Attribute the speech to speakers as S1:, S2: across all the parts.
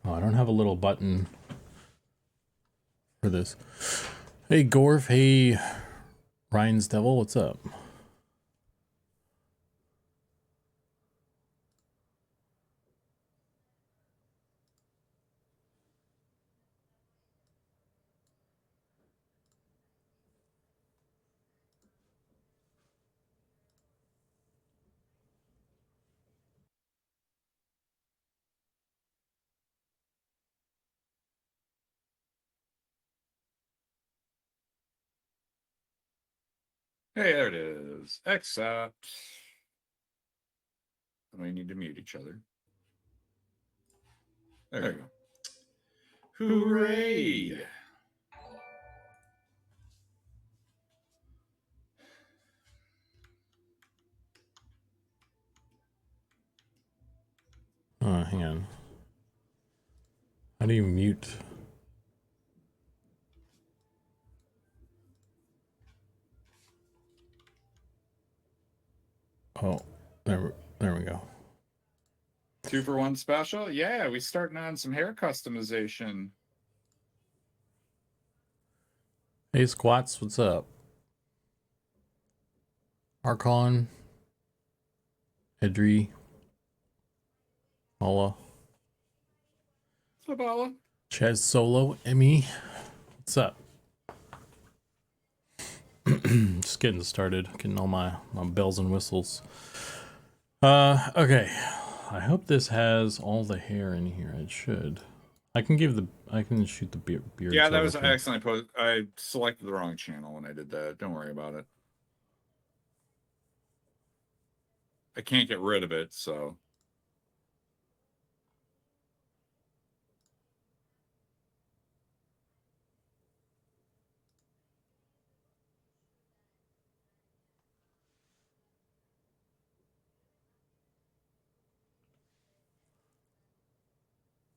S1: Oh, I don't have a little button for this. Hey, Gorf. Hey, Ryan's Devil. What's up?
S2: Hey, there it is. Accept. We need to mute each other. There we go. Hooray!
S1: Hang on. How do you mute? Oh, there we go.
S2: 2-for-1 special? Yeah, we starting on some hair customization.
S1: Hey, Squats. What's up? Archon. Edry. Paula.
S2: What's up, Paula?
S1: Chaz Solo. Emmy. What's up? Just getting started. Getting all my bells and whistles. Okay. I hope this has all the hair in here. It should. I can shoot the beard.
S2: Yeah, that was accidentally I selected the wrong channel when I did that. Don't worry about it. I can't get rid of it, so.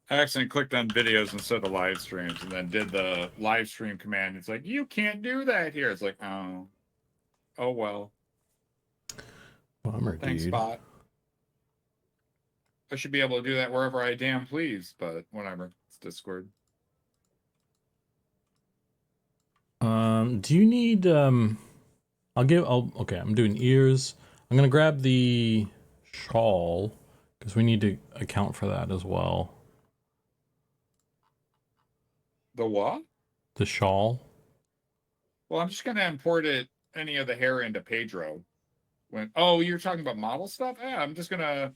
S2: I accidentally clicked on videos instead of live streams and then did the live stream command. It's like, you can't do that here. It's like, oh well.
S1: Bummer,
S2: Thanks,
S1: dude.
S2: bot. I should be able to do that wherever I damn please, but whatever. It's Discord.
S1: Do you need okay, I'm doing ears. I'm gonna grab the shawl because we need to account for that as well.
S2: The what?
S1: The shawl.
S2: Well, I'm just gonna import any of the hair into Pedro. You're talking about model stuff? Yeah, I'm just gonna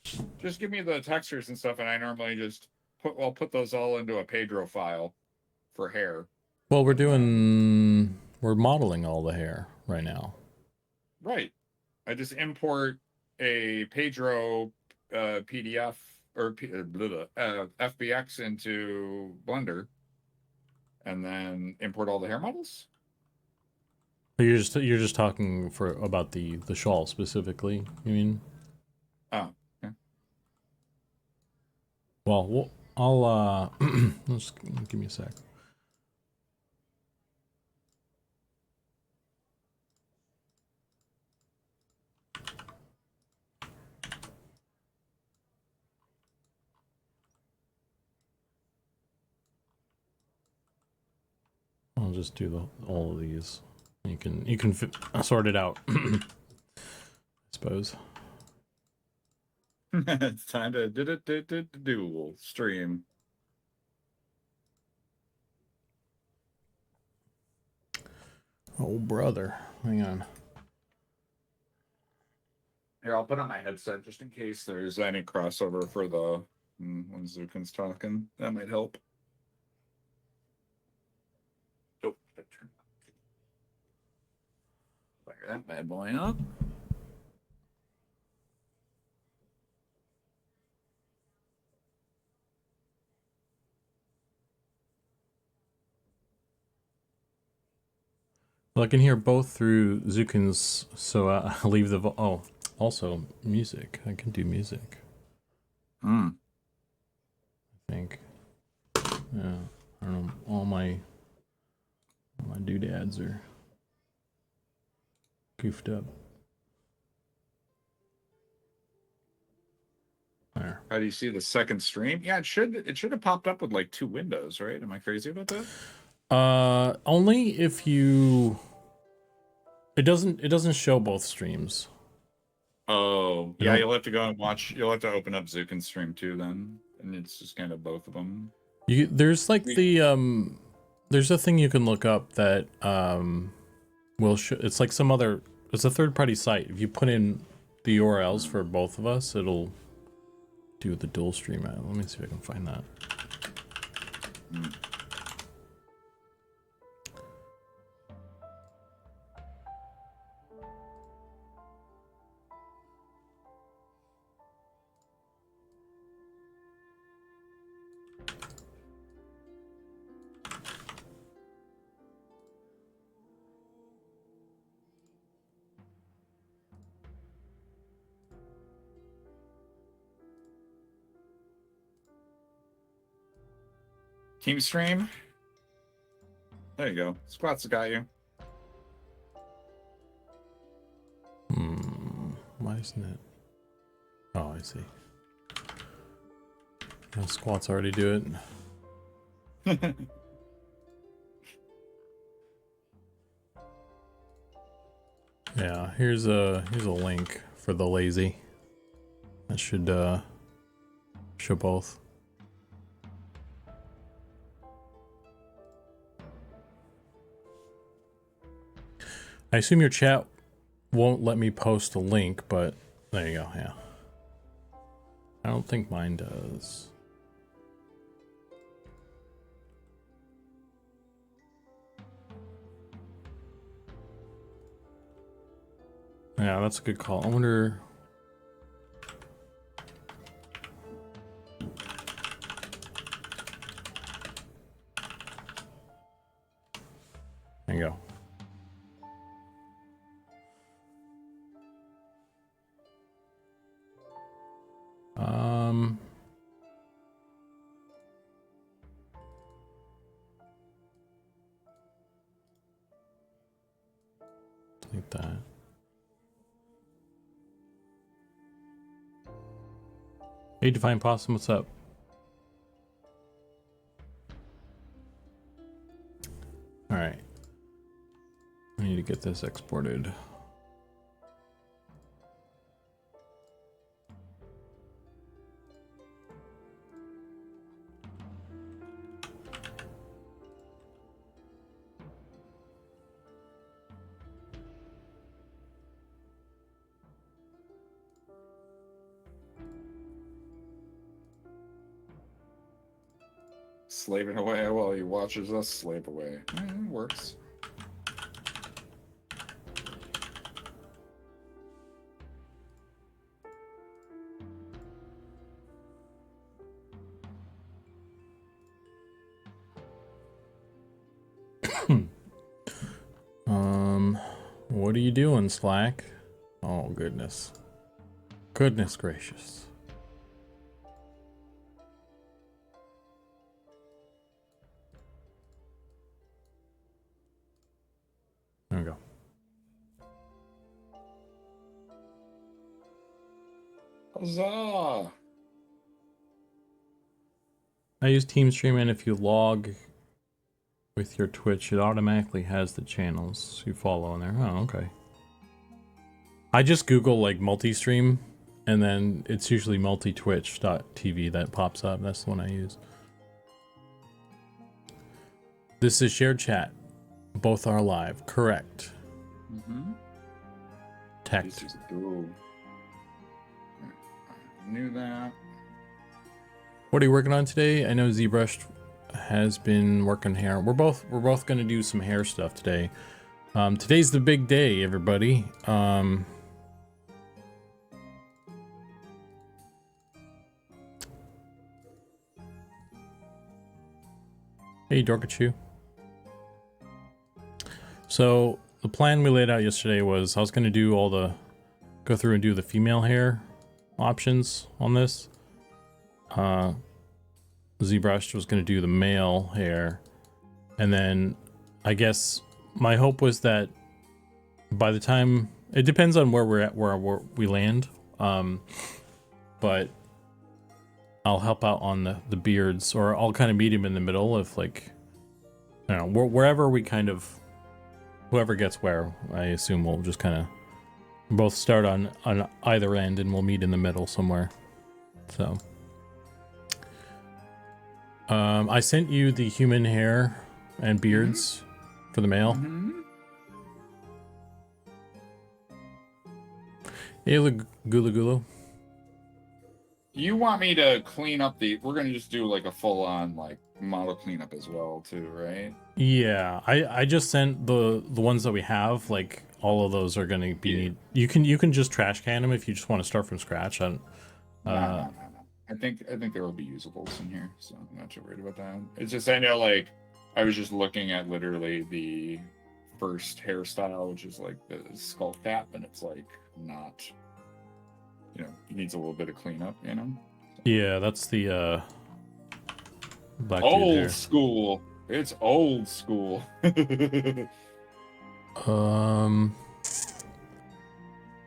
S2: give me the textures and stuff, and I normally just put those all into a Pedro file for hair.
S1: Well, we're modeling all the hair right now.
S2: Right. I just import a Pedro PDF or FBX into Blender, and then import all the hair models.
S1: You're just talking about the shawl specifically. You mean?
S2: Oh, yeah.
S1: Well, I'll just give me a sec. I'll just do all of these. You can sort it out. I suppose.
S2: It's time to dual stream.
S1: Oh, brother. Hang on.
S2: Here, I'll put on my headset just in case there's any crossover for the when Zukan's talking. That might help. Oh, fire that bad boy up.
S1: Well, I can hear both through Zukan's, so I'll leave the also music. I can do music. I think. Yeah, I don't know. All my doodads are goofed up. There.
S2: How do you see the second stream? Yeah, it should have popped up with like 2 windows, right? Am I crazy about that?
S1: Only if you. It doesn't show both streams.
S2: Oh, yeah, you'll have to go and watch. You'll have to open up Zukan's stream too, then, and it's just kind of both of them.
S1: There's like there's a thing you can look up that will show. It's like some other. It's a third-party site. If you put in the URLs for both of us, it'll do the dual stream. Let me see if I can find that.
S2: Team stream. There you go. Squats got you.
S1: Why isn't it? Oh, I see. No, squats already do it. Yeah, here's a link for the lazy. That should show both. I assume your chat won't let me post a link, but there you go, yeah. I don't think mine does. Yeah, that's a good call. I wonder... There you go. Like that. Hey, Divine Possum, what's up? All right. I need to get this exported.
S2: Slaving away while he watches us slave away. It works.
S1: What are you doing, Slack? Oh, goodness. Goodness gracious. There we go.
S2: Huzzah!
S1: I use TeamStream, and if you log with your Twitch, it automatically has the channels you follow in there. Oh, okay. I just Google like multi-stream, and then it's usually multitwitch.tv that pops up. That's the one I use. This is shared chat. Both are live. Correct.
S2: Mm-hmm.
S1: Text.
S2: This is cool. I knew that.
S1: What are you working on today? I know Zbrushed has been working hair. We're both gonna do some hair stuff today. Today's the big day, everybody. Hey, Dorkachu. So the plan we laid out yesterday was I was gonna do go through and do the female hair options on this. Zbrushed was going to do the male hair, and then I guess my hope was that by the time, it depends on where we're at, where we land, but I'll help out on the beards, or I'll kind of meet him in the middle if like, I don't know, wherever we kind of, whoever gets where, I assume we'll just kind of both start on either end and we'll meet in the middle somewhere. So, I sent you the human hair and beards for the mail. Hey, Gulu Gulu.
S2: You want me to clean up we're gonna just do like a full on like model cleanup as well too, right?
S1: Yeah, I just sent the ones that we have. Like all of those are gonna be. Yeah. You can just trash can them if you just want to start from scratch. No.
S2: I think there will be usables in here, so I'm not too worried about that. It's just I know like I was just looking at literally the first hairstyle, which is like the skull cap, and it's like not, you know, it needs a little bit of cleanup, you know.
S1: Yeah, that's the black
S2: old school. It's old school.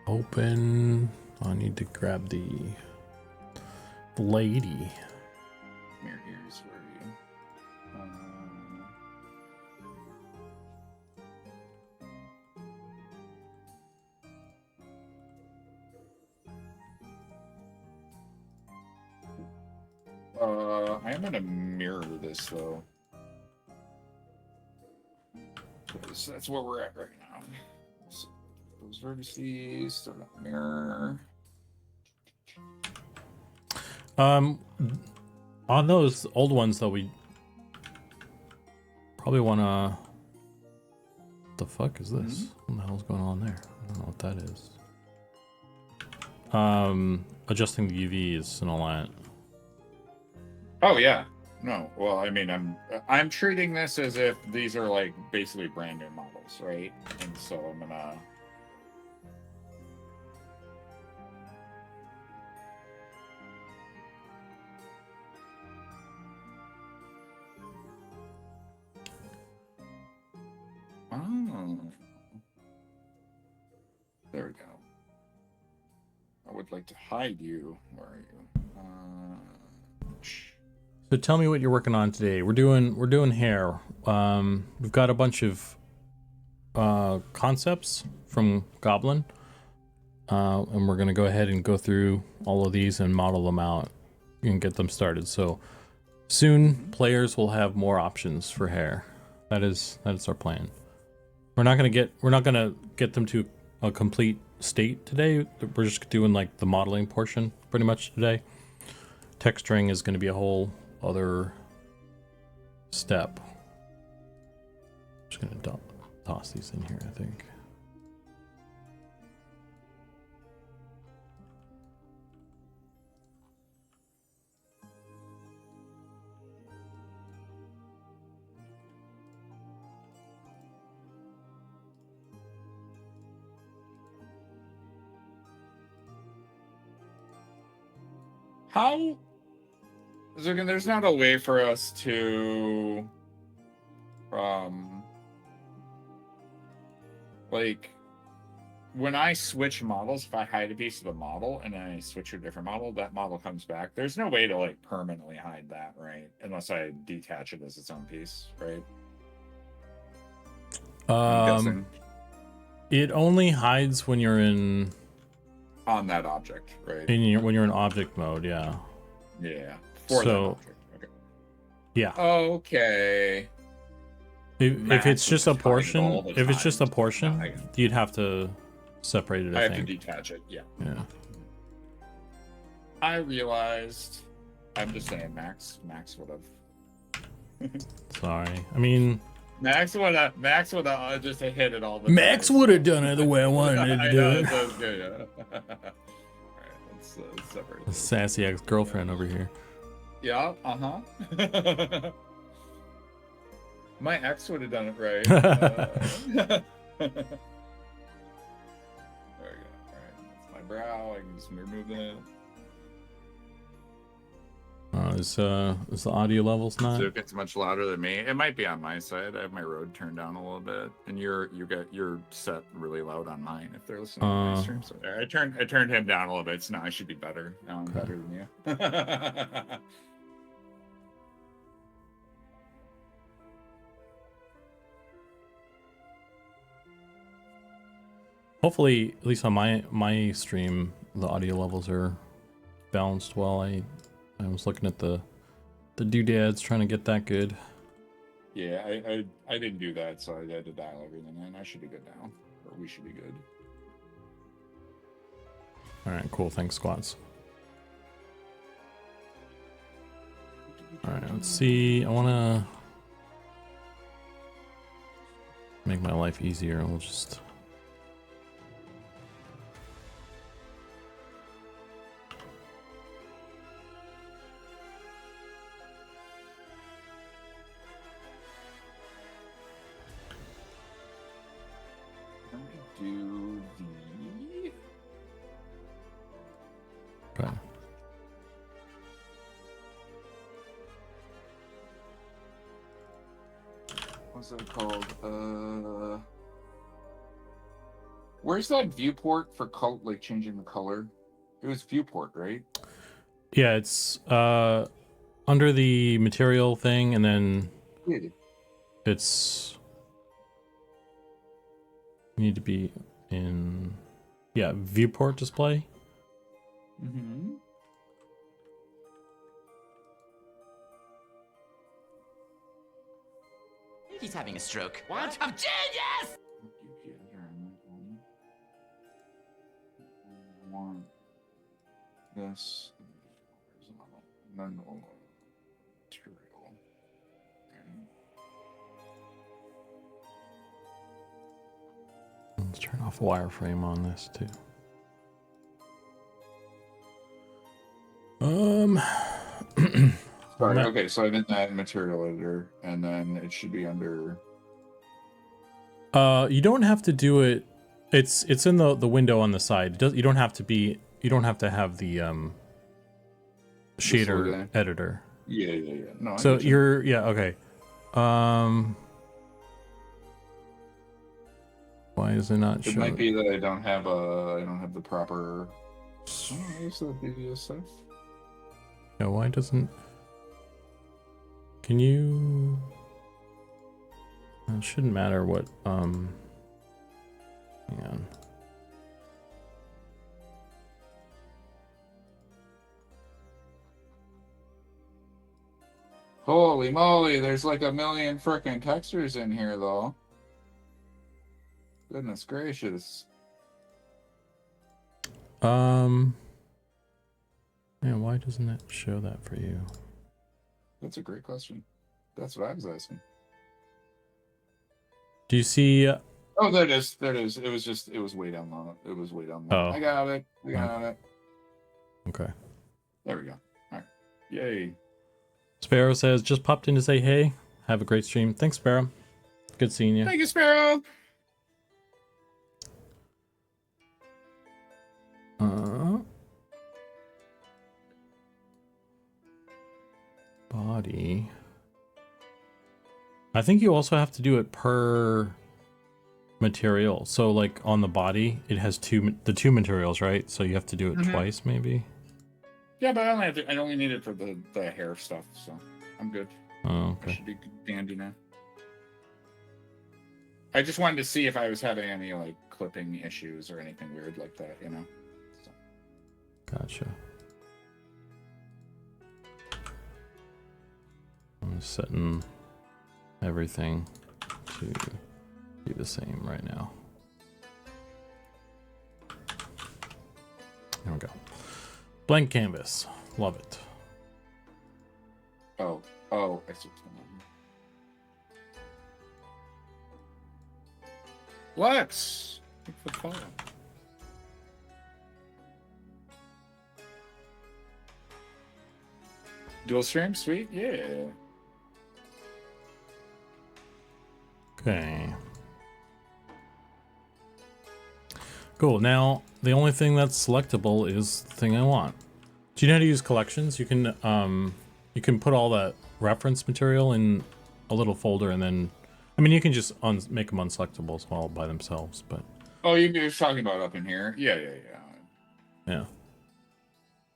S1: Open. I need to grab the lady.
S2: Mirror ears, where are you? I am gonna mirror this though. Because that's where we're at right now. So those vertices, start up mirror.
S1: On those old ones though, we probably wanna. What the fuck is this? What the hell's going on there? I don't know what that is. Adjusting the UVs and all that.
S2: Oh yeah. No. Well, I mean, I'm treating this as if these are like basically brand new models, right? And so I'm gonna. Oh. There we go. I would like to hide you. Where are you?
S1: So tell me what you're working on today. We're doing hair. We've got a bunch of concepts from Goblin, and we're gonna go ahead and go through all of these and model them out and get them started. So soon players will have more options for hair. That is our plan. We're not gonna get them to a complete state today. We're just doing like the modeling portion pretty much today. Texturing is going to be a whole other step. I'm just going to toss these in here, I think.
S2: How? Zukan, there's not a way for us to, like, when I switch models, if I hide a piece of the model and then I switch to a different model, that model comes back. There's no way to, like, permanently hide that, right? Unless I detach it as its own piece, right? I'm guessing.
S1: It only hides when you're in...
S2: On that object, right?
S1: When you're in object mode, yeah.
S2: Yeah. For that object. Okay.
S1: Yeah.
S2: Okay.
S1: If it's just a portion, you'd have to separate it. I think.
S2: Have to detach it. Yeah.
S1: Yeah.
S2: I realized. I'm just saying, Max would have.
S1: Sorry. I mean.
S2: Max would have just hit it all the
S1: Max would have done it the way I wanted to do it.
S2: That was good, yeah. Alright, let's separate.
S1: The sassy ex-girlfriend over here.
S2: Yeah, uh-huh. My ex would have done it right. There we go. Alright, that's my brow. I can just remove that.
S1: Is the audio levels not?
S2: So it gets much louder than me. It might be on my side. I have my Rode turned down a little bit, and you're set really loud on mine. If they're listening to my stream, so I turned him down a little bit. So now I should be better. Now I'm better than you.
S1: Hopefully, at least on my stream, the audio levels are balanced well. I was looking at the doodads, trying to get that good.
S2: Yeah, I didn't do that, so I had to dial everything in. I should be good now, or we should be good.
S1: All right, cool. Thanks, squats. All right, let's see. I want to make my life easier. We'll just.
S2: Do the
S1: Okay.
S2: what's that called? Where's that viewport for like changing the color? It was viewport, right?
S1: Yeah, it's under the material thing, and then it's you need to be in viewport display.
S2: Mm-hmm.
S3: He's having a stroke. What? I'm genius!
S2: I want this. None material.
S1: Let's turn off wireframe on this too.
S2: Sorry, okay, so I'm in that material editor, and then it should be under.
S1: You don't have to do it. It's in the window on the side. You don't have to be. You don't have to have the shader editor.
S2: Yeah. No.
S1: So you're okay. Why is it not showing?
S2: It might be that I don't have the proper. Oh, is that BBS stuff?
S1: Yeah, why doesn't? Can you? It shouldn't matter what. Hang on.
S2: Holy moly! There's like a million frickin' textures in here, though. Goodness gracious.
S1: Man, why doesn't it show that for you?
S2: That's a great question. That's what I was asking.
S1: Do you see?
S2: Oh, there it is. There it is. It was way down low. It was way down low.
S1: Oh.
S2: I got it.
S1: Okay.
S2: There we go. All right. Yay.
S1: Sparrow says, just popped in to say hey. Have a great stream. Thanks, Sparrow. Good seeing you.
S2: Thank you, Sparrow.
S1: Body. I think you also have to do it per material. So like on the body, it has the two materials, right? So you have to do it twice, maybe.
S2: Yeah, but I only need it for the hair stuff, so I'm good.
S1: Oh, okay.
S2: I should be dandy now. I just wanted to see if I was having any like clipping issues or anything weird like that, you know. So.
S1: Gotcha. I'm setting everything to be the same right now. There we go. Blank canvas. Love it.
S2: Oh, I see what's going on here. Lex! Thanks for the follow. Dual stream? Sweet? Yeah.
S1: Okay. Cool. Now, the only thing that's selectable is the thing I want. Do you know how to use collections? You can You can put all that reference material in a little folder, and then, I mean, you can just make them unselectable as well by themselves. But
S2: oh, you're talking about up in here? Yeah.
S1: yeah.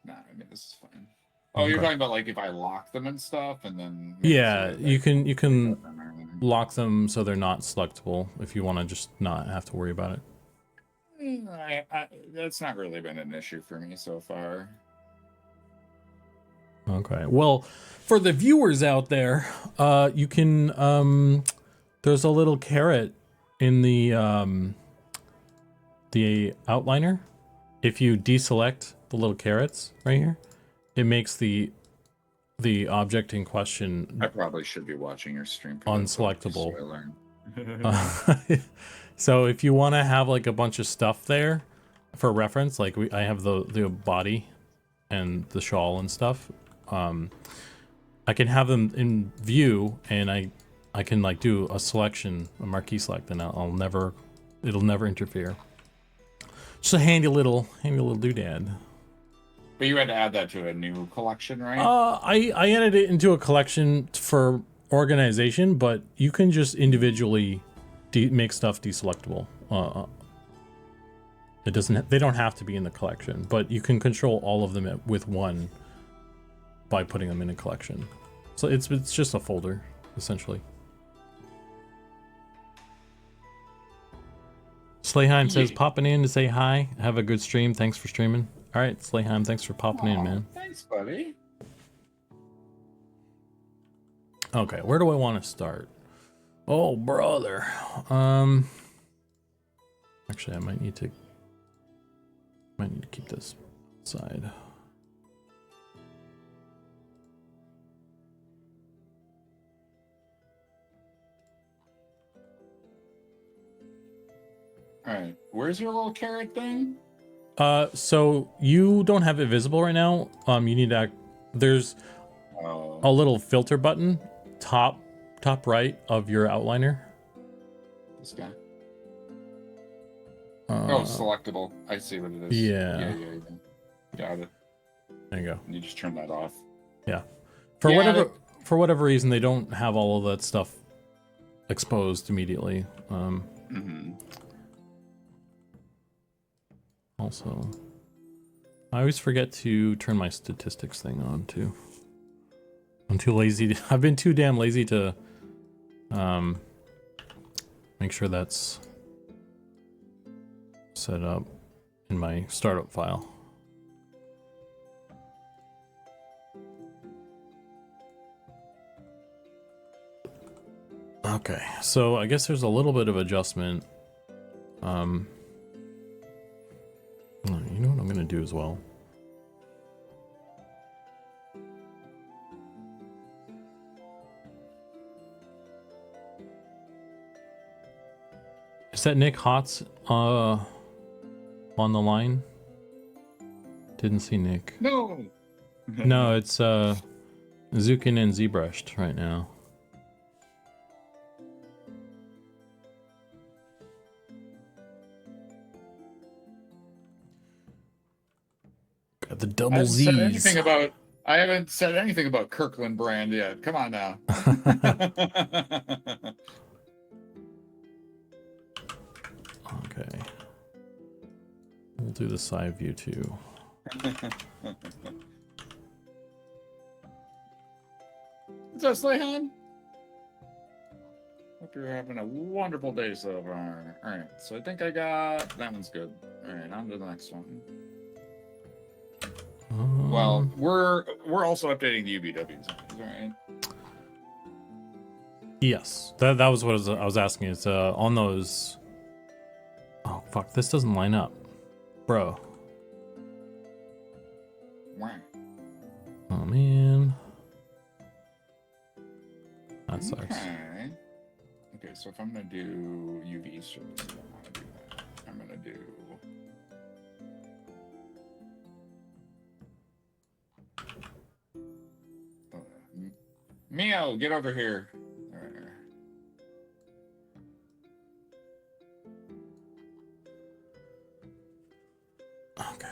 S2: Nah, I mean this is fine. Oh, you're
S1: Okay.
S2: talking about like if I lock them and stuff, and then
S1: Yeah, you can
S2: lock.
S1: lock them so they're not selectable if you want to just not have to worry about it.
S2: That's not really been an issue for me so far.
S1: Okay. Well, for the viewers out there, you can there's a little caret in the outliner. If you deselect the little carets right here, it makes the object in question
S2: I probably should be watching your stream.
S1: Unselectable.
S2: So I learn.
S1: So if you want to have like a bunch of stuff there for reference, like I have the body and the shawl and stuff, I can have them in view, and I can like do a selection, a marquee select, and it'll never interfere. Just a handy little doodad.
S2: But you had to add that to a new collection, right?
S1: I added it into a collection for organization, but you can just individually make stuff deselectable. They don't have to be in the collection, but you can control all of them with one by putting them in a collection. So it's just a folder, essentially. Slayheim says, popping in to say hi. Have a good stream. Thanks for streaming. All right, Slayheim, thanks for popping in, man.
S2: Thanks, buddy.
S1: Okay, where do I want to start? Oh, brother. Actually, I might need to keep this side.
S2: All right, where's your little carrot thing?
S1: So you don't have it visible right now. You need to. There's a little filter button, top right of your outliner.
S2: This guy. Oh, selectable. I see what it is.
S1: Yeah.
S2: Got it.
S1: There you go.
S2: You just turn that off.
S1: Yeah. For whatever reason, they don't have all of that stuff exposed immediately. Also, I always forget to turn my statistics thing on too. I'm too lazy. I've been too damn lazy to make sure that's set up in my startup file. Okay, so I guess there's a little bit of adjustment. You know what I'm gonna do as well? Is that Nick Hotz on the line? Didn't see Nick.
S2: No.
S1: No, it's Zukan and Zbrushed right now. Got the double Z's.
S2: I haven't said anything about Kirkland brand yet. Come on now.
S1: Okay. We'll do the side view too.
S2: What's up, Slayhan? Hope you're having a wonderful day so far. All right, so I think I got that one's good. All right, on to the next one. Well, we're also updating the UBWs, all right?
S1: Yes, that was what I was asking. It's on those. Oh fuck! This doesn't line up, bro.
S2: Wow.
S1: Oh man, that sucks.
S2: Okay, so if I'm gonna do UV services, I'm gonna do that. I'm gonna do. Mio, get over here.
S1: Okay.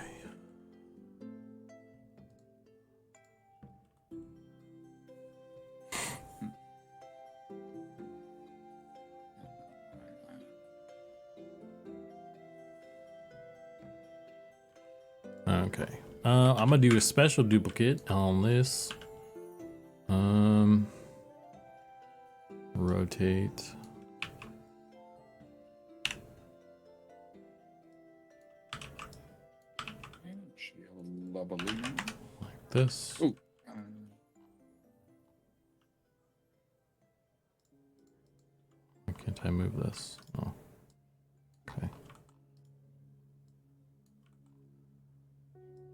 S1: Okay. I'm gonna do a special duplicate on this. Rotate. Like this.
S2: Ooh.
S1: Why can't I move this? Oh. Okay.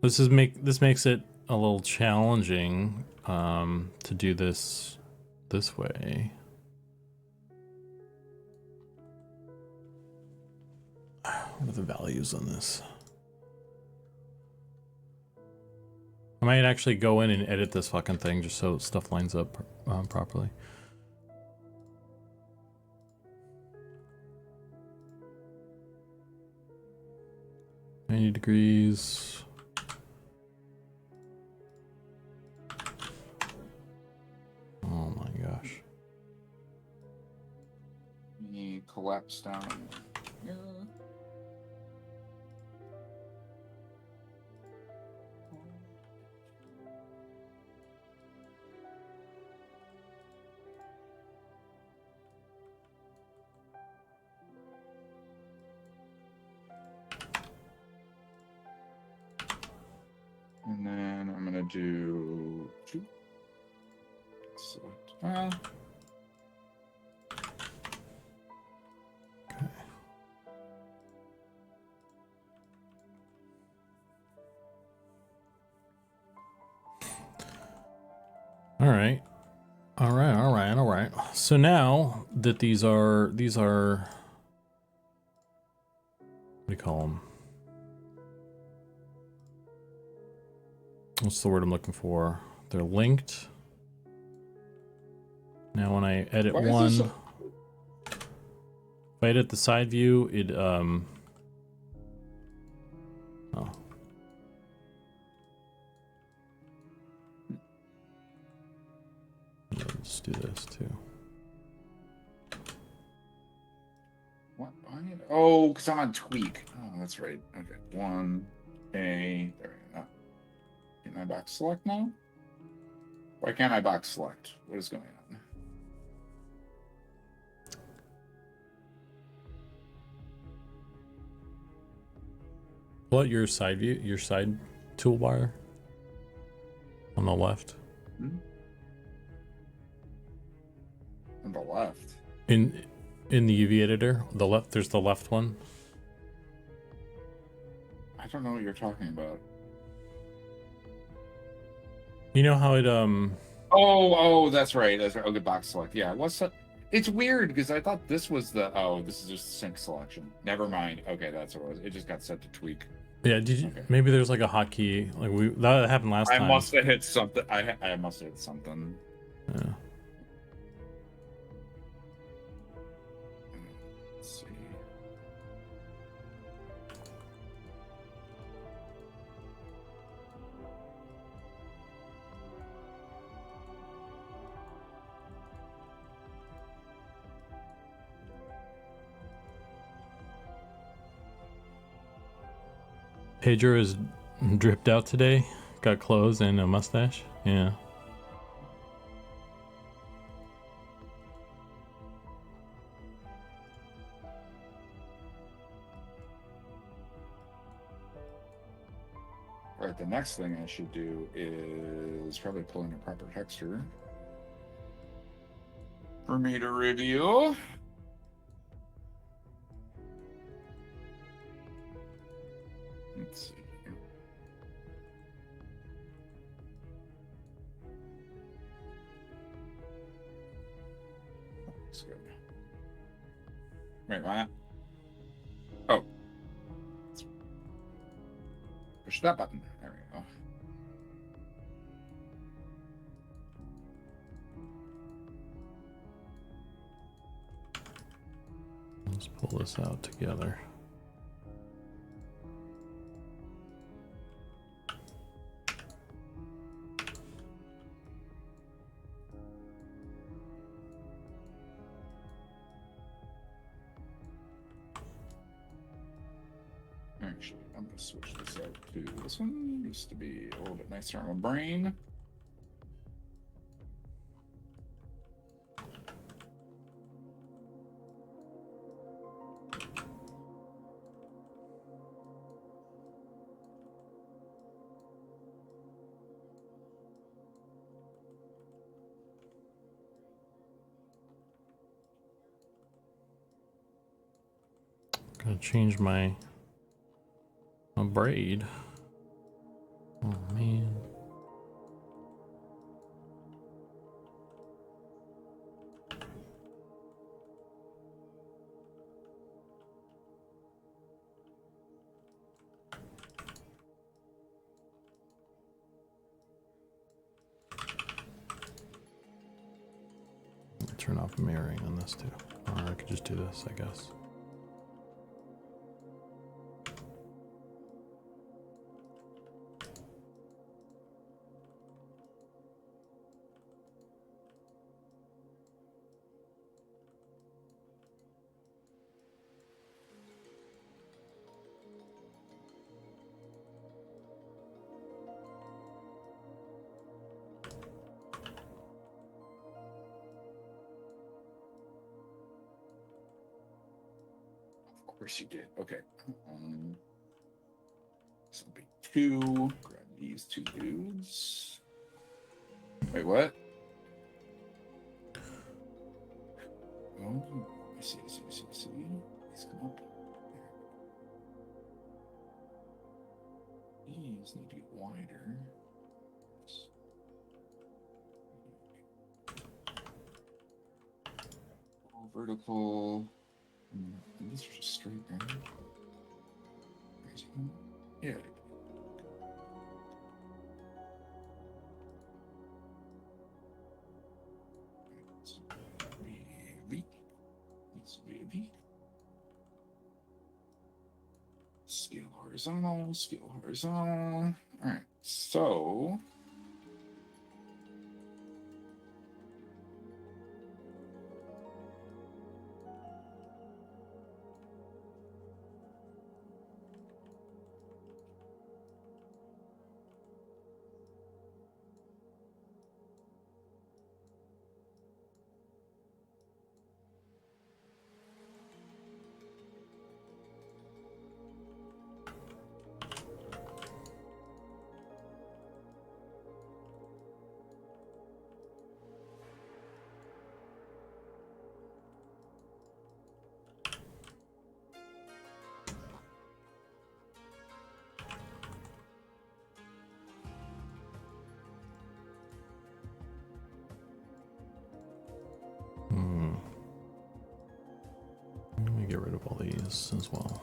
S1: This makes it a little challenging to do this way. What are the values on this? I might actually go in and edit this fucking thing just so stuff lines up properly. $90. Oh my gosh.
S2: Me collapse down here. And then I'm gonna do two. Select.
S1: Okay. All right. All right. So now that these are what do you call them? What's the word I'm looking for? They're linked. Now when I edit one, if I edit the side view, it oh. Let's do this too.
S2: What? Oh, because I'm on tweak. Oh, that's right. Okay. 1A. There we go. Can I box select now? Why can't I box select? What is going on?
S1: Pull out your side view, your side toolbar on the left.
S2: On the left.
S1: In the UV editor, the left. There's the left one.
S2: I don't know what you're talking about.
S1: You know how it
S2: Oh, that's right. That's right. Okay, box select. Yeah. What's that? It's weird because I thought this was the. Oh, this is just sync selection. Never mind. Okay, that's what it was. It just got set to tweak.
S1: Yeah. Did you?
S2: Okay.
S1: Maybe there's like a hotkey. Like that happened last time.
S2: I must have hit something. I must have hit something.
S1: Yeah.
S2: Let's see.
S1: Pedro is dripped out today. Got clothes and a mustache. Yeah.
S2: All right, the next thing I should do is probably pull in a proper texture for me to review. Let's see here. Looks good. Wait, why? Oh. Push that button. There we go.
S1: Let's pull this out together.
S2: There we Actually, I'm gonna switch this out to this one just to be a little bit nicer on my brain.
S1: Gonna change my braid. Oh man. Turn off mirroring on this too. Or I could just do this, I guess.
S2: Of course you did. Okay. This will be 2. Grab these 2 dudes. Wait, what? Oh, I see. These come up. These need to get wider. Vertical. These are just straight, right? Yeah. Scale horizontal. All right, so.
S1: Let me get rid of all these as well.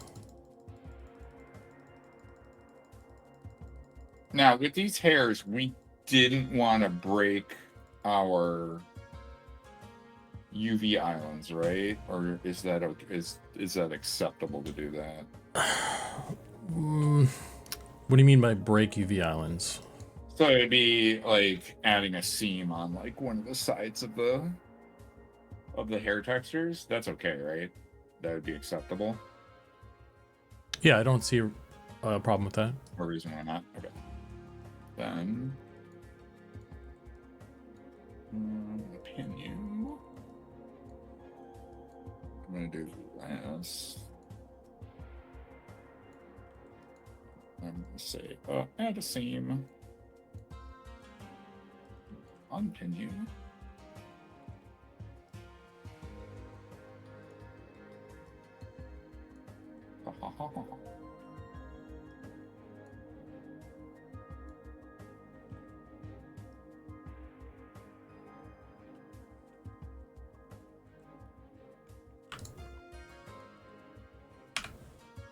S2: Now, with these hairs, we didn't want to break our UV islands, right? Or is that is that acceptable to do that?
S1: What do you mean by break UV islands?
S2: So it'd be like adding a seam on like one of the sides of the hair textures. That's okay, right? That would be acceptable.
S1: Yeah, I don't see a problem with that.
S2: No reason why not. Okay. Then pin you. I'm gonna do this. I'm gonna say add a seam. Unpin you.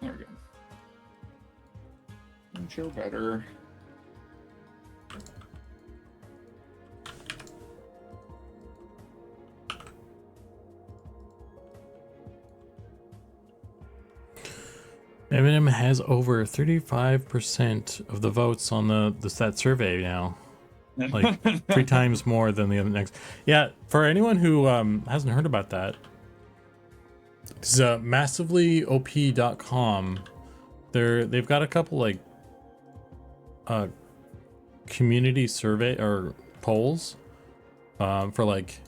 S2: There we go. Show better.
S1: Eminem has over 35% of the votes on that survey now. Like 3 times more than the other next. Yeah, for anyone who hasn't heard about that, it's massivelyop.com. they've got a couple like community survey or polls for like,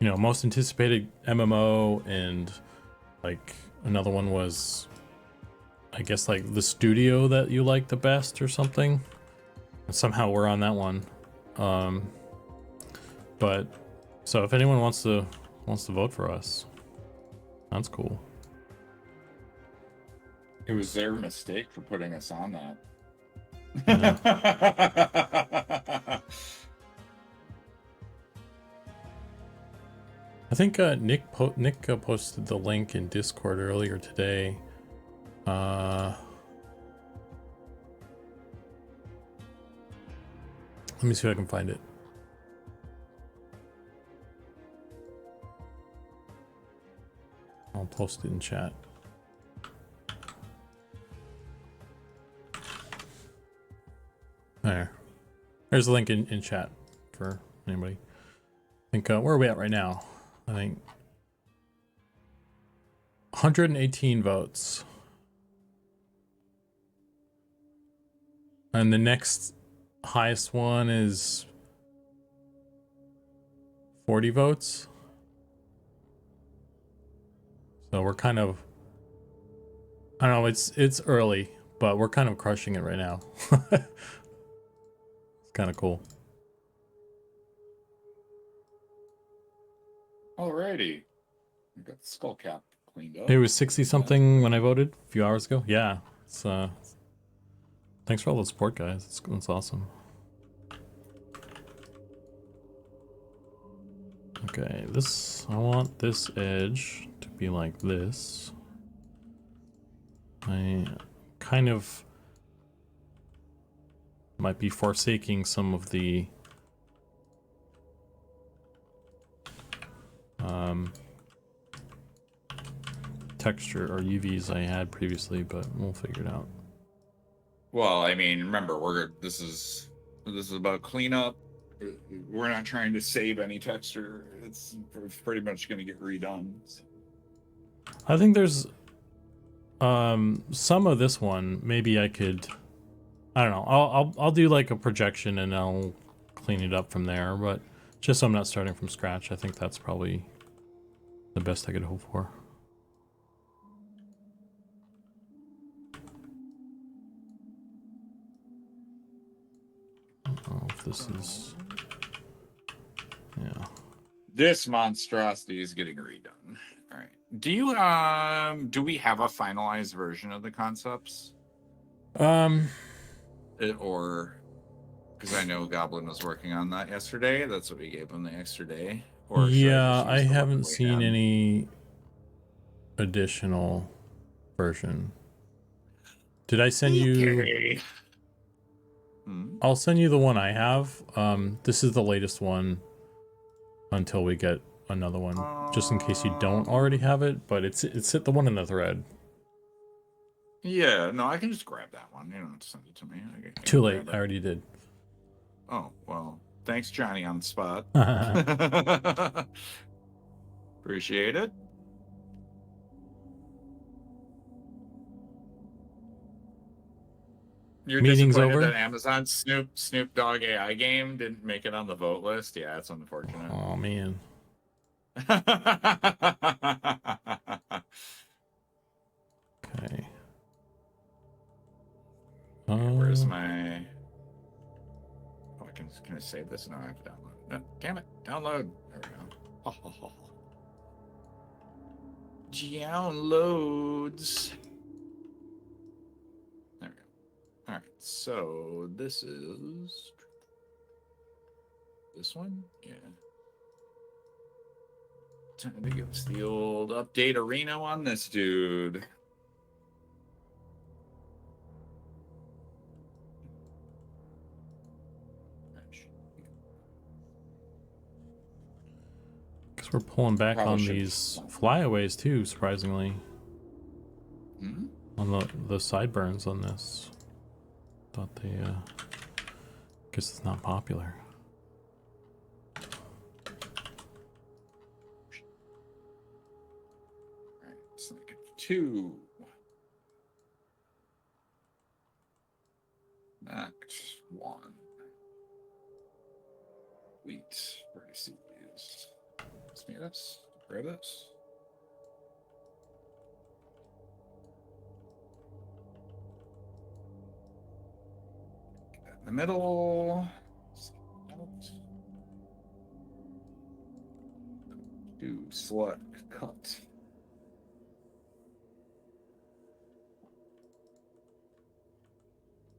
S1: you know, most anticipated MMO, and like another one was, I guess, like the studio that you like the best or something. And somehow we're on that one. But so if anyone wants to vote for us, that's cool.
S2: It was their mistake for putting us on that.
S1: Yeah. I think Nick posted the link in Discord earlier today. Let me see if I can find it. I'll post it in chat. There's a link in chat for anybody. I think where are we at right now? I think 118 votes. And the next highest one is 40 votes. So we're kind of, I don't know, it's early, but we're kind of crushing it right now. It's kind of cool.
S2: Alrighty. We got the skull cap cleaned up.
S1: It was 60 something when I voted a few hours ago. Yeah. It's thanks for all the support, guys. It's awesome. Okay, I want this edge to be like this. I kind of might be forsaking some of the texture or UVs I had previously, but we'll figure it out.
S2: Well, I mean, remember, this is about cleanup. We're not trying to save any texture. It's pretty much going to get redone.
S1: I think there's some of this one. Maybe I could. I don't know. I'll do like a projection and I'll clean it up from there. But just so I'm not starting from scratch, I think that's probably the best I could hope for. I don't know if this is. Yeah.
S2: This monstrosity is getting redone. All right. Do we have a finalized version of the concepts? Or because I know Goblin was working on that yesterday. That's what we gave him the extra day. Or
S1: yeah, I haven't seen any additional version. Did I send you? I'll send you the one I have. This is the latest one until we get another one, just in case you don't already have it, but it's the one in the thread.
S2: Yeah, no, I can just grab that one. You don't have to send it to me. I
S1: Too late. I already did.
S2: Oh, well, thanks, Johnny on the spot. Appreciate it. You're
S1: Meeting's
S2: disappointed
S1: over?
S2: that Amazon Snoop Dogg AI game didn't make it on the vote list? Yeah, it's unfortunate.
S1: Oh, man. Okay.
S2: Where's my... Oh, can I save this? No, I have to download. No, damn it. Download. There we go. Oh. Downloads. There we go. All right, so this is... This one? Yeah. Time to give us the old update arena on this dude.
S1: Because we're pulling back
S2: Probably
S1: on
S2: should.
S1: these flyaways too, surprisingly.
S2: Hmm?
S1: On the sideburns on this. Thought they, guess it's not popular.
S2: Alright, so I get 2. Need this. Grab this. Get that in the middle. Do select cut.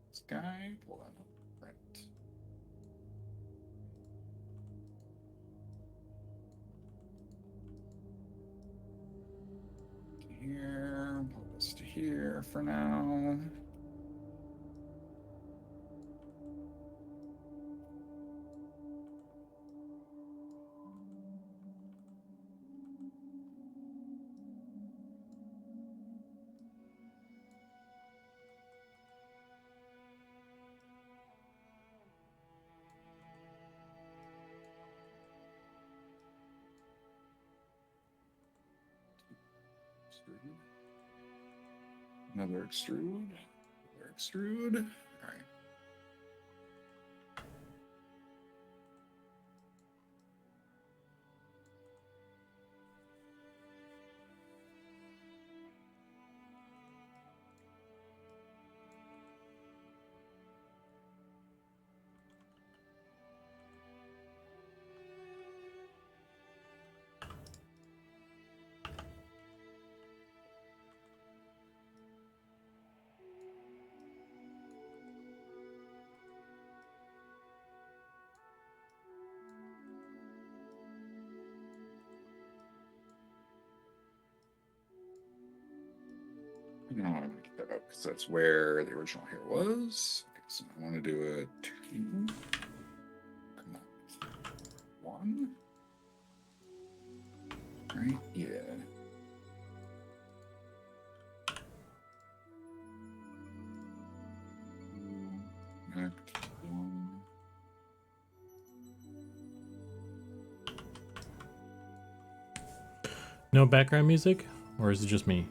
S2: This guy, pull that up. Right. Here, pull this to here for now. Extrude. Another extrude. Another extrude. All right. No, I want to get that up because that's where the original hair was. Okay, so I want to do a 2. Come on. 1. Right? Yeah. Next 1.
S1: No background music, or is it just me?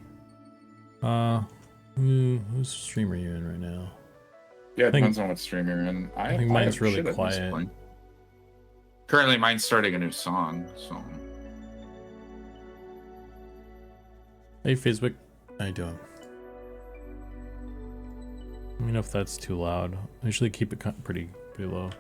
S1: Whose stream are you in right now?
S2: Yeah, it
S1: think-
S2: depends on what stream you're in.
S1: I think mine's really
S2: shit at this
S1: quiet.
S2: point. Currently, mine's starting a new song, so.
S1: Hey Facebook, how you doing? Let me know if that's too loud. I usually keep it pretty low.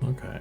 S1: Okay.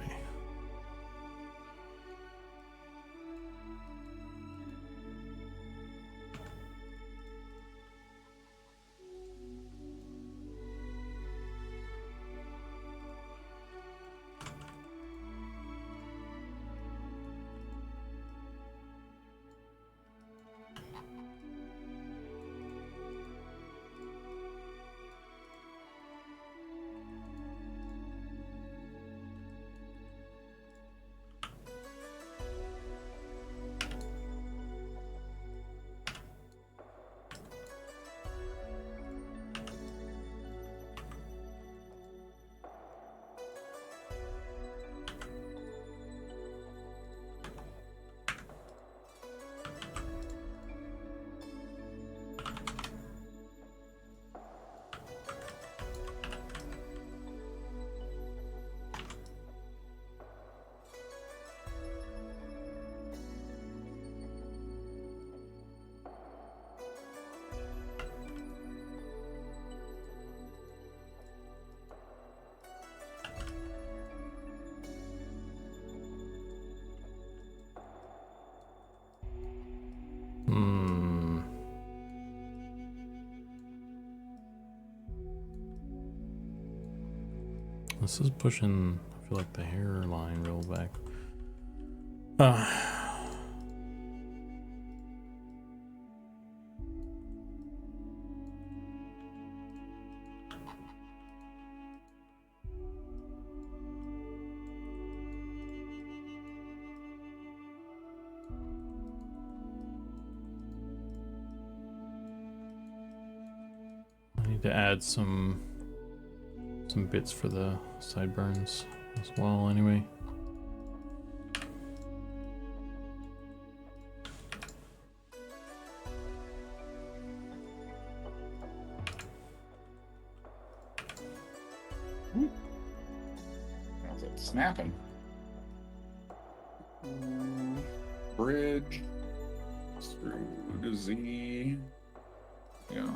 S1: This is pushing, I feel like, the hairline real back. to add some bits for the sideburns as well anyway.
S2: How's it snapping? Bridge through to Z. Yeah.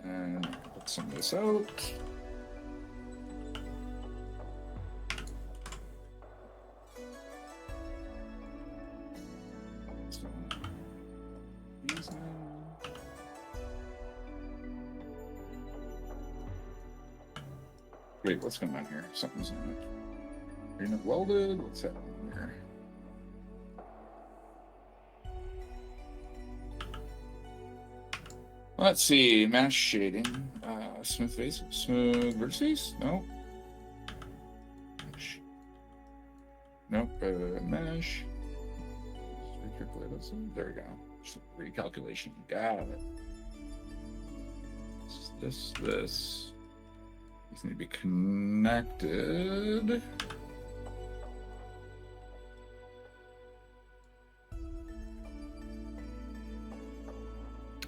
S2: And put some of this out. So, these in. Wait, what's going on here? Something's in it. Unit welded? What's happening here? Let's see. Mesh shading. Smooth face. Smooth vertices? No. Mesh. Nope. Mesh. There we go. Just recalculation. Got it. This. These need to be connected.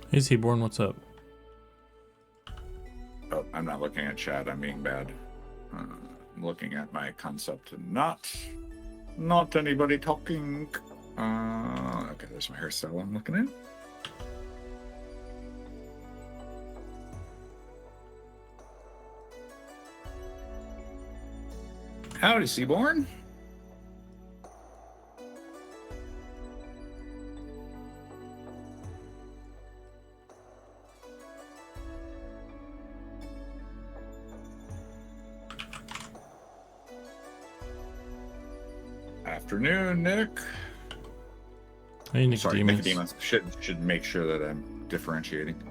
S1: Hey Seaborn, what's up?
S2: Oh, I'm not looking at chat. I'm being bad. I'm looking at my concept and not anybody talking. Okay, there's my hairstyle I'm looking at. Howdy, Seaborn. Afternoon, Nick.
S1: Hey Nicodemus.
S2: Sorry, Nicodemus. Should make sure that I'm differentiating.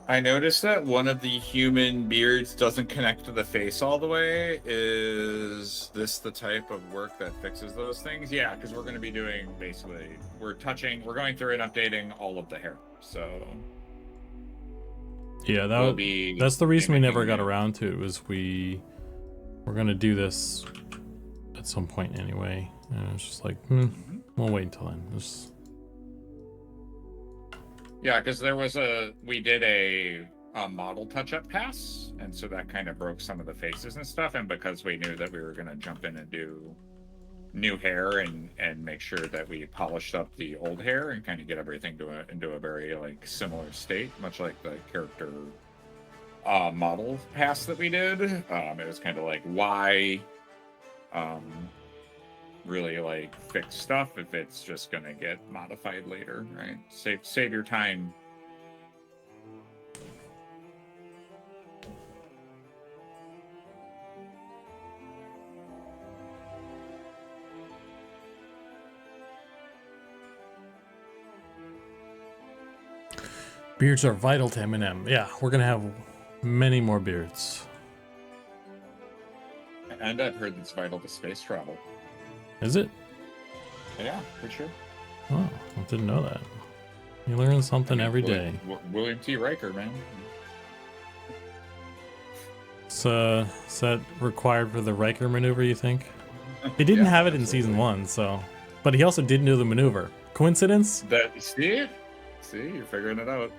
S2: I noticed that one of the human beards doesn't connect to the face all the way. Is this the type of work that fixes those things? Yeah, because we're going to be doing basically, we're going through and updating all of the hair. So
S1: yeah, that's the reason we never got around to it, was we're going to do this at some point anyway. And it's just like, we'll wait until then.
S2: Yeah, because we did a model touch-up pass, and so that kind of broke some of the faces and stuff, and because we knew that we were going to jump in and do new hair and make sure that we polished up the old hair and kind of get everything into a very like similar state, much like the character model pass that we did. It was kind of like, why really like fix stuff if it's just gonna get modified later, right? Save your time.
S1: Beards are vital to Eminem. Yeah, we're gonna have many more beards.
S2: And I've heard it's vital to space travel.
S1: Is it?
S2: Yeah, for sure.
S1: Oh, I didn't know that. You learn something every day.
S2: William T. Riker, man.
S1: So, is that required for the Riker maneuver, you think? He didn't have it in season 1, so. But he also didn't do the maneuver. Coincidence?
S2: See, you're figuring it out.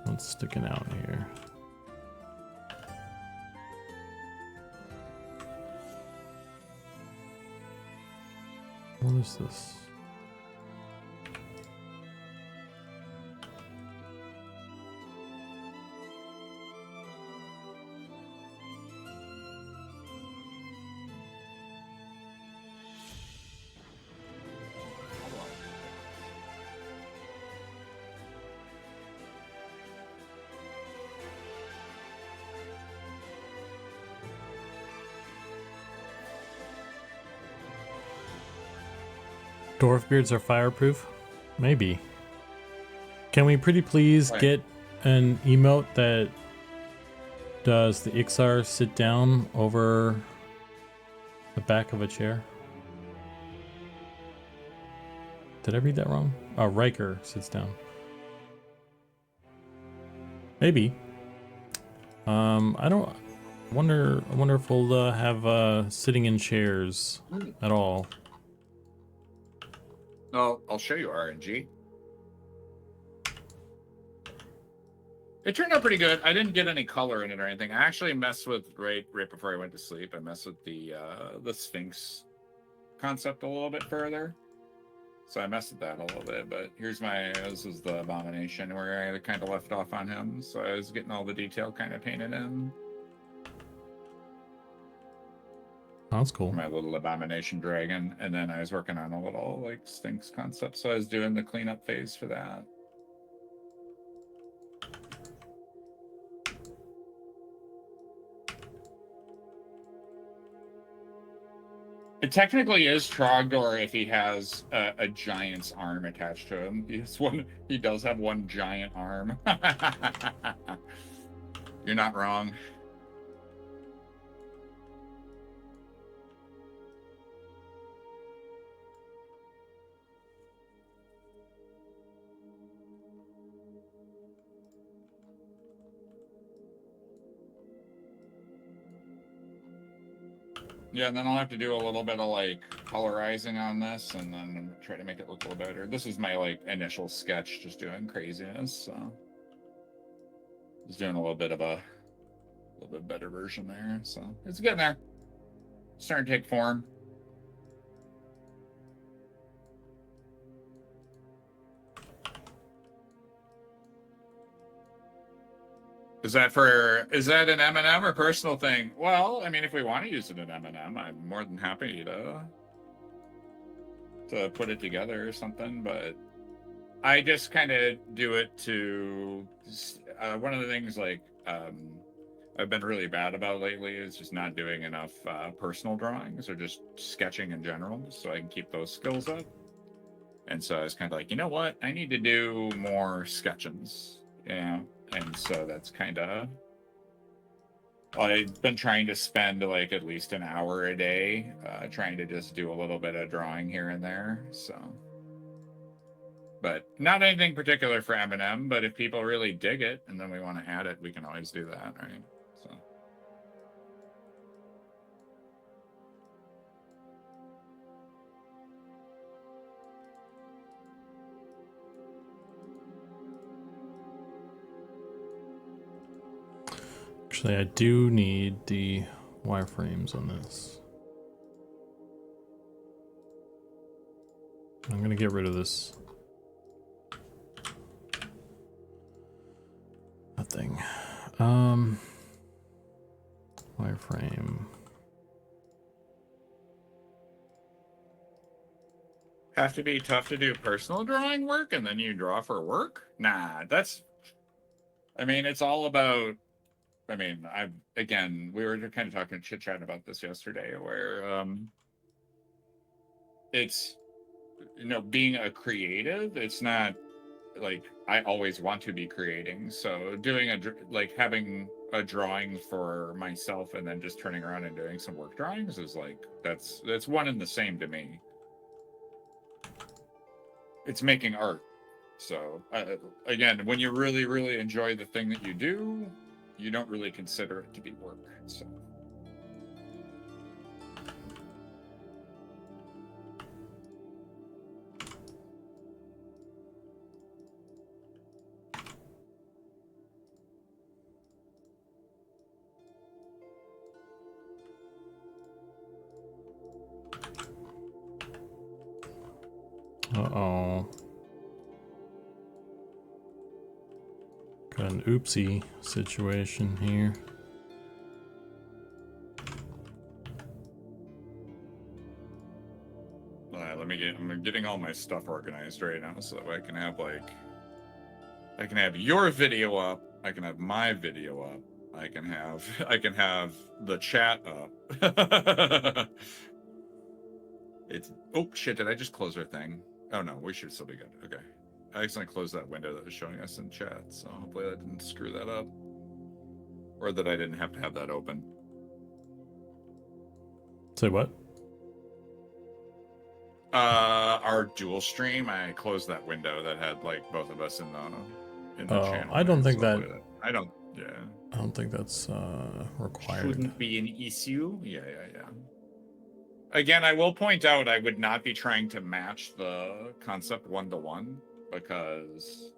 S1: What's sticking out here? What is this? Dwarf beards are fireproof? Maybe. Can we pretty please
S2: Right.
S1: get an emote that does the Ixar sit down over the back of a chair? Did I read that wrong? Oh, Riker sits down. Maybe. I don't wonder if we'll have sitting in chairs at all.
S2: Oh, I'll show you RNG. It turned out pretty good. I didn't get any color in it or anything. I actually messed with right before I went to sleep. I messed with the Sphinx concept a little bit further. So I messed with that a little bit. But here's this is the Abomination where I kind of left off on him. So I was getting all the detail kind of painted in.
S1: Oh, that's cool.
S2: My little Abomination dragon. And then I was working on a little like Sphinx concept. So I was doing the cleanup phase for that. It technically is Trogdor if he has a giant's arm attached to him. He does have one giant arm. You're not wrong. Yeah, and then I'll have to do a little bit of like colorizing on this and then try to make it look a little better. This is my like initial sketch, just doing craziness. So just doing a little bit better version there. So it's getting there. Starting to take form. Is that an M&M or personal thing? Well, I mean, if we want to use it in M&M, I'm more than happy to put it together or something. But I just kind of do it to one of the things like I've been really bad about lately is just not doing enough personal drawings or just sketching in general, so I can keep those skills up. And so I was kind of like, you know what? I need to do more sketchings, you know? And so that's kind of, I've been trying to spend like at least an hour a day trying to just do a little bit of drawing here and there. So, but not anything particular for M&M, but if people really dig it and then we want to add it, we can always do that, right? So.
S1: Actually, I do need the wireframes on this. I'm gonna get rid of this. Nothing. Wireframe.
S2: Have to be tough to do personal drawing work and then you draw for work? Nah, I mean, it's all about, I mean, we were kind of talking chit-chatting about this yesterday where it's, you know, being a creative, it's not like I always want to be creating. So doing having a drawing for myself and then just turning around and doing some work drawings is like, that's one and the same to me. It's making art. So again, when you really, really enjoy the thing that you do, you don't really consider it to be work. So.
S1: Uh-oh. Got an oopsie situation here.
S2: I'm getting all my stuff organized right now so that I can have your video up, I can have my video up, I can have the chat up. It's oh shit! Did I just close our thing? Oh no, we should still be good. Okay, I accidentally closed that window that was showing us in chat, so hopefully I didn't screw that up, or that I didn't have to have that open.
S1: Say what?
S2: Our dual stream, I closed that window that had like both of us in the
S1: Oh,
S2: channel.
S1: I don't
S2: there,
S1: think
S2: so
S1: that.
S2: I don't. Yeah.
S1: I don't think that's required.
S2: Shouldn't be an issue. Yeah. Again, I will point out I would not be trying to match the concept 1-to-1 because,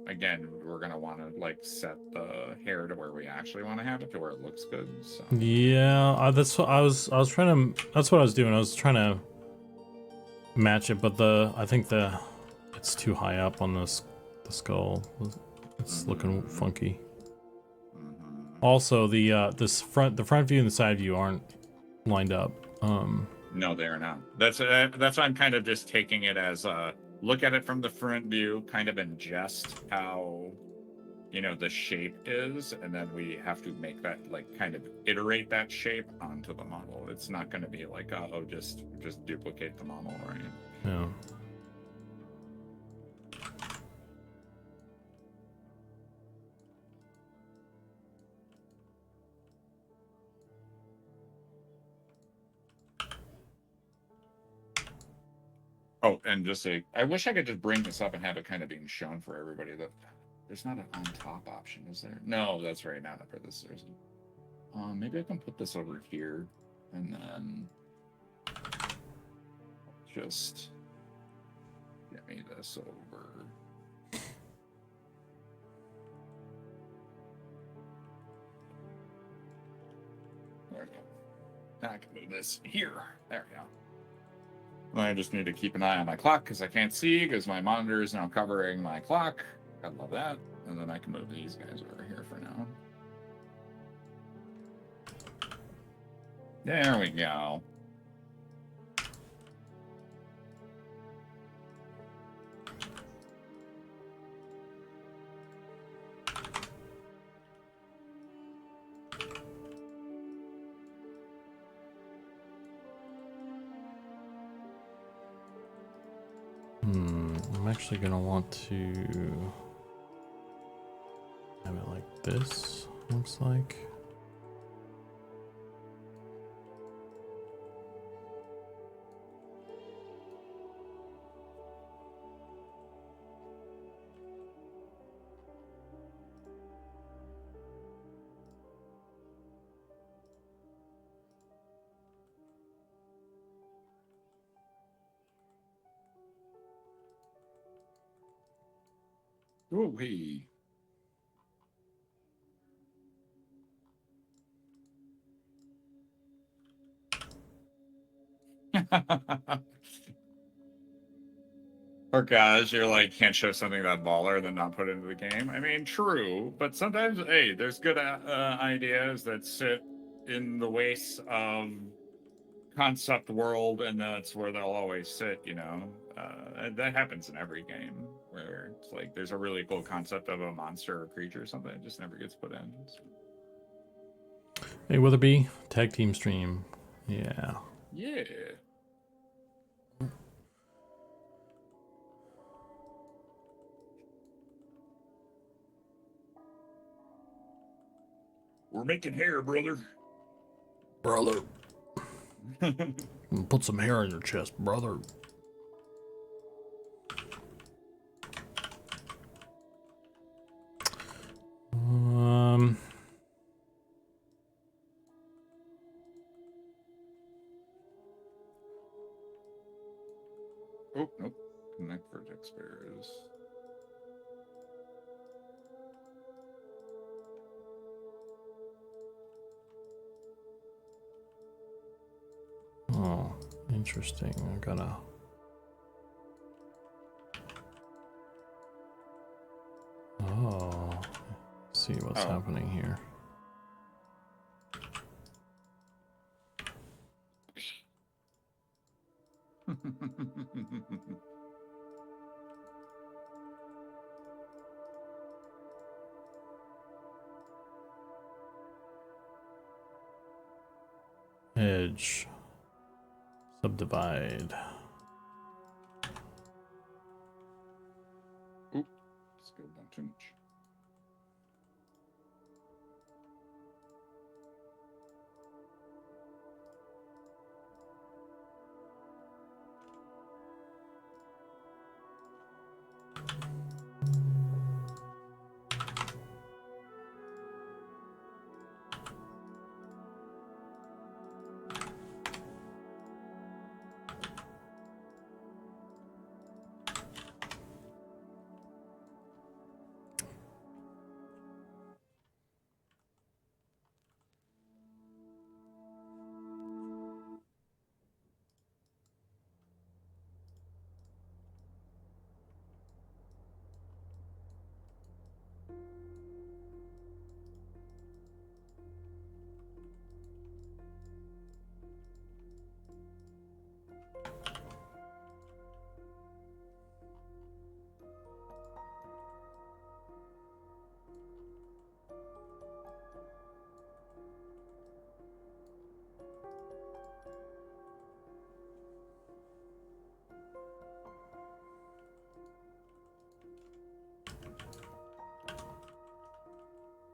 S2: again, we're gonna want to like set the hair to where we actually want to have it, to where it looks good. So.
S1: Yeah, that's what I was trying to. That's what I was doing. I was trying to match it, but I think it's too high up on the skull. It's looking funky. Also, the front view and the side view aren't lined up.
S2: No, they are not. That's why I'm kind of just taking it as look at it from the front view, kind of ingest how the shape is, and then we have to make that like kind of iterate that shape onto the model. It's not going to be like just duplicate the model, right?
S1: Yeah.
S2: Oh, and just say, I wish I could just bring this up and have it kind of being shown for everybody. That there's not an on top option, is there? No, that's right. Not for this. There's. Maybe I can put this over here, and then just get me this over. There we go. Now I can move this here. There we go. I just need to keep an eye on my clock because I can't see because my monitor is now covering my clock. I love that. And then I can move these guys over here for now. There we go.
S1: I'm actually gonna want to have it like this, looks like.
S2: Ooh wee. Or guys, you're like, can't show something that baller, then not put it into the game. I mean, true, but sometimes, hey, there's good ideas that sit in the wastes of concept world, and that's where they'll always sit, that happens in every game where it's like there's a really cool concept of a monster or creature or something that just never gets put in.
S1: Hey, Witherby, tag team stream. Yeah.
S2: We're making hair, brother.
S1: Put some hair on your chest, brother.
S2: Oh, nope. Connect vertex pairs.
S1: Oh, interesting. I gotta. Oh, see what's happening here. Edge. Subdivide.
S2: Oop, scaled down too much.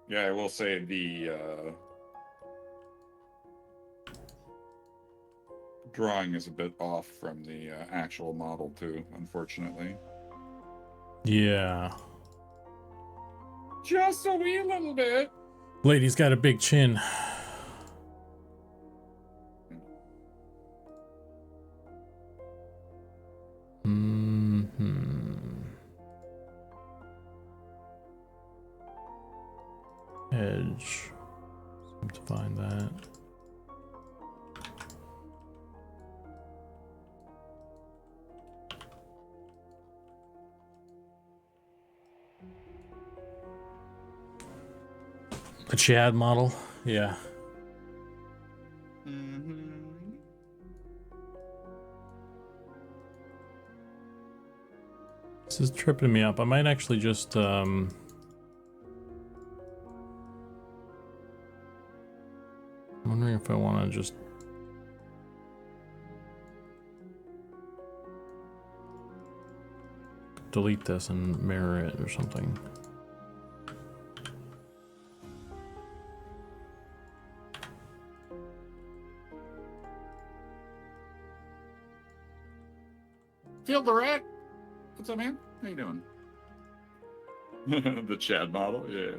S2: Yeah, I will say the drawing is a bit off from the actual model too, unfortunately.
S1: Yeah.
S2: Just a wee little bit.
S1: Lady's got a big chin. Edge. Seem to find that. The Chad model, yeah. This is tripping me up. I might actually just I'm wondering if I want to just delete this and mirror it or something.
S2: Field the rat. What's up, man? How you doing? The Chad model, yeah.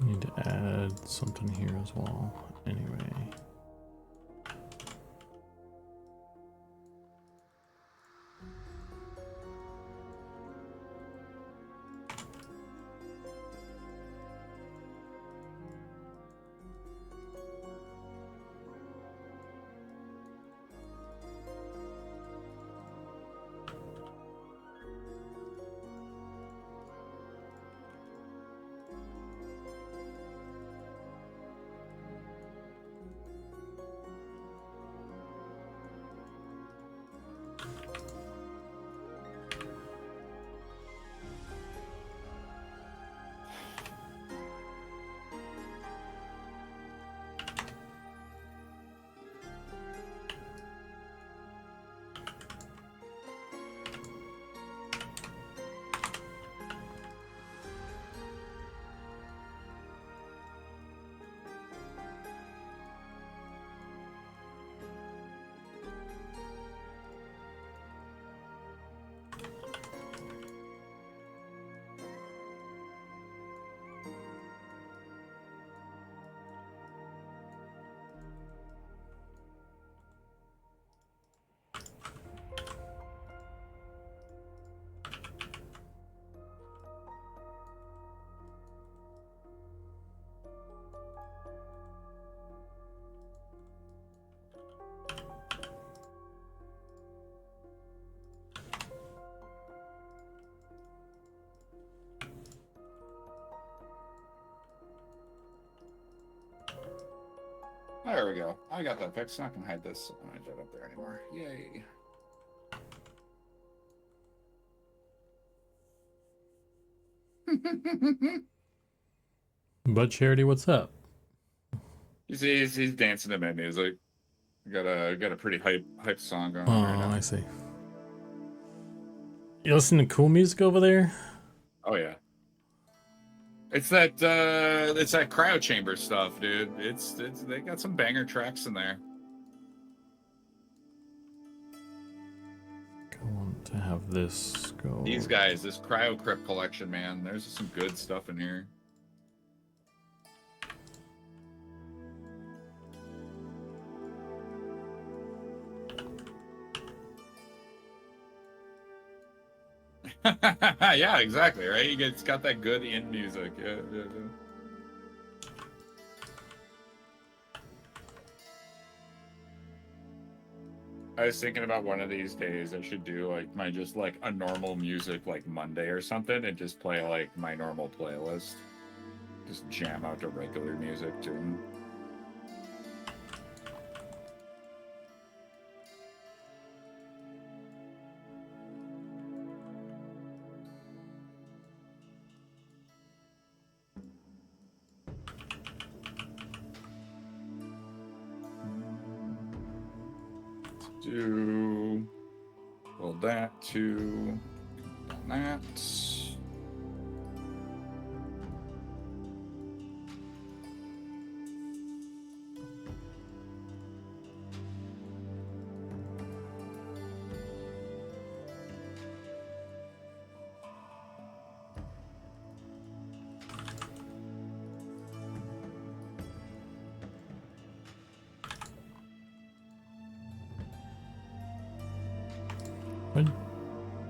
S1: Need to add something here as well. Anyway.
S2: There we go. I got that fixed. Not gonna hide this image up there anymore. Yay.
S1: Bud Charity, what's up?
S2: He's dancing to my music. Got a pretty hype song going
S1: Oh,
S2: on right now.
S1: I see. You listen to cool music over there?
S2: Oh yeah. It's that cryo chamber stuff, dude. It's they got some banger tracks in there.
S1: I want to have this go.
S2: These guys, this cryo crypt collection, man. There's some good stuff in here. Yeah, exactly, right? It's got that good in music. Yeah. I was thinking about one of these days I should do like my just like a normal music like Monday or something and just play like my normal playlist. Just jam out to regular music too. Well, that to that.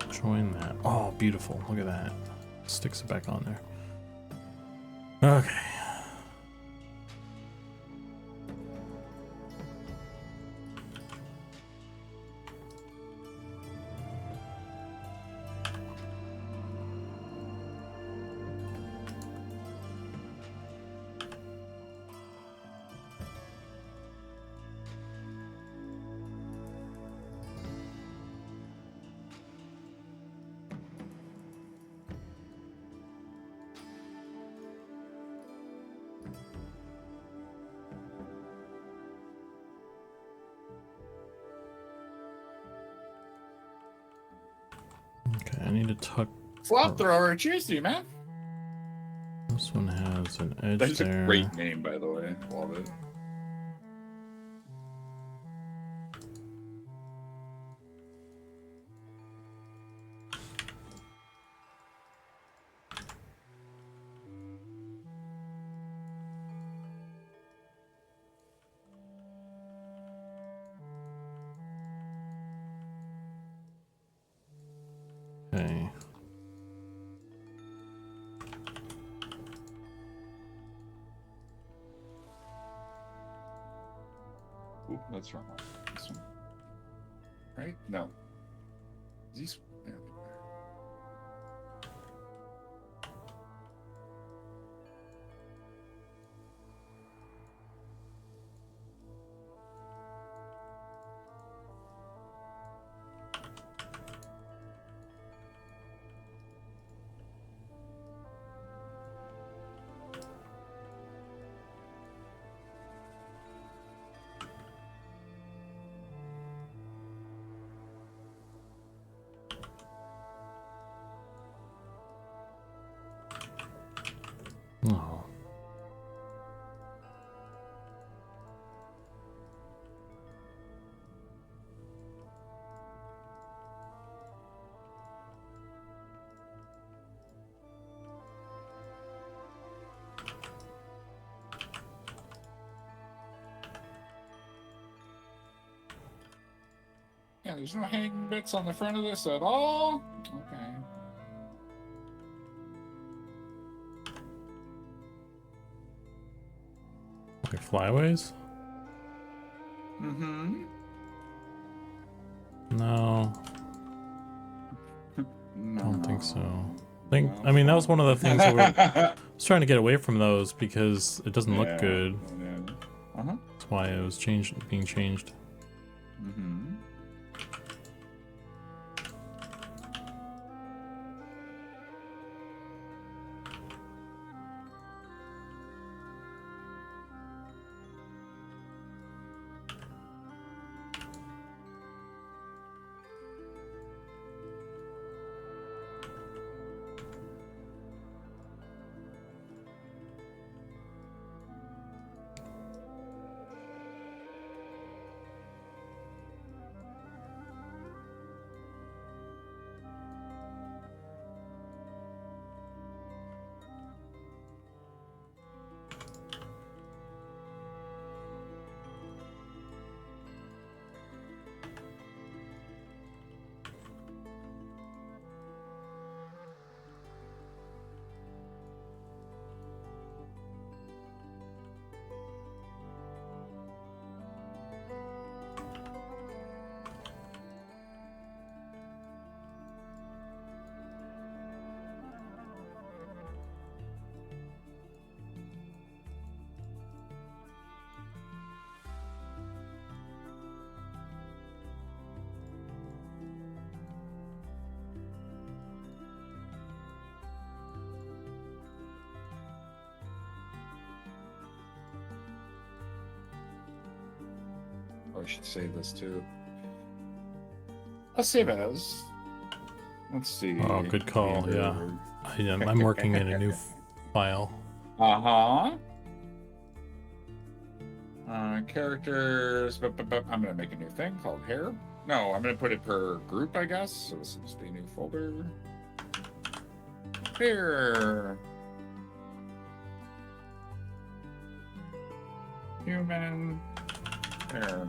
S1: Join that. Oh, beautiful. Look at that. Sticks it back on there. Okay. Okay, I need to tuck.
S2: Flop thrower, cheers to you, man.
S1: This one has an edge
S2: That's
S1: there.
S2: a great name, by the way. Love it.
S1: Okay.
S2: Ooh, that's wrong one. This one. Right? No. These. Yeah.
S1: Oh.
S2: Yeah, there's no hanging bits on the front of this at all. Okay.
S1: Like flyaways?
S2: Mm-hmm.
S1: No,
S2: No.
S1: don't think so. I mean, that was one of the things that I was trying to get away from those because it doesn't look good.
S2: Yeah. Uh-huh.
S1: That's why it was being changed.
S2: Mm-hmm. I should save this too. I'll save as. Let's see.
S1: Oh, good call. Yeah, I'm working in a new file.
S2: Characters. I'm gonna make a new thing called hair. No, I'm gonna put it per group, I guess. So this is the new folder. Hair. Human hair.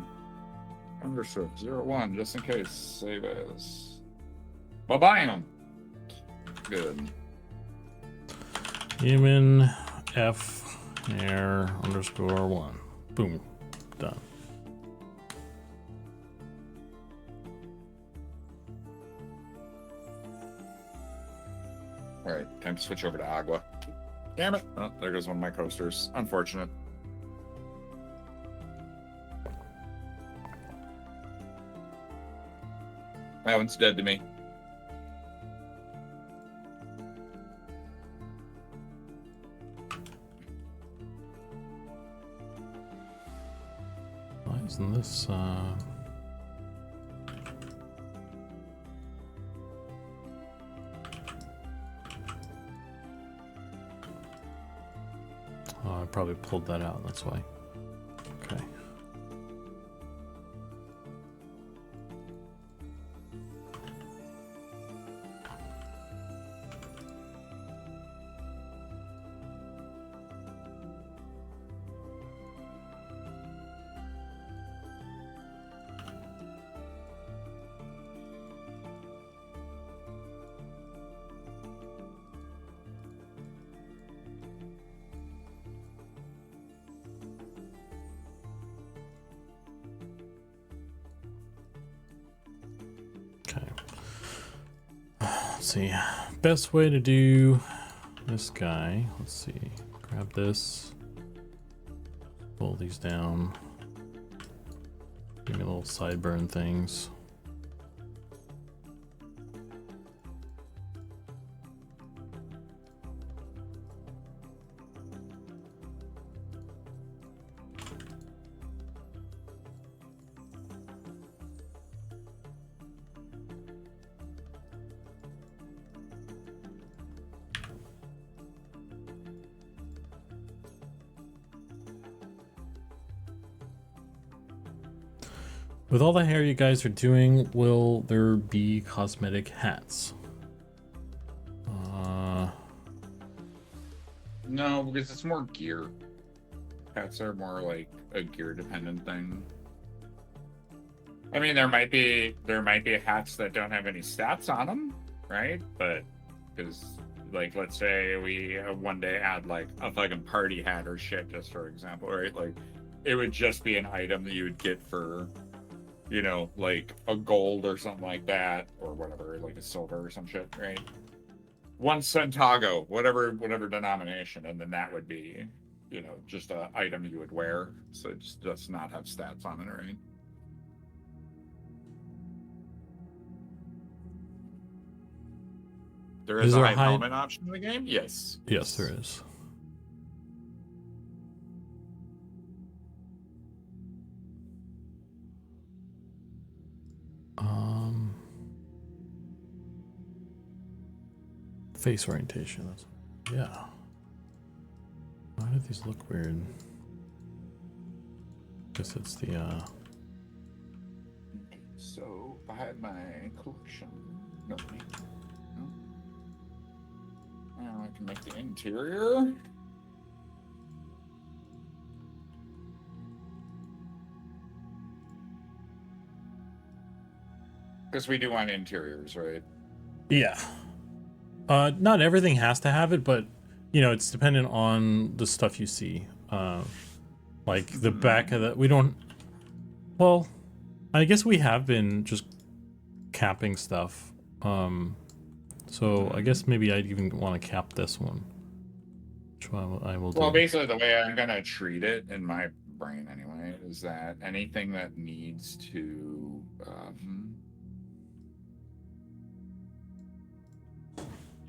S2: Understroke 01, just in case. Save as. Bam. Good.
S1: Human F air underscore 1. Boom. Done.
S2: Alright, time to switch over to Agua. Damn it. Oh, there goes one of my coasters. Unfortunate. That one's dead to me.
S1: Why isn't this Oh, I probably pulled that out, that's why. Okay. See, best way to do this guy. Let's see, grab this, pull these down, give me little sideburn things. With all the hair you guys are doing, will there be cosmetic hats?
S2: No, because it's more gear. Hats are more like a gear dependent thing. I mean, there might be hats that don't have any stats on them, right? But because, like, let's say we one day had like a fucking party hat or shit, just for example, right? Like, it would just be an item that you would get for, you know, like a gold or something like that, or whatever, like a silver or some shit, right? One centago, whatever denomination, and then that would be you know, just an item you would wear. So it just does not have stats on it or anything. There is a hide helmet option in the game? Yes.
S1: Yes, there is. Face orientation. That's, yeah. Why do these look weird? Guess it's the
S2: So I had my collection. No. Now I can make the interior. Because we do want interiors, right?
S1: Yeah. Not everything has to have it, but you know, it's dependent on the stuff you see. Like the back of the, we don't. Well, I guess we have been just capping stuff. So I guess maybe I'd even want to cap this one. Which one I will do.
S2: Well, basically the way I'm gonna treat it in my brain anyway is that anything that needs to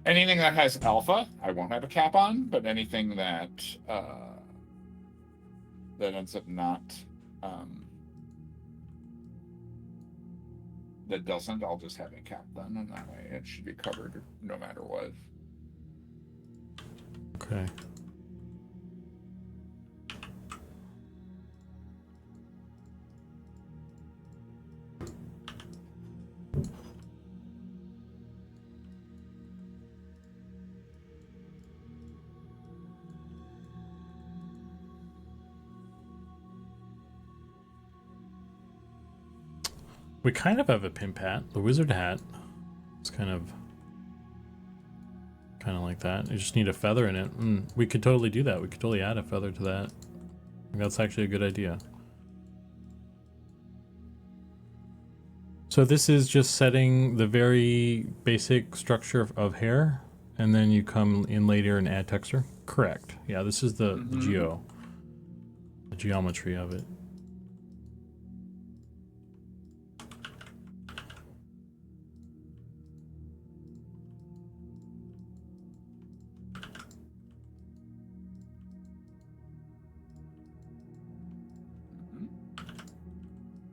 S2: anything that has alpha, I won't have a cap on, but anything that that ends up not that doesn't, I'll just have it capped then, and that way it should be covered no matter what.
S1: Okay. We kind of have a pimp hat, the wizard hat. It's kind of like that. You just need a feather in it. And we could totally do that. We could totally add a feather to that. I think that's actually a good idea. So this is just setting the very basic structure of hair, and then you come in later and add texture. Correct. Yeah, this is the geometry of it.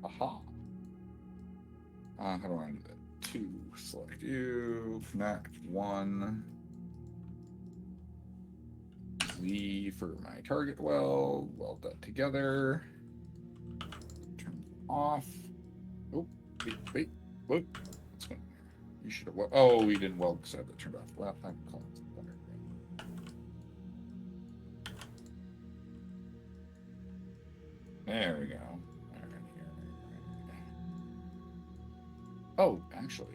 S2: Aha. How do I do that? 2, select you, connect 1. Z for my target weld that together. Turn off. Oh, wait. What? You should have. Oh, we didn't weld because I have it turned off. Well, I'm calling it better. There we go. Oh, actually.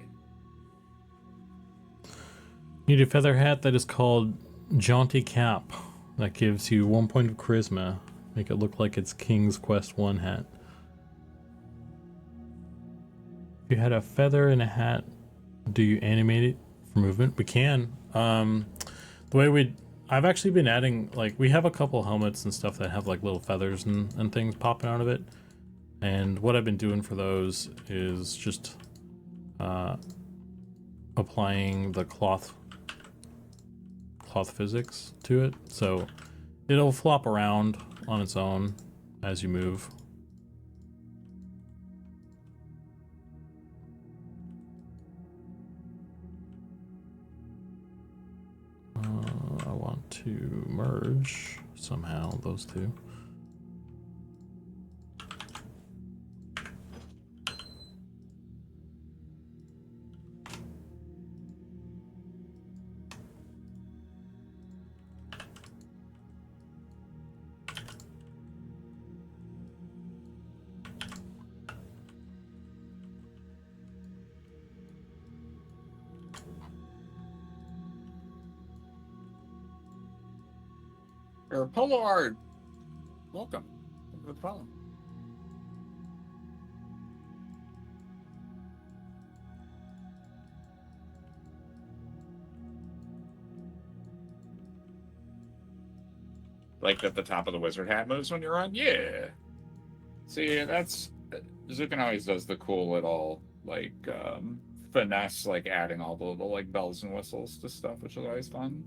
S1: Need a feather hat that is called Jaunty Cap. That gives you 1 point of charisma. Make it look like it's King's Quest 1 hat. If you had a feather in a hat, do you animate it for movement? We can. The way I've actually been adding, like, we have a couple helmets and stuff that have like little feathers and things popping out of it. And what I've been doing for those is just applying the cloth physics to it, so it'll flop around on its own as you move. I want to merge somehow those two.
S2: Or Polo Art. Welcome. No problem. Like that the top of the wizard hat moves when you run? Yeah. See, that's... Zukan always does the cool little, like, finesse, like adding all the little, like, bells and whistles to stuff, which is always fun.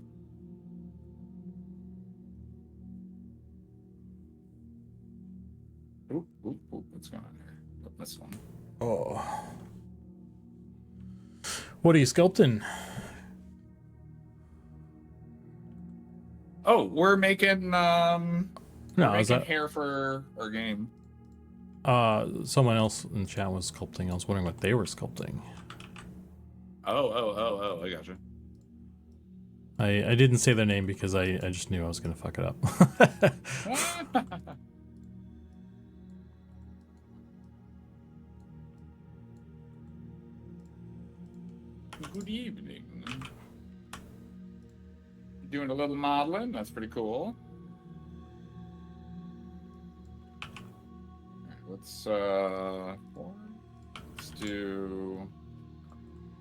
S2: Oop, oop, oop, what's going on here? Oh, this one.
S1: Oh. What are you sculpting?
S2: Oh, we're making
S1: No, is that
S2: hair for our game.
S1: someone else in chat was sculpting. I was wondering what they were sculpting.
S2: Oh, I gotcha.
S1: I didn't say their name because I just knew I was gonna fuck it up.
S2: Good evening. Doing a little modeling. That's pretty cool. All right, let's do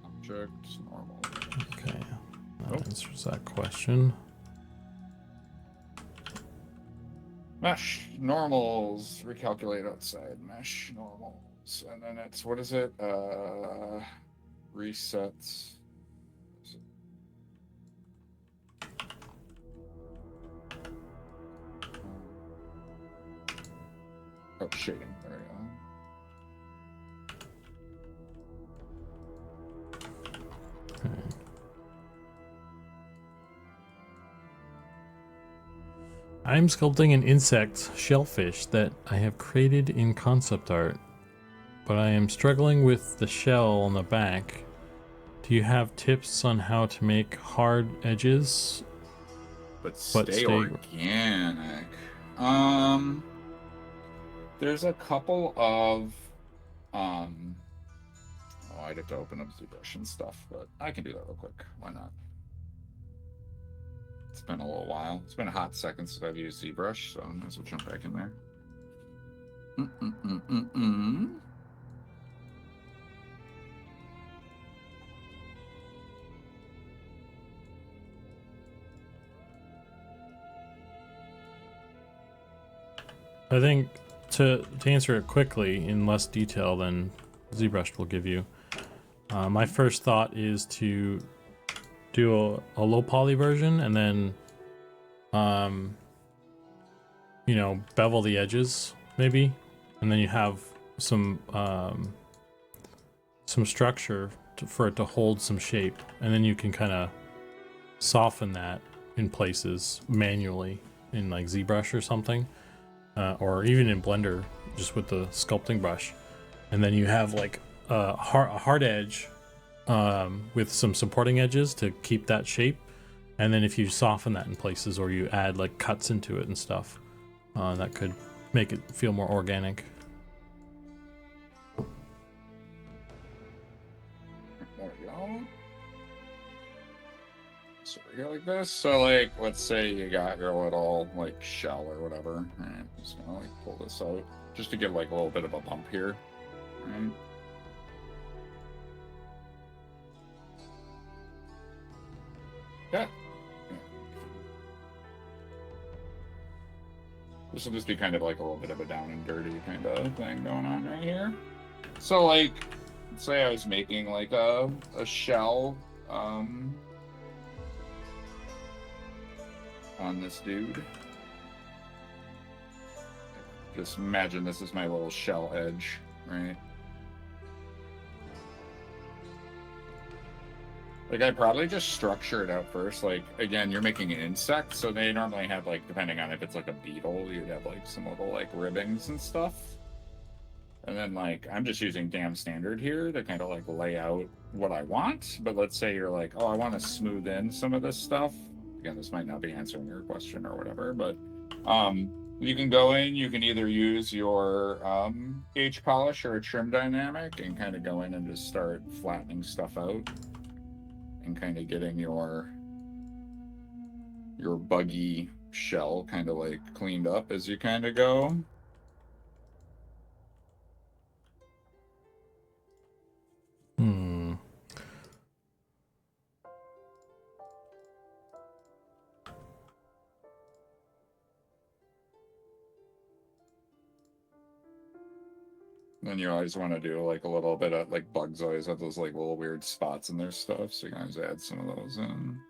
S2: object normal.
S1: Okay, that answers that question.
S2: Mesh normals. Recalculate outside mesh normals, and then it's what is it? Resets. Oh, shading. There we go.
S1: Okay. I'm sculpting an insect shellfish that I have created in concept art, but I am struggling with the shell on the back. Do you have tips on how to make hard edges?
S2: But stay organic. There's a couple of oh, I'd have to open up ZBrush and stuff, but I can do that real quick. Why not? It's been a little while. It's been a hot second since I've used ZBrush, so I might as well jump back in there.
S1: I think to answer it quickly in less detail than ZBrush will give you, my first thought is to do a low poly version and then, you know, bevel the edges maybe, and then you have some structure for it to hold some shape, and then you can kind of soften that in places manually in like ZBrush or something. Or even in Blender, just with the sculpting brush. And then you have like a hard edge with some supporting edges to keep that shape. And then if you soften that in places or you add like cuts into it and stuff, that could make it feel more organic.
S2: There we go. So we go like this. So like, let's say you got your little like shell or whatever. All right, I'm just gonna like pull this out just to give like a little bit of a bump here. All right. Yeah. This will just be kind of like a little bit of a down and dirty kind of thing going on right here. So like, let's say I was making like a shell on this dude. Just imagine this is my little shell edge, right? Like, I'd probably just structure it out first. Like, again, you're making an insect, so they normally have, like, depending on if it's like a beetle, you'd have, like, some little, like, ribbings and stuff. And then, like, I'm just using damn standard here to kind of, like, lay out what I want. But let's say you're like, oh, I want to smooth in some of this stuff. Again, this might not be answering your question or whatever, but you can go in, you can either use your H polish or a trim dynamic and kind of go in and just start flattening stuff out and kind of getting your buggy shell kind of like cleaned up as you kind of go. Then you always want to do like a little bit of like bugs always have those like little weird spots in their stuff, so you can always add some of those in.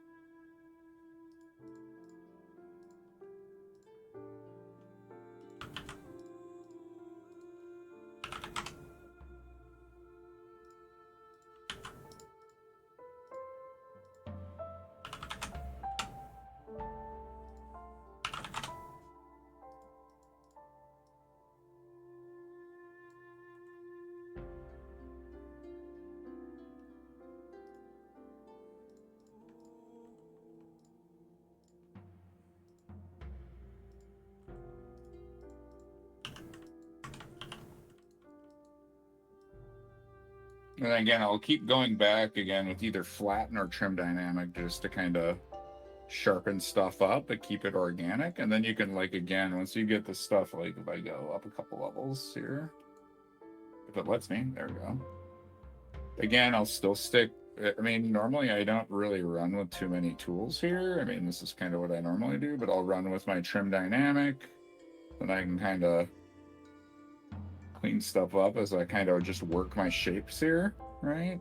S2: And then again, I'll keep going back again with either flatten or trim dynamic just to kind of sharpen stuff up but keep it organic. And then you can like, again, once you get the stuff, like if I go up a couple levels here, if it lets me, there we go. Again, I'll still stick, I mean, normally I don't really run with too many tools here. I mean, this is kind of what I normally do, but I'll run with my trim dynamic. Then I can kind of clean stuff up as I kind of just work my shapes here, right?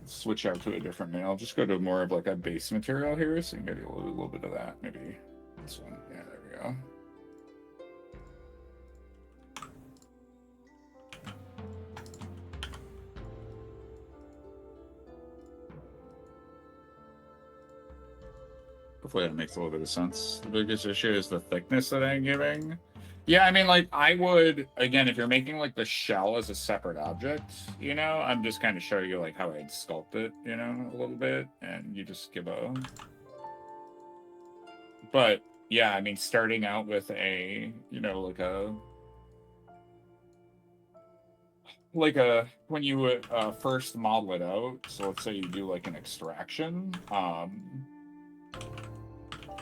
S2: Switch out to a different I'll just go to more of like a base material here, so you can get a little bit of that. Maybe this one. Yeah, there we go. Hopefully that makes a little bit of sense. The biggest issue is the thickness that I'm giving. Yeah, I mean, like, I would, again, if you're making, like, the shell as a separate object, you know, I'm just kind of showing you, like, how I'd sculpt it, you know, a little bit, and you just give a... But, yeah, I mean, starting out with a, you know, when you first model it out, so let's say you do, like, an extraction,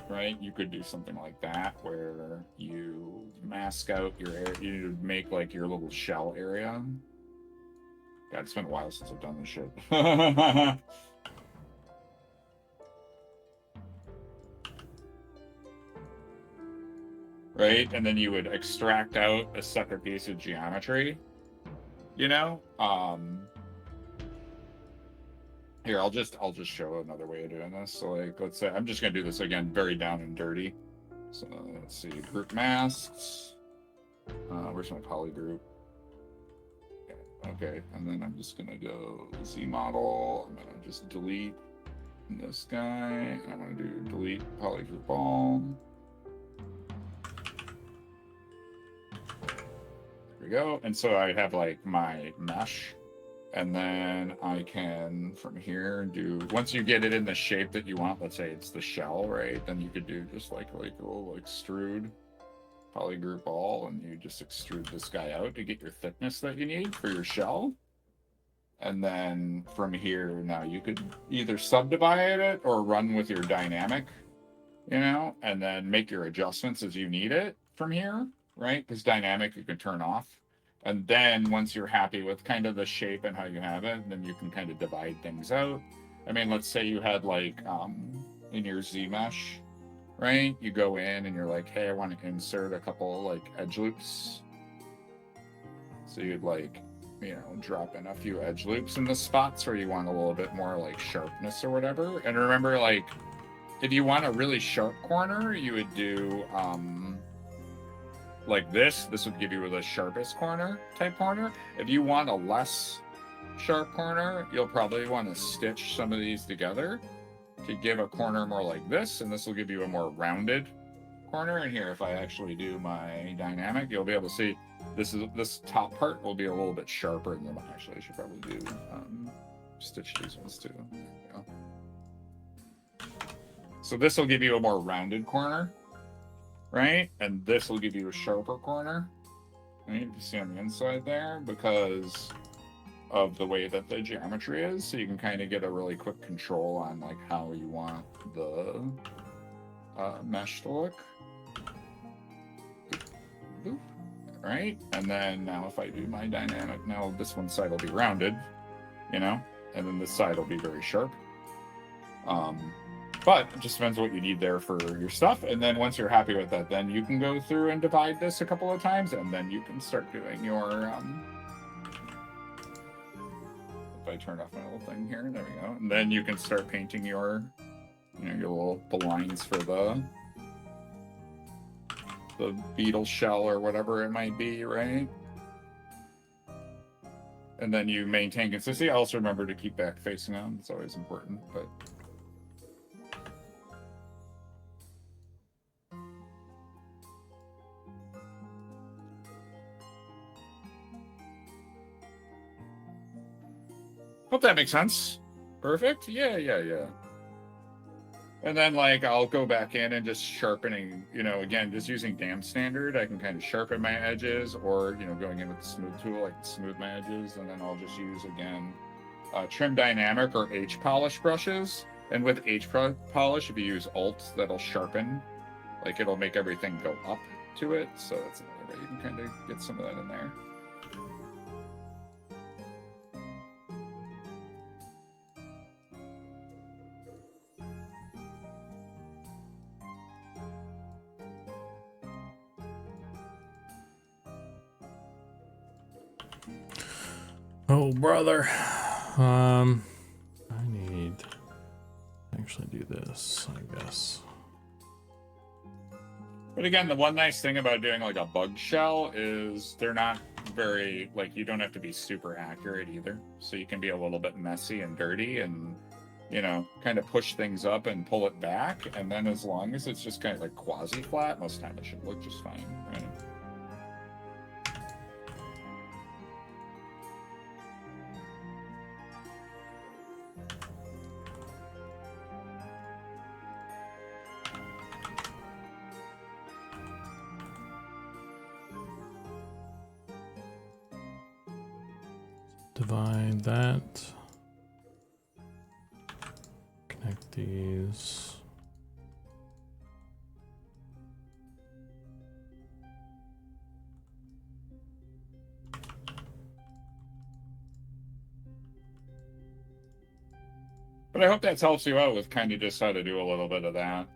S2: right? You could do something like that where you mask out your area, you make like your little shell area. God, it's been a while since I've done this shit. Right? And then you would extract out a separate piece of geometry, you know? Here, I'll just show another way of doing this. So like, let's say, I'm just gonna do this again, very down and dirty. So let's see, group masks. Where's my poly group? Okay, and then I'm just gonna go Z model. I'm gonna just delete this guy. And I'm gonna do delete poly group all. There we go. And so I have like my mesh. And then I can, from here, do, once you get it in the shape that you want, let's say it's the shell, right? Then you could do just like a little extrude polygroup all, and you just extrude this guy out to get your thickness that you need for your shell. And then from here, now you could either subdivide it or run with your dynamic, you know, and then make your adjustments as you need it from here, right? Because dynamic you can turn off. And then once you're happy with kind of the shape and how you have it, then you can kind of divide things out. I mean, let's say you had like in your Z mesh, right? You go in and you're like, hey, I want to insert a couple like edge loops. So you'd like, you know, drop in a few edge loops in the spots where you want a little bit more like sharpness or whatever. And remember, like, if you want a really sharp corner, you would do like this would give you the sharpest corner type corner. If you want a less sharp corner, you'll probably want to stitch some of these together to give a corner more like this, and this will give you a more rounded corner. And here, if I actually do my dynamic, you'll be able to see this top part will be a little bit sharper than the actually I should probably do stitch these ones too. There we go. So this will give you a more rounded corner, right? And this will give you a sharper corner, right? You see on the inside there, because of the way that the geometry is, so you can kind of get a really quick control on like how you want the mesh to look. Boop. Right? And then now if I do my dynamic, now this one side will be rounded, you know, and then this side will be very sharp. But it just depends what you need there for your stuff. And then once you're happy with that, then you can go through and divide this a couple of times, and then you can start doing your if I turn off my little thing here, there we go. And then you can start painting your your little lines for the beetle shell or whatever it might be, right? And then you maintain consistency. Also remember to keep back facing them. It's always important, but hope that makes sense. Perfect. Yeah. And then, like, I'll go back in and just sharpening, again, just using dam standard, I can kind of sharpen my edges, or, going in with the smooth tool, I can smooth my edges, and then I'll just use, again, trim dynamic or H polish brushes. And with H polish, if you use Alt, that'll sharpen, like, it'll make everything go up to it. So that's another way you can kind of get some of that in there.
S1: Oh, brother. I need to actually do this, I guess.
S2: But again, the one nice thing about doing like a bug shell is they're not very, like, you don't have to be super accurate either. So you can be a little bit messy and dirty and, kind of push things up and pull it back. And then as long as it's just kind of like quasi-flat, most of the time it should look just fine, right?
S1: Divide that. Connect these.
S2: But I hope that helps you out with kind of just how to do a little bit of that.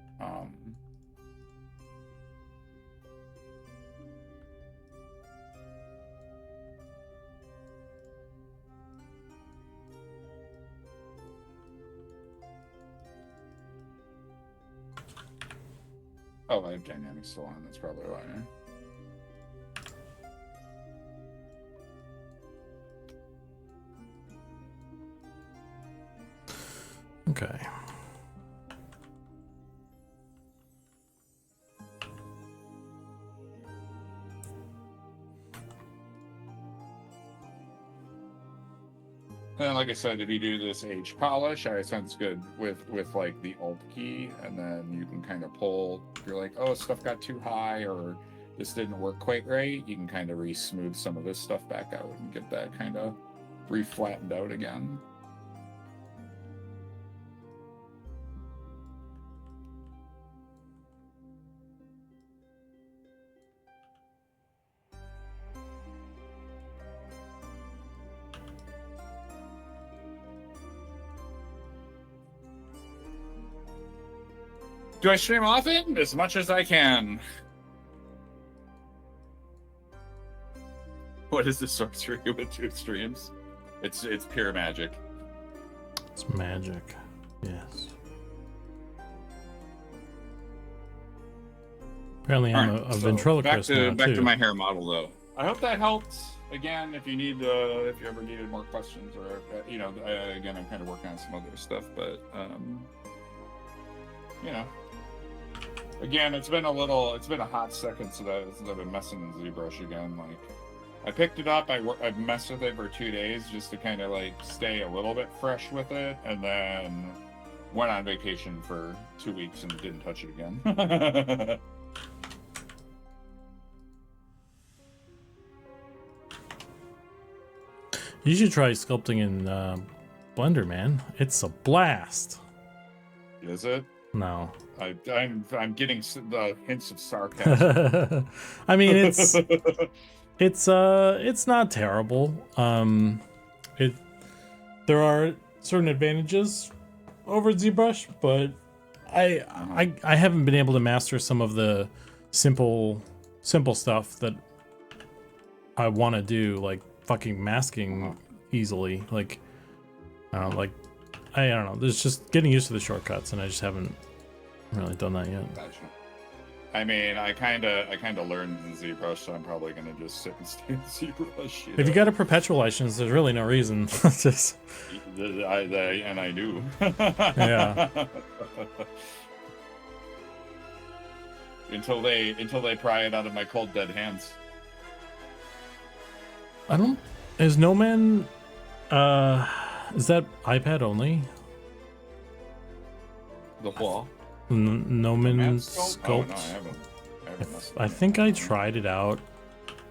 S2: Oh, I have dynamics still on. That's probably why.
S1: Okay.
S2: And like I said, if you do this H polish, I sense good with like the Alt key, and then you can kind of pull. If you're like, oh, stuff got too high, or this didn't work quite right, you can kind of re-smooth some of this stuff back out and get that kind of re-flattened out again. Do I stream often? As much as I can. What is the sorcery with 2 streams? It's pure magic.
S1: It's magic. Yes. Apparently I'm a ventriloquist now,
S2: back
S1: too.
S2: to my hair model, though. I hope that helped. Again, if you need, if you ever needed more questions, or again, I'm kind of working on some other stuff, but again, it's been a hot second since I've been messing with ZBrush again. Like, I picked it up, I've messed with it for 2 days just to kind of like stay a little bit fresh with it, and then went on vacation for 2 weeks and didn't touch it again.
S1: You should try sculpting in Blender, man. It's a blast.
S2: Is it?
S1: No.
S2: I'm getting the hints of sarcasm.
S1: I mean, it's not terrible. There are certain advantages over ZBrush, but I haven't been able to master some of the simple stuff that I want to do, like fucking masking easily. Like, I don't know. There's just getting used to the shortcuts, and I just haven't really done that yet.
S2: Gotcha. I mean, I kind of learned in ZBrush, so I'm probably gonna just sit and stay in ZBrush.
S1: If you got a perpetual license, there's really no reason. Just
S2: I do.
S1: Yeah.
S2: until they pry it out of my cold dead hands.
S1: I don't. Is No Man? Is that iPad only?
S2: The what?
S1: No Man
S2: Sculpt?
S1: Sculpt.
S2: Oh, no, I haven't messed with
S1: I
S2: it.
S1: think I tried it out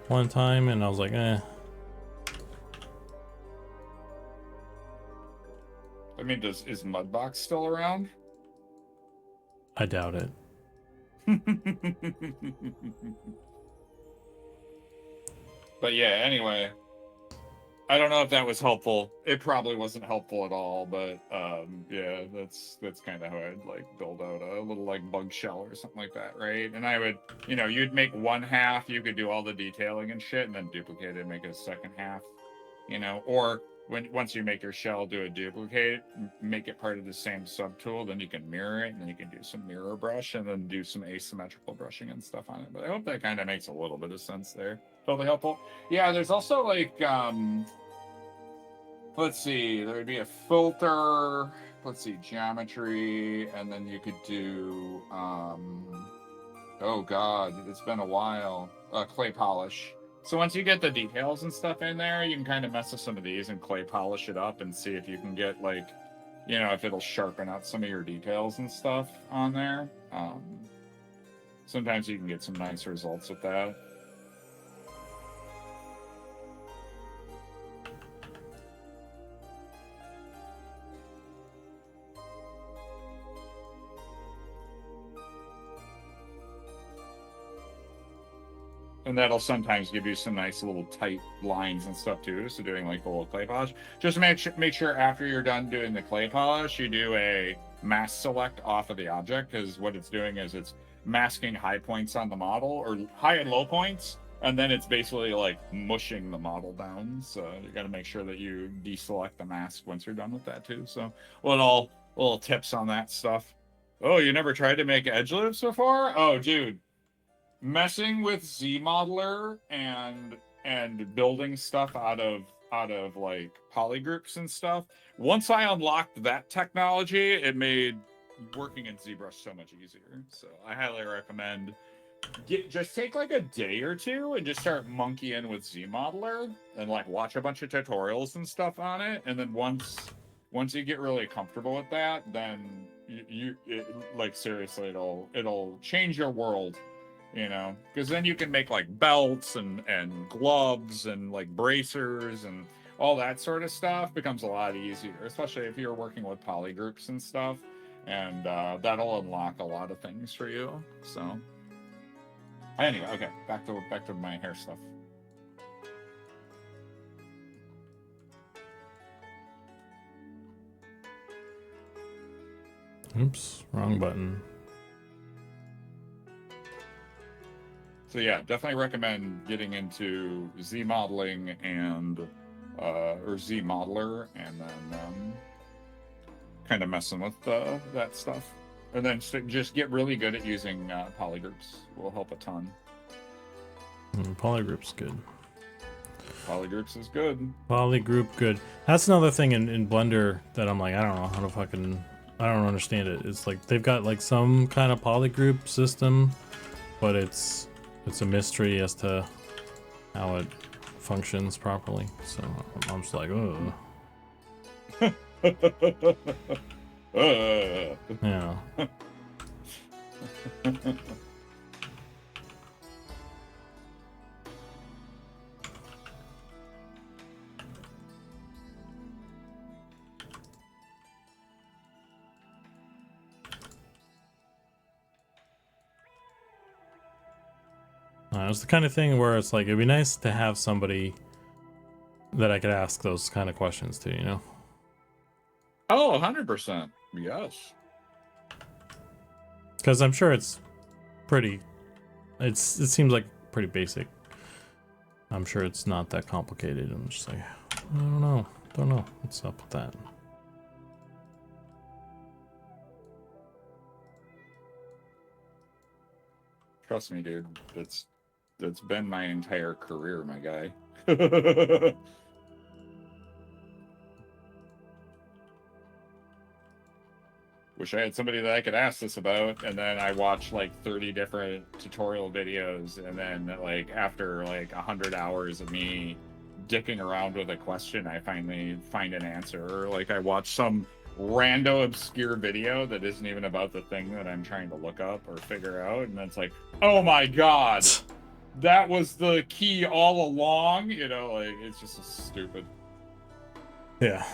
S1: one time, and I was like, eh.
S2: I mean, is Mudbox still around?
S1: I doubt it.
S2: But yeah, anyway, I don't know if that was helpful. It probably wasn't helpful at all, but yeah, that's kind of how I'd like build out a little like bug shell or something like that, right? And I would, you'd make one half, you could do all the detailing and shit, and then duplicate it and make a second half, or once you make your shell, do a duplicate, make it part of the same subtool, then you can mirror it, and then you can do some mirror brush, and then do some asymmetrical brushing and stuff on it. But I hope that kind of makes a little bit of sense there. Totally helpful. Yeah, there's also like, let's see, there would be a filter, let's see, geometry, and then you could do, oh god, it's been a while, clay polish. So once you get the details and stuff in there, you can kind of mess with some of these and clay polish it up and see if you can get like, if it'll sharpen out some of your details and stuff on there. Sometimes you can get some nice results with that. And that'll sometimes give you some nice little tight lines and stuff too. So doing like the little clay polish. Just make sure after you're done doing the clay polish, you do a mask select off of the object, because what it's doing is it's masking high points on the model, or high and low points, and then it's basically like mushing the model down. So you got to make sure that you deselect the mask once you're done with that too. So little tips on that stuff. Oh, you never tried to make edge lifts before? Oh, dude. Messing with ZModeler and building stuff out of like polygroups and stuff. Once I unlocked that technology, it made working in ZBrush so much easier. So I highly recommend just take like a day or two and just start monkeying with ZModeler and like watch a bunch of tutorials and stuff on it. And then once you get really comfortable with that, then like seriously, it'll change your world. Because then you can make like belts and gloves and like bracers and all that sort of stuff becomes a lot easier, especially if you're working with polygroups and stuff, and that'll unlock a lot of things for you. So anyway, okay, back to my hair stuff.
S1: Oops, wrong button.
S2: So yeah, definitely recommend getting into Z modeling and or Z modeler, and then kind of messing with that stuff, and then just get really good at using polygroups. Will help a ton.
S1: Polygroup's good.
S2: Polygroups is good.
S1: Polygroup good. That's another thing in Blender that I'm like, I don't know how to I don't understand it. It's like they've got like some kind of polygroup system, but it's a mystery as to how it functions properly. So I'm just like, oh. Yeah. It's the kind of thing where it's like, it'd be nice to have somebody that I could ask those kind of questions to,
S2: Oh, 100%. Yes.
S1: Because I'm sure it's pretty. It seems like pretty basic. I'm sure it's not that complicated. I'm just like, I don't know what's up with that.
S2: Trust me, dude. That's been my entire career, my guy. Wish I had somebody that I could ask this about, and then I watched like 30 different tutorial videos, and then like after like 100 hours of me dicking around with a question, I finally find an answer. Or like I watch some rando obscure video that isn't even about the thing that I'm trying to look up or figure out, and it's like, oh my god, that was the key all along. You know, like it's just so stupid.
S1: Yeah.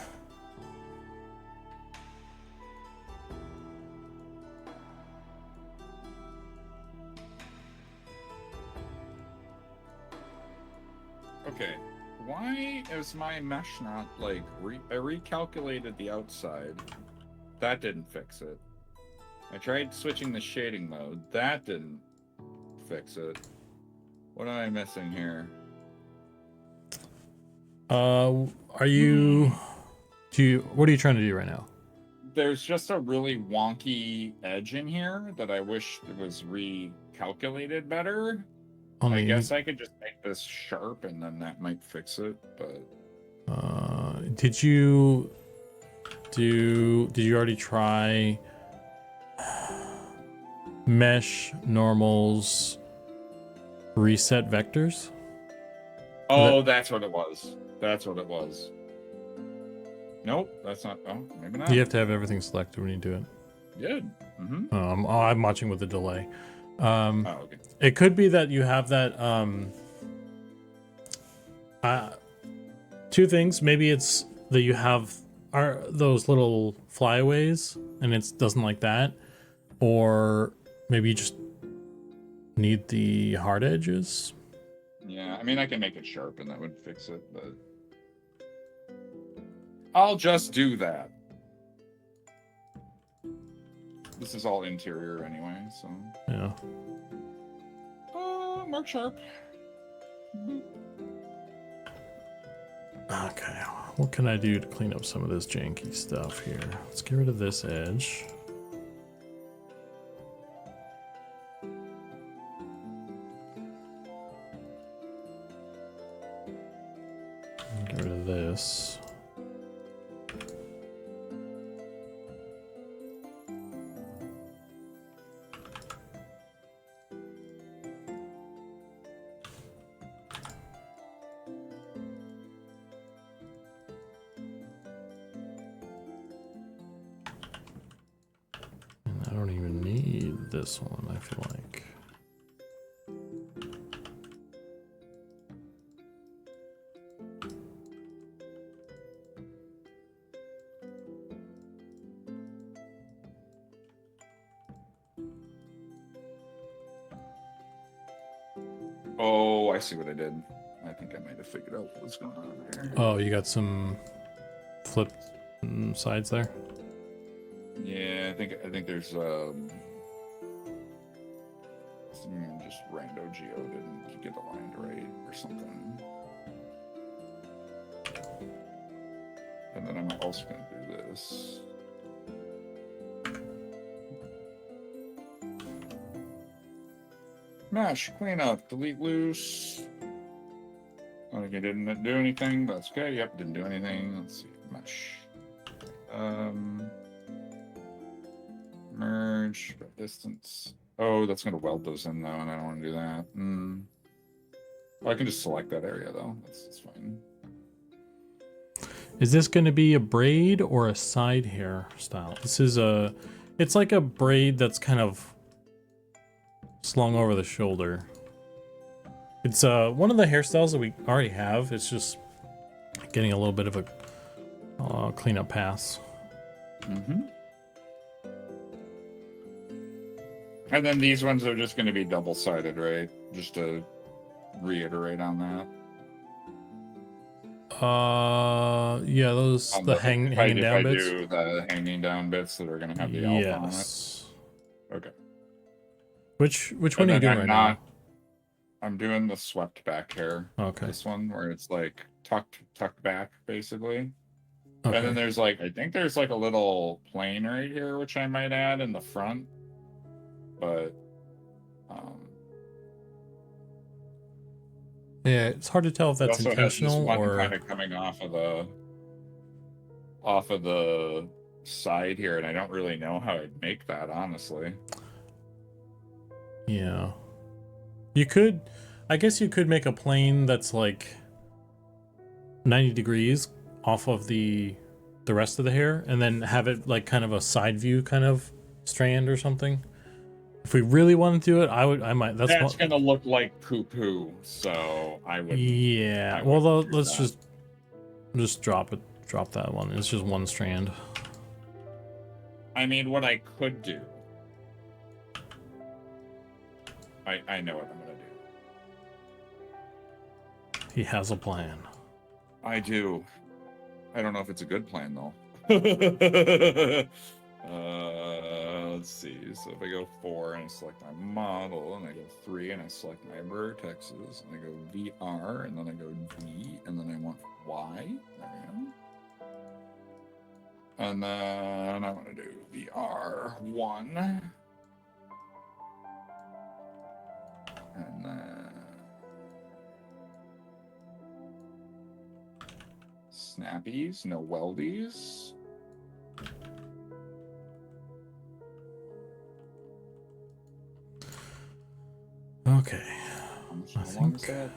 S2: Okay, why is my mesh not like I recalculated the outside? That didn't fix it. I tried switching the shading mode. That didn't fix it. What am I missing here?
S1: Are you? What are you trying to do right now?
S2: There's just a really wonky edge in here that I wish was recalculated better. I guess I could just make this sharp and then that might fix it, but
S1: did you already try mesh normals reset vectors?
S2: oh, that's what it was. That's what it was. Nope, that's not. Oh, maybe not.
S1: You have to have everything selected when you do it.
S2: Good. Mm-hmm.
S1: I'm watching with a delay.
S2: Oh, okay.
S1: It could be that you have that. Two things. Maybe it's that you have those little flyaways, and it doesn't like that, or maybe you just need the hard edges.
S2: Yeah, I mean, I can make it sharp, and that would fix it, but I'll just do that. This is all interior anyway, so
S1: Yeah.
S2: Mark Sharp.
S1: Okay, what can I do to clean up some of this janky stuff here? Let's get rid of this edge. Get rid of this. I don't even need this one, I feel like.
S2: Oh, I see what I did. I think I might have figured out what's going on there.
S1: Oh, you got some flipped sides there?
S2: Yeah, I think there's some just rando geo didn't get aligned right or something. And then I'm also going to do this. Mesh, clean up, delete loose. I think I didn't do anything. That's okay. Yep, didn't do anything. Let's see. Mesh. Merge, distance. Oh, that's going to weld those in though, and I don't want to do that. Well, I can just select that area though. That's fine.
S1: Is this going to be a braid or a side hair style? This is it's like a braid that's kind of slung over the shoulder. It's one of the hairstyles that we already have. It's just getting a little bit of a cleanup pass.
S2: Mm-hmm. And then these ones are just going to be double-sided, right? Just to reiterate on that.
S1: Yeah, those
S2: On
S1: the hanging down bits.
S2: If I do the hanging down bits that are going to have the alpha on it. Okay.
S1: Which one
S2: And
S1: are you
S2: then
S1: doing
S2: I'm
S1: right
S2: not. I'm doing the swept back hair.
S1: now? Okay.
S2: This one where it's like tucked back basically.
S1: Okay.
S2: And then there's like, I think there's like a little plane right here which I might add in the front. But
S1: yeah, it's hard to tell if that's
S2: it also has this
S1: intentional
S2: one
S1: or
S2: kind of coming off of the side here, and I don't really know how I'd make that, honestly.
S1: yeah. You could, I guess you could make a plane that's like 90 degrees off of the rest of the hair, and then have it like kind of a side view kind of strand or something. If we really want to do it, I might.
S2: That's gonna look like poo-poo, so I would.
S1: Yeah. Well, let's just drop it. Drop that one. It's just one strand.
S2: I mean, what I could do. I know what I'm gonna do.
S1: He has a plan.
S2: I do. I don't know if it's a good plan though. Let's see. So if I go 4 and I select my model, and I go 3 and I select my vertexes, and I go VR, and then I go D, and then I want Y. There I am. And then I want to do VR1. And then snappies, no weldies.
S1: Okay. I
S2: How long
S1: think
S2: is that?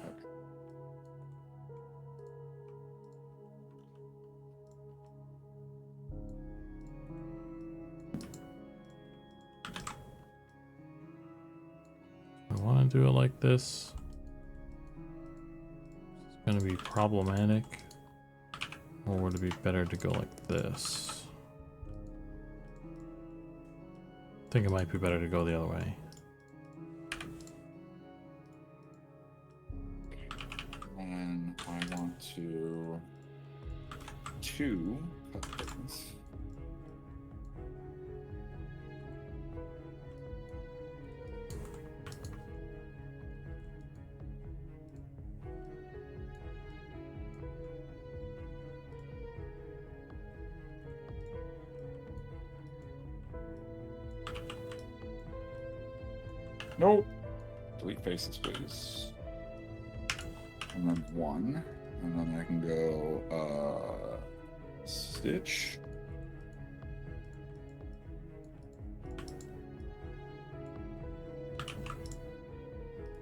S1: I want to do it like this. It's going to be problematic. Or would it be better to go like this? I think it might be better to go the other way.
S2: And I want to cut things. Nope. Delete faces, please. And then 1. And then I can go stitch.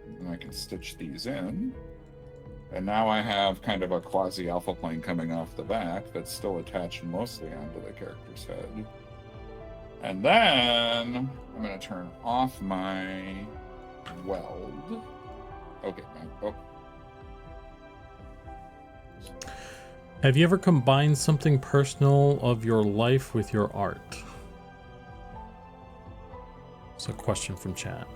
S2: And I can stitch these in. And now I have kind of a quasi-alpha plane coming off the back that's still attached mostly onto the character's head. And then I'm going to turn off my weld. Okay, oh.
S1: Have you ever combined something personal of your life with your art? It's a question from chat.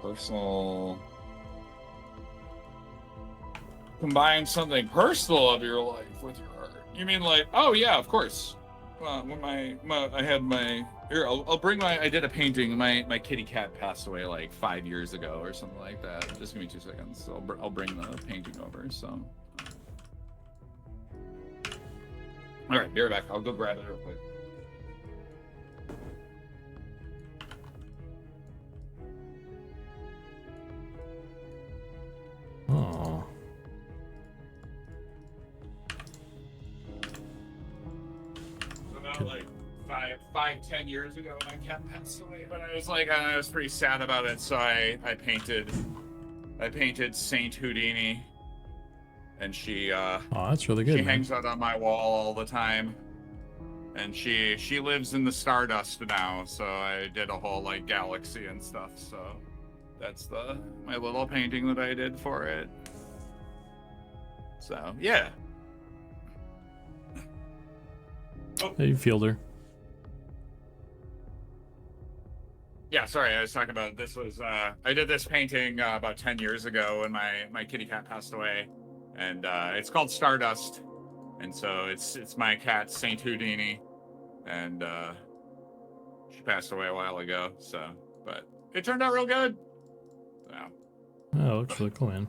S2: Personal. Combine something personal of your life with your art. You mean like, oh yeah, of course. When I had my here, I'll bring my. I did a painting. My kitty cat passed away like 5 years ago or something like that. Just give me 2 seconds. So I'll bring the painting over. So. All right, be right back. I'll go grab it real quick.
S1: Oh.
S2: About like 10 years ago, my cat passed away. But I was pretty sad about it. So I painted Saint Houdini, and she
S1: Oh, that's really good.
S2: She
S1: man.
S2: hangs out on my wall all the time, and she lives in the Stardust now. So I did a whole like galaxy and stuff. So that's my little painting that I did for it. So yeah. Oh.
S1: Hey, Fielder.
S2: Yeah, sorry, I was talking about this. I did this painting about 10 years ago when my kitty cat passed away, and it's called Stardust, and so it's my cat Saint Houdini, and she passed away a while ago. So, but it turned out real good. So.
S1: Oh, it looks really cool, man.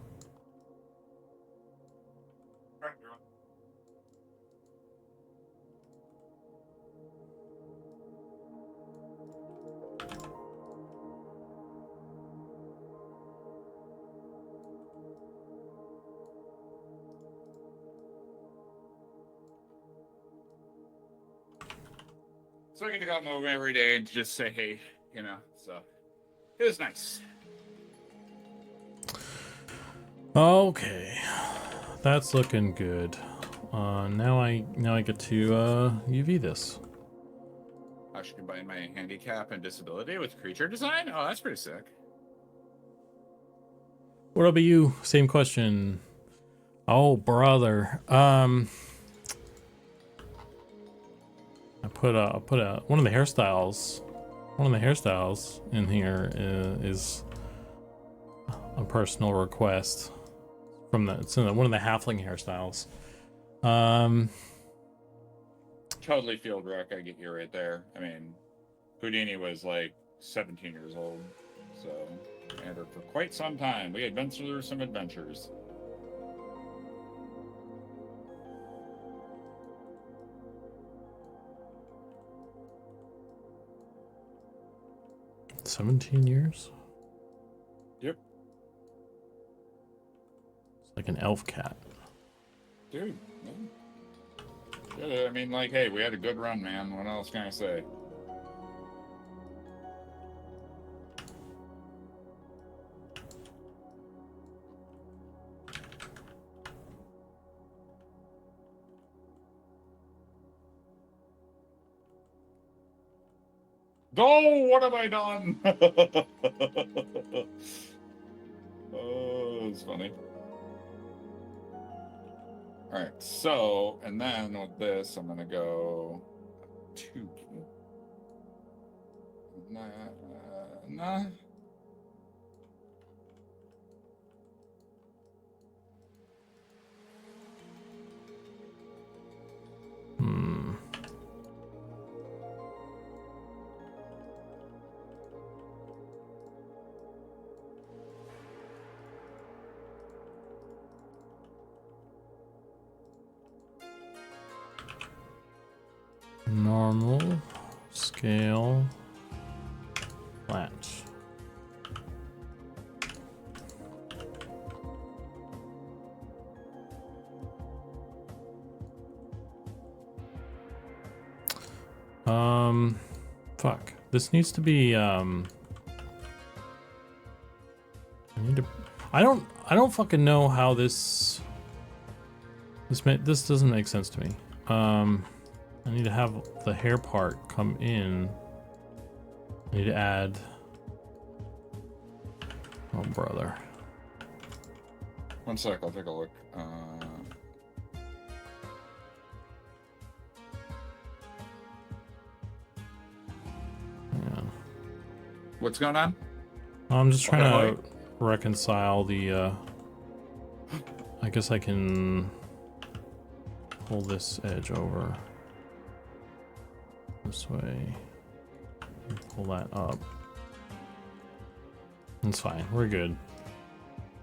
S2: So I get to go home every day and just say, hey, you know, so it was nice.
S1: Okay, that's looking good. Now I get to UV this.
S2: I should combine my handicap and disability with creature design. Oh, that's pretty sick.
S1: What about you? Same question. Oh, brother. I put one of the hairstyles. One of the hairstyles in here is a personal request from it's in one of the halfling hairstyles.
S2: Totally field wreck. I get you right there. I mean, Houdini was like 17 years old, so and for quite some time we had been through some adventures.
S1: $17 years.
S2: Yep.
S1: It's like an elf cat.
S2: Dude. Yeah, I mean, like, hey, we had a good run, man. What else can I say? Oh, what have I done? Oh, it's funny. All right, so, and then with this, I'm gonna go 2. Nah.
S1: Normal, scale, flat. Fuck. This needs to be, I need to, I don't fucking know how this doesn't make sense to me. I need to have the hair part come in. I need to add, oh brother.
S2: One sec, I'll take a look.
S1: Yeah.
S2: What's going on?
S1: I'm just trying to reconcile the, I guess I can pull this edge over this way and pull that up. It's fine, we're good.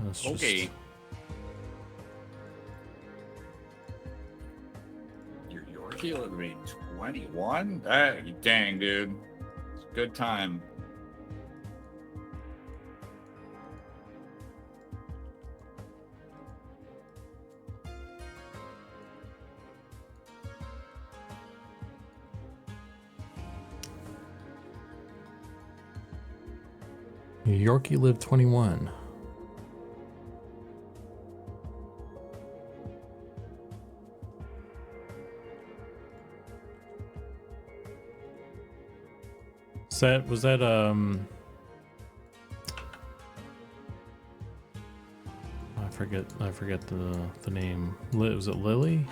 S1: Let's
S2: Okay. Your Yorkie would be 21? Dang, dude. It's a good time.
S1: Yorkie lived 21. Was that I forget the name. Was it Lily?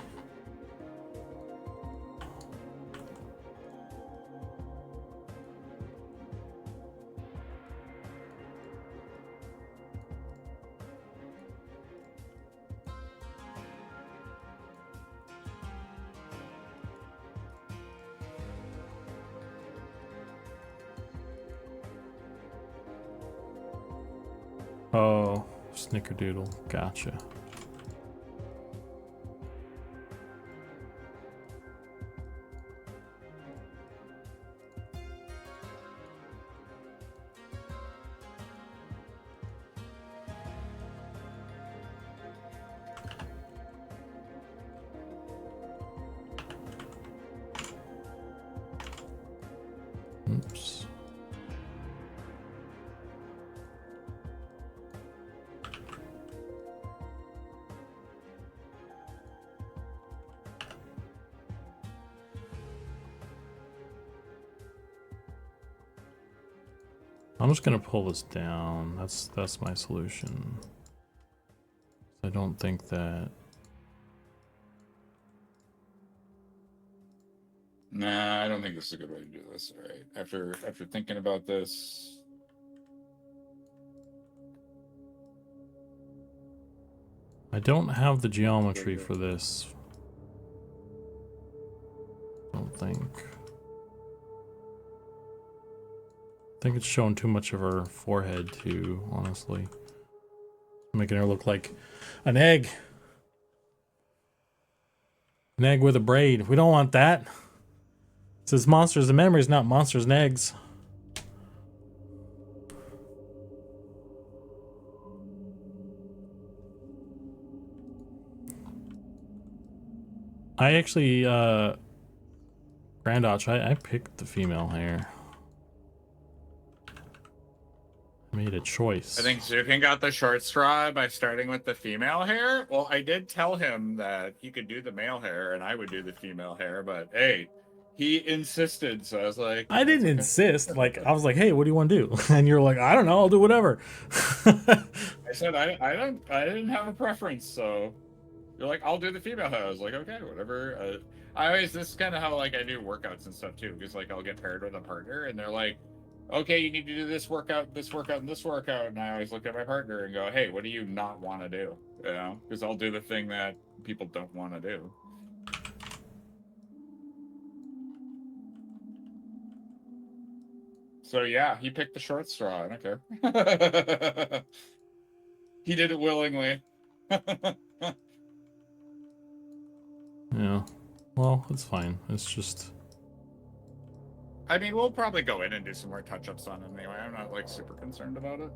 S1: Oh, snickerdoodle. Gotcha. Oops. I'm just gonna pull this down. That's my solution. I don't think that.
S2: Nah, I don't think this is a good way to do this. All right. After thinking about this,
S1: I don't have the geometry for this. I don't think. I think it's showing too much of her forehead too, honestly. Making her look like an egg. An egg with a braid. We don't want that. It says monsters and memories, not monsters and eggs. I actually, Grandotch, I picked the female hair. I made a choice.
S2: I think Zukan got the short straw by starting with the female hair. Well, I did tell him that he could do the male hair and I would do the female hair, but hey, he insisted, so I was like,
S1: I didn't
S2: okay.
S1: insist. Like, I was like, hey, what do you want to do? And you're like, I don't know, I'll do whatever.
S2: I said I didn't have a preference, so you're like, I'll do the female hair. I was like, okay, whatever. I always, this is kind of how like I do workouts and stuff too, because like I'll get paired with a partner and they're like, okay, you need to do this workout, and this workout, and I always look at my partner and go, hey, what do you not want to do? You know, because I'll do the thing that people don't want to do. So yeah, he picked the short straw. I don't care. He did it willingly.
S1: Yeah. Well, it's fine. It's just.
S2: I mean, we'll probably go in and do some more touch-ups on it anyway. I'm not like super concerned about it.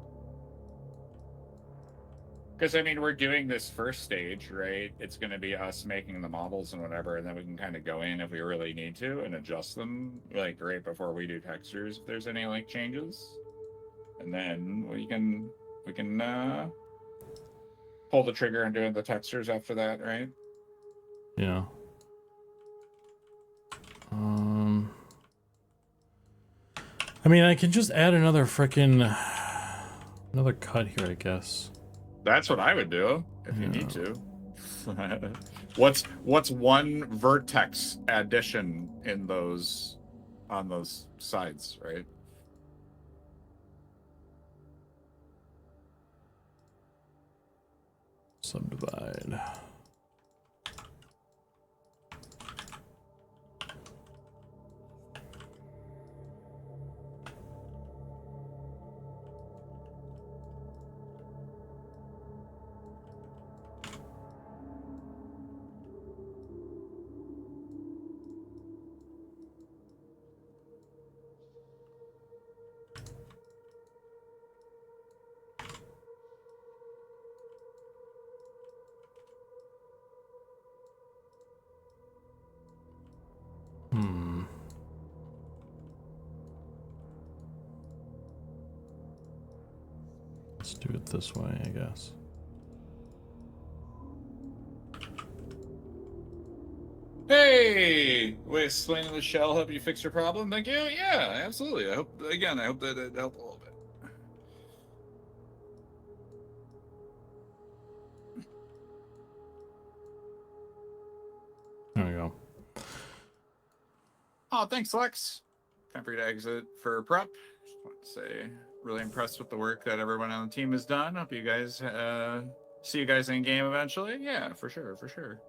S2: Because I mean, we're doing this first stage, right? It's going to be us making the models and whatever, and then we can kind of go in if we really need to and adjust them, like right before we do textures if there's any like changes, and then we can pull the trigger on doing the textures after that, right?
S1: Yeah. I mean, I can just add another another cut here, I guess.
S2: That's what I would do if you need to. What's one vertex addition in those on those sides, right?
S1: Subdivide. Let's do it this way, I guess.
S2: Hey, wait, explaining the shell help you fix your problem? Thank you. Yeah, absolutely. I hope that it helped a little bit.
S1: There we go.
S2: Oh, thanks, Lex. Time for you to exit for prep. Just want to say, really impressed with the work that everyone on the team has done. Hope you guys see you guys in game eventually. Yeah, for sure, for sure.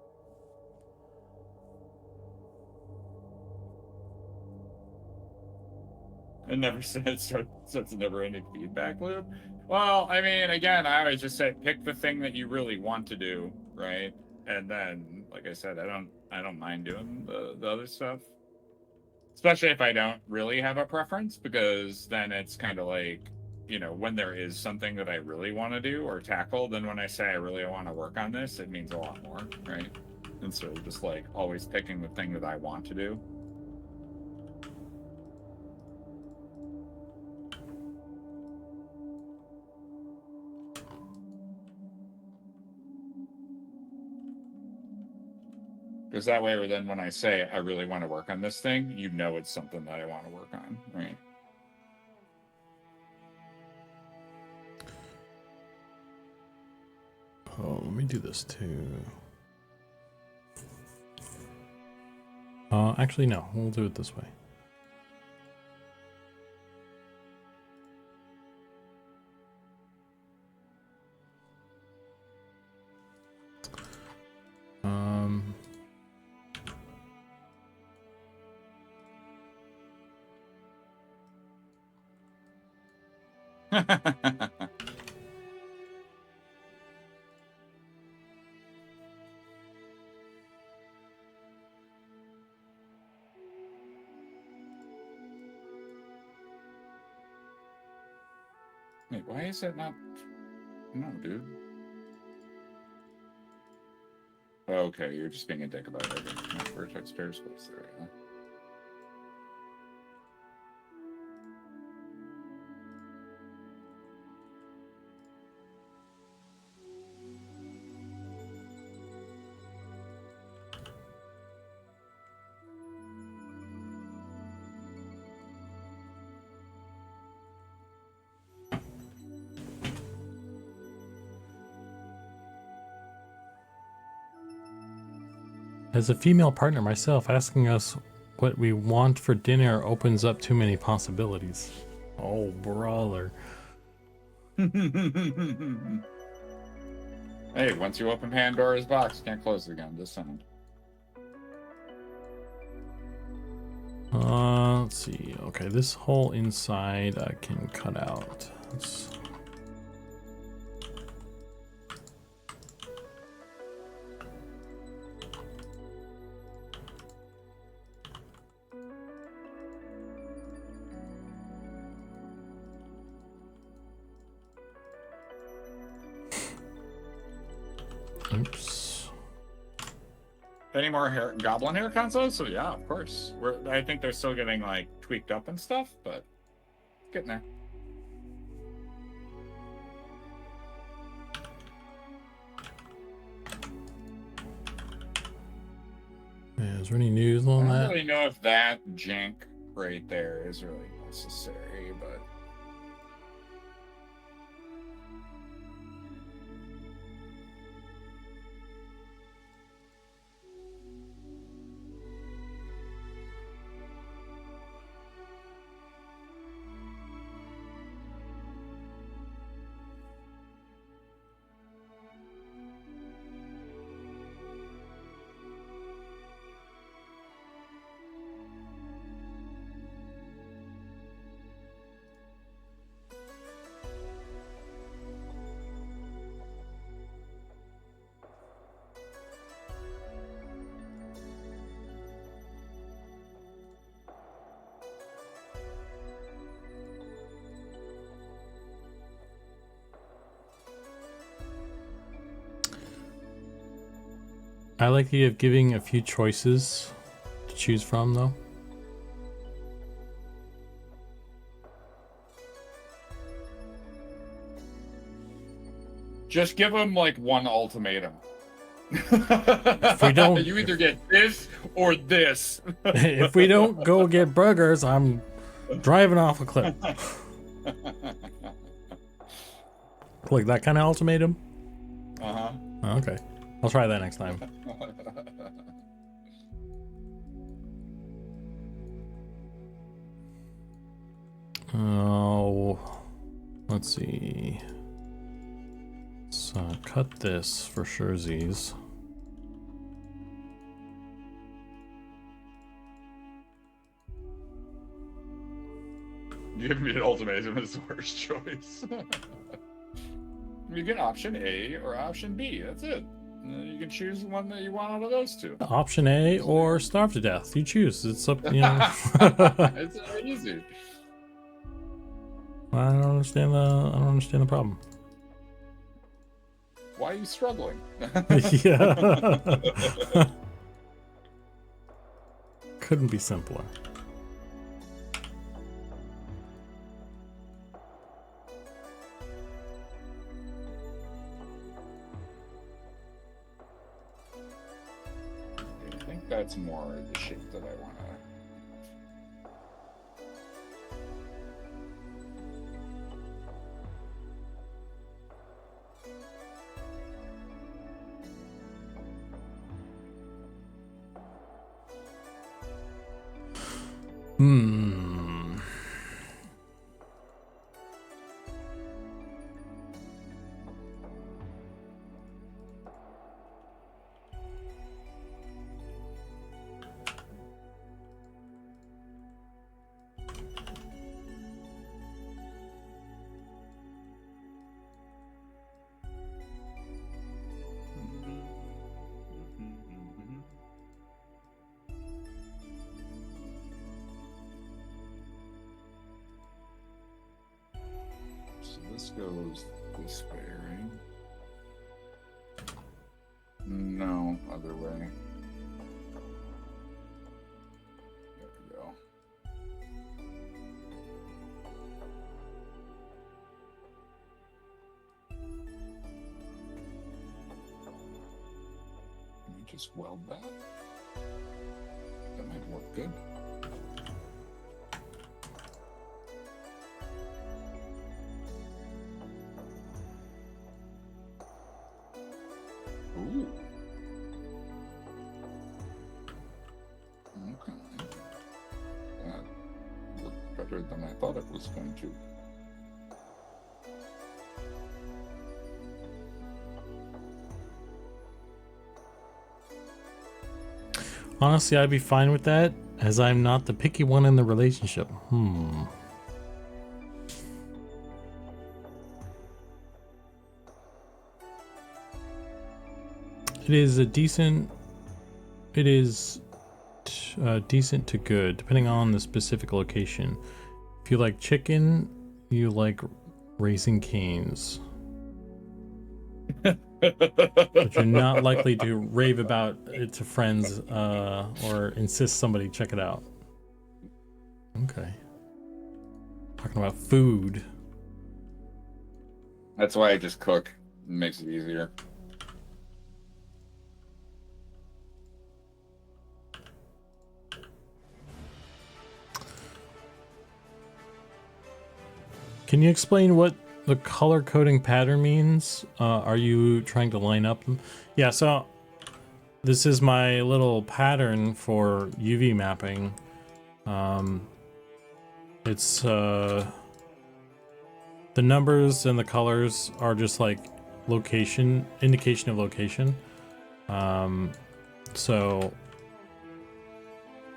S2: And never said starts a never-ending feedback loop. Well, I mean, again, I always just say pick the thing that you really want to do, right? And then, like I said, I don't mind doing the other stuff, especially if I don't really have a preference, because then it's kind of like, you know, when there is something that I really want to do or tackle, then when I say I really want to work on this, it means a lot more, right? Instead of just like always picking the thing that I want to do. Because that way, or then when I say I really want to work on this thing, you know it's something that I want to work on, right?
S1: Oh, let me do this too. Actually, no. We'll do it this way.
S2: Wait, why is it not? No, dude. Okay, you're just being a dick about it. Not vertex pair space there. Yeah.
S1: As a female partner myself, asking us what we want for dinner opens up too many possibilities. Oh, brawler.
S2: Hey, once you open Pandora's box, you can't close it again. Just saying.
S1: Let's see. Okay, this whole inside I can cut out. Oops.
S2: Any more goblin hair consoles? So yeah, of course. I think they're still getting like tweaked up and stuff, but getting there.
S1: Yeah, is there any news on
S2: I
S1: that?
S2: don't really know if that jank right there is really necessary, but
S1: I like the idea of giving a few choices to choose from, though.
S2: just give them like one ultimatum.
S1: If we don't,
S2: you either get this or this.
S1: if we don't go get burgers, I'm driving off a cliff. Like that kind of ultimatum?
S2: Uh-huh.
S1: Okay. I'll try that next time. Oh, let's see. Let's cut this for surezies.
S2: Giving me an ultimatum is the worst choice. You get option A or option B. That's it. You can choose the one that you want out of those two.
S1: Option A or starve to death. You choose. It's up, you know.
S2: It's very easy.
S1: I don't understand the problem.
S2: Why are you struggling?
S1: Yeah. Couldn't be simpler.
S2: I think that's more the shape that I want to.
S1: Hmm.
S2: So this goes this way, right? No, other way. There we go. Can you just weld that? That might work good. Ooh. Okay. That looked better than I thought it was going to.
S1: Honestly, I'd be fine with that, as I'm not the picky one in the relationship. It is decent to good, depending on the specific location. If you like chicken, you like Raising Cane's. But you're not likely to rave about it to friends or insist somebody check it out. Okay. Talking about food.
S2: That's why I just cook. It makes it easier.
S1: Can you explain what the color coding pattern means? Are you trying to line up them? Yeah, so this is my little pattern for UV mapping. It's the numbers and the colors are just like location, indication of location. So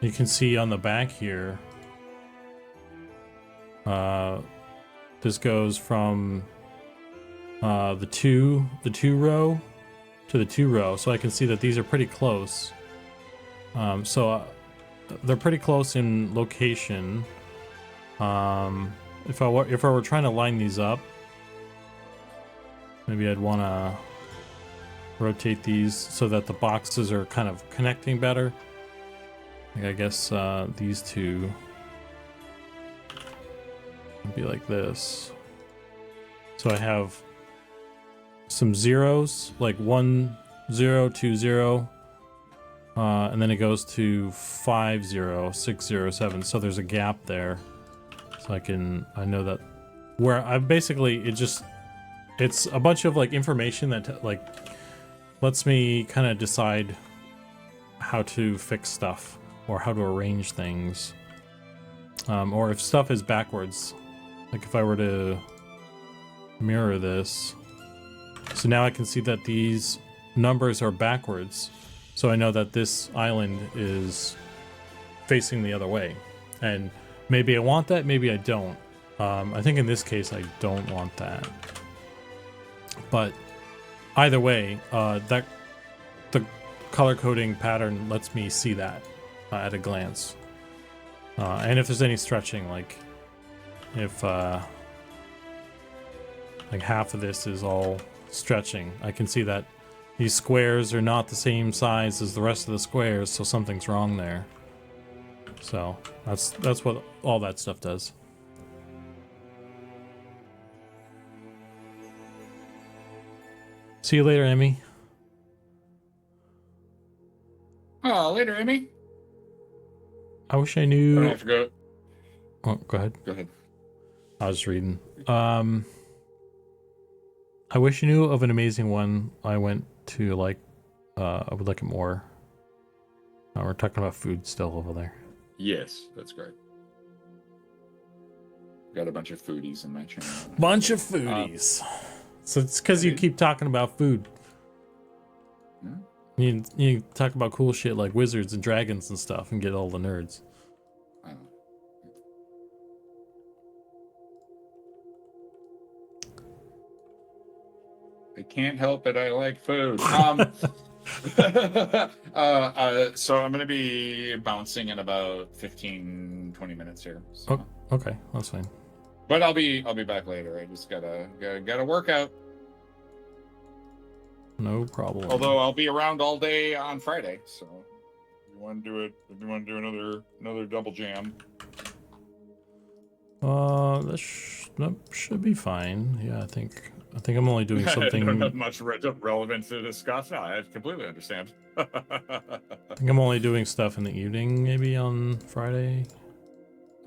S1: you can see on the back here, this goes from the two row to the 2 row, so I can see that these are pretty close. They're pretty close in location. If I were trying to line these up, maybe I'd want to rotate these so that the boxes are kind of connecting better. Like I guess these two would be like this. So I have some zeros, like 1 0 2 0, and then it goes to 5 0 6 0 7. So there's a gap there. So I know that where I basically it's a bunch of like information that like lets me kind of decide how to fix stuff or how to arrange things, or if stuff is backwards. Like if I were to mirror this, so now I can see that these numbers are backwards, so I know that this island is facing the other way, and maybe I want that, maybe I don't. I think in this case I don't want that. But either way, that the color coding pattern lets me see that at a glance. And if there's any stretching, like if like half of this is all stretching, I can see that these squares are not the same size as the rest of the squares, so something's wrong there. So that's what all that stuff does. See you later, Emmy.
S2: Oh, later, Emmy.
S1: I wish I
S2: I
S1: knew.
S2: don't have to go.
S1: Oh, go ahead.
S2: Go ahead.
S1: I was reading. I wish I knew of an amazing one. I went to like. I would like it more. We're talking about food still over there.
S2: Yes, that's great. Got a bunch of foodies in my channel.
S1: Bunch of foodies. So it's because you keep talking about food.
S2: Hmm?
S1: You talk about cool shit like wizards and dragons and stuff and get all the nerds.
S2: I can't help it. I like food. So I'm gonna be bouncing in about 15-20 minutes here. So.
S1: Oh, okay, that's fine.
S2: But I'll be back later. I just gotta work out.
S1: No problem.
S2: Although I'll be around all day on Friday, so if you want to do another double jam.
S1: That should be fine. Yeah, I think I'm only doing something.
S2: I don't have much relevant to discuss. No, I completely understand.
S1: I think I'm only doing stuff in the evening, maybe on Friday.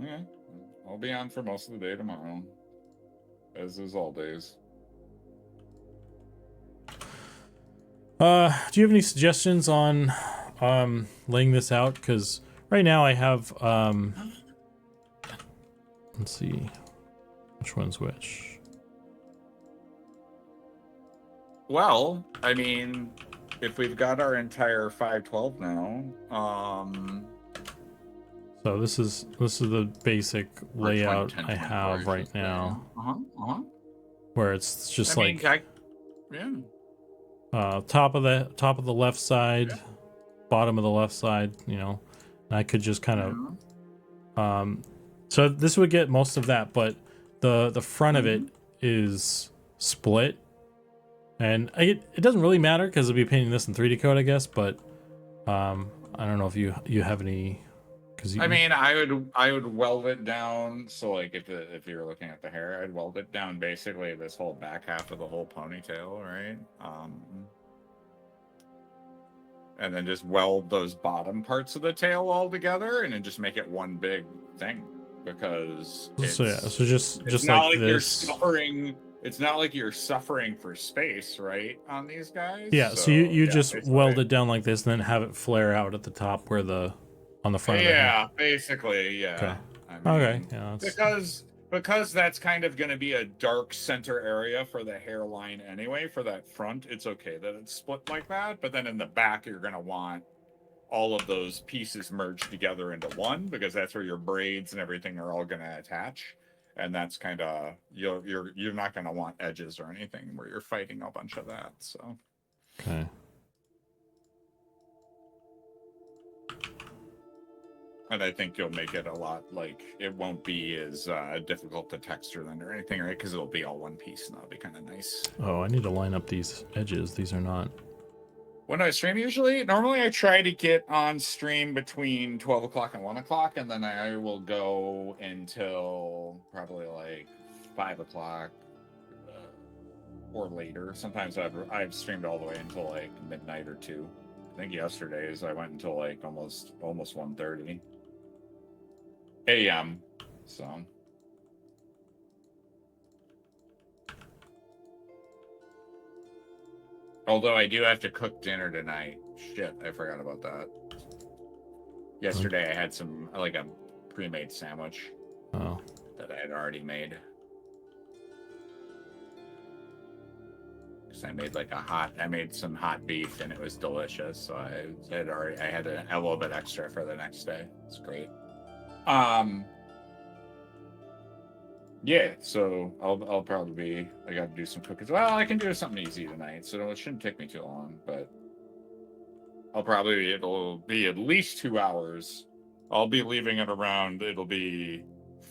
S2: Okay, I'll be on for most of the day tomorrow, as is all days.
S1: Do you have any suggestions on laying this out? Because right now I have let's see, which one's which.
S2: Well, I mean, if we've got our entire 512 now,
S1: so this is the basic layout I have right now, where it's just top of the left side, bottom of the left side, you know, and I could just kind of so this would get most of that, but the front of it is split, and it doesn't really matter because I'll be painting this in 3D code, I guess, but I don't know if you have any.
S2: I mean, I would weld it down. So like if you're looking at the hair, I'd weld it down basically this whole back half of the whole ponytail, right? And then just weld those bottom parts of the tail all together, and then just make it one big thing. Because
S1: so just
S2: not
S1: like this.
S2: It's not like you're suffering for space, right, on these guys.
S1: Yeah. So you just weld it down like this, and then have it flare out at the top where on the front.
S2: Yeah, basically, yeah.
S1: Okay.
S2: I mean,
S1: okay. Yeah.
S2: Because that's kind of going to be a dark center area for the hairline anyway. For that front, it's okay that it's split like that. But then in the back, you're going to want all of those pieces merged together into one, because that's where your braids and everything are all going to attach. And that's kind of you're not going to want edges or anything where you're fighting a bunch of that. So.
S1: Okay.
S2: And I think you'll make it a lot, like, it won't be as difficult to texture then or anything, right? Because it'll be all one piece, and that'll be kind of nice.
S1: Oh, I need to line up these edges. These are not.
S2: When I stream normally I try to get on stream between 12 o'clock and 1 o'clock, and then I will go until probably like 5 o'clock or later. Sometimes I've streamed all the way until like midnight or 2. I think yesterday's I went until like almost 1:30 a.m. So. Although I do have to cook dinner tonight. Shit, I forgot about that. Yesterday I had a pre-made sandwich.
S1: Oh.
S2: That I had already made. Because I made some hot beef and it was delicious. So I had a little bit extra for the next day. It's great. Yeah, so I'll probably be. I got to do some cookies. Well, I can do something easy tonight, so it shouldn't take me too long. But it'll be at least 2 hours. I'll be leaving at around. It'll be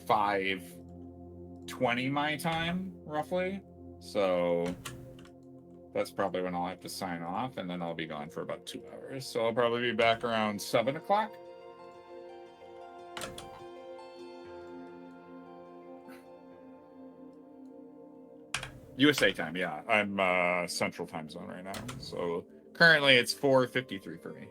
S2: 5:20 my time, roughly. So that's probably when I'll have to sign off, and then I'll be gone for about 2 hours. So I'll probably be back around 7 o'clock. USA time, yeah. I'm Central time zone right now. So currently it's 4:53 for me.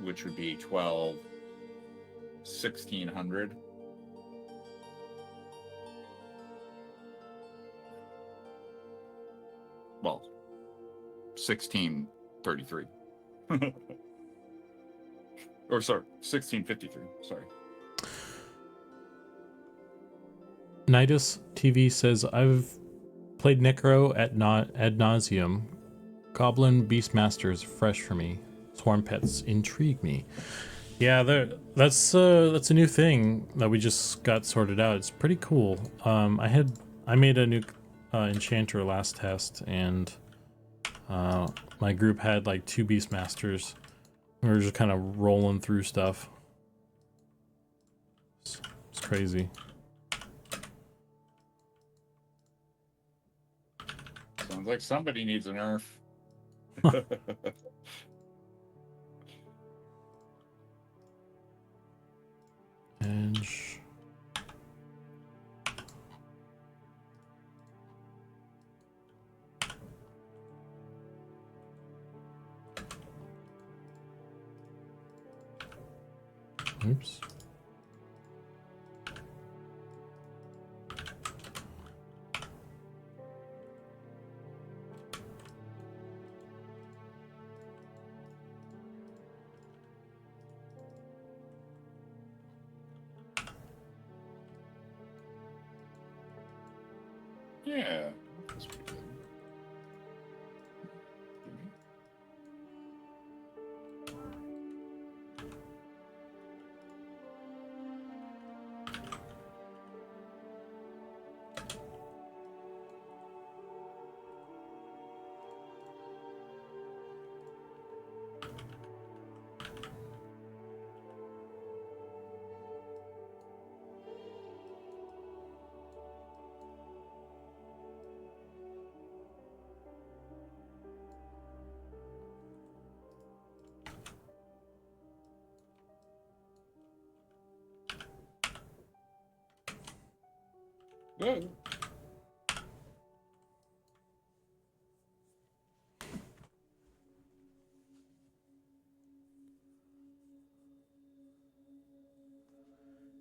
S2: Which would be 1600. Well, 1633. Or sorry, 1653. Sorry.
S1: Nidus TV says, I've played Necro ad nauseum. Goblin Beastmaster is fresh for me. Swarm pets intrigue me. Yeah, that's a new thing that we just got sorted out. It's pretty cool. I made a new enchanter last test, and my group had like 2 Beastmasters. We were just kind of rolling through stuff. It's crazy.
S2: Sounds like somebody needs a nerf.
S1: Edge. Oops.
S2: Yeah, that's pretty good. Good.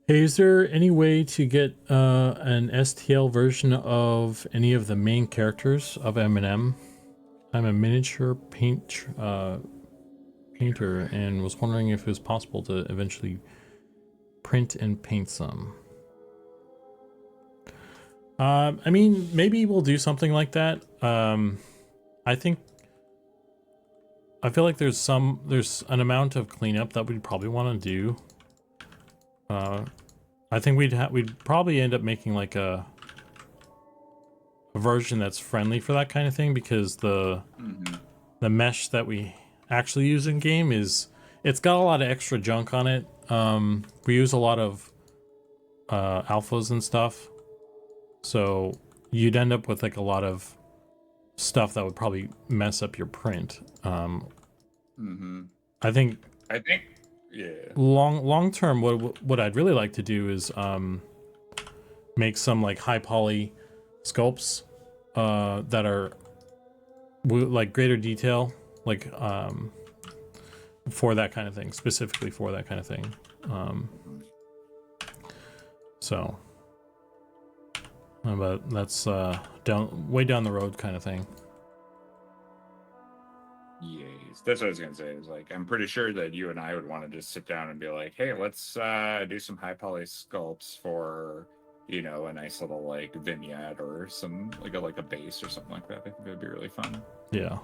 S1: Hey, is there any way to get an STL version of any of the main characters of M&M? I'm a miniature painter and was wondering if it was possible to eventually print and paint some. I mean, maybe we'll do something like that. I feel like there's an amount of cleanup that we'd probably want to do. I think we'd probably end up making like a version that's friendly for that kind of thing, because the mesh that we actually use in game it's got a lot of extra junk on it. We use a lot of alphas and stuff, so you'd end up with like a lot of stuff that would probably mess up your print. I think
S2: yeah.
S1: Long term, what I'd really like to do is make some like high poly sculpts that are like greater detail, like for that kind of thing, specifically for that kind of thing. So, but that's way down the road kind of thing.
S2: Yes, that's what I was gonna say. Is like I'm pretty sure that you and I would want to just sit down and be like, "Hey, let's do some high poly sculpts for you know, a nice little like vignette or some like a base or something like that. I think it'd be really fun.
S1: Yeah.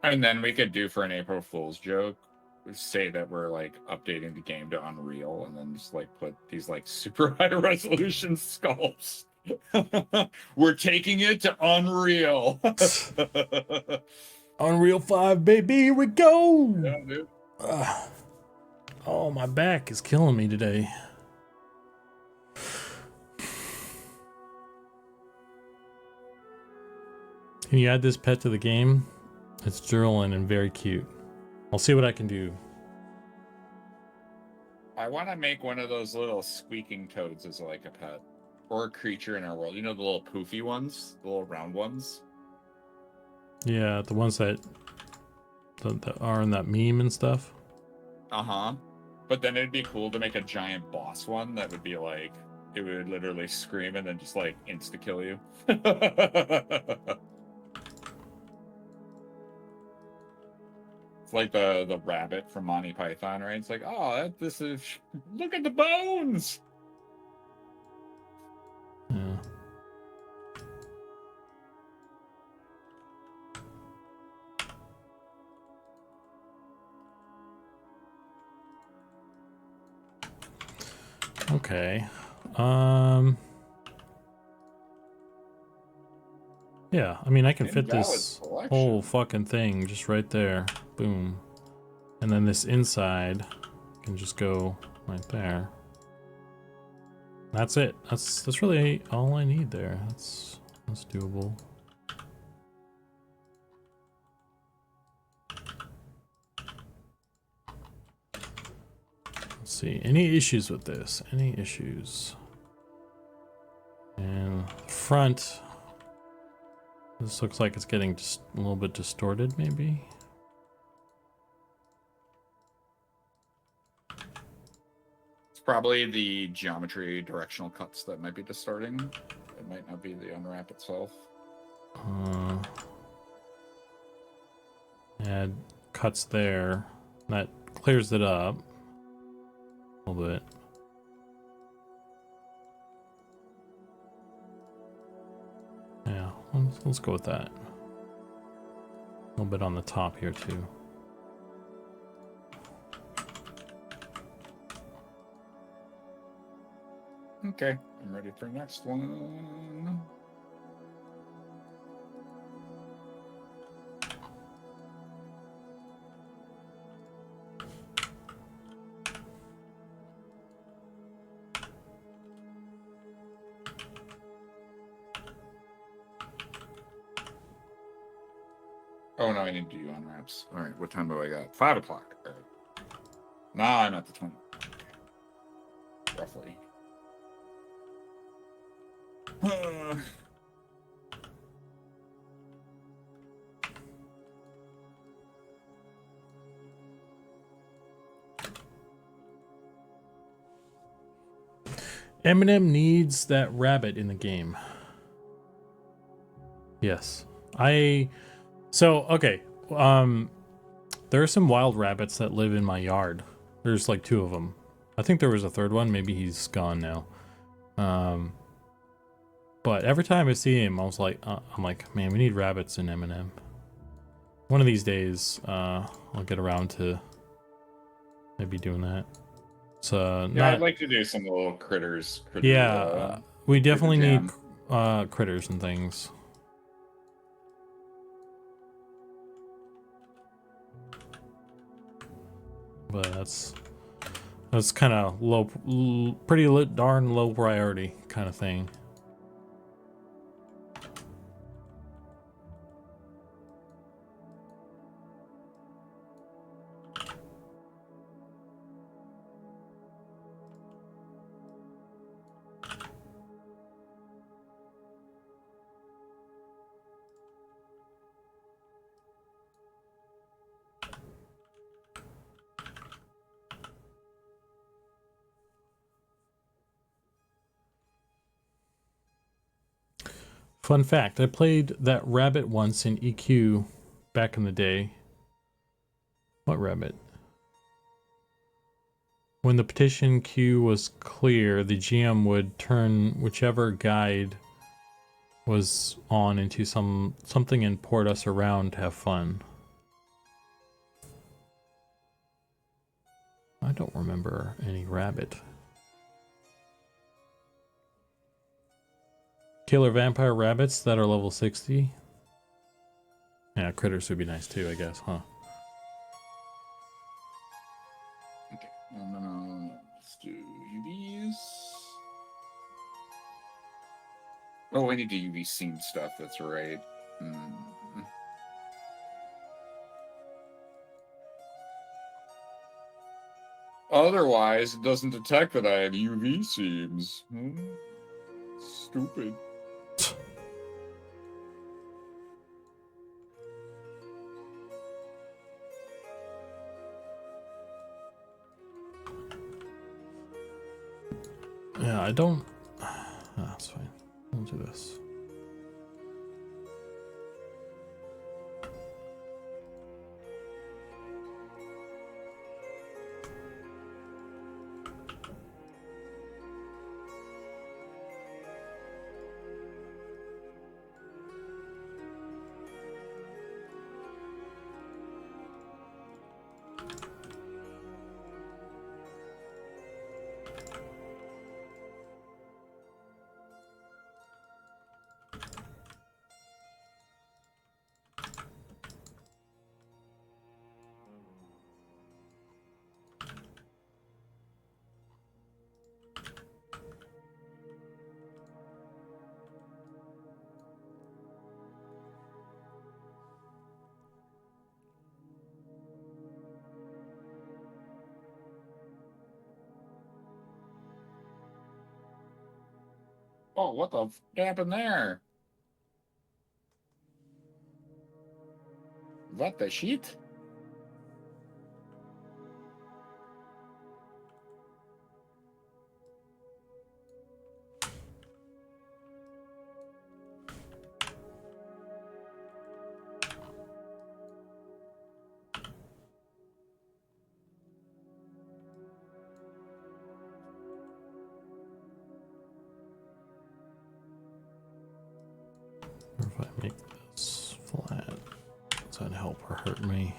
S2: And then we could do for an April Fool's joke, say that we're like updating the game to Unreal, and then just like put these like super high resolution sculpts. We're taking it to Unreal.
S1: Unreal 5, baby, here we go.
S2: Yeah, dude.
S1: Oh, my back is killing me today. Can you add this pet to the game? It's Jerlin and very cute. I'll see what I can do.
S2: I want to make one of those little squeaking toads as like a pet or a creature in our world. You know, the little poofy ones, the little round ones.
S1: Yeah, the ones that are in that meme and stuff.
S2: Uh-huh. But then it'd be cool to make a giant boss one that would be like, it would literally scream and then just like insta-kill you. It's like the rabbit from Monty Python, right? It's like, oh, this is, look at the bones!
S1: Yeah. Okay. Yeah, I mean, I can fit this whole fucking thing just right there. Boom. And then this inside can just go right there. That's it. That's really all I need there. That's doable. Let's see. Any issues with this? Any issues? And front. This looks like it's getting just a little bit distorted, maybe.
S2: It's probably the geometry directional cuts that might be distorting. It might not be the unwrap itself.
S1: Add cuts there. That clears it up a little bit. Yeah, let's go with that. A little bit on the top here too.
S2: Okay, I'm ready for the next one. Oh no, I need to do unwraps. All right, what time do I got? 5 o'clock. All right. Now I'm at the 20. Roughly.
S1: Eminem needs that rabbit in the game. Yes. Okay. There are some wild rabbits that live in my yard. There's like 2 of them. I think there was a 3rd one. Maybe he's gone now. But every time I see him, I'm like, man, we need rabbits in Eminem. One of these days, I'll get around to maybe doing that.
S2: Yeah, I'd like to do some little critters.
S1: We definitely need critters and things. But that's kind of darn low priority kind of thing. Fun fact, I played that rabbit once in EQ back in the day. What rabbit? When the petition queue was clear, the GM would turn whichever guide was on into something and port us around to have fun. I don't remember any rabbit. Killer vampire rabbits that are level 60. Yeah, critters would be nice too, I guess, huh?
S2: Okay, let's do UVs. Oh, I need to UV scene stuff. That's right. Otherwise, it doesn't detect that I have UV seams. Stupid.
S1: Yeah, I don't... that's fine. I'll do this.
S2: Oh, what the f happened there? What the shit?
S1: Or if I make this flat, does that help or hurt me?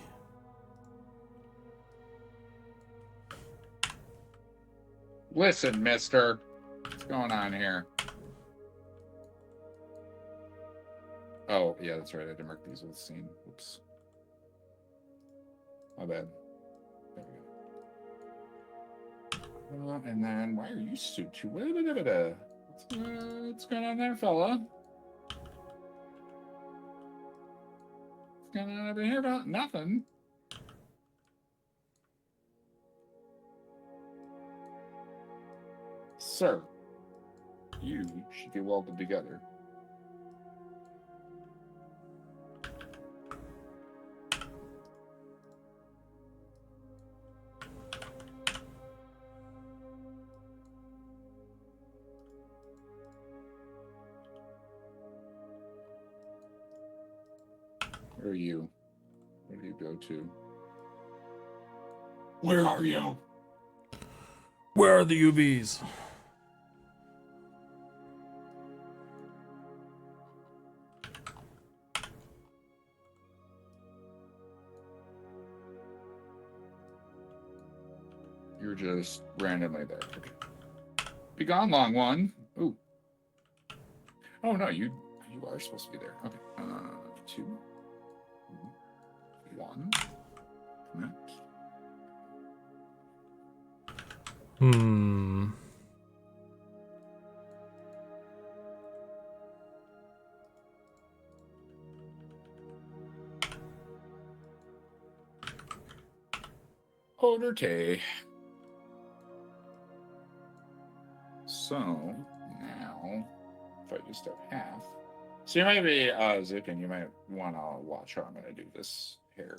S2: Listen, mister. What's going on here? Oh, yeah, that's right. I didn't mark these with scene. Oops. My bad. There we go. And then, why are you so too? What's going on there, fella? What's going on over here about nothing? Sir, you should be welded together. Where are you? Where do you go to? Where are you?
S1: Where are the UVs?
S2: You're just randomly there. Okay. Be gone, long one. Ooh. Oh no, you are supposed to be there. Okay. 2, 1. Connect. Order Tay. So now, if I just have half. So you might be, Zukan, you might want to watch how I'm going to do this here.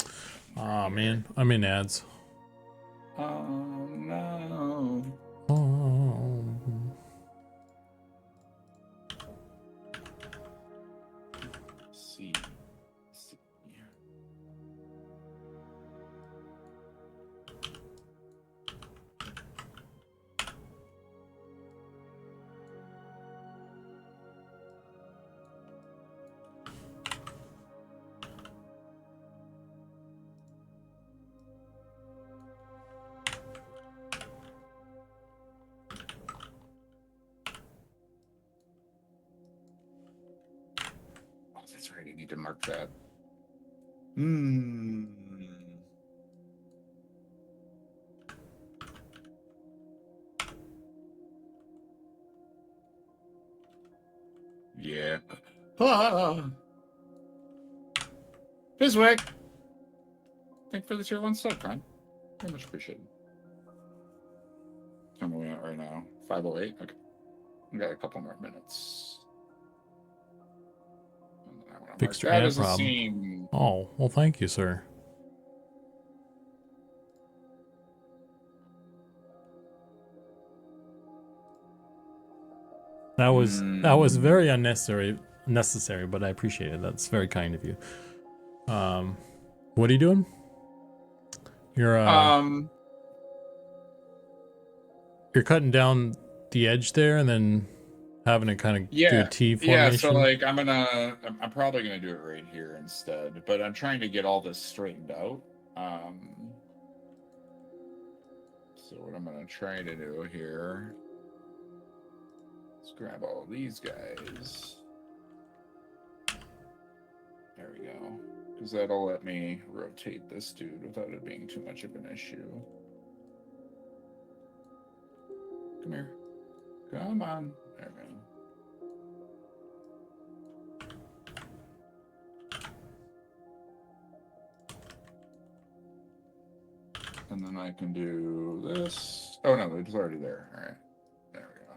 S1: Ah, man, I'm in ads.
S2: Oh, no.
S1: Oh.
S2: See. That's right. I need to mark that. Hmm. Yeah. Ah. Biswick. Thank you for the tier 1 sub, Prime. Very much appreciated. How are we at right now? 5:08. Okay. We got a couple more minutes.
S1: Fixed your
S2: That
S1: ad
S2: doesn't
S1: problem.
S2: seem.
S1: Oh, well, thank you, sir. That was very necessary, but I appreciate it. That's very kind of you. What are you doing? You're cutting down the edge there and then having it kind of do a T formation.
S2: Yeah, so like I'm probably gonna do it right here instead, but I'm trying to get all this straightened out. So what I'm gonna try to do here, let's grab all these guys. There we go. Because that'll let me rotate this dude without it being too much of an issue. Come here. Come on. There we go. And then I can do this. Oh no, it's already there. All right. There we go.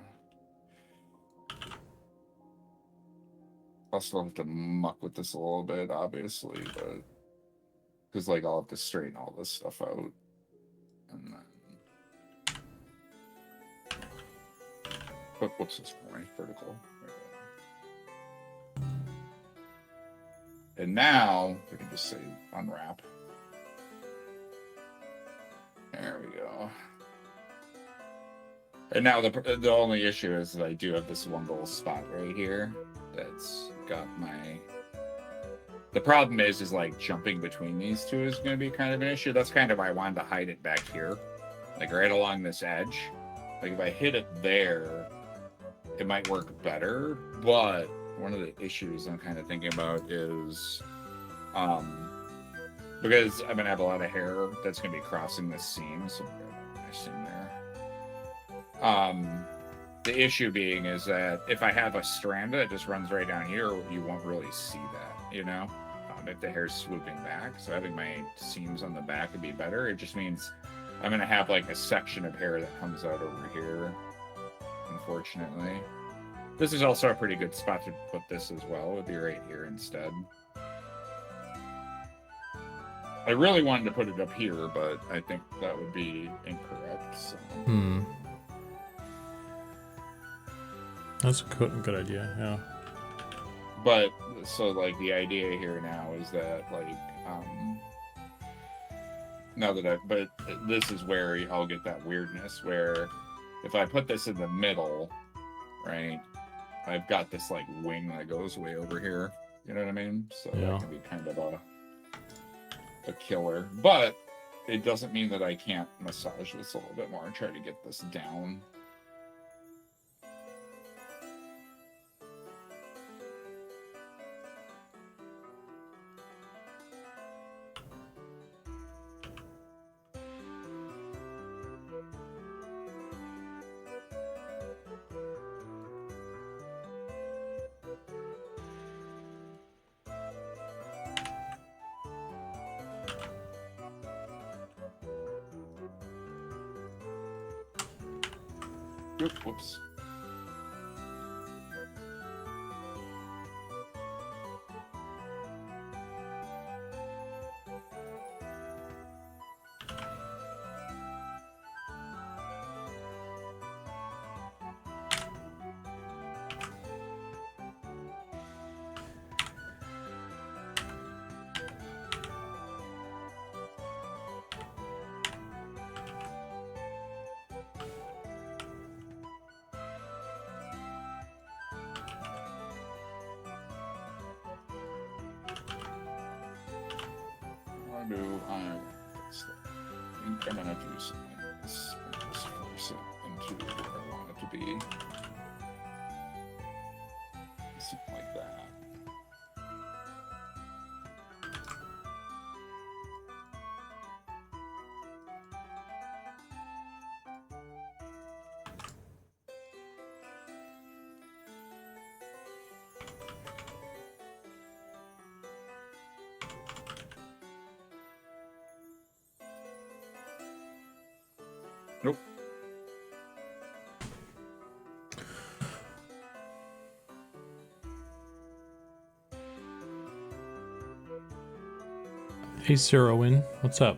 S2: I'll still have to muck with this a little bit, obviously, but because like I'll have to straighten all this stuff out. And then what's this for me? Vertical. There we go. And now we can just say unwrap. There we go. And now the only issue is that I do have this one little spot right here that's got my. The problem is like jumping between these two is going to be kind of an issue. That's kind of why I wanted to hide it back here, like right along this edge. Like if I hit it there, it might work better. But one of the issues I'm kind of thinking about is, because I'm gonna have a lot of hair that's gonna be crossing this seam, so nice in there. The issue being is that if I have a strand that just runs right down here, you won't really see that, you know, if the hair's swooping back. So having my seams on the back would be better. It just means I'm gonna have like a section of hair that comes out over here, unfortunately. This is also a pretty good spot to put this as well. It would be right here instead. I really wanted to put it up here, but I think that would be incorrect. So.
S1: That's a good idea, yeah.
S2: But, so, like, the idea here now is that, like, now that but this is where I'll get that weirdness, where if I put this in the middle, right, I've got this, like, wing that goes way over here. You know what I mean? So
S1: yeah.
S2: That can be kind of a killer, but it doesn't mean that I can't massage this a little bit more and try to get this down. Whoops. I'm gonna do something like this. Just force it into where I want it to be. Something like that. Nope.
S1: Hey, Sirowin, what's up?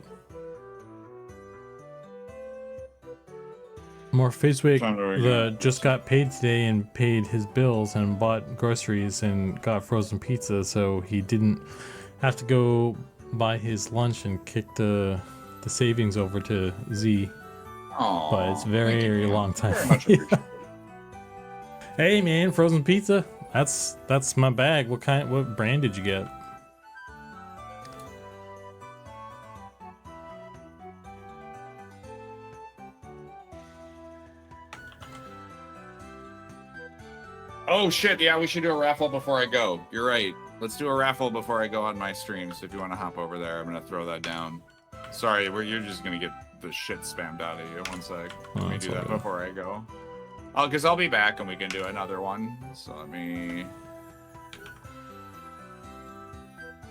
S1: More Facebook just got paid today and paid his bills and bought groceries and got frozen pizza, so he didn't have to go buy his lunch and kick the savings over to Z.
S2: Aww,
S1: but it's very long time.
S2: Very much appreciated.
S1: Hey man, frozen pizza. That's my bag. What brand did you get?
S2: Oh shit, yeah, we should do a raffle before I go. You're right. Let's do a raffle before I go on my stream. So if you want to hop over there, I'm gonna throw that down. Sorry, you're just gonna get the shit spammed out of you. One sec. Let me do that before I go. Oh, because I'll be back and we can do another one. So let me.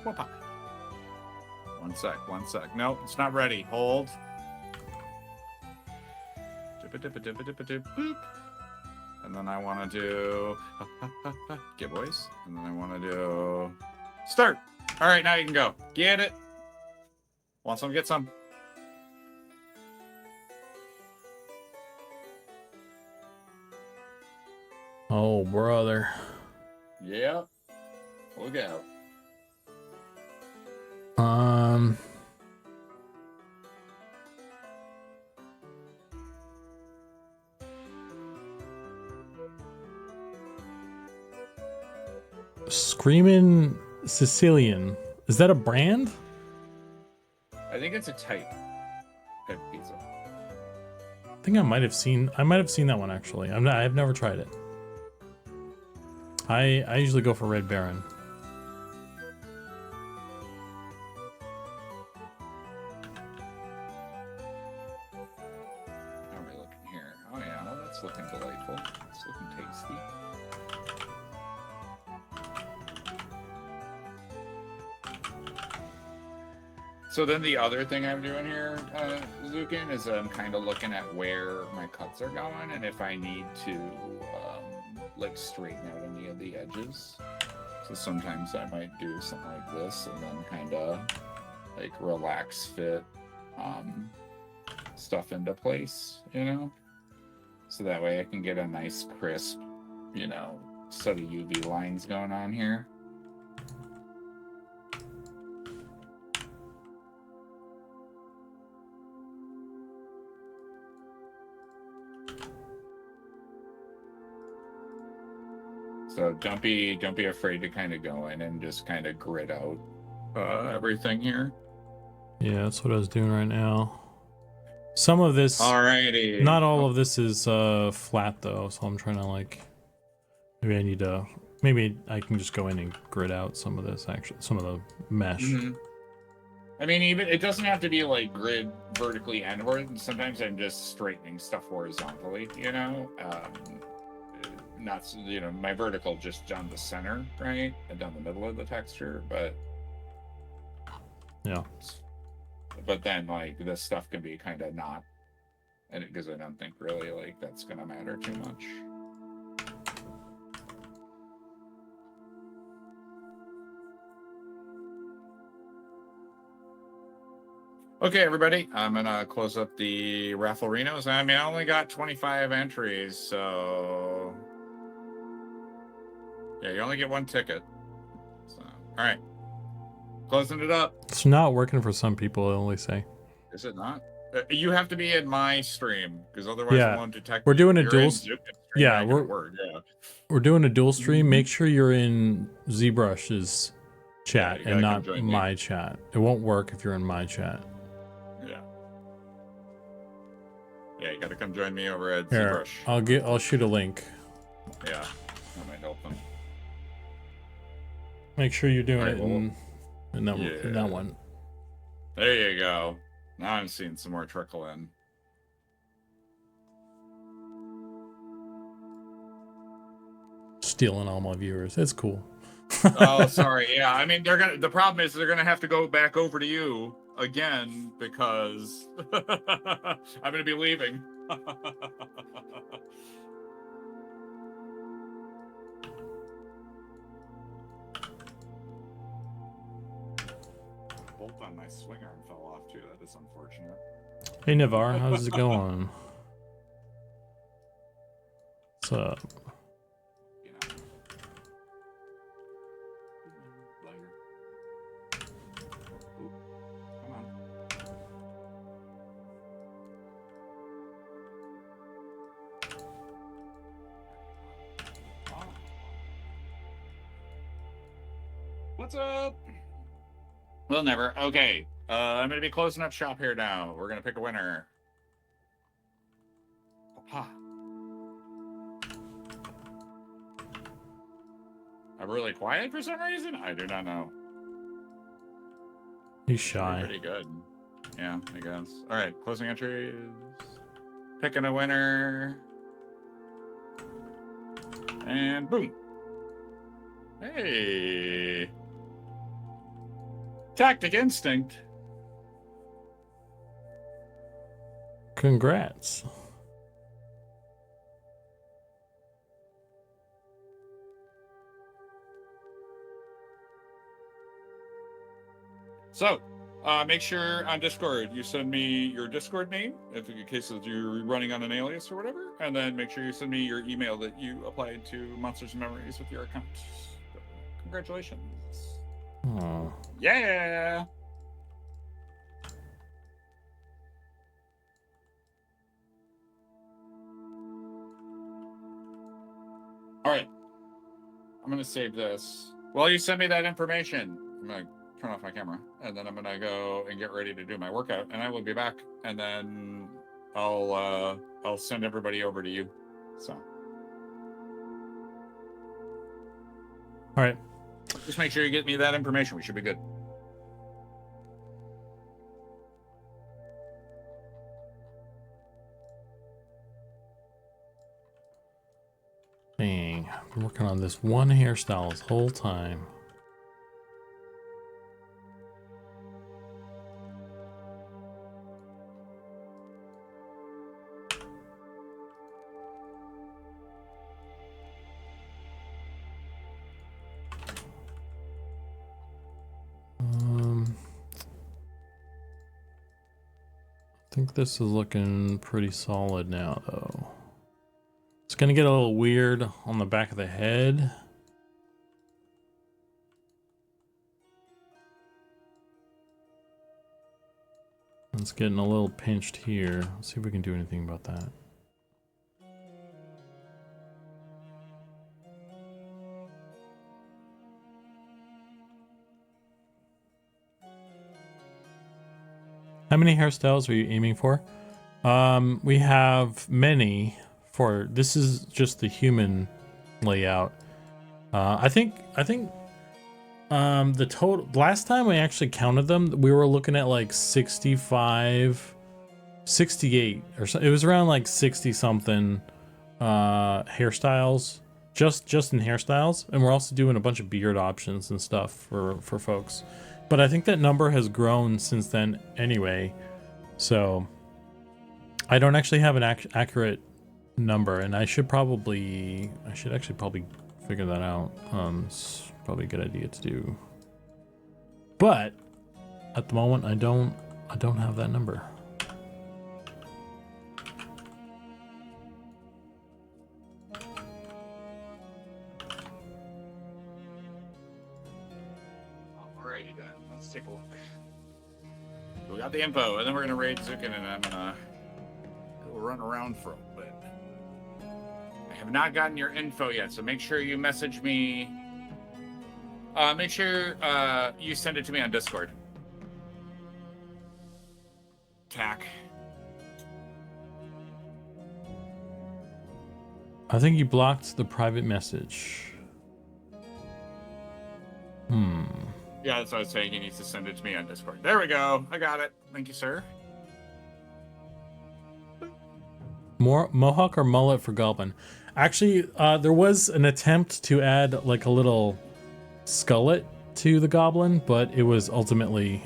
S2: Whoop-a. One sec. No, it's not ready. Hold. Boop. And then I want to do get voice. And then I want to do start. All right, now you can go. Get it. Want some? Get some.
S1: Oh brother.
S2: Yeah. Look out.
S1: Screamin' Sicilian. Is that a brand?
S2: I think it's a type of pizza.
S1: I think I might have seen that one actually. I've never tried it. I usually go for Red Baron.
S2: How are we looking here? Oh yeah, well, that's looking delightful. It's looking tasty. So then the other thing I'm doing here, Zukan, is I'm kind of looking at where my cuts are going and if I need to like straighten out any of the edges. So sometimes I might do something like this and then kind of like relax fit stuff into place, you know? So that way I can get a nice crisp, you know, set of UV lines going on here. So don't be afraid to kind of go in and just kind of grid out everything here.
S1: Yeah, that's what I was doing right now. Some of this,
S2: alrighty,
S1: not all of this is flat though, so I'm trying to like, maybe I can just go in and grid out some of this, actually, some of the mesh.
S2: Mm-hmm. I mean, even it doesn't have to be like grid vertically inward. Sometimes I'm just straightening stuff horizontally, you know. Not, you know, my vertical just down the center, right, and down the middle of the texture, but
S1: yeah.
S2: But then like this stuff can be kind of not, and because I don't think really like that's gonna matter too much. Okay, everybody, I'm gonna close up the raffle renos. I mean, I only got 25 entries, so yeah, you only get one ticket. So, all right, closing it up.
S1: It's not working for some people, I only say.
S2: Is it not? You have to be in my stream because otherwise
S1: yeah.
S2: it won't detect.
S1: We're doing a dual.
S2: Yeah,
S1: we're doing a dual stream. Make sure you're in Zbrush's chat and not my chat. It won't work if you're in my chat.
S2: Yeah, you gotta come join me over at
S1: Here,
S2: ZBrush.
S1: I'll shoot a link.
S2: Yeah, that might help them.
S1: Make sure you're doing it in that one.
S2: There you go. Now I'm seeing some more trickle in.
S1: Stealing all my viewers. It's cool.
S2: Oh, sorry. Yeah, I mean the problem is they're gonna have to go back over to you again because I'm going to be leaving. Bolt on my swing arm fell off too. That is unfortunate.
S1: Hey Navar, how's it going? What's up?
S2: Yeah. Lighter. Ooh, come on. Oh. What's up? Well, never. Okay. I'm going to be closing up shop here now. We're going to pick a winner. Aha. I'm really quiet for some reason? I do not know.
S1: He's shy.
S2: Pretty good. Yeah, I guess. All right, closing entries. Picking a winner. And boom. Hey. Tactic Instinct.
S1: Congrats.
S2: So, make sure on Discord you send me your Discord name, if in case of you're running on an alias or whatever, and then make sure you send me your email that you applied to Monsters and Memories with your account. So, congratulations.
S1: Oh.
S2: Yeah. All right. I'm going to save this. While you send me that information, I'm going to turn off my camera, and then I'm going to go and get ready to do my workout, and I will be back, and then I'll send everybody over to you. So.
S1: All right.
S2: Just make sure you get me that information. We should be good.
S1: Dang, I've been working on this one hairstyle this whole time. I think this is looking pretty solid now, though. It's gonna get a little weird on the back of the head. It's getting a little pinched here. Let's see if we can do anything about that. How many hairstyles are you aiming for? We have many. For this is just the human layout. I think the total last time we actually counted them, we were looking at like 65, 68 or so. It was around like 60 something hairstyles, just in hairstyles, and we're also doing a bunch of beard options and stuff for folks. But I think that number has grown since then anyway. So I don't actually have an accurate number, and I should actually probably figure that out. It's probably a good idea to do, but at the moment I don't have that number.
S2: Alrighty then, let's take a look. We got the info, and then we're gonna raid Zukan, and I'm gonna go run around for a bit. I have not gotten your info yet, so make sure you message me. Make sure you send it to me on Discord. Tack.
S1: I think you blocked the private message.
S2: Yeah, that's what I was saying. He needs to send it to me on Discord. There we go. I got it. Thank you, sir.
S1: More mohawk or mullet for Goblin? Actually, there was an attempt to add like a little skullet to the goblin, but it was ultimately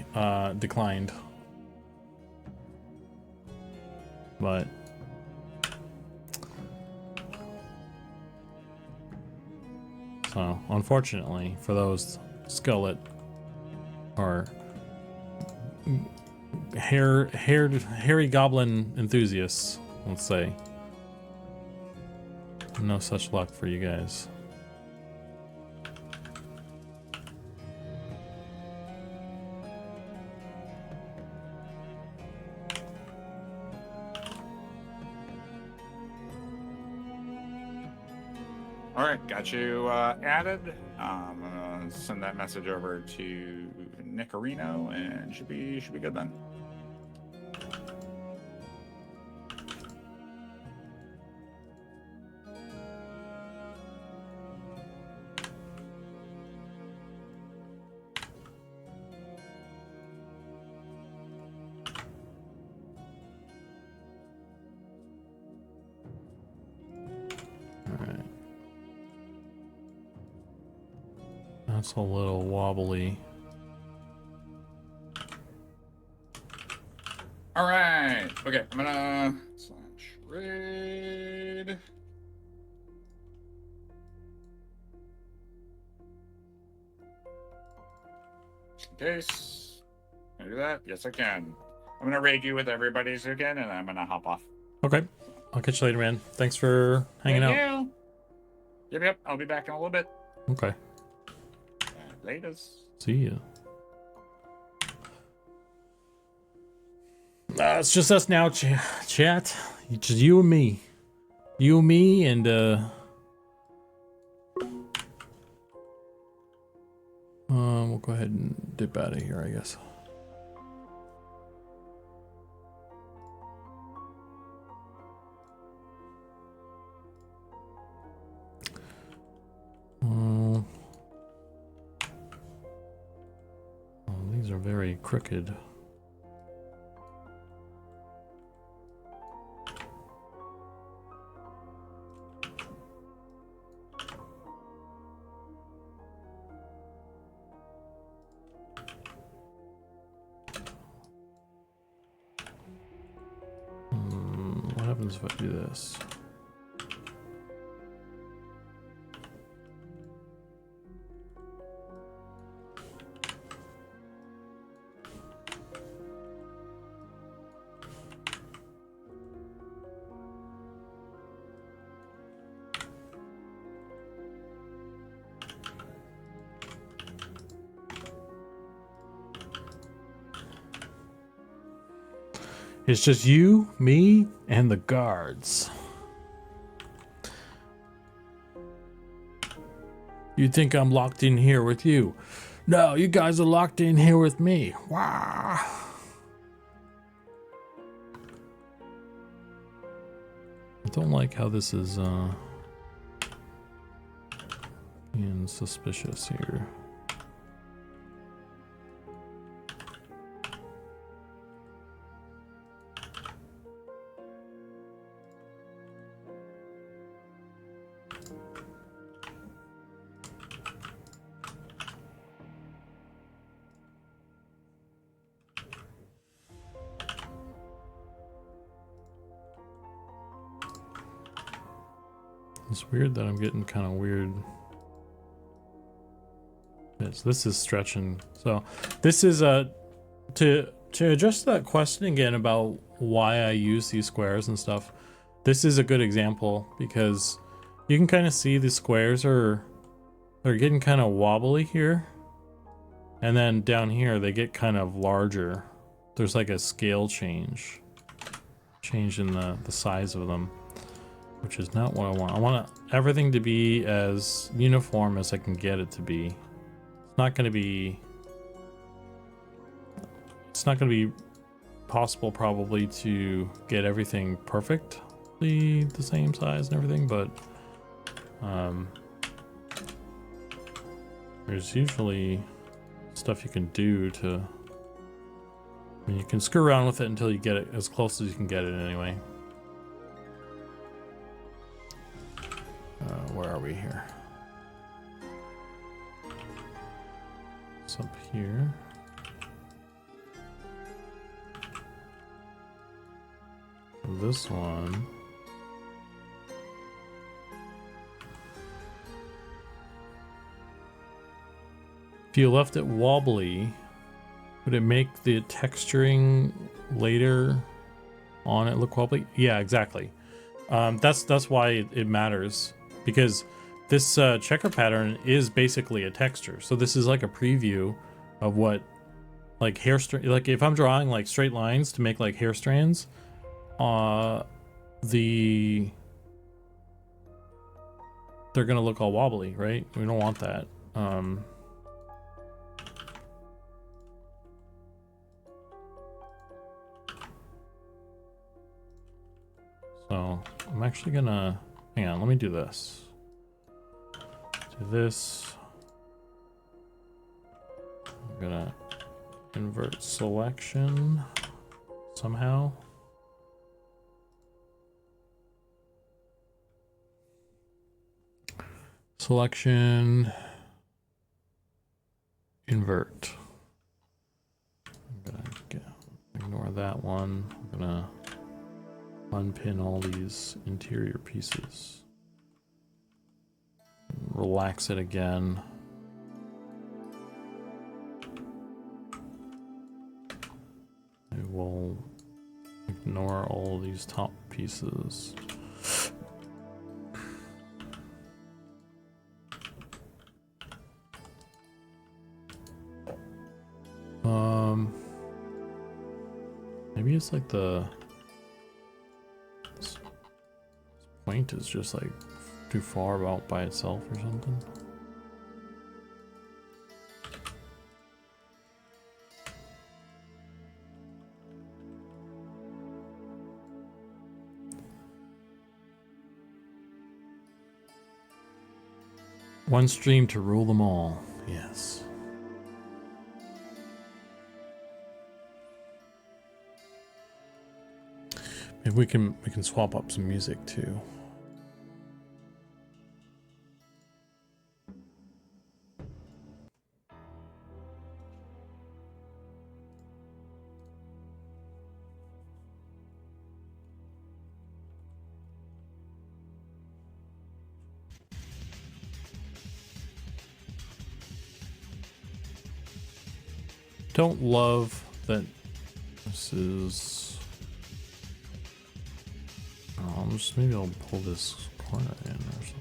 S1: declined. But so unfortunately for those skillet or hairy goblin enthusiasts, let's say, no such luck for you guys.
S2: All right, got you added. I'm gonna send that message over to Nicorino, and should be good then.
S1: That's a little wobbly.
S2: All right. Okay, I'm gonna / raid. Just in case. Can I do that? Yes, I can. I'm gonna raid you with everybody, Zukan, and I'm gonna hop off.
S1: Okay. I'll catch you later, man. Thanks for hanging out.
S2: You. Yep. I'll be back in a little bit.
S1: Okay.
S2: Laters.
S1: See ya. It's just us now, chat. Just you and me. You and me, and we'll go ahead and dip out of here, I guess. These are very crooked. What happens if I do this? It's just you, me, and the guards. You think I'm locked in here with you? No, you guys are locked in here with me. Wow. I don't like how this is being suspicious here. It's weird that I'm getting kind of weird. Yes, this is stretching. So this is to address that question again about why I use these squares and stuff. This is a good example because you can kind of see the squares they're getting kind of wobbly here, and then down here they get kind of larger. There's like a scale change in the size of them, which is not what I want. I want everything to be as uniform as I can get it to be. It's not going to be possible probably to get everything perfectly the same size and everything, but there's usually stuff you can do to, I mean, you can screw around with it until you get it as close as you can get it anyway. Where are we here? It's up here. This one. If you left it wobbly, would it make the texturing later on it look wobbly? Yeah, exactly. That's why it matters, because this checker pattern is basically a texture. So this is like a preview of what like hair strand, like if I'm drawing like straight lines to make like hair strands, they're gonna look all wobbly, right? We don't want that. So I'm actually gonna, hang on, let me do this. Do this. I'm gonna invert selection somehow. Selection, invert. I'm gonna ignore that one. I'm gonna unpin all these interior pieces. Relax it again. I will ignore all these top pieces. Maybe it's like this point is just like too far out by itself or something. One stream to rule them all. Yes. Maybe we can swap up some music too. Don't love that this is. Maybe I'll pull this corner in or something.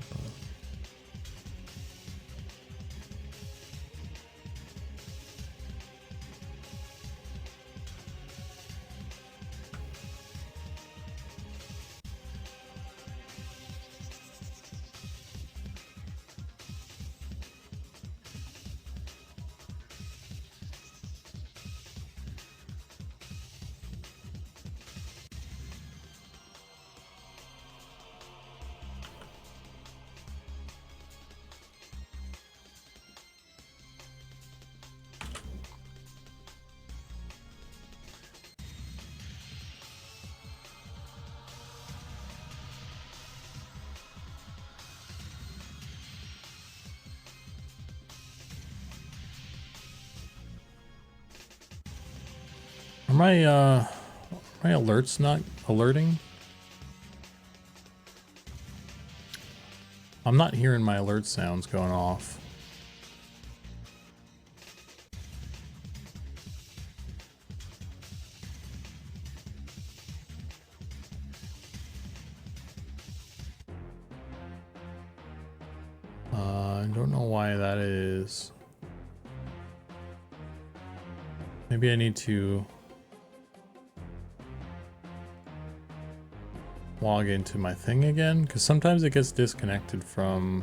S1: Are my alerts not alerting? I'm not hearing my alert sounds going off. I don't know why that is. Maybe I need to log into my thing again, because sometimes it gets disconnected from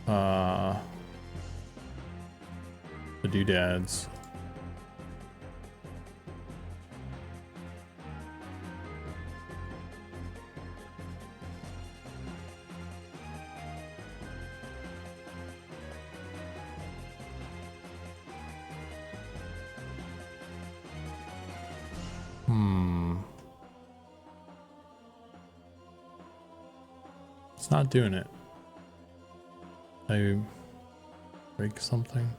S1: the doodads. It's not doing it. break something.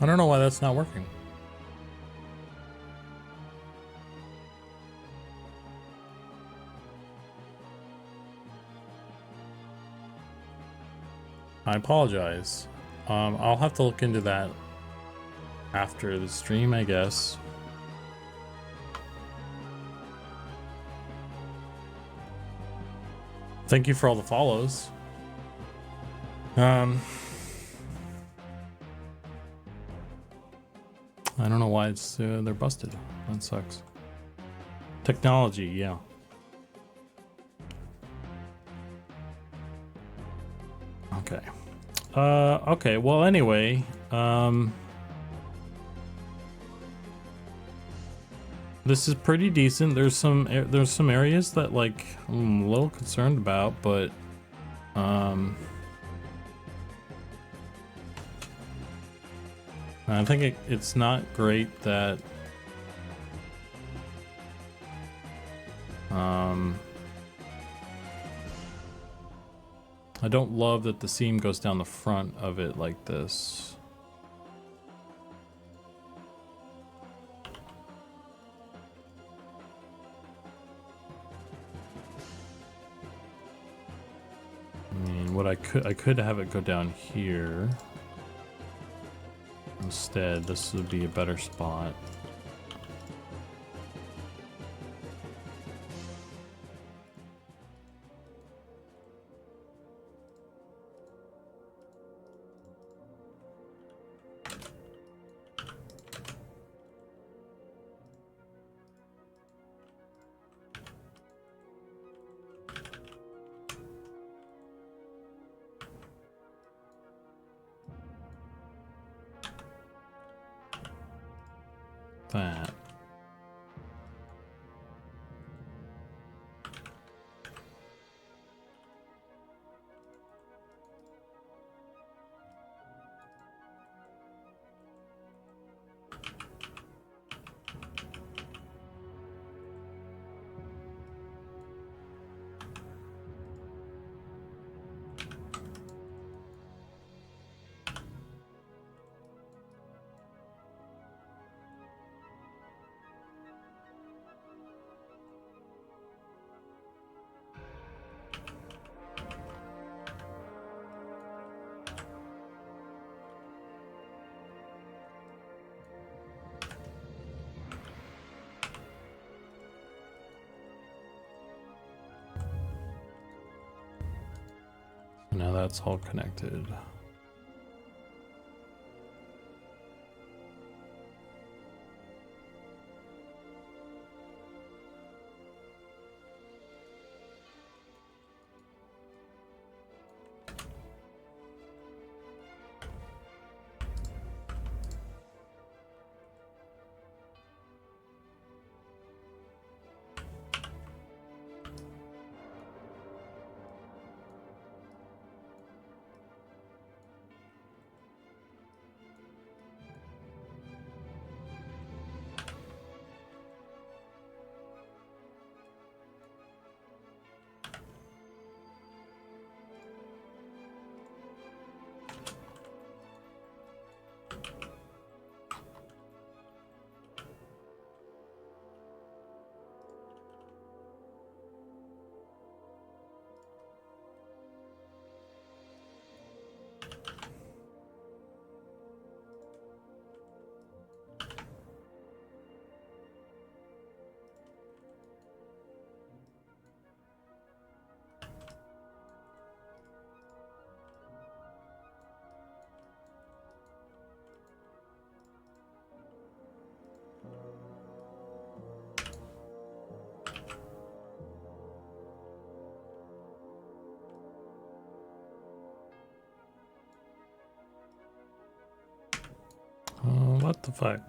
S1: I don't know why that's not working. I apologize. I'll have to look into that after the stream, I guess. Thank you for all the follows. I don't know why it's they're busted. That sucks. Technology, yeah. Okay. Okay. Well, anyway, this is pretty decent. There's some areas that like I'm a little concerned about, but I think it's not great that I don't love that the seam goes down the front of it like this. I mean, what I could have it go down here. Instead, this would be a better spot. That. Now that's all connected. What the fuck?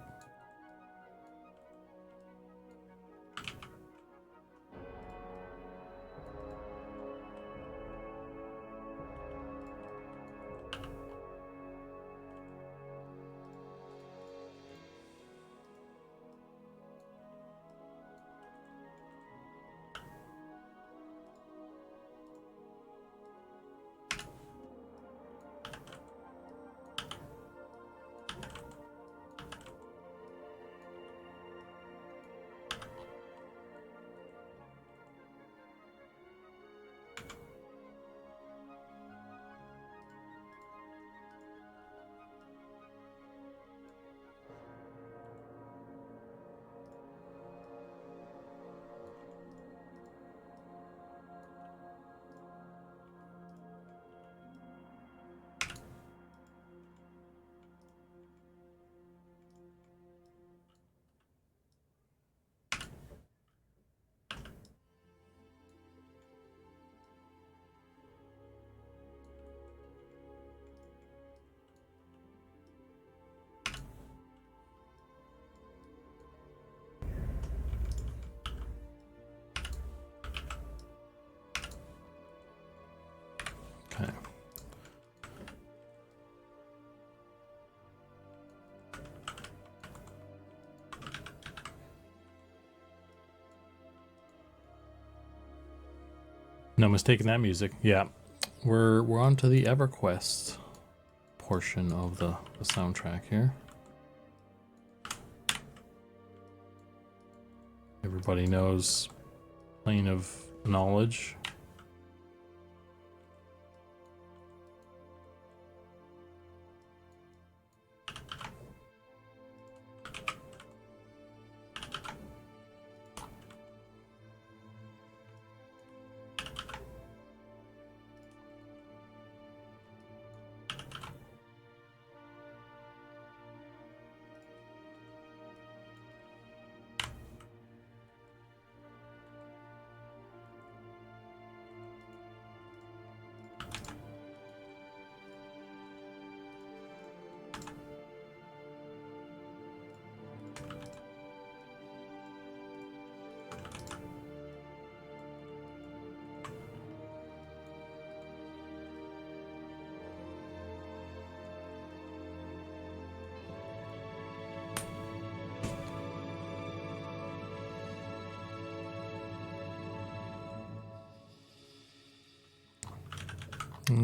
S1: Okay. No mistake in that music. Yeah. We're on to the EverQuest portion of the soundtrack here. Everybody knows Plane of Knowledge.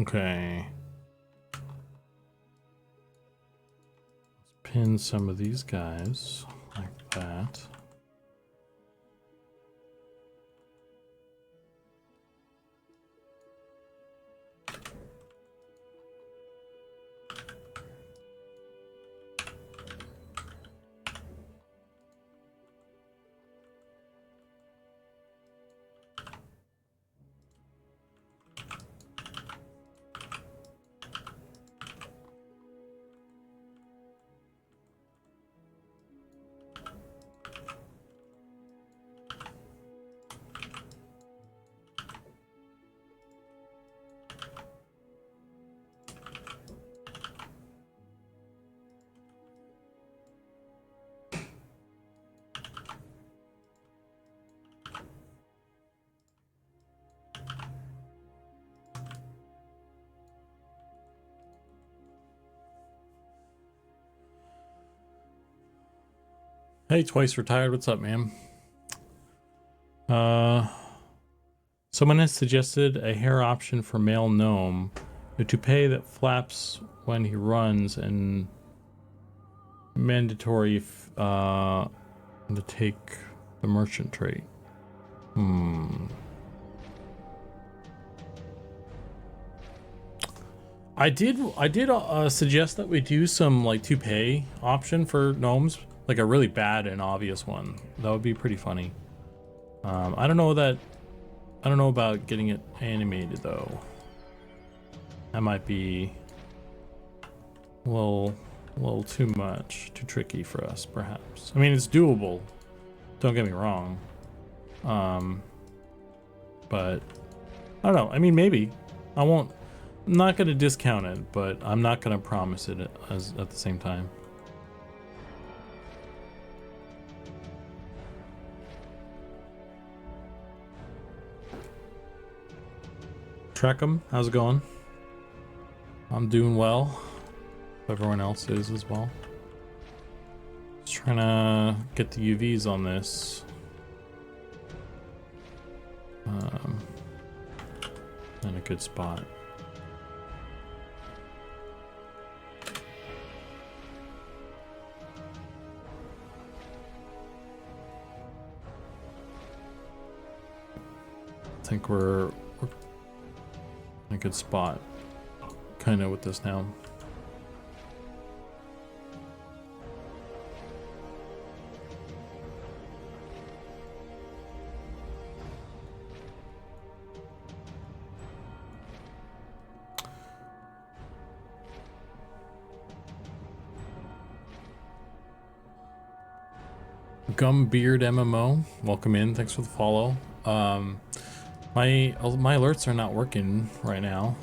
S1: Okay. Let's pin some of these guys like that. Hey, twice retired. What's up, man? Someone has suggested a hair option for male gnome, a toupee that flaps when he runs, and mandatory to take the merchant trait. I did suggest that we do some like toupee option for gnomes, like a really bad and obvious one. That would be pretty funny. I don't know about getting it animated though. That might be a little too much, too tricky for us, perhaps. I mean, it's doable. Don't get me wrong. But I don't know. I mean, maybe. I'm not going to discount it, but I'm not going to promise it at the same time. Treckum, how's it going? I'm doing well. Everyone else is as well. Just trying to get the UVs on this. In a good spot. I think we're in a good spot, kind of with this now. Gumbeard MMO, welcome in. Thanks for the follow. My alerts are not working right now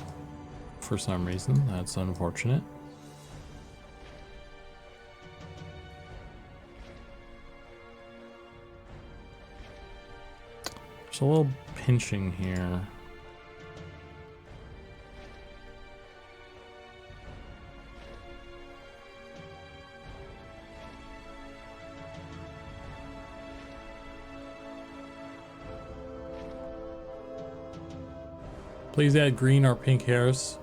S1: for some reason. That's unfortunate. There's a little pinching here. Please add green or pink hairs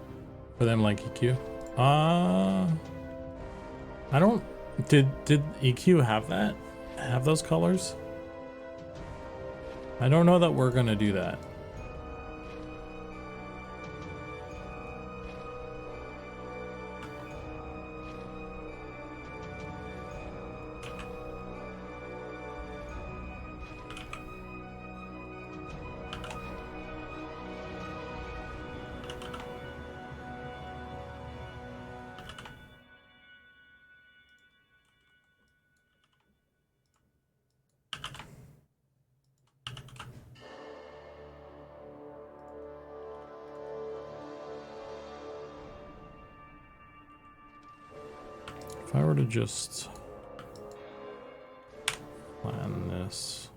S1: for them like EQ. I don't. Did EQ have that? Have those colors? I don't know that we're gonna do that. If I were to just plan this.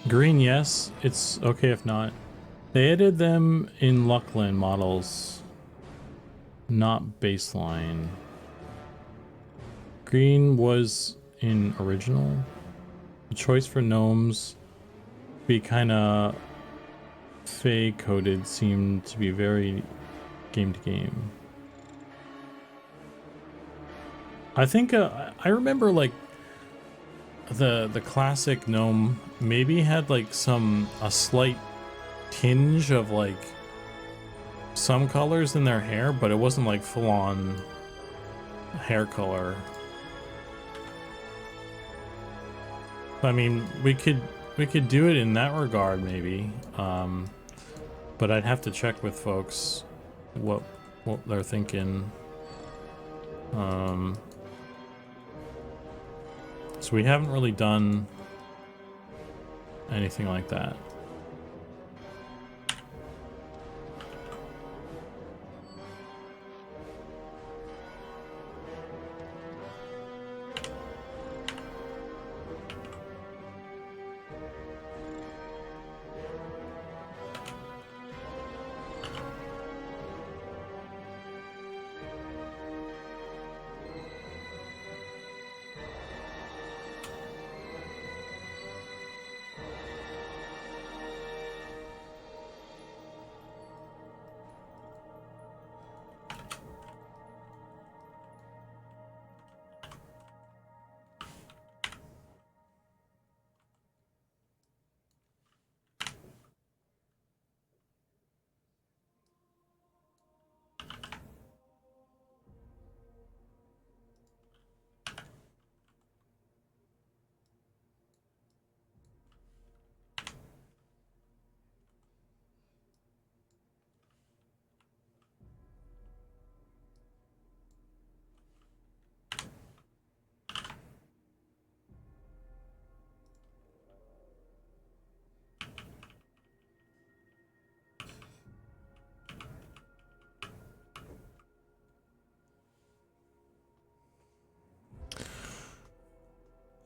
S1: Green, yes. It's okay if not. They added them in Luckland models, not baseline. Green was in original. The choice for gnomes be kind of fey coded seemed to be very game to game. I think I remember like the classic gnome maybe had like a slight tinge of like some colors in their hair, but it wasn't like full on hair color. I mean, we could do it in that regard maybe, but I'd have to check with folks what they're thinking. So we haven't really done anything like that.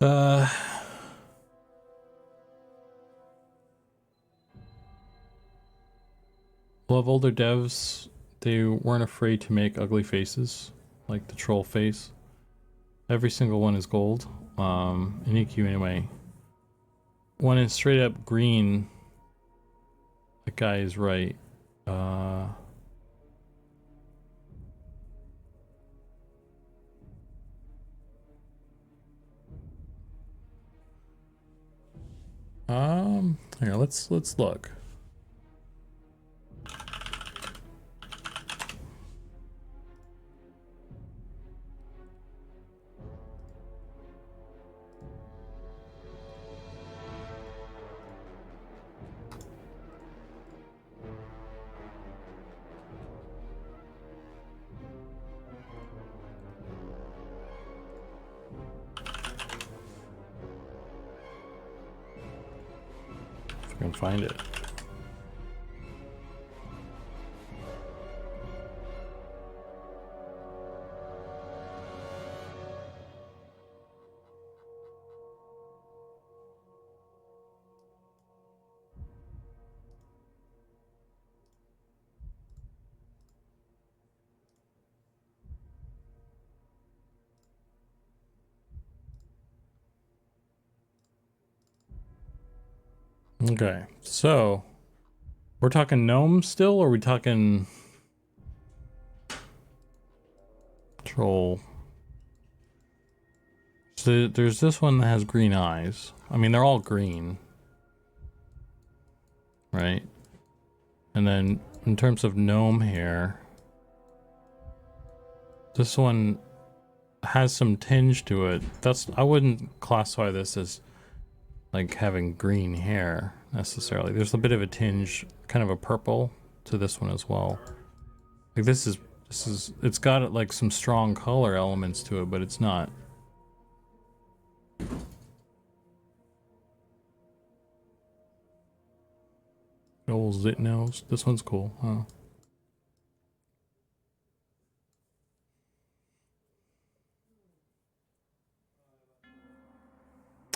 S1: Uh, well, of older devs, they weren't afraid to make ugly faces, like the troll face. Every single one is gold, in EQ anyway. When it's straight up green, that guy is right. Here, let's look. If I can find it. Okay, so we're talking gnome still, or are we talking troll? So there's this one that has green eyes. I mean, they're all green, right? And then in terms of gnome hair, this one has some tinge to it. I wouldn't classify this as like having green hair necessarily. There's a bit of a tinge, kind of a purple to this one as well. Like this is it's got like some strong color elements to it, but it's not. Old zit nose. This one's cool, huh?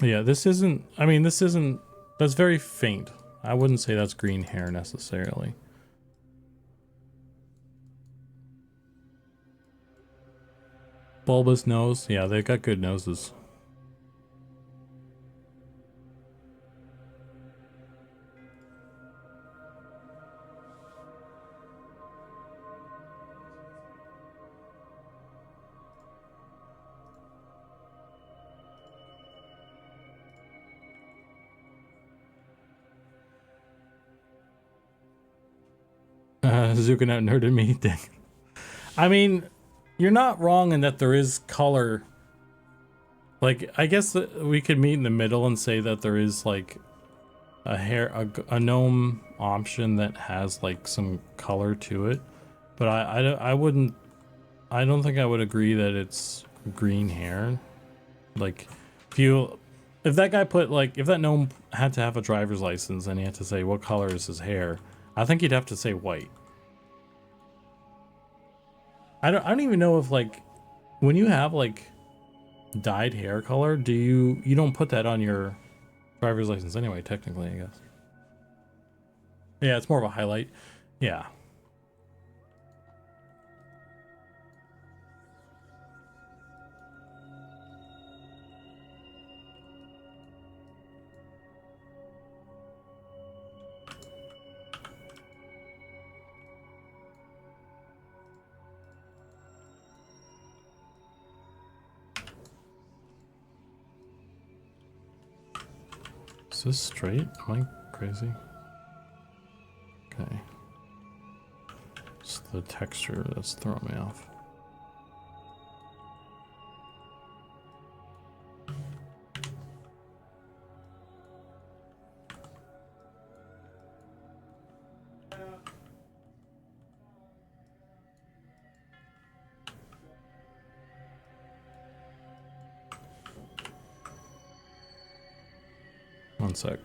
S1: Yeah, this isn't, I mean, this isn't, that's very faint. I wouldn't say that's green hair necessarily. Bulbous nose. Yeah, they've got good noses. Zukan out nerded me. Dang. I mean, you're not wrong in that there is color. Like, I guess that we could meet in the middle and say that there is like a gnome option that has like some color to it, but I wouldn't. I don't think I would agree that it's green hair. Like, if that guy put like, if that gnome had to have a driver's license and he had to say what color is his hair, I think he'd have to say white. I don't even know if like, when you have like dyed hair color, you don't put that on your driver's license anyway, technically, I guess. Yeah, it's more of a highlight. Yeah. Is this straight? Am I crazy? Okay. It's the texture that's throwing me off. One sec.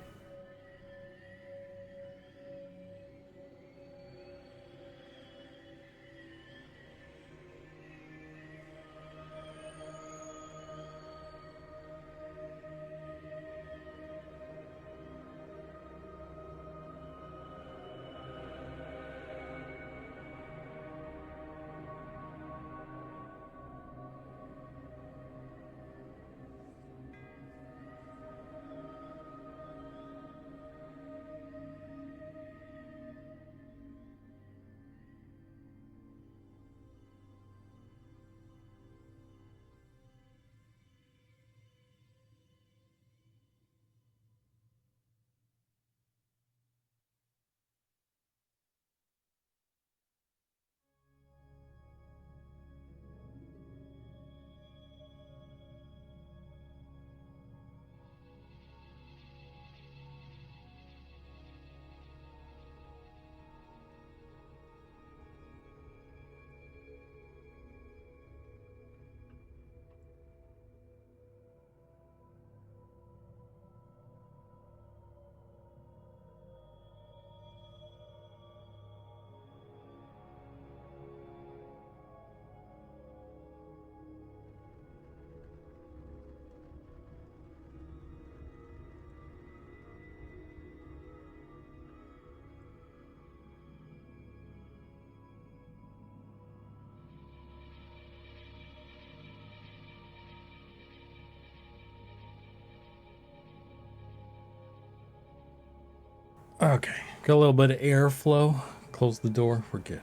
S1: Okay, got a little bit of airflow. Close the door. We're good.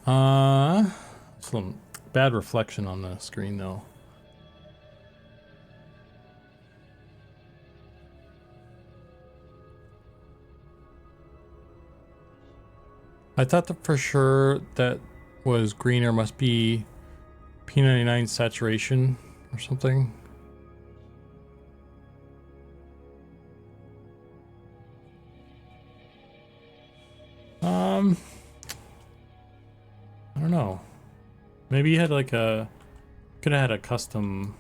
S1: Some bad reflection on the screen though. I thought that for sure that was greener must be P99 saturation or something. I don't know. Maybe you had like a, could have had a custom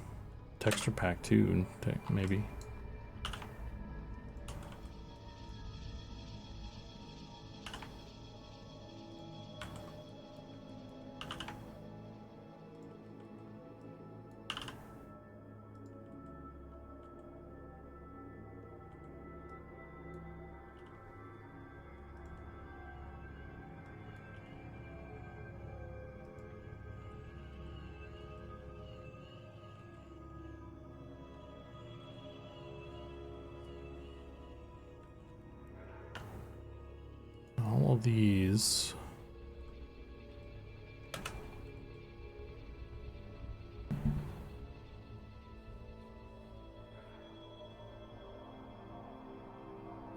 S1: texture pack too, maybe. All of these.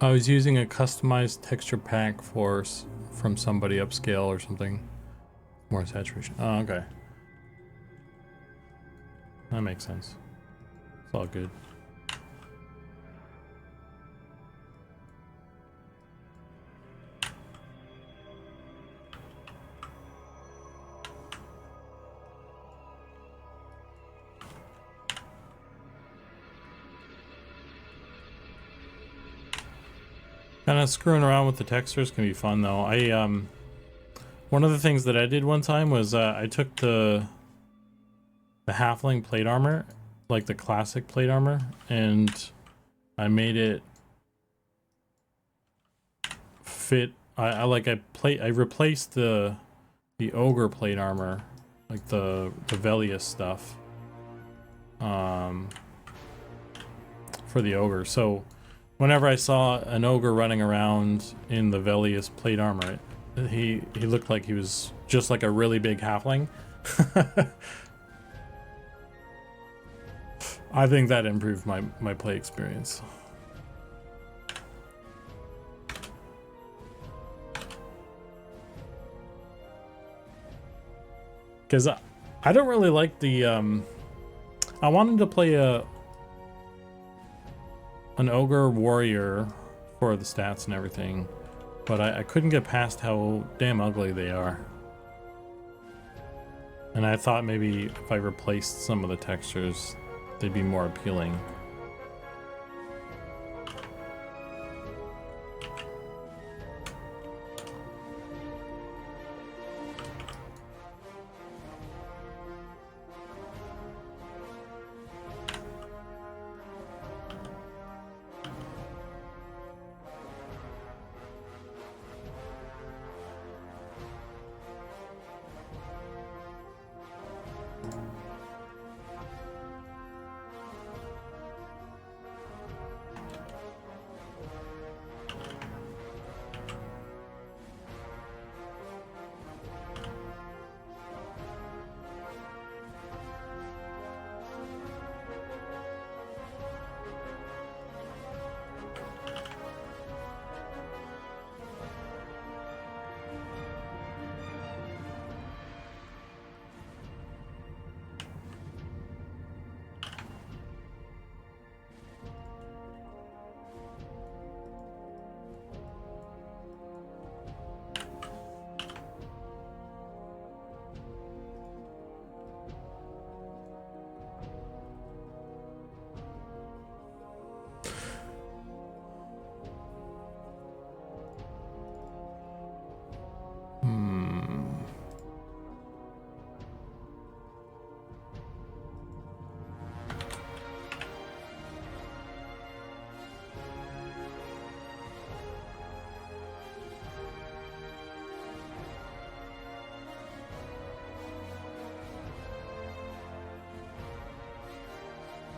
S1: I was using a customized texture pack from somebody upscale or something. More saturation. Oh, okay. That makes sense. It's all good. Kind of screwing around with the textures can be fun though. One of the things that I did one time was I took the halfling plate armor, like the classic plate armor, and I made it fit. I replaced the ogre plate armor, like the Velius stuff, for the ogre. So whenever I saw an ogre running around in the Velius plate armor, he looked like he was just like a really big halfling. I think that improved my play experience. Because I don't really like the I wanted to play an ogre warrior for the stats and everything, but I couldn't get past how damn ugly they are. And I thought maybe if I replaced some of the textures, they'd be more appealing.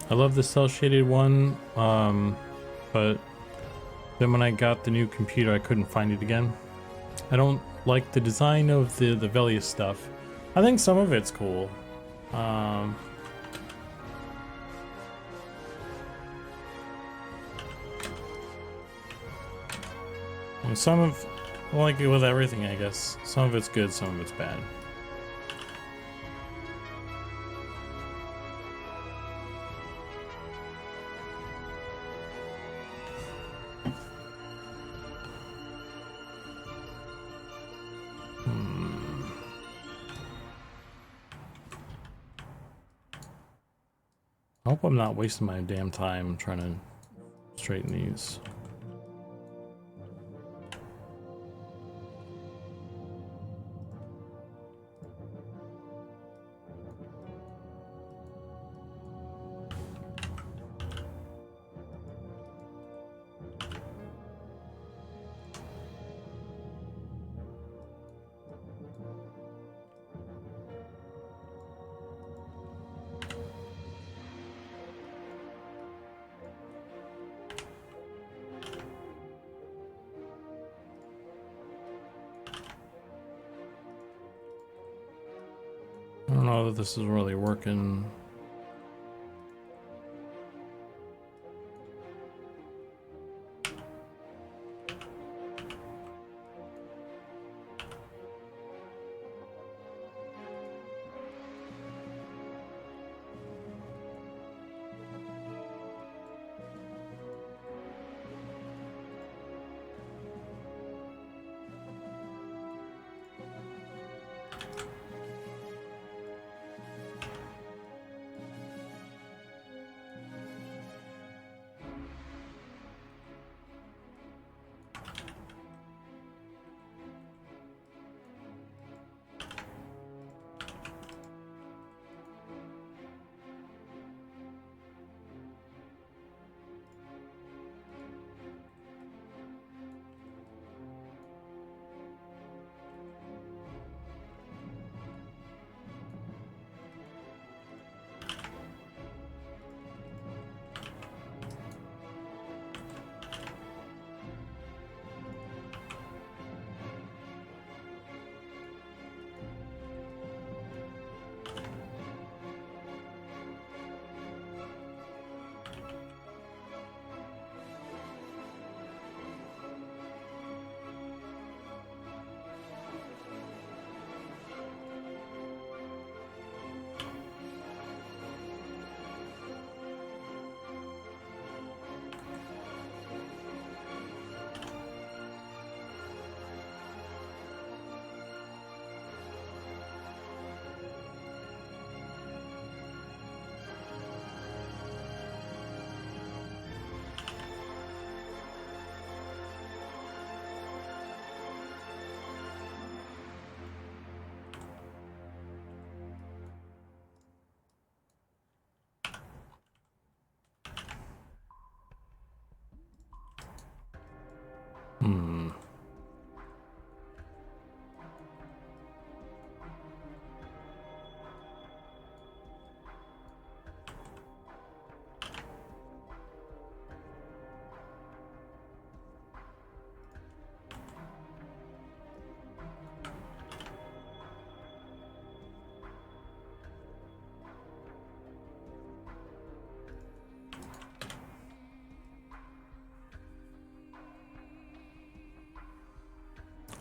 S1: I love the cel shaded one, but Then when I got the new computer, I couldn't find it again. I don't like the design of the Velius stuff. I think some of it's cool. And some of, like with everything, I guess. Some of it's good, some of it's bad. I hope I'm not wasting my damn time trying to straighten these. I don't know that this is really working.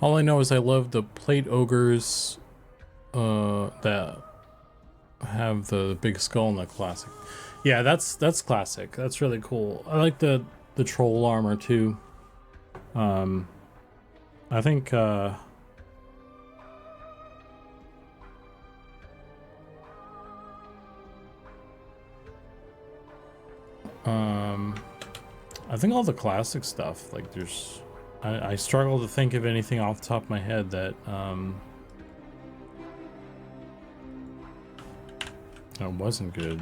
S1: All I know is I love the plate ogres that have the big skull in the classic. Yeah, that's classic. That's really cool. I like the troll armor too. I think I think all the classic stuff, like there's I struggle to think of anything off the top of my head that that wasn't good.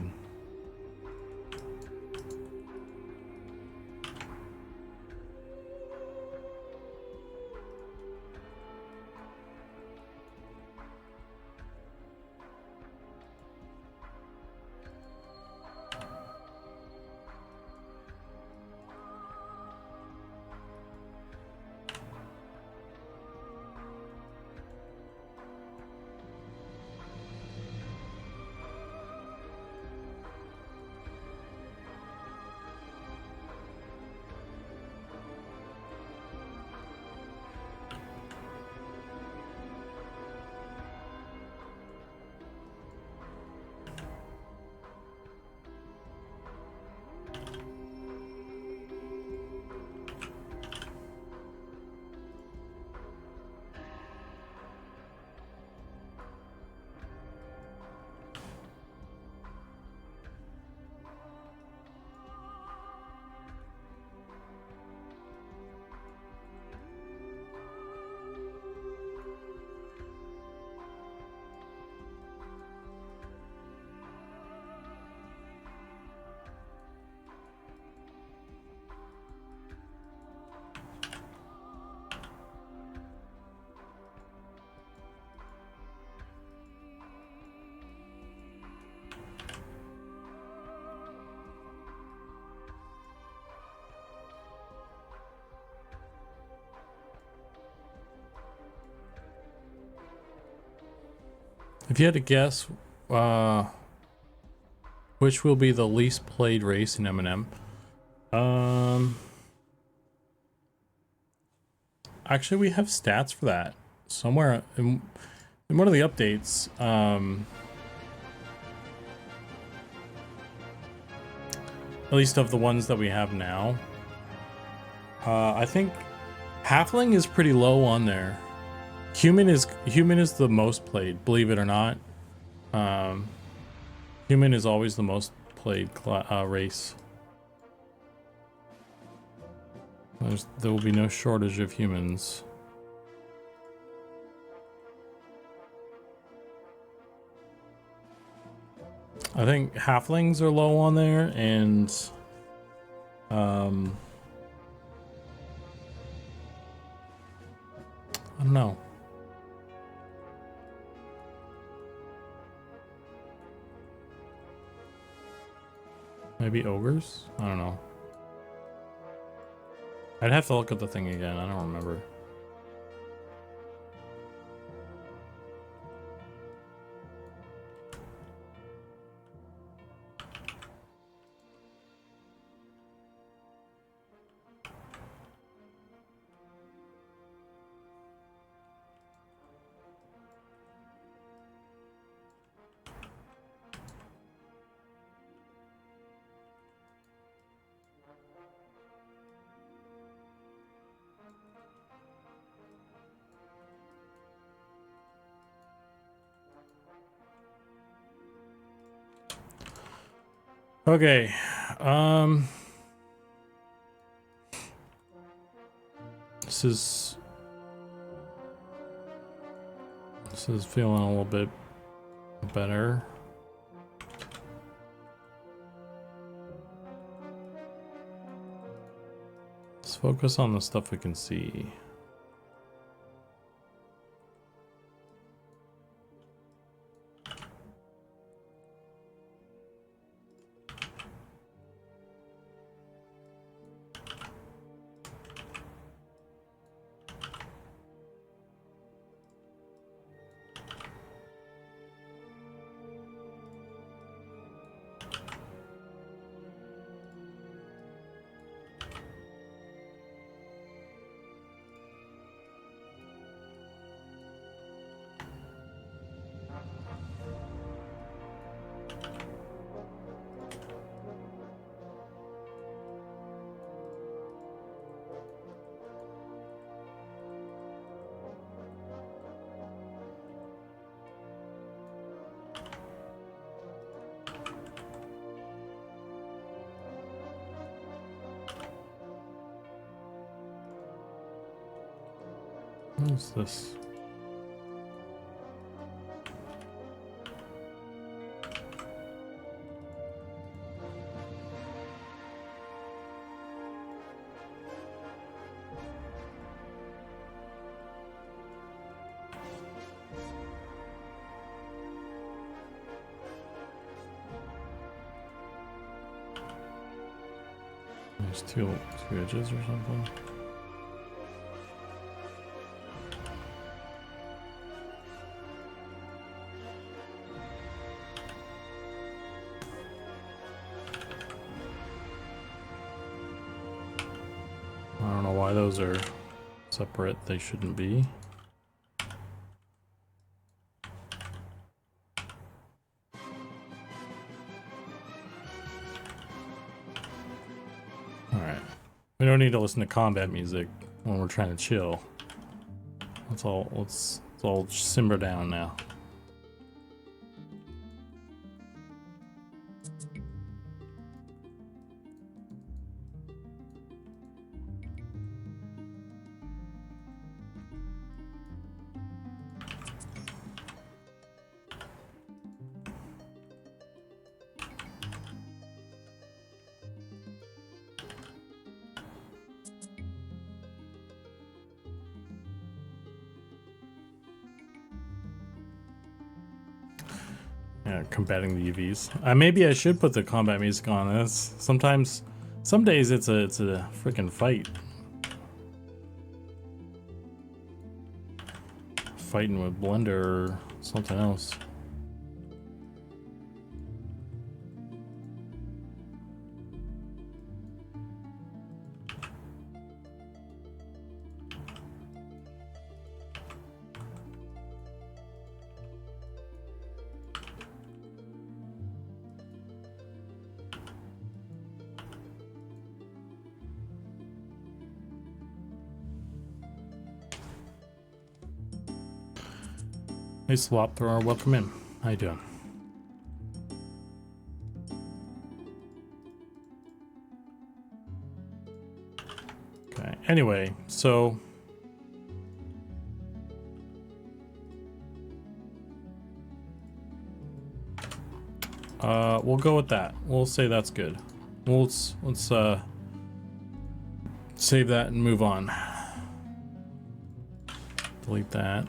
S1: If you had to guess, which will be the least played race in M&M? Actually, we have stats for that somewhere in one of the updates. At least of the ones that we have now. I think Halfling is pretty low on there. Human is the most played, believe it or not. Human is always the most played race. There will be no shortage of humans. I think halflings are low on there, and I don't know. Maybe ogres? I don't know. I'd have to look at the thing again. I don't remember. Okay, this is feeling a little bit better. Let's focus on the stuff we can see. What's this? There's two edges or something. I don't know why those are separate. They shouldn't be. Alright. We don't need to listen to combat music when we're trying to chill. Let's all simmer down now. Yeah, combating the UVs. Maybe I should put the combat music on this. Sometimes, some days it's a freaking fight. Fighting with Blender or something else. Hey Swap Thrower, welcome in. How you doing? Okay, anyway, so we'll go with that. We'll say that's good. Let's save that and move on. Delete that.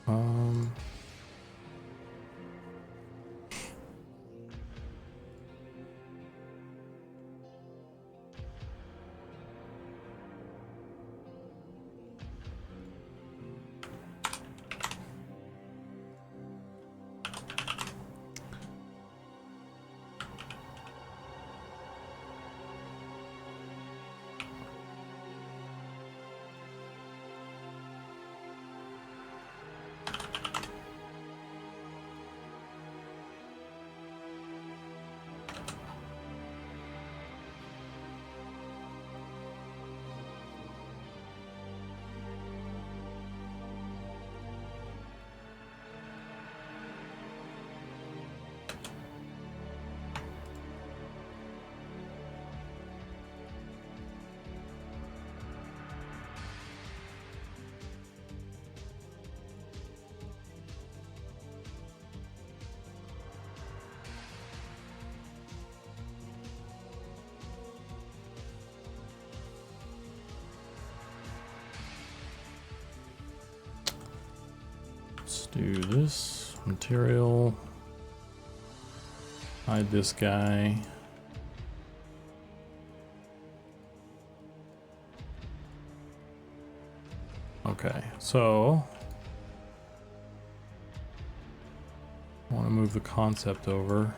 S1: Um, let's do this material. Hide this guy. Okay, so I want to move the concept over.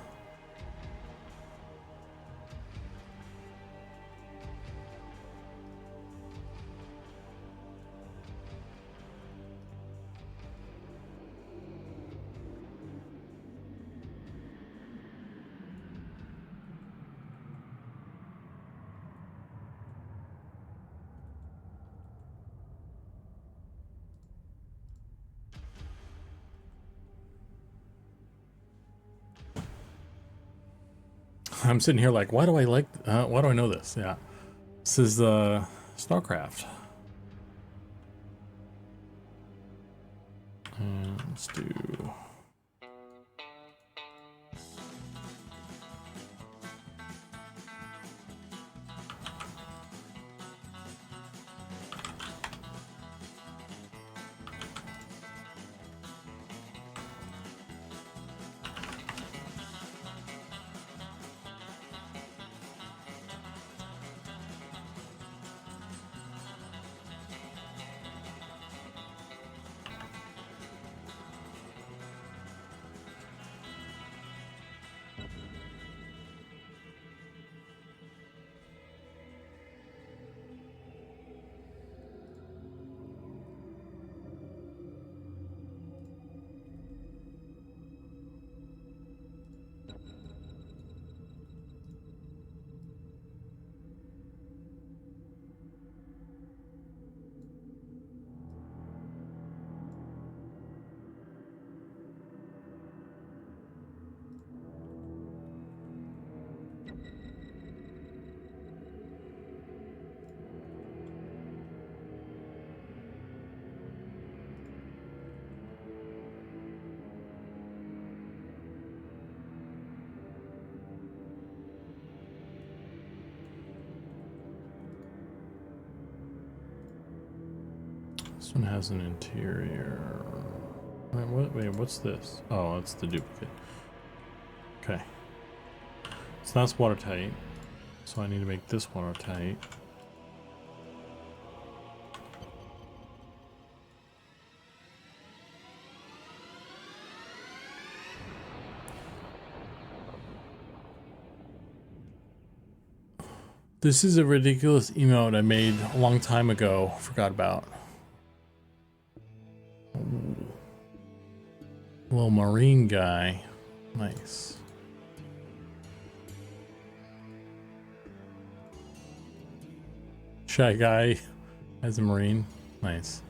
S1: I'm sitting here like, why do I know this? Yeah, this is StarCraft. And let's do. This one has an interior. Wait, what's this? Oh, it's the duplicate. Okay. So that's watertight. So I need to make this watertight. This is a ridiculous emote I made a long time ago. Forgot about. Little marine guy. Nice. Shy guy as a marine. Nice.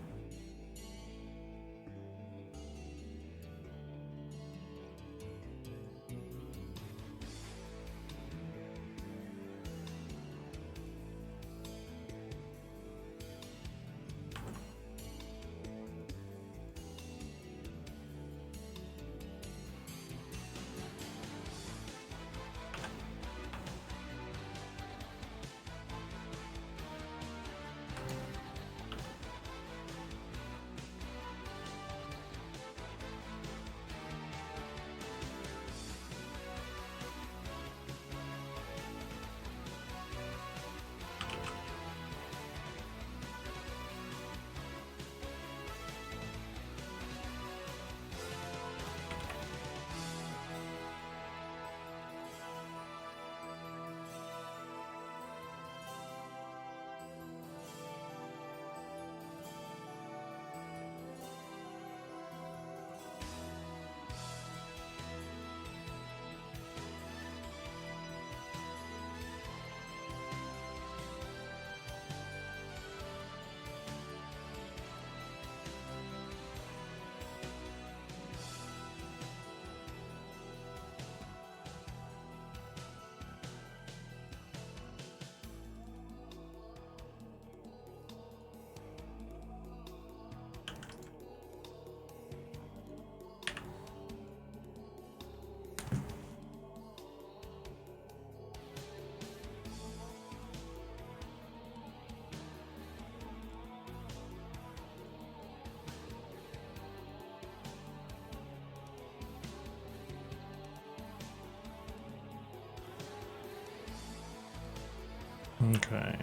S1: Okay.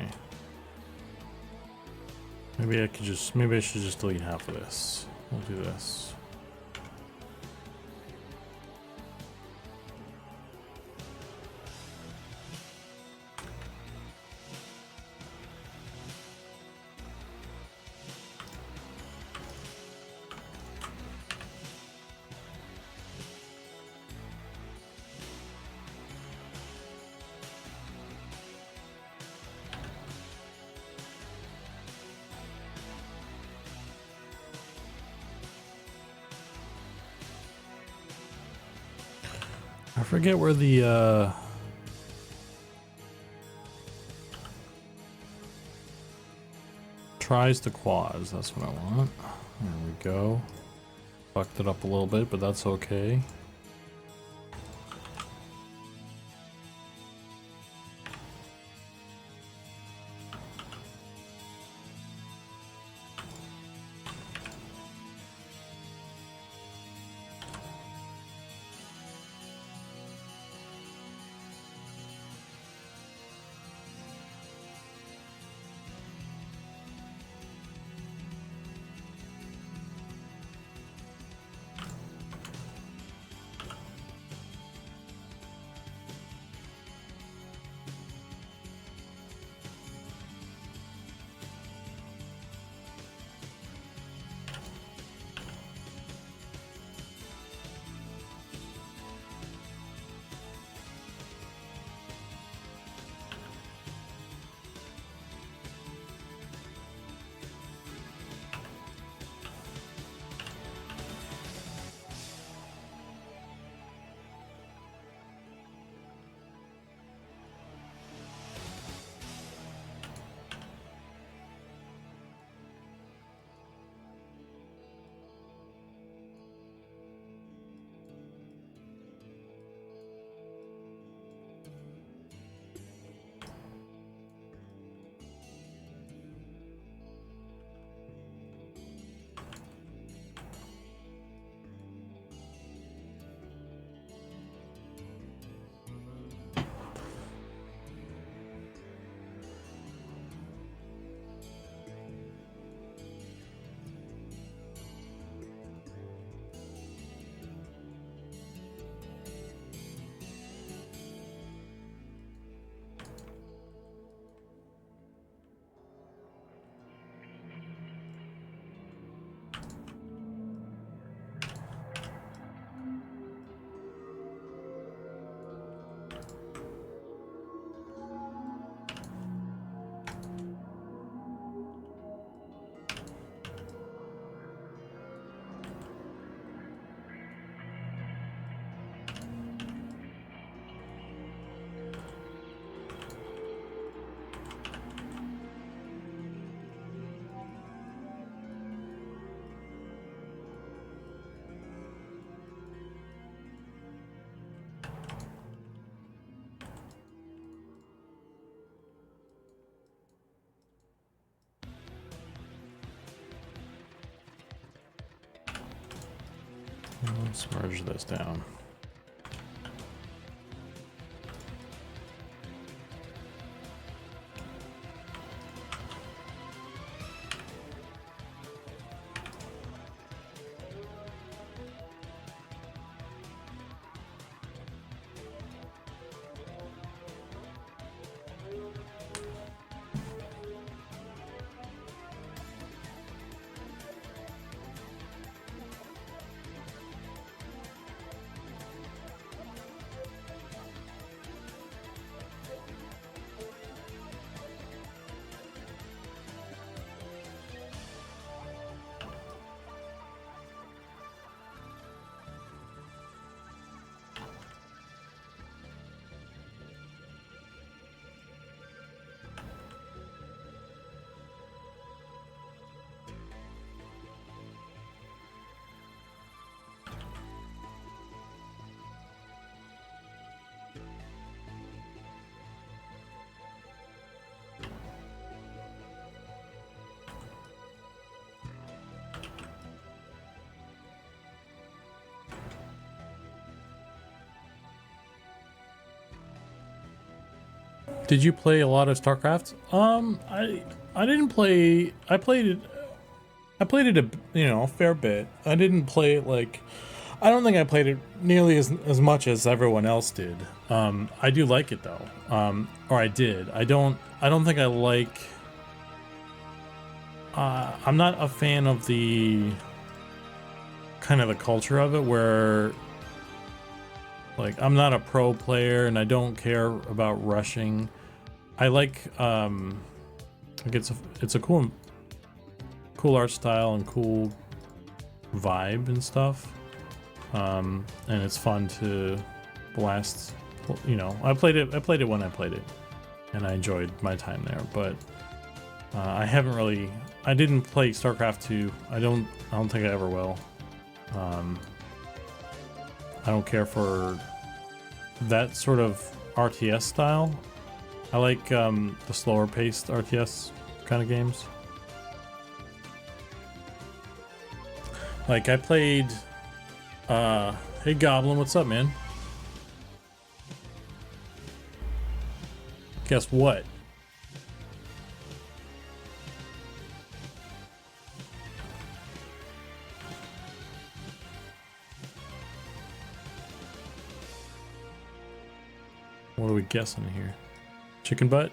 S1: Maybe I should just delete half of this. We'll do this. I forget where the tries to quads, that's what I want. There we go. Fucked it up a little bit, but that's okay. Let's merge this down. Did you play a lot of StarCraft? I didn't play. I played it a fair bit. I didn't play it like. I don't think I played it nearly as much as everyone else did. I do like it though. Or I did. I don't think I like. I'm not a fan of the kind of the culture of it where. Like, I'm not a pro player and I don't care about rushing. I like it's a cool art style and cool vibe and stuff. And it's fun to blast, you know. I played it when I played it and I enjoyed my time there, but I didn't play StarCraft 2. I don't think I ever will. I don't care for that sort of RTS style. I like the slower paced RTS kind of games. Like I played hey Goblin, what's up, man? Guess what? What are we guessing here? Chicken butt?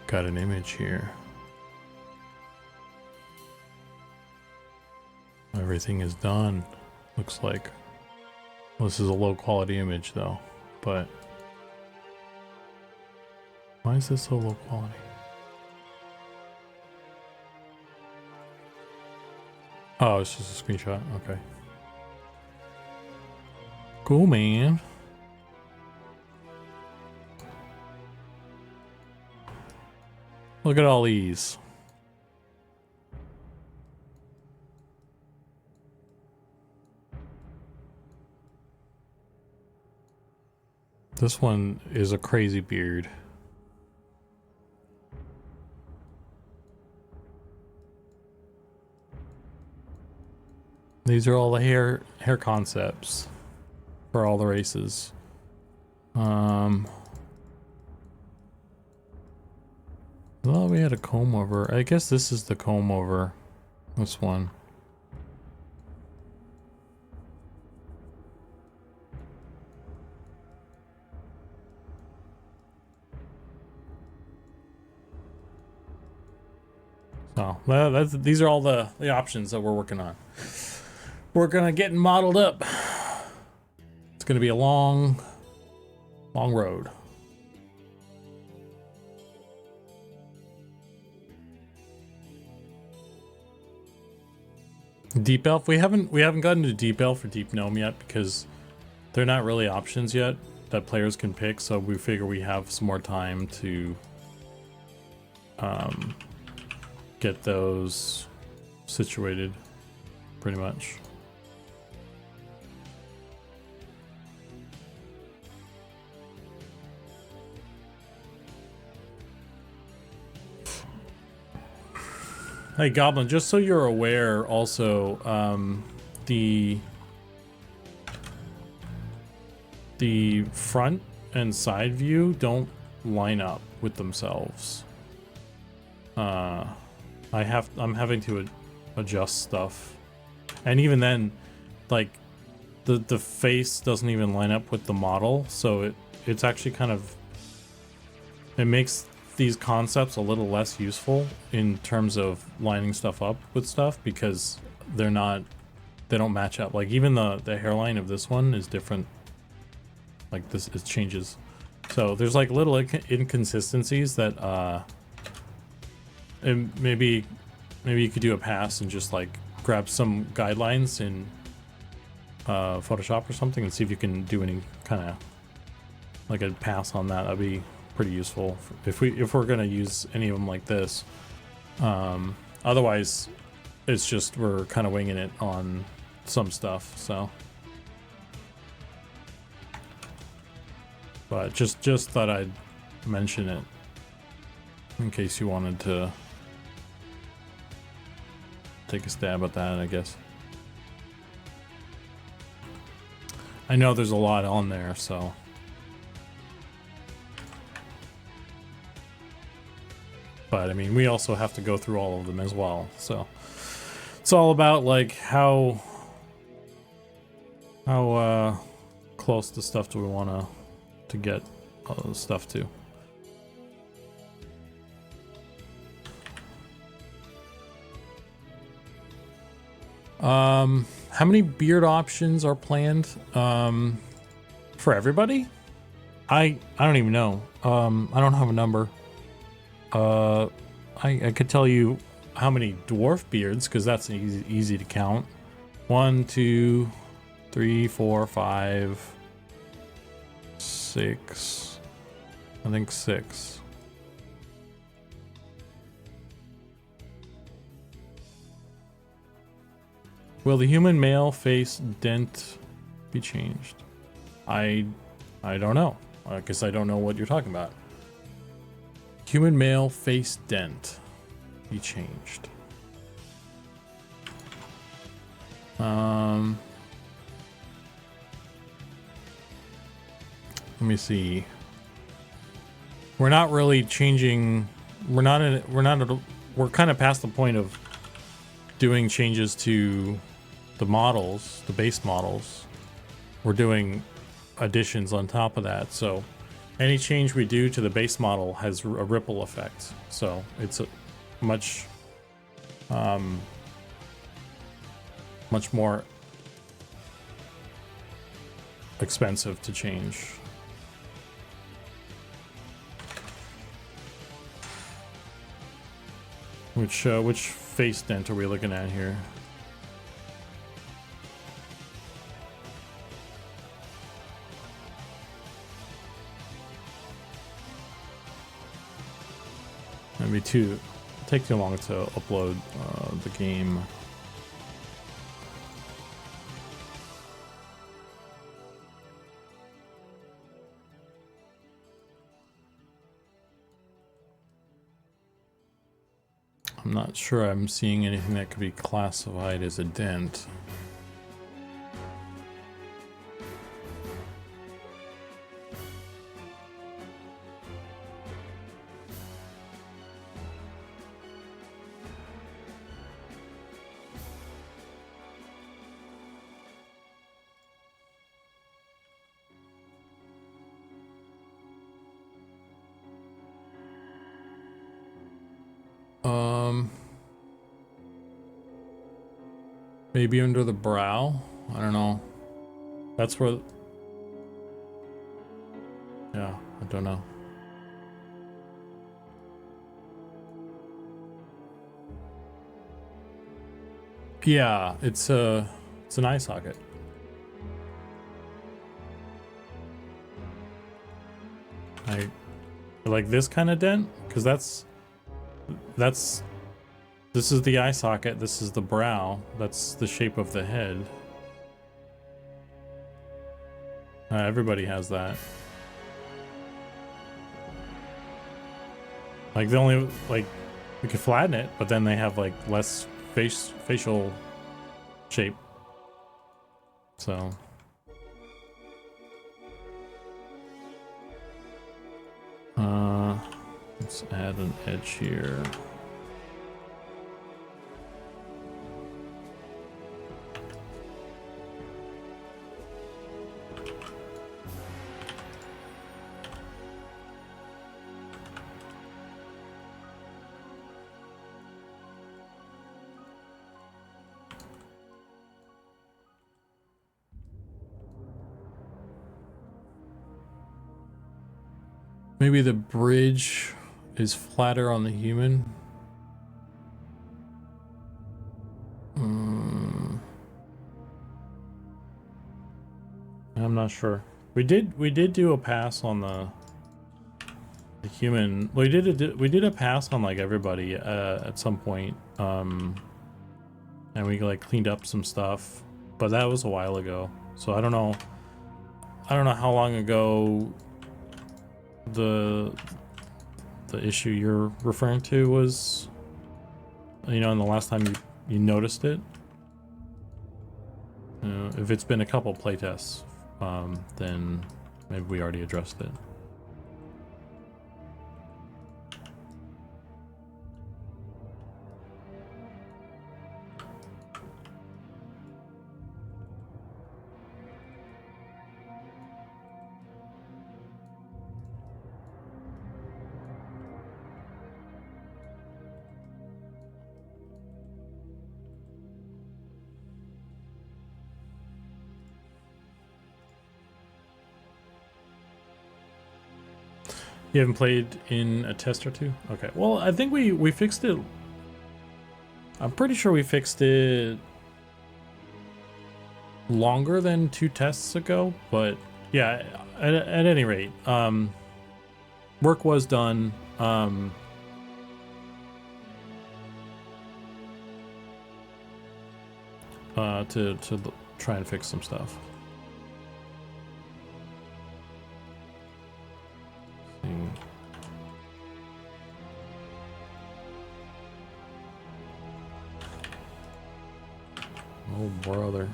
S1: Got an image here. Everything is done. Looks like. Well, this is a low quality image though, but why is this so low quality? Oh, it's just a screenshot. Okay. Cool, man. Look at all these. This one is a crazy beard. These are all the hair concepts for all the races. Well, we had a comb over. I guess this is the comb over. This one. So these are all the options that we're working on. We're gonna get modeled up. It's gonna be a long road. Deep Elf, we haven't gotten to Deep Elf or Deep Gnome yet because they're not really options yet. that players can pick, so we figure we have some more time to get those situated, pretty much. Hey Goblin, just so you're aware, also, the front and side view don't line up with themselves. I'm having to adjust stuff, and even then, like the face doesn't even line up with the model, so it's actually kind of, it makes these concepts a little less useful in terms of lining stuff up with stuff, because they don't match up. Like even the hairline of this one is different. Like this, it changes. So there's like little inconsistencies that and maybe you could do a pass and just like grab some guidelines in Photoshop or something and see if you can do any kind of like a pass on that. That'd be pretty useful if we're gonna use any of them like this. Otherwise it's just we're kind of winging it on some stuff, so. But just thought I'd mention it in case you wanted to take a stab at that, I guess. I know there's a lot on there, so. But I mean, we also have to go through all of them as well, so. It's all about like how close to stuff do we want to get stuff to. How many beard options are planned for everybody? I don't even know. I don't have a number. I could tell you how many dwarf beards, because that's easy to count. 1, 2, 3, 4, 5, 6. I think 6. Will the human male face dent be changed? I don't know, because I don't know what you're talking about. Human male face dent be changed. Let me see. We're not really changing. We're kind of past the point of doing changes to the models, the base models. We're doing additions on top of that, so any change we do to the base model has a ripple effect. So it's a much more expensive to change. Which face dent are we looking at here? Maybe take too long to upload the game. I'm not sure I'm seeing anything that could be classified as a dent. Maybe under the brow? I don't know. That's where... Yeah, I don't know. Yeah, it's an eye socket. I like this kind of dent, because this is the eye socket, this is the brow, that's the shape of the head. Everybody has that. Like the only, like, we could flatten it, but then they have like less facial shape. So let's add an edge here. Maybe the bridge is flatter on the human. I'm not sure. We did do a pass on the human. We did a pass on like everybody at some point. And we like cleaned up some stuff, but that was a while ago. So I don't know how long ago the issue you're referring to was, you know, in the last time you noticed it. If it's been a couple playtests, then maybe we already addressed it. You haven't played in a test or two? Okay. Well, I think we fixed it. I'm pretty sure we fixed it longer than 2 tests ago, but yeah, at any rate, work was done. To try and fix some stuff. Oh brother.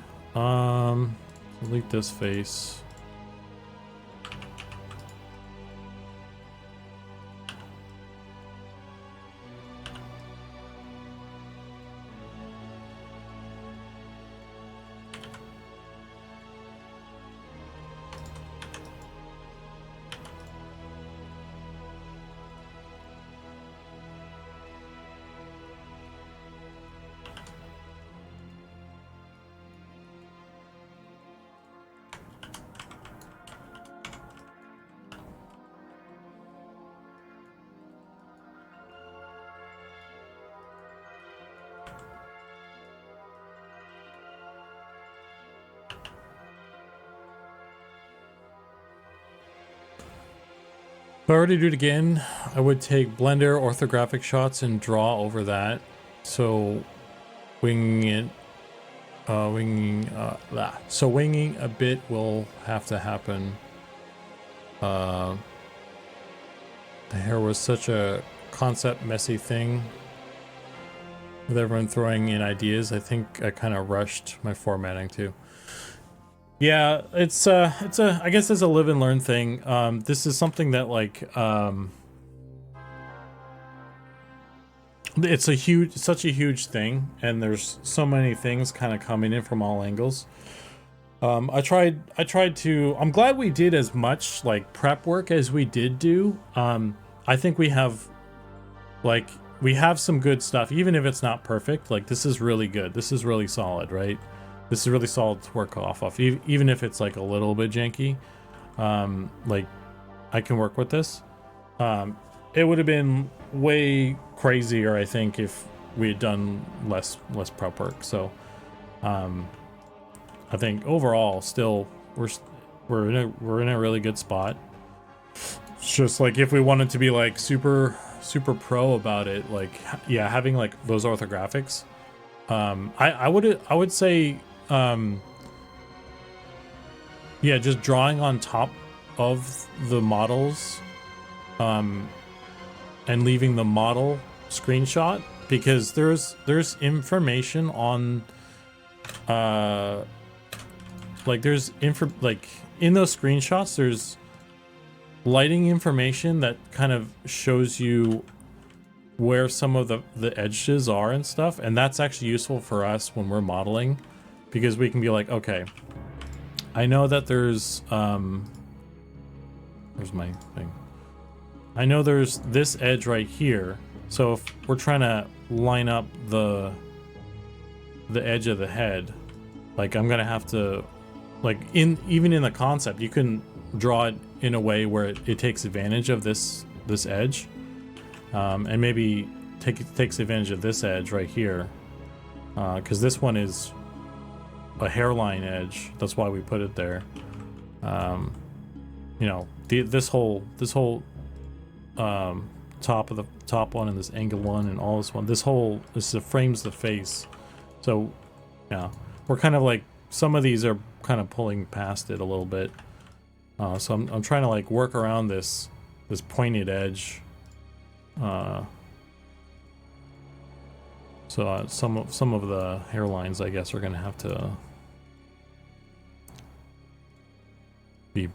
S1: Delete this face. If I were to do it again, I would take Blender orthographic shots and draw over that. So winging a bit will have to happen. The hair was such a concept messy thing with everyone throwing in ideas. I think I kind of rushed my formatting too. Yeah, I guess it's a live and learn thing. This is something that like, it's such a huge thing, and there's so many things kind of coming in from all angles. I tried to, I'm glad we did as much like prep work as we did do. I think we have some good stuff, even if it's not perfect. Like this is really good. This is really solid, right? This is really solid to work off of, even if it's like a little bit janky. Like I can work with this. It would have been way crazier, I think, if we had done less prep work. So, I think overall, still we're in a really good spot. It's just like if we wanted to be like super pro about it, like yeah, having like those orthographics. I would say yeah, just drawing on top of the models and leaving the model screenshot, because there's information on like there's like in those screenshots there's lighting information that kind of shows you where some of the edges are and stuff, and that's actually useful for us when we're modeling, because we can be like, okay, I know that there's where's my thing? I know there's this edge right here, so if we're trying to line up the edge of the head, like I'm gonna have to, like even in the concept, you can draw it in a way where it takes advantage of this edge, and maybe takes advantage of this edge right here, because this one is a hairline edge. That's why we put it there. You know, this whole top of the top one and this angle one and all this frames the face. So yeah, we're kind of like, some of these are kind of pulling past it a little bit. So I'm trying to like work around this pointed edge. So some of the hairlines, I guess, are gonna have to be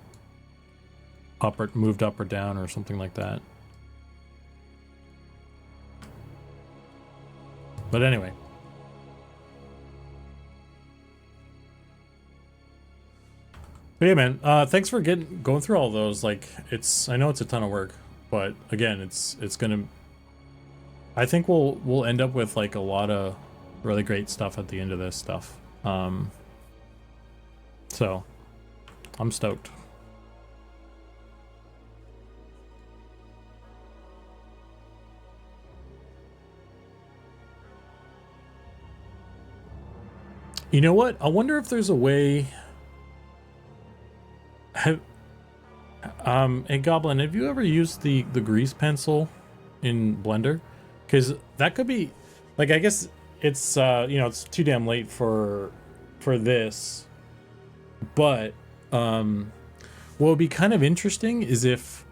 S1: moved up or down or something like that. But anyway. But yeah, man, thanks for going through all those. Like, I know it's a ton of work, but again, it's gonna, I think we'll end up with like a lot of really great stuff at the end of this stuff. So I'm stoked. You know what? I wonder if there's a way. Hey Goblin, have you ever used the grease pencil in Blender? Because that could be, like, I guess it's you know, it's too damn late for this, but what would be kind of interesting is if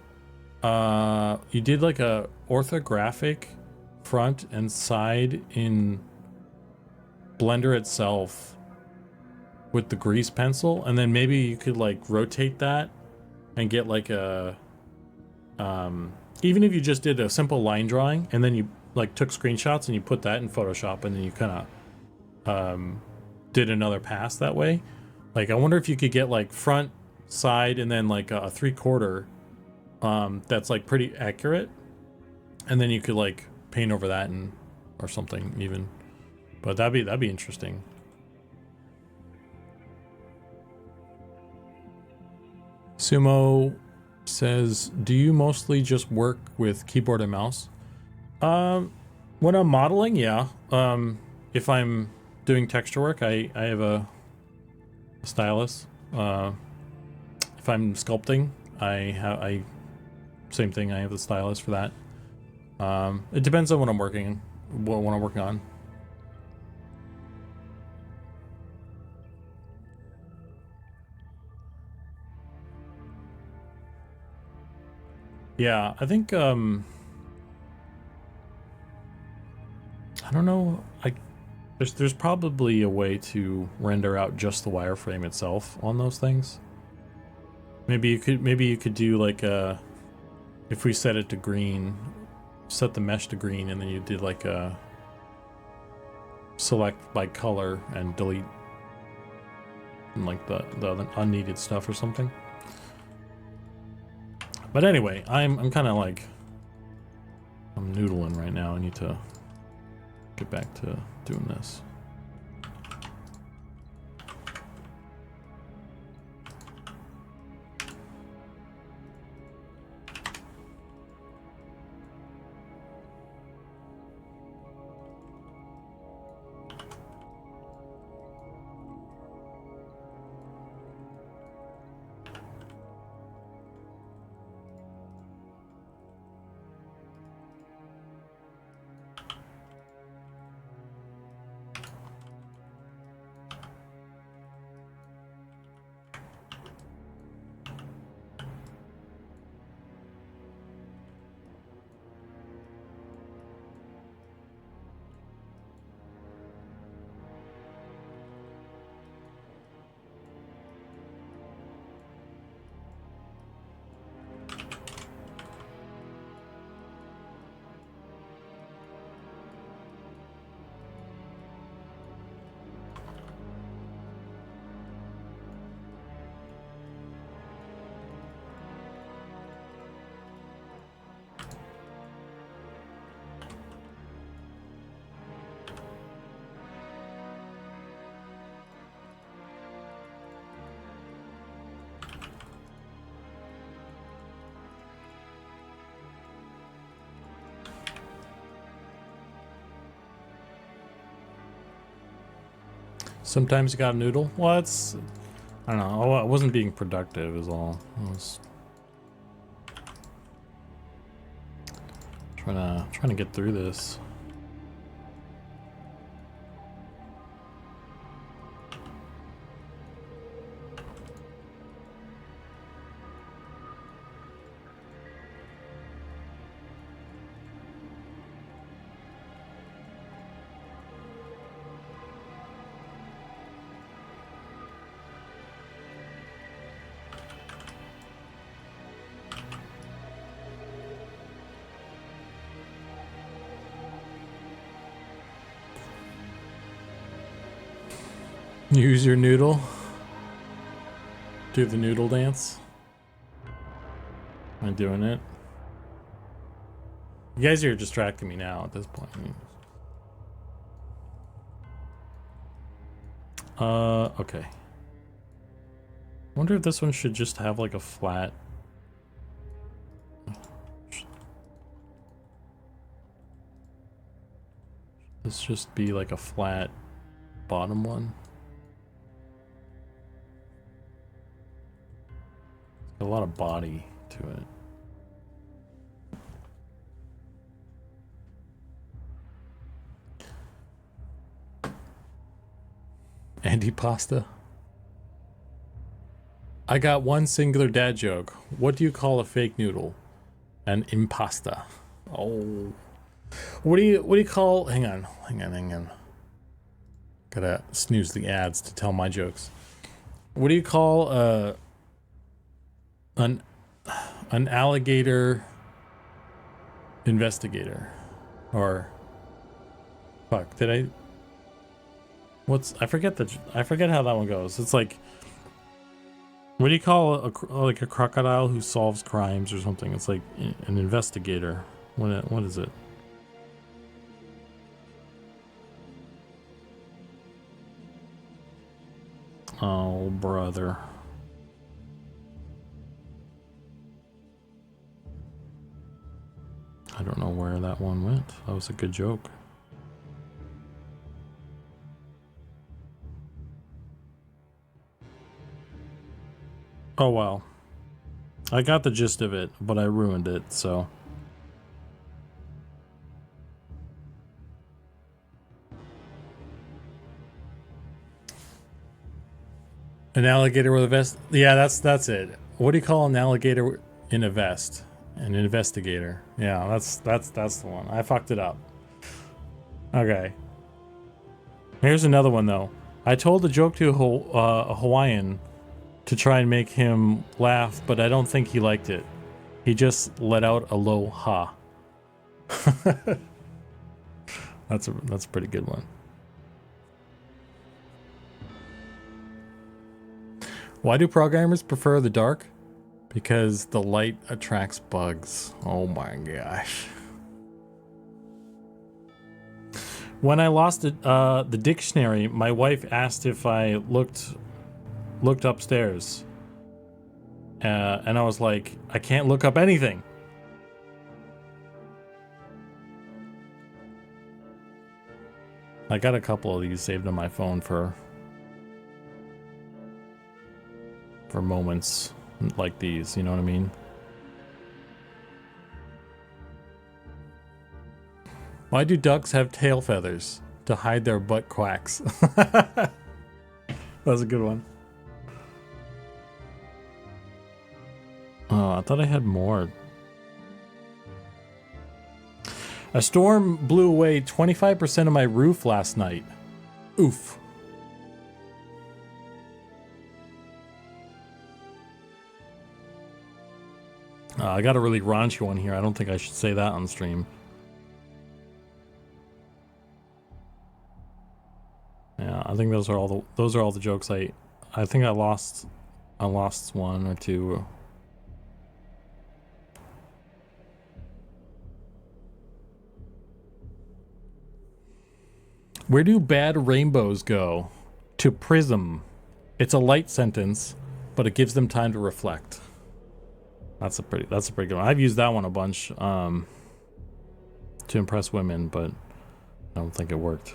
S1: you did like a orthographic front and side in Blender itself with the grease pencil, and then maybe you could like rotate that and get like a even if you just did a simple line drawing and then you like took screenshots and you put that in Photoshop and then you kind of did another pass that way. Like, I wonder if you could get like front, side, and then like a 3/4 that's like pretty accurate, and then you could like paint over that and or something even. But that'd be interesting. Sumo says, do you mostly just work with keyboard and mouse? When I'm modeling, yeah. If I'm doing texture work, I have a stylus. If I'm sculpting, same thing, I have the stylus for that. It depends on what I'm working on. Yeah, I think I don't know. There's probably a way to render out just the wireframe itself on those things. Maybe you could do like a, if we set it to green, set the mesh to green, and then you did like a select by color and delete and like the unneeded stuff or something. But anyway, I'm kind of like, I'm noodling right now. I need to get back to doing this. Sometimes you got a noodle. Well, it's, I don't know. I wasn't being productive is all. I was trying to get through this. Use your noodle. Do the noodle dance. Am I doing it? You guys are distracting me now at this point. Okay. Wonder if this one should just have like a flat. This just be like a flat bottom one. A lot of body to it. Andy pasta. I got one singular dad joke. What do you call a fake noodle? An impasta. Oh. What do you call, hang on. Gotta snooze the ads to tell my jokes. What do you call an alligator investigator? Or fuck, I forget how that one goes. It's like, what do you call like a crocodile who solves crimes or something? It's like an investigator. What is it? Oh, brother. I don't know where that one went. That was a good joke. Oh well. I got the gist of it, but I ruined it, so. An alligator with a vest? Yeah, that's it. What do you call an alligator in a vest? An investigator. Yeah, that's the one. I fucked it up. Okay. Here's another one though. I told a joke to a Hawaiian to try and make him laugh, but I don't think he liked it. He just let out a low ha. That's a pretty good one. Why do programmers prefer the dark? Because the light attracts bugs. Oh my gosh. When I lost the dictionary, my wife asked if I looked upstairs. And I was like, I can't look up anything. I got a couple of these saved on my phone for moments like these, you know what I mean? Why do ducks have tail feathers? To hide their butt quacks. That was a good one. Oh, I thought I had more. A storm blew away 25% of my roof last night. Oof. I got a really raunchy one here. I don't think I should say that on stream. Yeah, I think those are all the jokes I think I lost one or two. Where do bad rainbows go? To Prism. It's a light sentence, but it gives them time to reflect. That's a pretty good one. I've used that one a bunch to impress women, but I don't think it worked.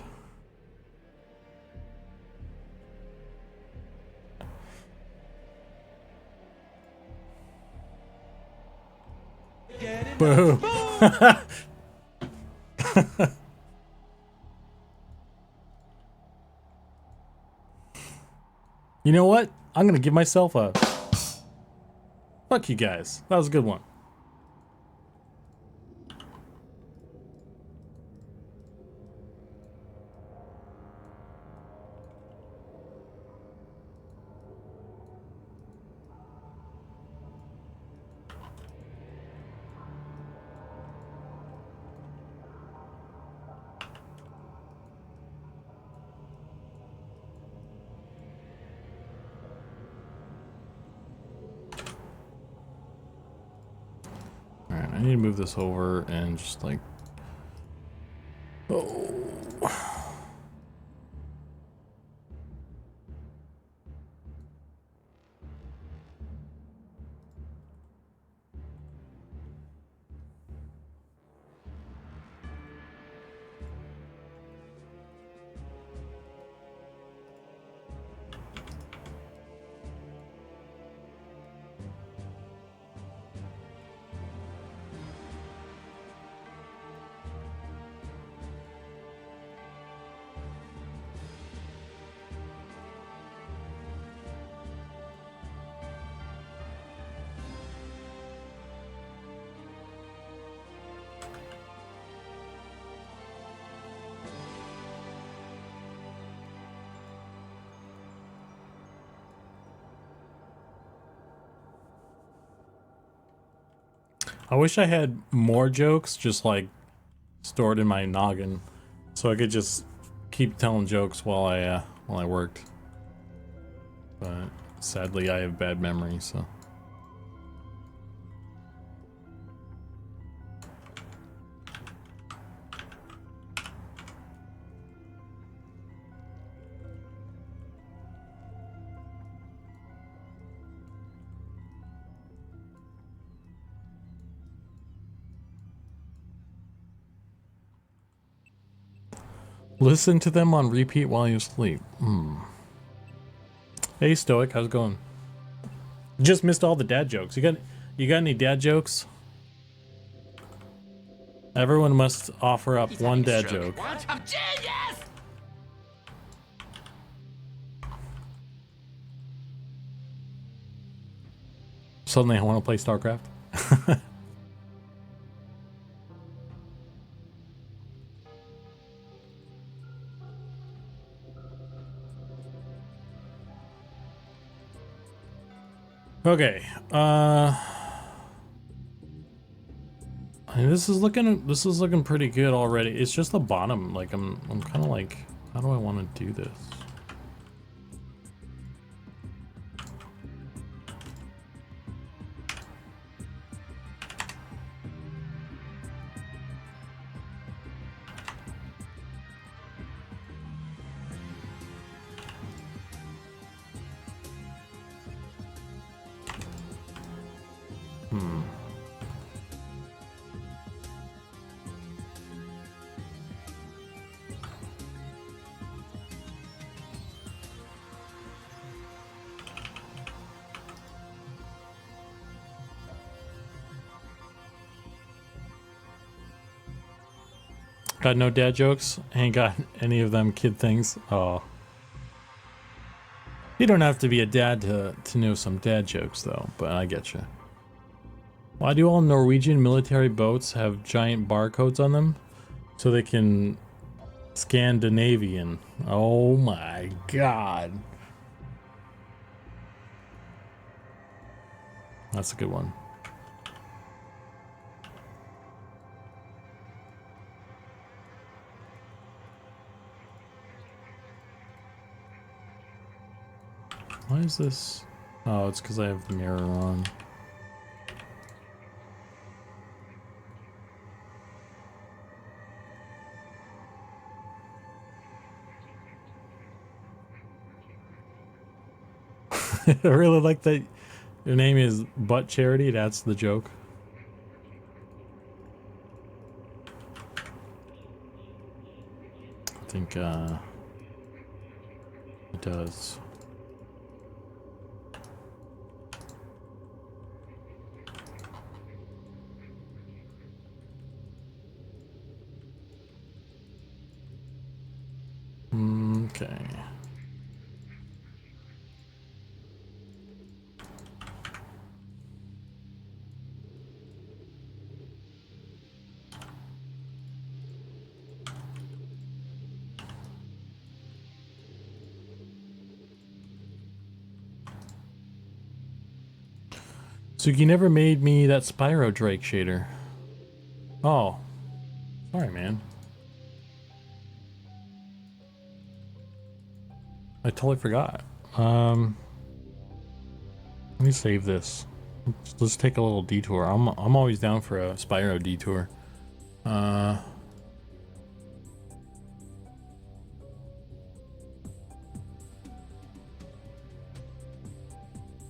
S1: Boo. You know what? I'm gonna give myself a... Fuck you guys. That was a good one. Alright, I need to move this over and just like... Oh... I wish I had more jokes just like stored in my noggin, so I could just keep telling jokes while I worked. But sadly, I have bad memory, so. Listen to them on repeat while you sleep. Hey Stoic, how's it going? Just missed all the dad jokes. You got any dad jokes? Everyone must offer up
S3: He's
S1: one
S3: having a
S1: dad
S3: stroke.
S1: joke.
S3: What? I'm genius!
S1: Suddenly I want to play StarCraft. Okay, I mean, this is looking pretty good already. It's just the bottom. Like I'm kind of like, how do I want to do this? Got no dad jokes? Ain't got any of them kid things? Oh. You don't have to be a dad to know some dad jokes though, but I get you. Why do all Norwegian military boats have giant barcodes on them? So they can Scandinavian. Oh my god. That's a good one. Why is this? Oh, it's because I have the mirror on. I really like that your name is Butt Charity. That's the joke. I think it does. Okay. Suki never made me that Spyro Drake shader. Oh. Sorry, man. I totally forgot. Let me save this. Let's take a little detour. I'm always down for a Spyro detour. I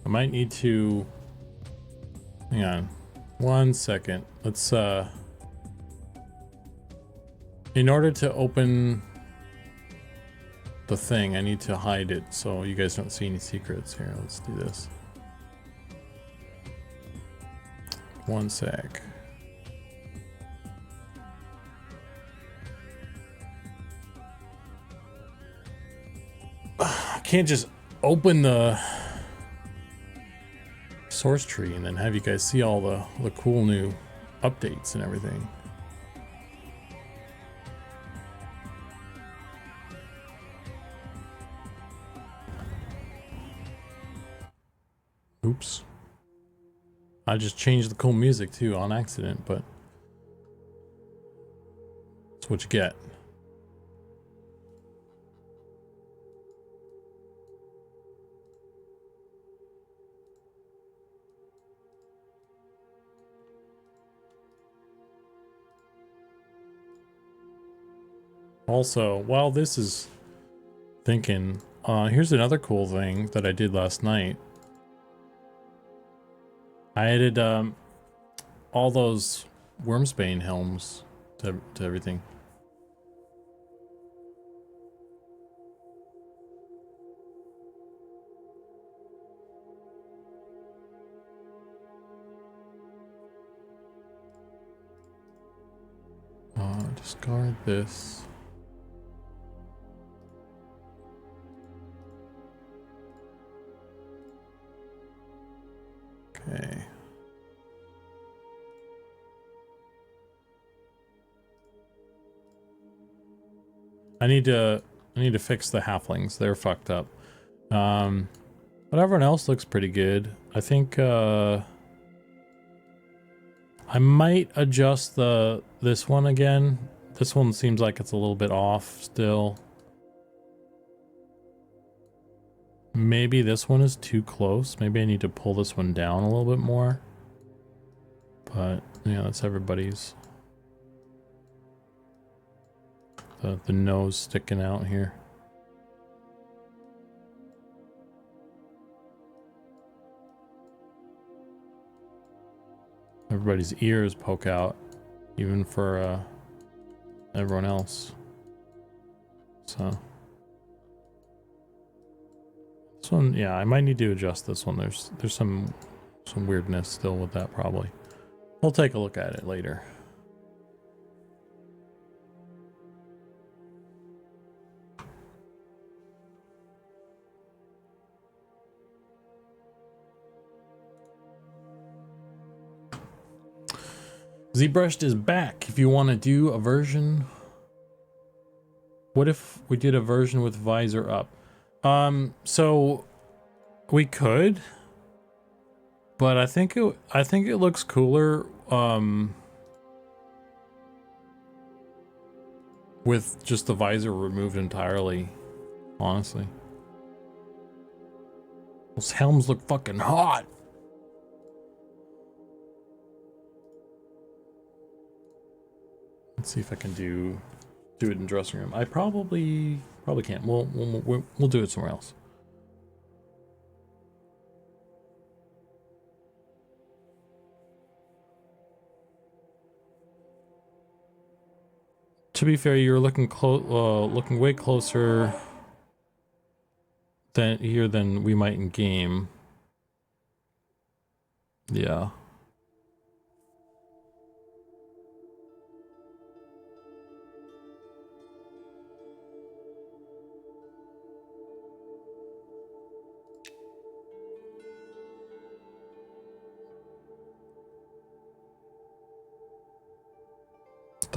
S1: might need to hang on 1 second. Let's in order to open the thing, I need to hide it so you guys don't see any secrets. Here, let's do this. 1 sec. I can't just open the source tree and then have you guys see all the cool new updates and everything. Oops. I just changed the cool music too on accident, but that's what you get. Also, while this is thinking, here's another cool thing that I did last night. I added all those Wormsbane helms to everything. Discard this. Okay. I need to fix the halflings. They're fucked up. But everyone else looks pretty good. I think I might adjust this one again. This one seems like it's a little bit off still. Maybe this one is too close. Maybe I need to pull this one down a little bit more. But yeah, that's everybody's. The nose sticking out here. Everybody's ears poke out, even for everyone else. So this one, yeah, I might need to adjust this one. There's some weirdness still with that probably. We'll take a look at it later. Zbrushed is back. If you want to do a version, what if we did a version with visor up? So we could, but I think it looks cooler with just the visor removed entirely, honestly. Those helms look fucking hot. Let's see if I can do it in dressing room. I probably can't. We'll do it somewhere else. To be fair, you're looking way closer than we might in game. Yeah.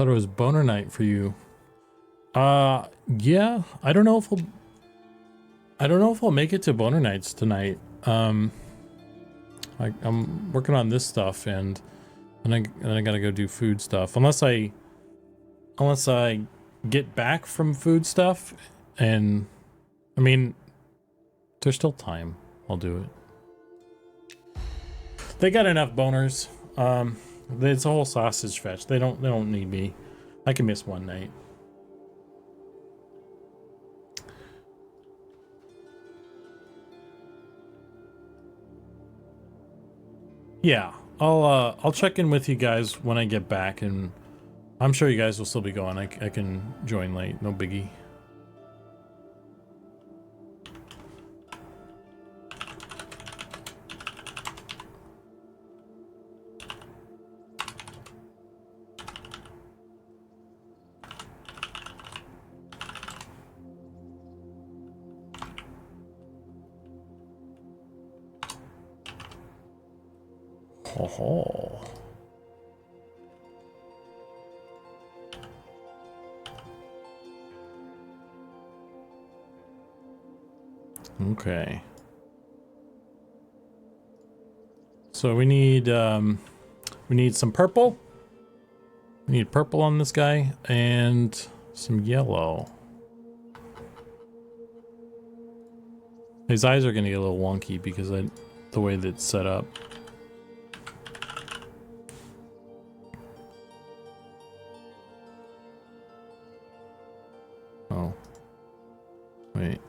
S1: Thought it was boner night for you. Yeah. I don't know if I'll make it to boner nights tonight. I'm working on this stuff and then I gotta go do food stuff. Unless I get back from food stuff, and I mean, there's still time. I'll do it. They got enough boners. It's a whole sausage fetch. They don't need me. I can miss one night. Yeah, I'll check in with you guys when I get back, and I'm sure you guys will still be going. I can join late, no biggie. Oh. Okay. So we need some purple. We need purple on this guy and some yellow. His eyes are gonna get a little wonky because the way that it's set up. Oh. Wait.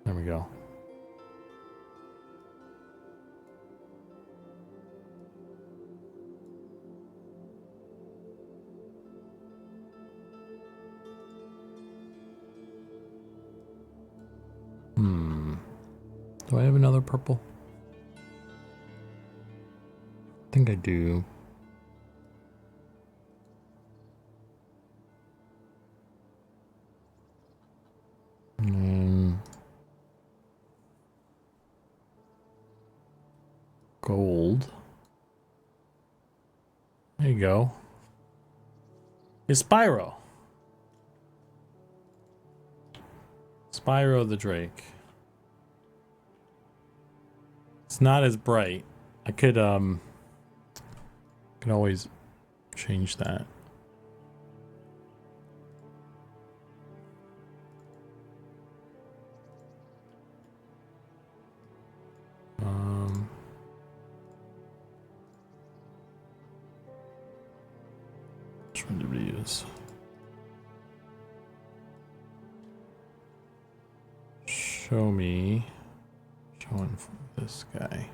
S1: There we go. Do I have another purple? I think I do. Gold. There you go. It's Spyro. Spyro the Drake. It's not as bright. I could always change that. Which one did we use? Show me. Showing this guy.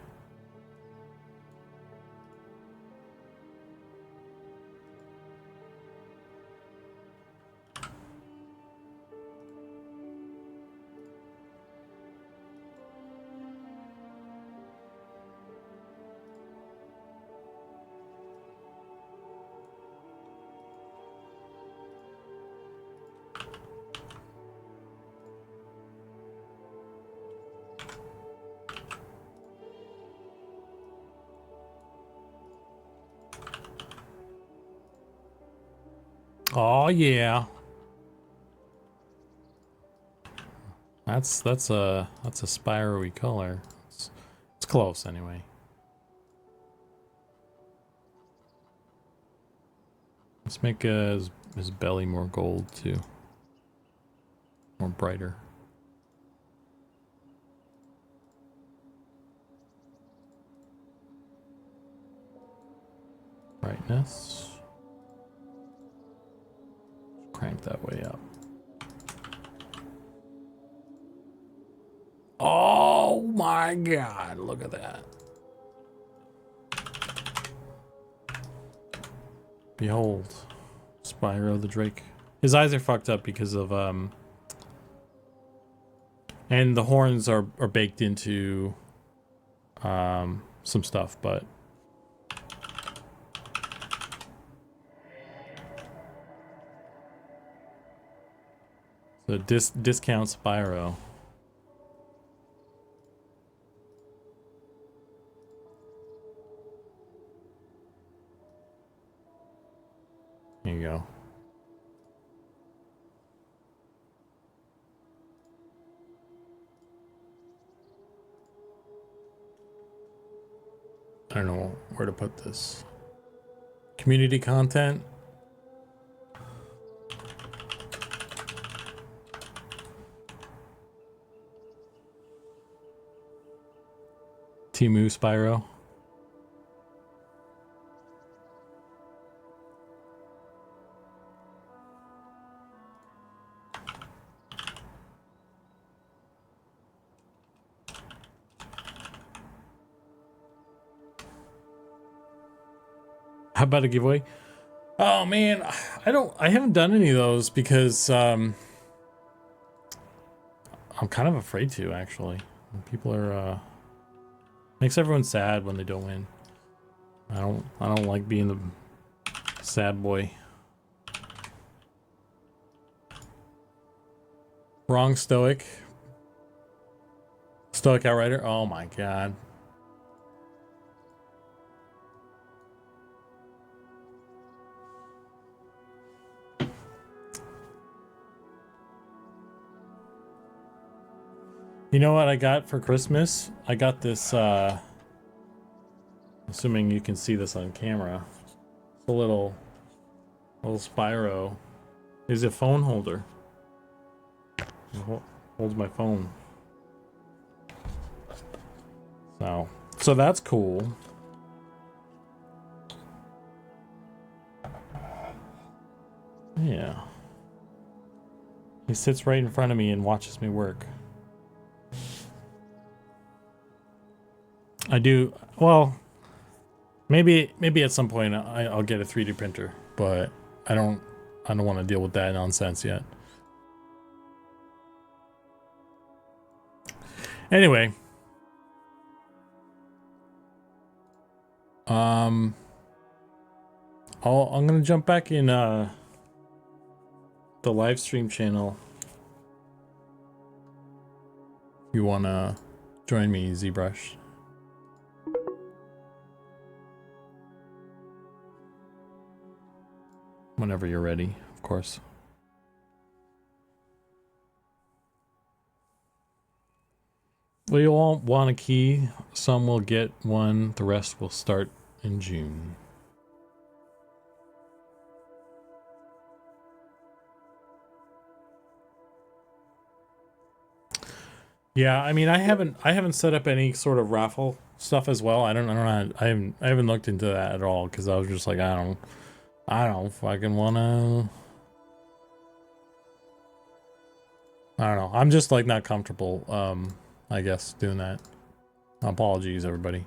S1: Oh yeah. That's a Spyro-y color. It's close anyway. Let's make his belly more gold too. More brighter. Brightness. Crank that way up. Oh my god, look at that. Behold, Spyro the Drake. His eyes are fucked up because of and the horns are baked into some stuff, but so discount Spyro. There you go. I don't know where to put this. Community content. Timu Spyro. How about a giveaway? Oh man, I haven't done any of those because I'm kind of afraid to, actually. People are makes everyone sad when they don't win. I don't like being the sad boy. Wrong Stoic. Stoic Outrider. Oh my god. You know what I got for Christmas? I got this, assuming you can see this on camera. It's a little Spyro. Is a phone holder. It holds my phone. So that's cool. Yeah. He sits right in front of me and watches me work. I do, well, maybe at some point I'll get a 3D printer, but I don't want to deal with that nonsense yet. Anyway, I'm gonna jump back in the live stream channel. If you wanna join me, Zbrushed. Whenever you're ready, of course. We all want a key. Some will get one. The rest will start in June. Yeah, I mean, I haven't set up any sort of raffle stuff as well. I haven't looked into that at all because I was just like, I don't fucking wanna. I don't know. I'm just like not comfortable. I guess doing that. Apologies, everybody.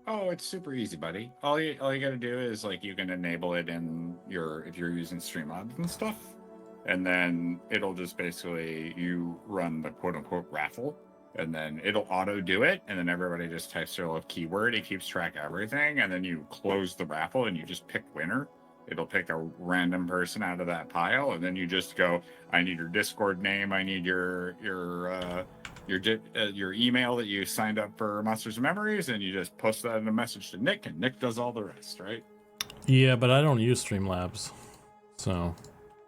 S2: Oh, it's super easy, buddy. All you gotta do is like you can enable it in your if you're using Streamlabs and stuff, and then it'll just basically you run the quote unquote raffle, and then it'll auto do it, and then everybody just types their little keyword. It keeps track of everything, and then you close the raffle and you just pick winner. It'll pick a random person out of that pile, and then you just go, I need your Discord name, I need your email that you signed up for Monsters and Memories, and you just post that in a message to Nick, and Nick does all the rest, right?
S1: Yeah, but I don't use Streamlabs, so.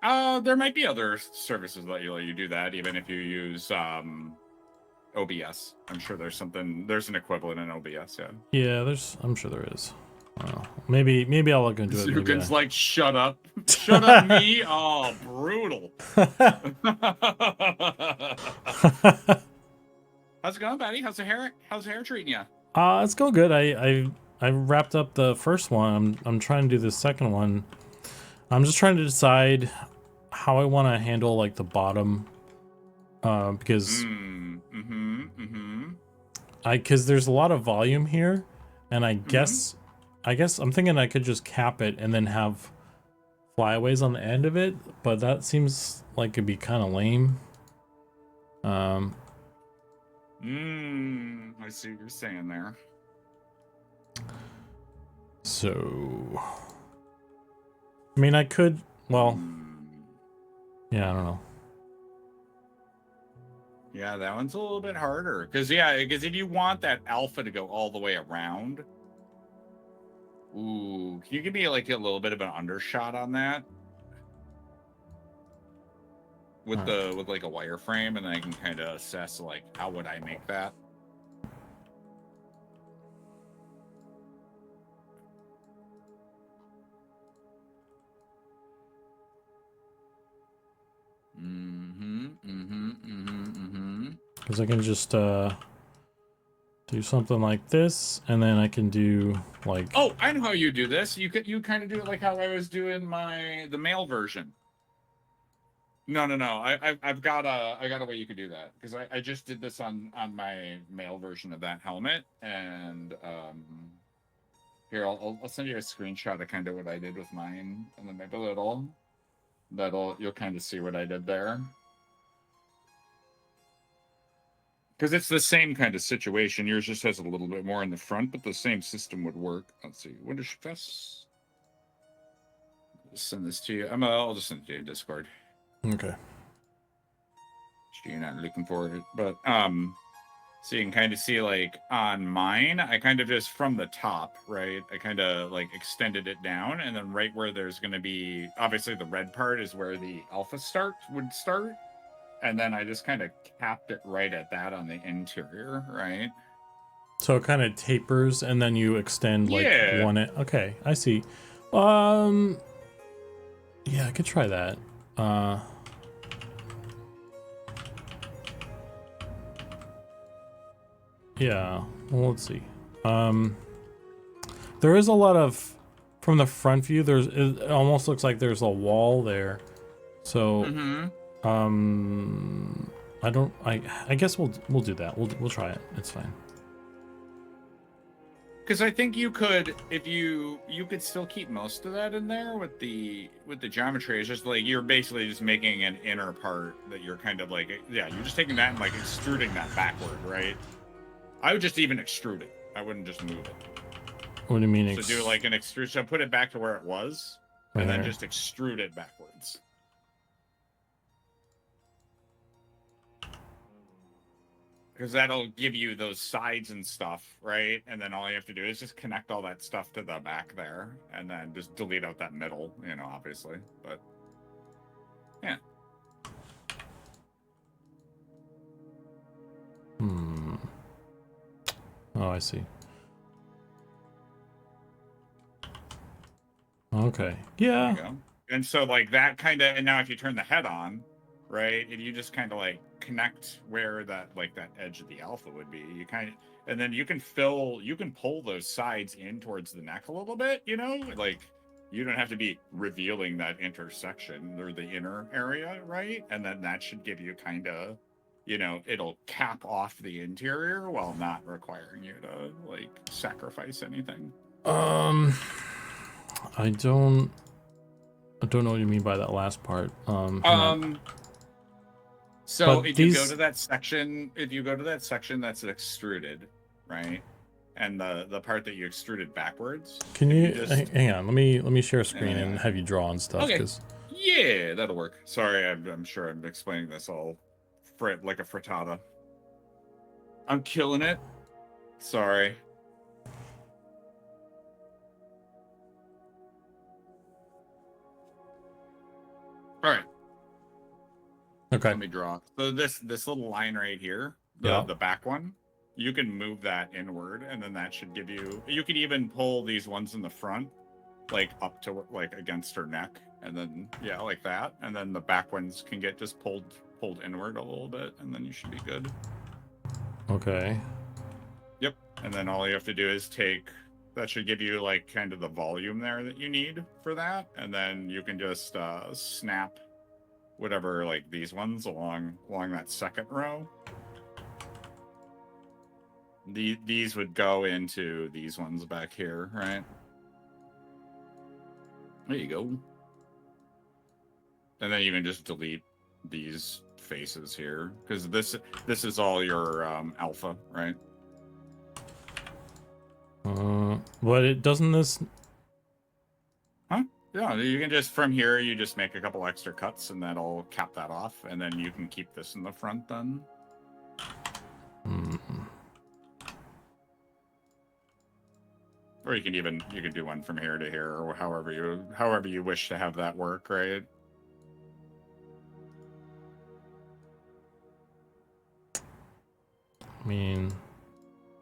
S2: There might be other services that let you do that, even if you use OBS. I'm sure there's an equivalent in OBS, yeah.
S1: Yeah, I'm sure there is. I don't know. Maybe I'll look into it.
S2: Zukan's like, shut up. Shut up, me. Oh, brutal. How's it going, buddy? How's the hair treating you?
S1: It's going good. I wrapped up the first one. I'm trying to do the second one. I'm just trying to decide how I want to handle like the bottom, because because there's a lot of volume here, and I guess I'm thinking I could just cap it and then have flyaways on the end of it, but that seems like it'd be kind of lame.
S2: I see what you're saying there.
S1: So, I mean, I could, well, yeah, I don't know.
S2: Yeah, that one's a little bit harder. Because if you want that alpha to go all the way around, Ooh, can you give me like a little bit of an undershot on that? With with like a wireframe, and then I can kind of assess like how would I make that.
S1: Because I can just do something like this, and then I can do like.
S2: Oh, I know how you do this. You kind of do it like how I was doing the male version. No. I've got a way you could do that, because I just did this on my male version of that helmet, and here I'll send you a screenshot of kind of what I did with mine, and then maybe you'll kind of see what I did there. Because it's the same kind of situation. Yours just has a little bit more in the front, but the same system would work. Let's see. What is Fess? Send this to you. I'll just send it to you in Discord.
S1: Okay.
S2: You're not looking for it, but so you can kind of see like on mine, I kind of just from the top, right? I kind of like extended it down, and then right where there's going to be obviously the red part is where the alpha would start. And then I just kind of capped it right at that on the interior, right?
S1: So it kind of tapers, and then you extend like one. Okay, I see. Yeah, I could try that. Yeah. Well, let's see. There is a lot of from the front view. It almost looks like there's a wall there. So. I guess we'll do that. We'll try it. It's fine.
S2: Because I think you could, if you could still keep most of that in there with the geometry. It's just like you're basically just making an inner part that you're kind of like, yeah, you're just taking that and like extruding that backward, right? I would just even extrude it. I wouldn't just move it.
S1: What do you mean?
S2: So do like an extrude. So put it back to where it was, and then just extrude it backwards. Because that'll give you those sides and stuff, right? And then all you have to do is just connect all that stuff to the back there, and then just delete out that middle, obviously. But yeah.
S1: Oh, I see. Okay. Yeah.
S2: There you go. And so like that kind of, and now if you turn the head on, right, and you just kind of like connect where that edge of the alpha would be, you kind of, and then you can pull those sides in towards the neck a little bit, like you don't have to be revealing that intersection or the inner area, right? And then that should give you kind of, it'll cap off the interior while not requiring you to like sacrifice anything.
S1: I don't know what you mean by that last part.
S2: So if you go to that section that's extruded, right? And the part that you extruded backwards.
S1: Can you hang on? Let me share a screen and have you draw and stuff.
S2: Okay. Yeah, that'll work. Sorry, I'm sure I'm explaining this all like a frittata. I'm killing it. Sorry. All right.
S1: Okay.
S2: Let me draw. So this little line right here, the back one, you can move that inward, and then that should give you. You could even pull these ones in the front, like up to like against her neck, and then like that, and then the back ones can get just pulled inward a little bit, and then you should be good.
S1: Okay.
S2: Yep. And then all you have to do is that should give you like kind of the volume there that you need for that, and then you can just snap whatever like these ones along that second row. These would go into these ones back here, right? There you go. And then you can just delete these faces here, because this is all your alpha, right?
S1: But it doesn't this.
S2: Huh? Yeah, you can just from here you just make a couple extra cuts, and that'll cap that off, and then you can keep this in the front then. Or you can do one from here to here, or however you wish to have that work, right?
S1: I mean,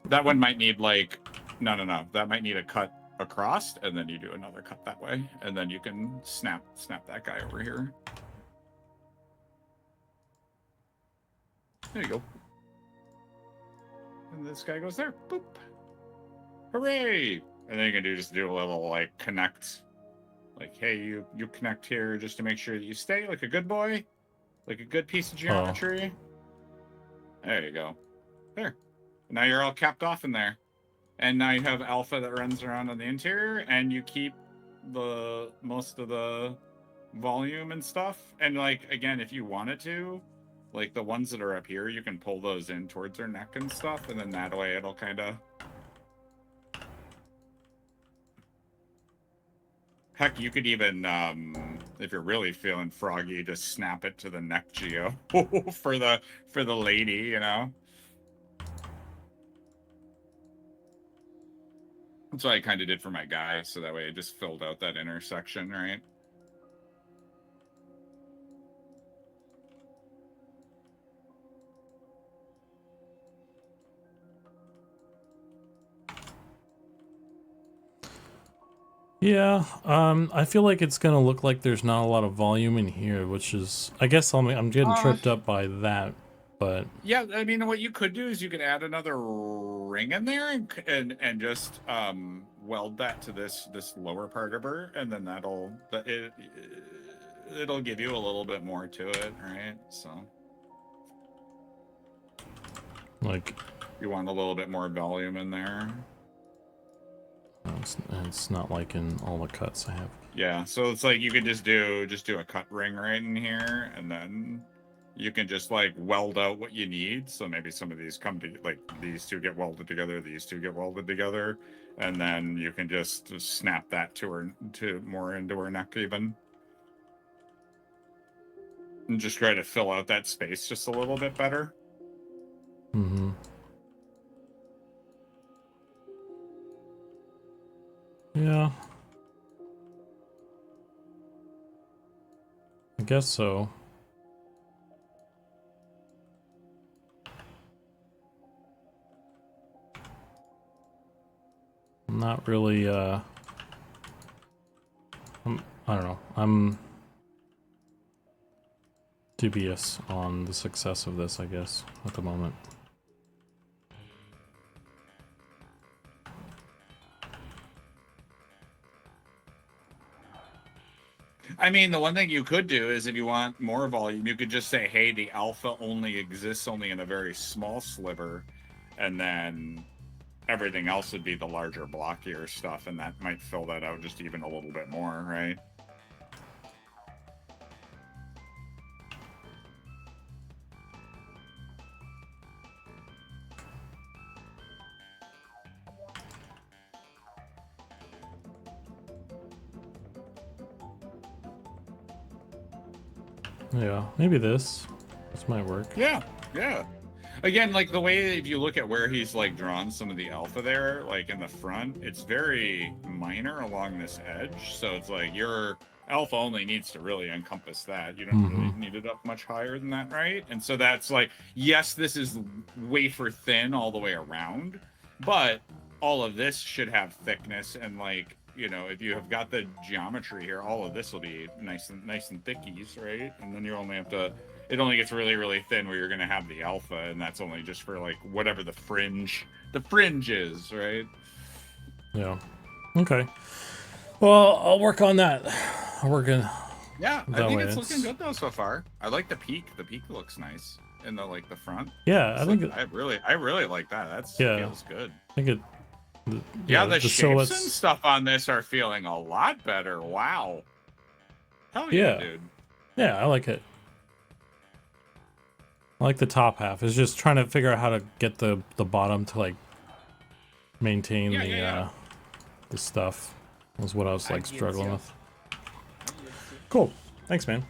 S2: that one might need like no. That might need a cut across, and then you do another cut that way, and then you can snap that guy over here. There you go. And this guy goes there. Boop. Hooray! And then you can just do a little like connect. Like, hey, you connect here just to make sure that you stay like a good boy. Like a good piece of geometry. There you go. There. Now you're all capped off in there. And now you have alpha that runs around on the interior, and you keep the most of the volume and stuff. And like, again, if you wanted to, like the ones that are up here, you can pull those in towards their neck and stuff, and then that way it'll kind of... Heck, you could even, if you're really feeling froggy, just snap it to the neck geo for the lady, you know? That's what I kind of did for my guy, so that way it just filled out that intersection, right?
S1: yeah, I feel like it's gonna look like there's not a lot of volume in here, which is, I guess I'm getting tripped up by that, but...
S2: Yeah, I mean, what you could do is you could add another ring in there and just weld that to this lower part of her, and then it'll give you a little bit more to it, right? So...
S1: Like...
S2: You want a little bit more volume in there.
S1: It's not like in all the cuts I have.
S2: Yeah, so it's like you could just do a cut ring right in here, and then you can just like weld out what you need. So maybe some of these come to, like, these two get welded together, these two get welded together, and then you can just snap that to more into her neck even. And just try to fill out that space just a little bit better.
S1: Mm-hmm. Yeah. I guess so. I'm not really, I don't know. I'm dubious on the success of this, I guess, at the moment.
S2: I mean, the one thing you could do is if you want more volume, you could just say, hey, the alpha only exists in a very small sliver, and then everything else would be the larger, blockier stuff, and that might fill that out just even a little bit more, right?
S1: Yeah, maybe this might work.
S2: Yeah. Again, like the way, if you look at where he's like drawn some of the alpha there, like in the front, it's very minor along this edge. So it's like your alpha only needs to really encompass that. You don't really need it up much higher than that, right? And so that's like, yes, this is wafer thin all the way around, but all of this should have thickness, and like, you know, if you have got the geometry here, all of this will be nice and thickies, right? And then you only have to, it only gets really, really thin where you're going to have the alpha, and that's only just for like whatever the fringe is, right?
S1: Yeah. Okay. Well, I'll work on that. I'll work on.
S2: Yeah, I think it's looking good though so far. I like the peak. The peak looks nice in the like the front.
S1: Yeah,
S2: it's
S1: I think
S2: I really like that. Feels good.
S1: I think it.
S2: The shapes and stuff on this are feeling a lot better. Wow. Hell yeah, dude.
S1: Yeah, I like it. I like the top half. It's just trying to figure out how to get the bottom to like maintain the stuff. Was what I was like struggling with. Cool. Thanks, man.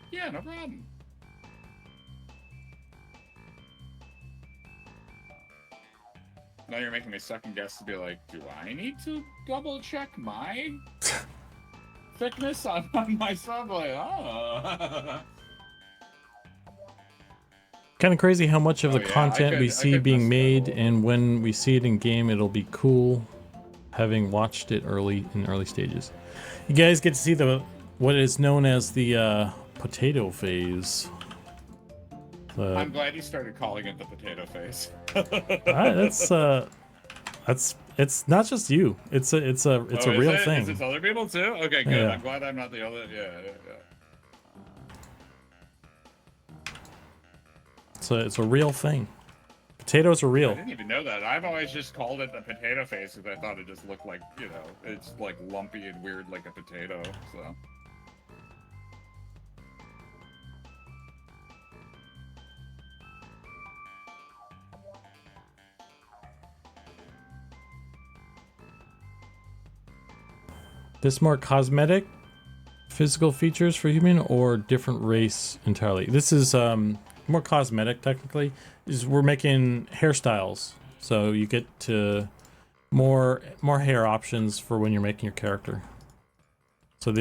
S2: Yeah, no problem. Now you're making me second guess to be like, do I need to double check my thickness on my sub? Like, oh.
S1: Kind of crazy how much of the
S2: yeah,
S1: content we
S2: I
S1: see
S2: could
S1: being
S2: mess with that a
S1: made,
S2: little
S1: and when we see it in game, it'll be cool. Having watched it in early stages, you guys get to see what is known as the potato phase.
S2: I'm glad you started calling it the potato face.
S1: It's not just you. It's a real thing.
S2: Is it other people too? Okay, good.
S1: Yeah.
S2: I'm glad I'm not the other. Yeah.
S1: It's a real thing. Potatoes are
S2: I
S1: real.
S2: didn't even know that. I've always just called it the potato face because I thought it just looked like, you know, it's like lumpy and weird like a potato. So.
S1: This more cosmetic physical features for human or different race entirely? This is more cosmetic technically. We're making hairstyles, so you get to more hair options for when you're making your character. So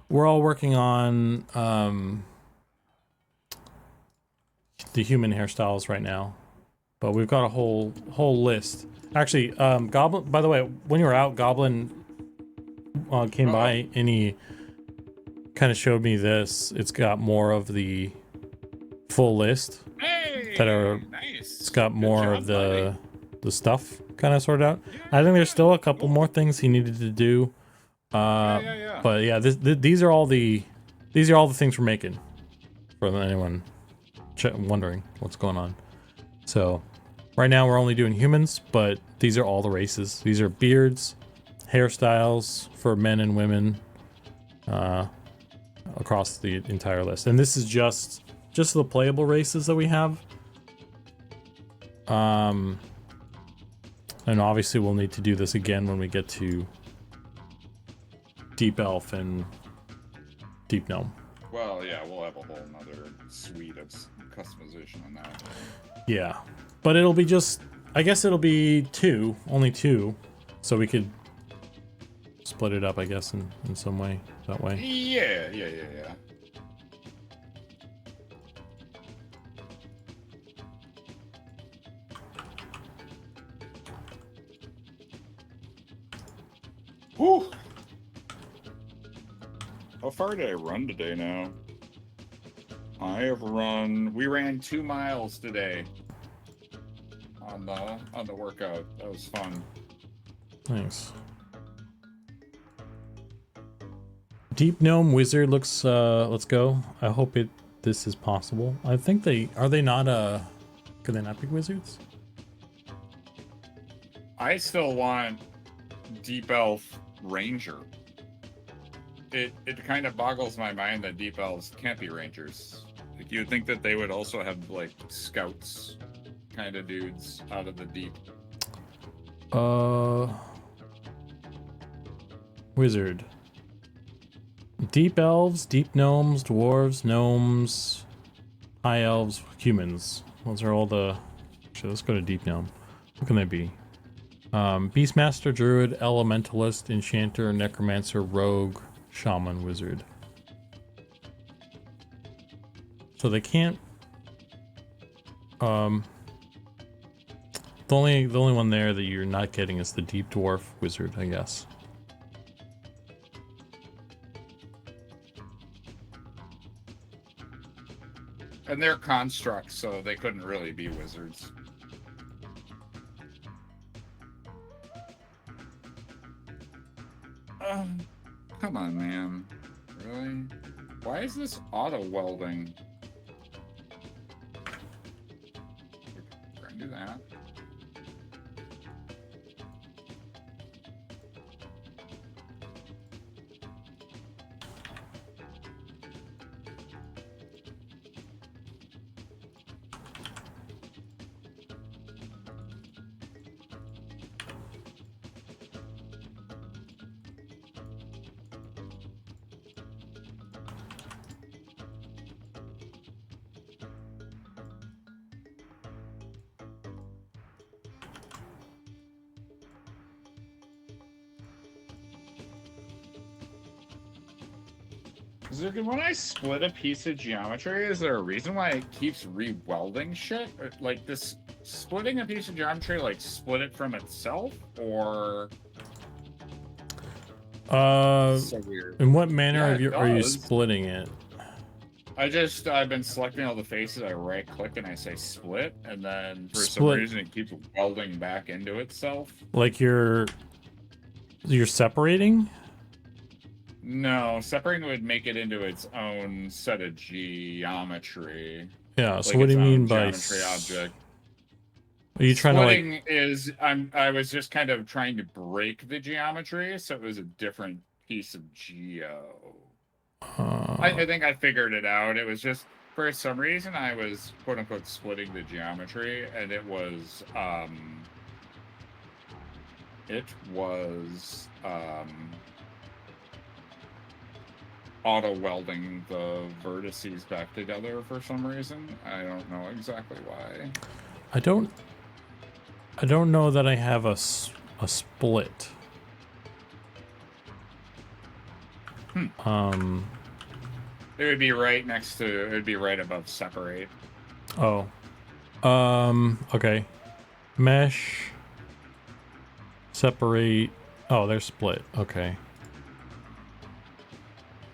S1: we're all working on the human hairstyles right now, but we've got a whole list. Actually, Goblin. By the way, when you were out, Goblin came by and he kind of showed me this. It's got more of the full list that are nice. It's got more of the stuff kind of sorted out. I think there's still a couple more things he needed to do. But yeah, these are all the things we're making for anyone wondering what's going on. So right now we're only doing humans, but these are all the races. These are beards, hairstyles for men and women, across the entire list. And this is just the playable races that we have. And obviously we'll need to do this again when we get to Deep Elf and Deep Gnome.
S2: Well, yeah, we'll have a whole nother suite of customization on that.
S1: Yeah, but I guess it'll be only two, so we could split it up, I guess, in some way, that way.
S2: Yeah. Whew. How far did I run today now? We ran 2 miles today on the workout. That was fun.
S1: Nice. Deep Gnome Wizard looks, let's go. I hope this is possible. I think could they not be wizards?
S2: I still want Deep Elf Ranger. It kind of boggles my mind that Deep Elves can't be Rangers. Like, you would think that they would also have, like, scouts kind of dudes out of the deep.
S1: Wizard. Deep elves, deep gnomes, dwarves, gnomes, high elves, humans. Those are all the... Actually, let's go to deep gnome. What can they be? Beastmaster, druid, elementalist, enchanter, necromancer, rogue, shaman, wizard. So they can't... The only one there that you're not getting is the deep dwarf wizard, I guess.
S2: And they're constructs, so they couldn't really be wizards. Come on, man. Really? Why is this auto welding? We're gonna do that. Zukan, when I split a piece of geometry, is there a reason why it keeps re-welding shit? Or, like, this splitting a piece of geometry, like, split it from itself? Or... so weird.
S1: In what manner
S2: Yeah,
S1: are you splitting it?
S2: I've been selecting all the faces, I right-click and I say split, and then for some
S1: Split.
S2: reason it keeps welding back into itself.
S1: Like you're separating?
S2: No, separating would make it into its own set of geometry.
S1: Yeah, so
S2: Like
S1: what do you
S2: its
S1: mean
S2: own
S1: by
S2: geometry object?
S1: Are you trying
S2: Splitting
S1: to like
S2: is I was just kind of trying to break the geometry, so it was a different piece of geo. I think I figured it out. It was just for some reason I was quote unquote splitting the geometry, and it was auto welding the vertices back together for some reason. I don't know exactly why.
S1: I don't know that I have a split.
S2: It would be right next to, it would be right above separate.
S1: Oh. Okay. Mesh. Separate. Oh, they're split. Okay.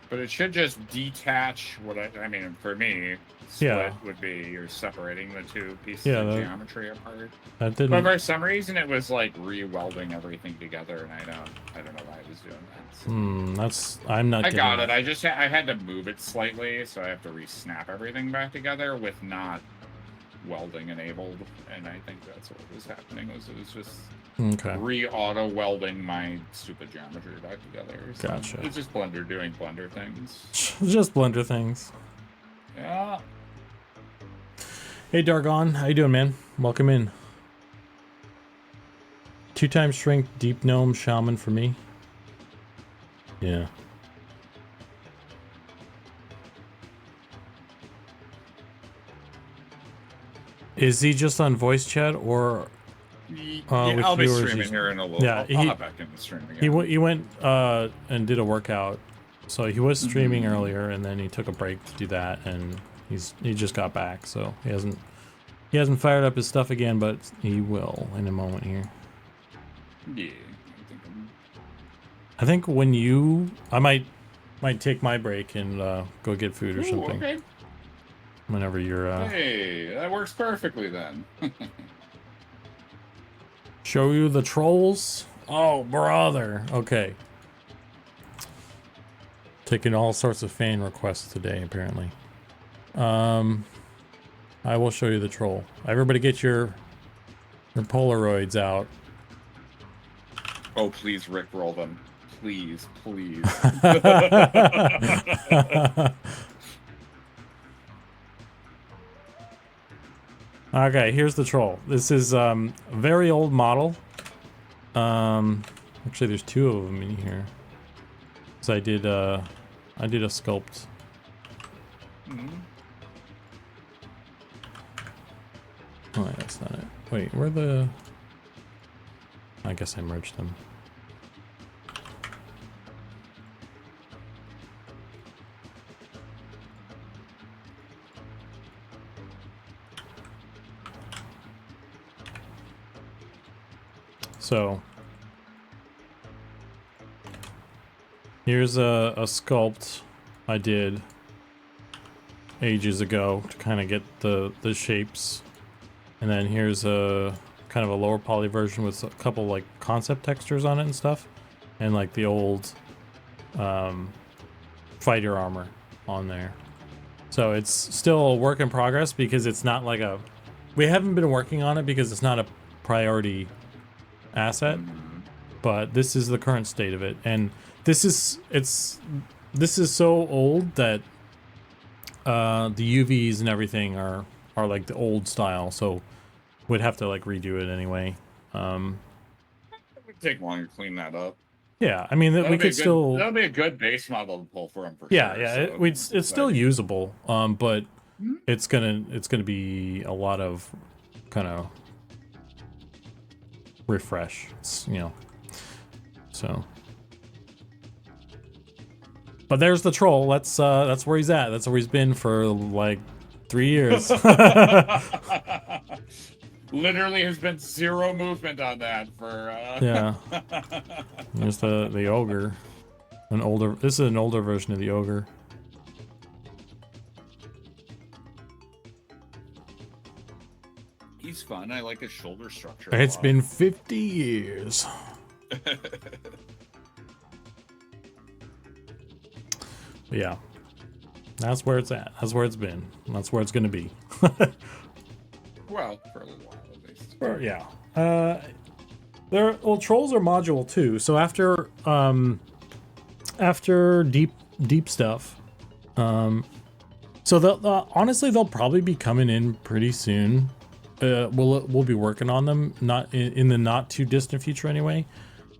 S2: But it should just detach what I mean, for me, split would be you're separating the two pieces of geometry apart.
S1: That didn't...
S2: But for some reason, it was like re-welding everything together, and I don't know why I was doing that. So.
S1: I'm not.
S2: I got it. I had to move it slightly, so I have to re-snap everything back together with not welding enabled, and I think that's what was happening. It was just re-auto welding my stupid geometry back together. So
S1: Gotcha.
S2: It's just Blender doing Blender things.
S1: Just Blender things.
S2: Yeah.
S1: Hey Dargon, how you doing, man? Welcome in. 2x strength, deep gnome, shaman for me. Yeah. Is he just on voice chat or?
S2: I'll be streaming here in a little.
S1: Yeah,
S2: I'll hop back in the stream again.
S1: He went and did a workout, so he was streaming earlier, and then he took a break to do that, and he just got back, so he hasn't fired up his stuff again, but he will in a moment here.
S2: Yeah.
S1: I think when I might take my break and go get food or something.
S2: Okay.
S1: Whenever you're
S2: Hey, that works perfectly then.
S1: Show you the trolls? Oh, brother. Okay. Taking all sorts of fan requests today, apparently. I will show you the troll. Everybody get your Polaroids out.
S2: Oh, please Rickroll them. Please, please.
S1: Okay, here's the troll. This is a very old model. Actually, there's two of them in here. So I did a sculpt. Oh, that's not it. Wait, where the? I guess I merged them. So here's a sculpt I did ages ago to kind of get the shapes, and then here's a kind of a lower poly version with a couple like concept textures on it and stuff, and like the old fighter armor on there. So it's still a work in progress because it's not like we haven't been working on it because it's not a priority asset, but this is the current state of it, and this is so old that the UVs and everything are like the old style, so we'd have to like redo it anyway.
S2: It would take long to clean that up.
S1: Yeah, I mean we could still.
S2: That'll be a good base model to pull from for
S1: yeah,
S2: sure.
S1: Yeah, so it's still usable, but it's gonna be a lot of kind of refresh, so But there's the troll. That's where he's at. That's where he's been for like 3 years.
S2: Literally has been zero movement on that for
S1: Yeah. There's the ogre. This is an older version of the ogre.
S2: He's fun. I like his shoulder structure.
S1: It's been 50 years. Yeah. That's where it's at. That's where it's been. That's where it's gonna be.
S2: Well, for a little while at least.
S1: Yeah. Trolls are module too. So after deep stuff, so honestly they'll probably be coming in pretty soon. We'll be working on them, not in the not too distant future anyway.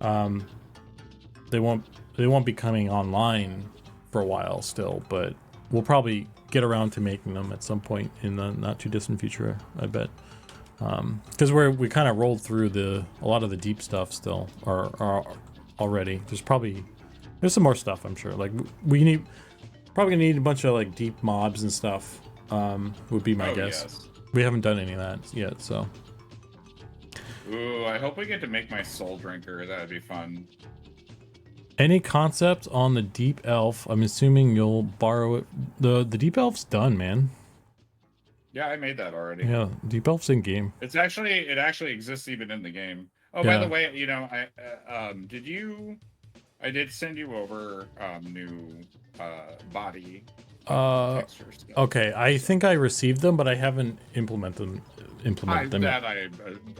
S1: They won't be coming online for a while still, but we'll probably get around to making them at some point in the not too distant future, I bet. Because we kind of rolled through a lot of the deep stuff still are already. There's some more stuff, I'm sure. Like probably gonna need a bunch of like deep mobs and stuff. Would be my guess.
S2: Yes.
S1: We haven't done any of that yet, so.
S2: Ooh, I hope we get to make my soul drinker. That'd be fun.
S1: Any concept on the deep elf? I'm assuming you'll borrow it. The deep elf's done, man.
S2: Yeah, I made that already.
S1: Yeah, deep elf's in game.
S2: It actually exists even in the game. Oh,
S1: Yeah.
S2: by the way, I did send you over new body texture stuff.
S1: Okay, I think I received them, but I haven't implemented them yet.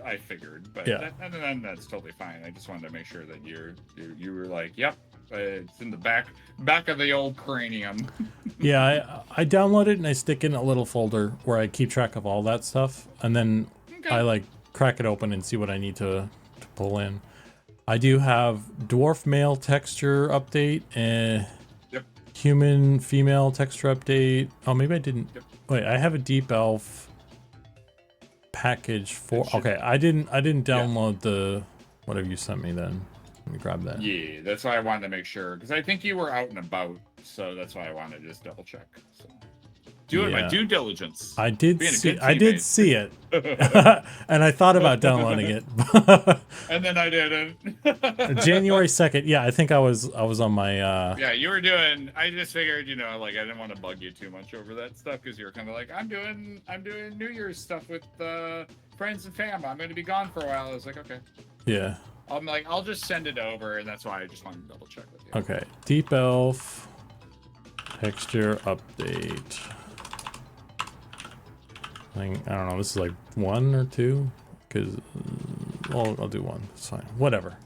S2: I figured, but
S1: Yeah.
S2: then that's totally fine. I just wanted to make sure that you were like, yep, it's in the back of the old cranium.
S1: Yeah, I download it and I stick it in a little folder where I keep track of all that stuff, and then
S2: Okay.
S1: I like crack it open and see what I need to pull in. I do have dwarf male texture update and
S2: Yep.
S1: human female texture update. Oh, maybe I didn't.
S2: Yep.
S1: Wait, I have a deep elf package for.
S2: It should-
S1: Okay, I didn't download the whatever you sent me then. Let me grab that.
S2: Yeah, that's why I wanted to make sure, because I think you were out and about, so that's why I wanted to just double check. So. Doing my
S1: Yeah.
S2: due diligence.
S1: I did
S2: Being a
S1: see.
S2: good
S1: I did
S2: teammate.
S1: see it, and I thought about downloading it.
S2: And then I didn't.
S1: January 2nd. Yeah, I think I was on my.
S2: Yeah, you were doing. I just figured, like I didn't want to bug you too much over that stuff because you were kind of like, I'm doing New Year's stuff with friends and fam. I'm going to be gone for a while. I was like, okay.
S1: Yeah.
S2: I'm like, I'll just send it over, and that's why I just wanted to double check with you.
S1: Okay. Deep elf texture update. I don't know. This is like 1 or 2, because I'll do 1. It's fine. Whatever.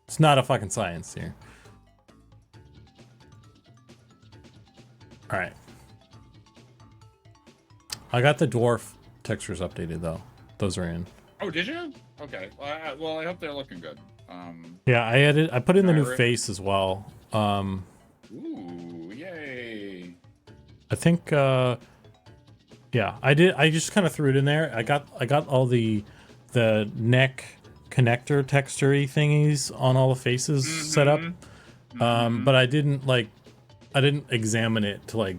S1: It's not a fucking science here. All right. I got the dwarf textures updated though. Those are in.
S2: Oh, did you? Okay. Well, I hope they're looking good.
S1: Yeah, I put in the new
S2: Alright.
S1: face as well.
S2: Ooh, yay!
S1: I think yeah, I did. I just kind of threw it in there. I got all the neck connector texture-y thingies on all the faces set up. But I didn't examine it to like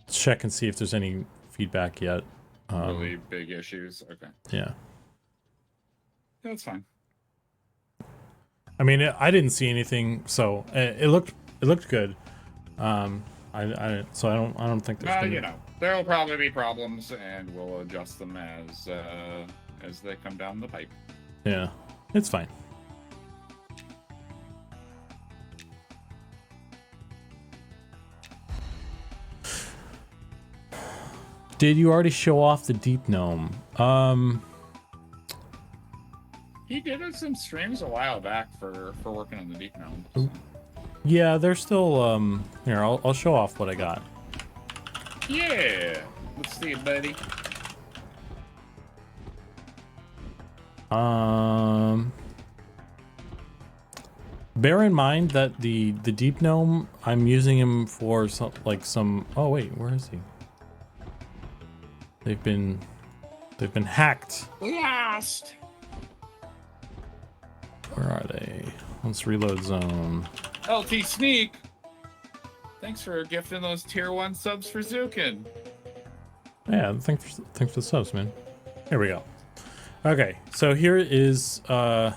S1: check and see if there's any feedback yet.
S2: Really big issues. Okay,
S1: Yeah.
S2: that's fine.
S1: I mean, I didn't see anything, so it looked good. So I don't think there's gonna be...
S2: There'll probably be problems, and we'll adjust them as they come down the pipe.
S1: Yeah, it's fine. Did you already show off the deep gnome?
S2: He did some streams a while back for working on the deep gnome.
S1: Yeah, they're still here. I'll show off what I got.
S2: Yeah, let's see it, buddy.
S1: Bear in mind that the deep gnome, I'm using him for some. Oh wait, where is he? They've been hacked.
S2: Lost.
S1: Where are they? Let's reload zone.
S2: LT sneak. Thanks for gifting those tier 1 subs for Zukan.
S1: Yeah, thanks for the subs, man. Here we go. Okay, so here is
S2: Our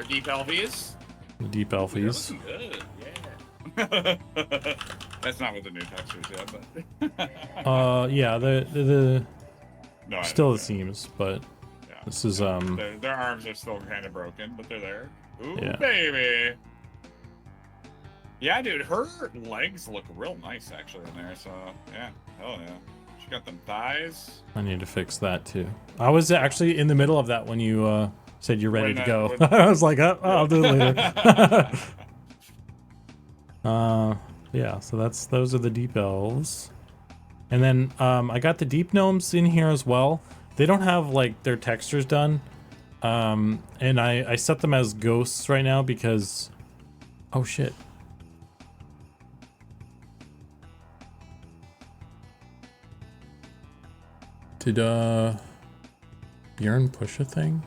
S2: deep LVs.
S1: the deep elfies.
S2: Good. Yeah. That's not what the new textures yet, but
S1: Yeah, the
S2: no,
S1: still the seams, but
S2: yeah.
S1: this is
S2: Their arms are still kind of broken, but they're there. Ooh,
S1: Yeah.
S2: baby. Yeah, dude, her legs look real nice actually in there. So yeah, hell yeah. She got them thighs.
S1: I need to fix that too. I was actually in the middle of that when you said you're ready to go.
S2: When-
S1: I was like, oh, I'll do it later. Yeah, so those are the deep elves. And then I got the deep gnomes in here as well. They don't have like their textures done. And I set them as ghosts right now because oh shit. Did Bjorn push a thing?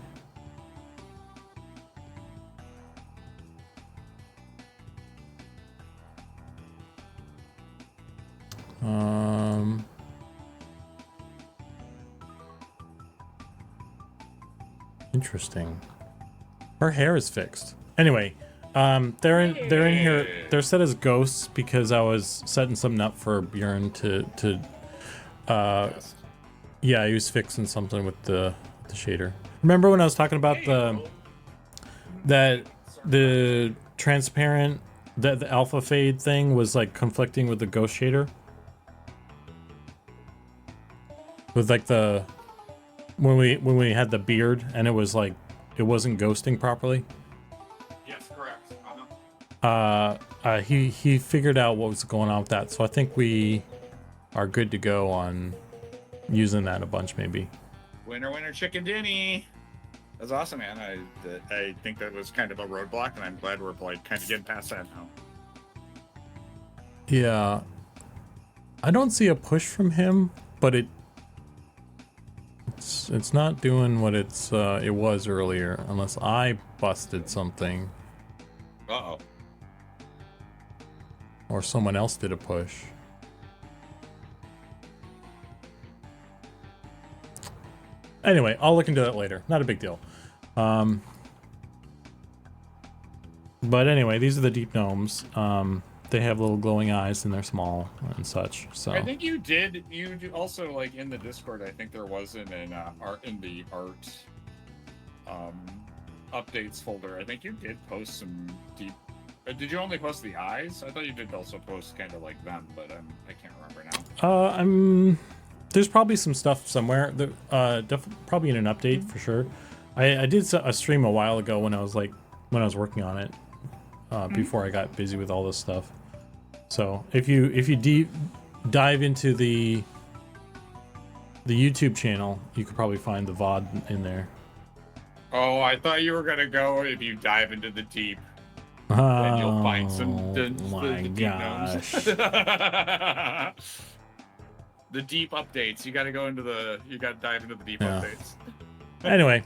S1: Interesting. Her hair is fixed. Anyway, they're in here. They're set as ghosts because I was setting something up for Bjorn to yeah, he was fixing something with the shader. Remember when I was talking about the transparent the alpha fade thing was like conflicting with the ghost shader? With like the when we had the beard and it was like it wasn't ghosting properly.
S2: Yes, correct.
S1: He figured out what was going on with that, so I think we are good to go on using that a bunch maybe.
S2: Winner, winner, chicken dinny. That's awesome, man. I think that was kind of a roadblock, and I'm glad we're like kind of getting past that now.
S1: Yeah, I don't see a push from him, but it's not doing what it was earlier unless I busted something.
S2: Uh-oh.
S1: Or someone else did a push. Anyway, I'll look into that later. Not a big deal. But anyway, these are the deep gnomes. They have little glowing eyes and they're small and such. So
S2: I think you also like in the Discord. I think there was in the art updates folder. I think you did post some deep. Did you only post the eyes? I thought you did also post kind of like them, but I can't remember now.
S1: There's probably some stuff somewhere. Probably in an update for sure. I did a stream a while ago when I was working on it before I got busy with all this stuff. So if you dive into the YouTube channel, you could probably find the VOD in there.
S2: Oh, I thought you were gonna go if you dive into the deep. Then you'll find some the deep gnomes. The deep updates. You gotta dive into the deep updates.
S1: Anyway,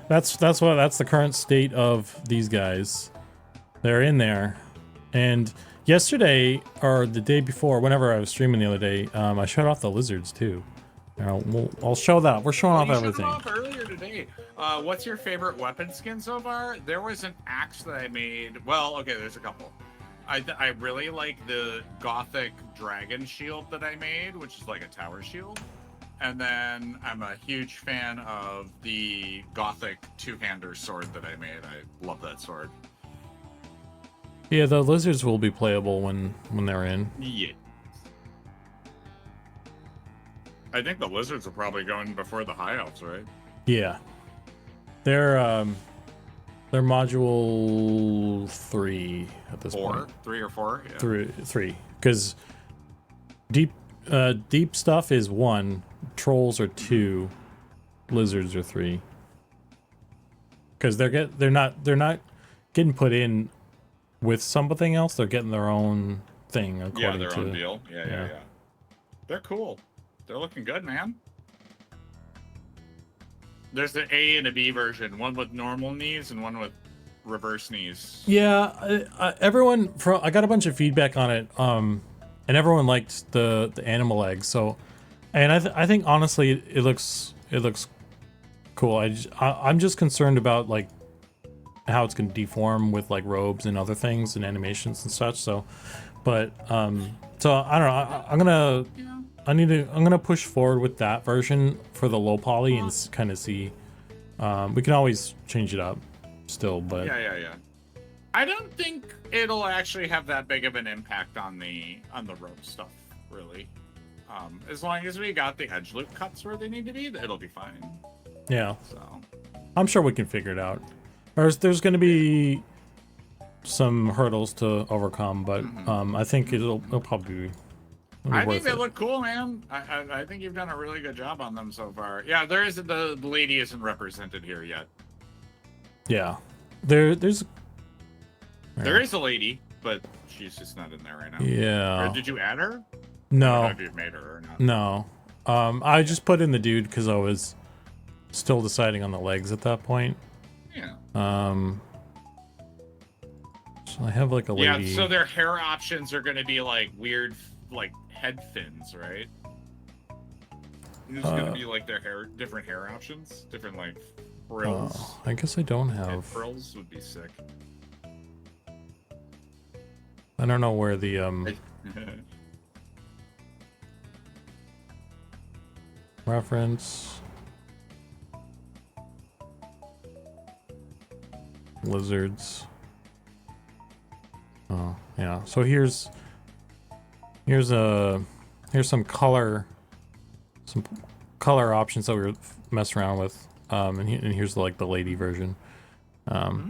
S1: that's the current state of these guys. They're in there. And yesterday or the day before, whenever I was streaming the other day, I shut off the lizards too. I'll show that. We're showing off everything.
S2: Showed off earlier today. What's your favorite weapon skin so far? There was an axe that I made. Well, okay, there's a couple. I really like the gothic dragon shield that I made, which is like a tower shield. And then I'm a huge fan of the gothic two-hander sword that I made. I love that sword.
S1: Yeah, the lizards will be playable when they're in.
S2: Yeah. I think the lizards are probably going before the high elves, right?
S1: Yeah. They're module 3 at this point.
S2: 3 or 4? Yeah.
S1: 3. Because deep stuff is 1, trolls are 2, lizards are 3. Because they're not getting put in with something else. They're getting their own thing according
S2: their
S1: to
S2: own deal. Yeah. They're cool. They're looking good, man. There's the A and a B version, one with normal knees and one with reverse knees.
S1: Yeah, everyone I got a bunch of feedback on it, and everyone liked the animal legs. So, and I think honestly it looks cool. I'm just concerned about like how it's gonna deform with like robes and other things and animations and such. So, but so I don't know. I'm gonna push forward with that version for the low poly and kind of see. We can always change it up still, but
S2: Yeah. I don't think it'll actually have that big of an impact on the rope stuff, really. As long as we got the edge loop cuts where they need to be, it'll be fine.
S1: yeah,
S2: So
S1: I'm sure we can figure it out. There's going to be some hurdles to overcome, but I think it'll probably be
S2: I
S1: worth
S2: think they
S1: it.
S2: look cool, man. I think you've done a really good job on them so far. Yeah, there is the lady isn't represented here yet.
S1: Yeah, there's
S2: There is a lady, but she's just not in there right now.
S1: yeah.
S2: Or did you add her? I
S1: No,
S2: don't know if you've made her or not.
S1: no. I just put in the dude because I was still deciding on the legs at that point.
S2: Yeah.
S1: So I have like a lady.
S2: Yeah, so their hair options are going to be like weird, like head fins, right? It's going to be like their different hair options, different like frills.
S1: I guess I don't
S2: Head
S1: have.
S2: frills would be sick.
S1: I don't know where the reference lizards. Oh yeah. So here's some color options that we were messing around with. And here's like the lady version.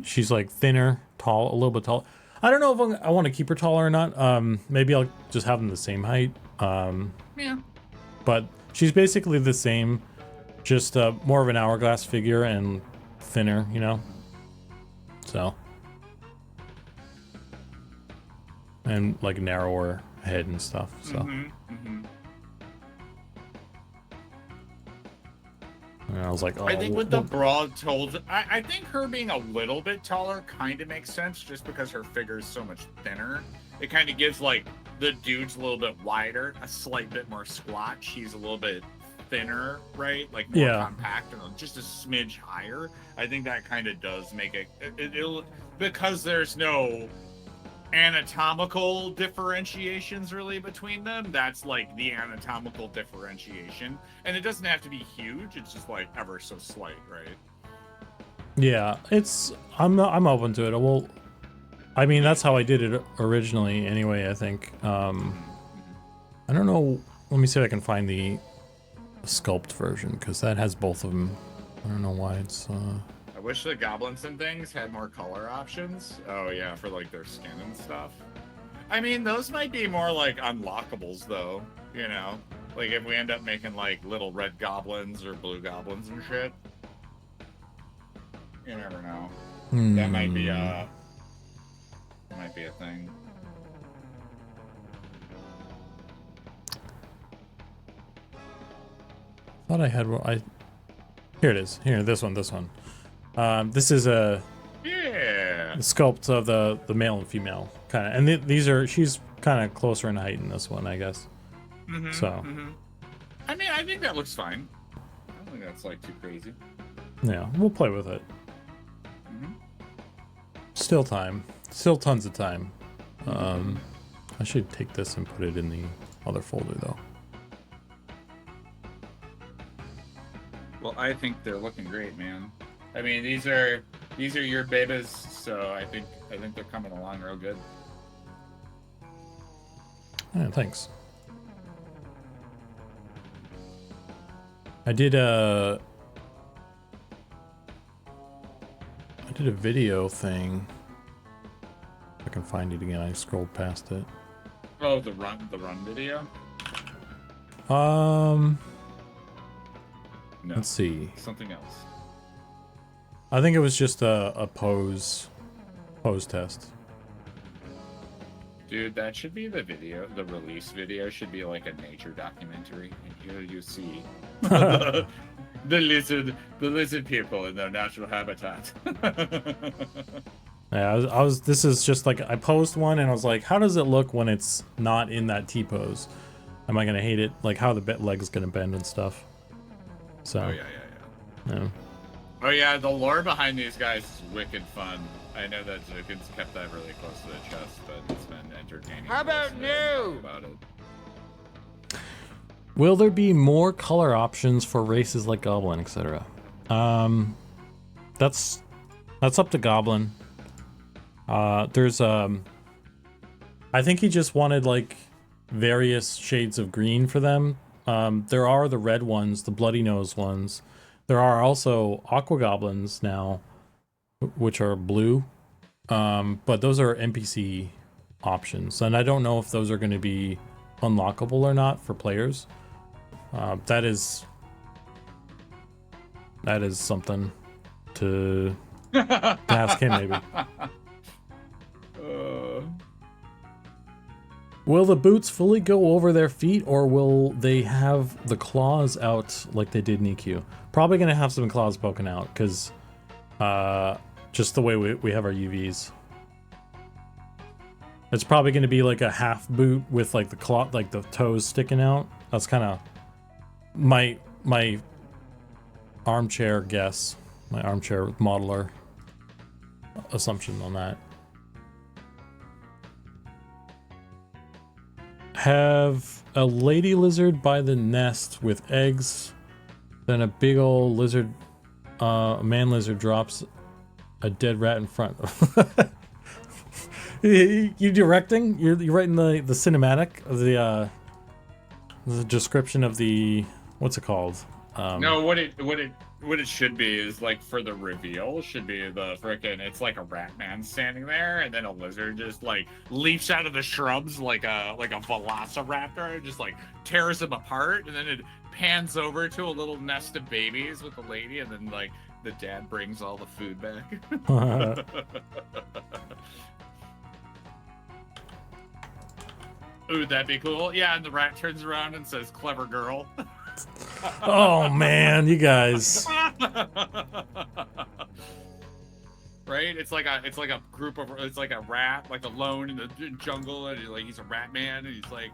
S1: She's like thinner, tall, a little bit tall. I don't know if I want to keep her taller or not. Maybe I'll just have them the same height.
S2: Yeah.
S1: But she's basically the same, just more of an hourglass figure and thinner, you know? So. And like narrower head and stuff, so. And I was like, oh.
S2: I think with the broad told, I think her being a little bit taller kind of makes sense just because her figure is so much thinner. It kind of gives like the dude's a little bit wider, a slight bit more squat. She's a little bit thinner, right? Like more compact and just a smidge higher. I think that kind of does make it'll because there's no anatomical differentiations really between them. That's like the anatomical differentiation, and it doesn't have to be huge. It's just like ever so slight, right?
S1: Yeah, I'm open to it. I mean, that's how I did it originally anyway, I think. I don't know. Let me see if I can find the sculpt version, because that has both of them. I don't know why it's
S2: I wish the goblins and things had more color options. Oh yeah, for like their skin and stuff. I mean, those might be more like unlockables though, you know? Like if we end up making like little red goblins or blue goblins and shit. You never know. That might be a thing.
S1: thought I had one. Here it is. Here, this one. This is a sculpt of the male and female kind of, and these are, she's kind of closer in height in this one, I guess.
S2: I mean, I think that looks fine. I don't think that's like too crazy.
S1: Yeah, we'll play with it. Still tons of time. I should take this and put it in the other folder though.
S2: Well, I think they're looking great, man. I mean, these are your babies, so I think they're coming along real good.
S1: Yeah, thanks. I did a video thing. If I can find it again. I scrolled past it.
S2: Oh, the run video? No.
S1: Let's see.
S2: Something else.
S1: I think it was just a pose test.
S2: Dude, that should be the video. The release video should be like a nature documentary. And here you see the lizard people in their natural habitat.
S1: Yeah, I was. This is just like I posed one, and I was like, how does it look when it's not in that T pose? Am I gonna hate it? Like how the leg's gonna bend and stuff. So.
S2: Oh yeah.
S1: Yeah.
S2: Oh yeah, the lore behind these guys is wicked fun. I know that Zukan's kept that really close to the chest, but it's been entertaining.
S3: How about new?
S2: About it.
S1: Will there be more color options for races like Goblin, etc.? That's up to Goblin. There's I think he just wanted like various shades of green for them. There are the red ones, the bloody nose ones. There are also aqua goblins now, which are blue. But those are NPC options, and I don't know if those are going to be unlockable or not for players. That is something to ask him maybe. Will the boots fully go over their feet, or will they have the claws out like they did in EQ? Probably gonna have some claws poking out, because just the way we have our UVs. It's probably gonna be like a half boot with like the claw, like the toes sticking out. That's kind of my armchair guess, my armchair modeler assumption on that. Have a lady lizard by the nest with eggs, then a big old lizard, a man lizard drops a dead rat in front. You directing? You're writing the cinematic of the description of the, what's it called?
S2: No, what it should be is like for the reveal should be the frickin' it's like a rat man standing there, and then a lizard just like leaps out of the shrubs like a velociraptor, just like tears them apart, and then it pans over to a little nest of babies with the lady, and then like the dad brings all the food back. Ooh, that'd be cool. Yeah, and the rat turns around and says, "Clever girl."
S1: Oh man, you guys.
S2: Right? It's like a group of, it's like a rat, like alone in the jungle, and he's a rat man, and he's like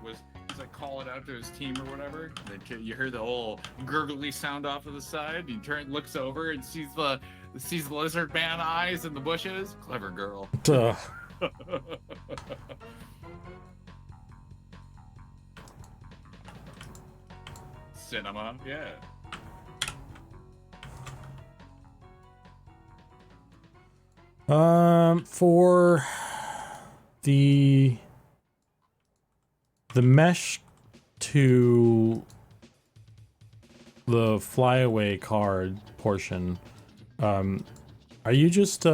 S2: calling out to his team or whatever. And then you hear the whole gurgly sound off to the side. And he looks over and sees the lizard man eyes in the bushes. Clever girl. Cinema, yeah.
S1: For the mesh to the flyaway card portion, are you just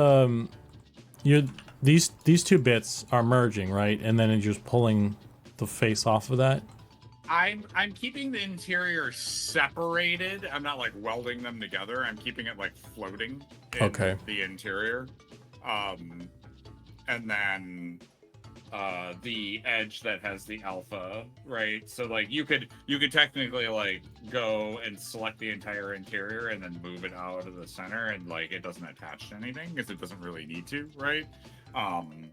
S1: these two bits are merging, right? And then you're just pulling the face off of that?
S2: I'm keeping the interior separated. I'm not like welding them together. I'm keeping it like floating in the interior. And then the edge that has the alpha, right? So like you could technically like go and select the entire interior and then move it out of the center, and like it doesn't attach to anything because it doesn't really need to, right? And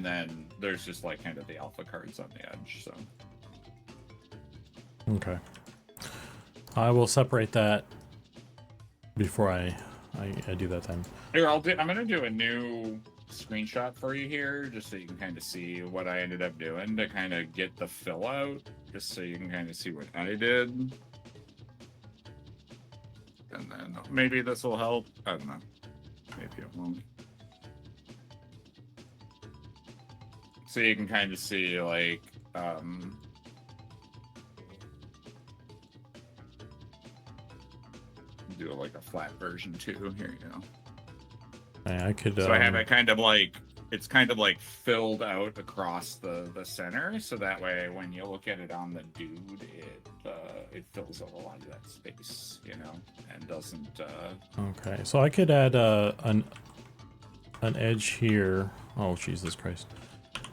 S2: then there's just like kind of the alpha cards on the edge, so.
S1: Okay. I will separate that before I do that then.
S2: Here, I'm gonna do a new screenshot for you here, just so you can kind of see what I ended up doing to kind of get the fill out, just so you can kind of see what I did. And then maybe this will help. I don't know. Maybe it won't. So you can kind of see like do like a flat version too. Here you go.
S1: Yeah, I could.
S2: So I have it kind of like, it's kind of like filled out across the center, so that way when you look at it on the dude, it fills out a lot of that space, you know, and doesn't.
S1: Okay, so I could add an edge here. Oh Jesus Christ!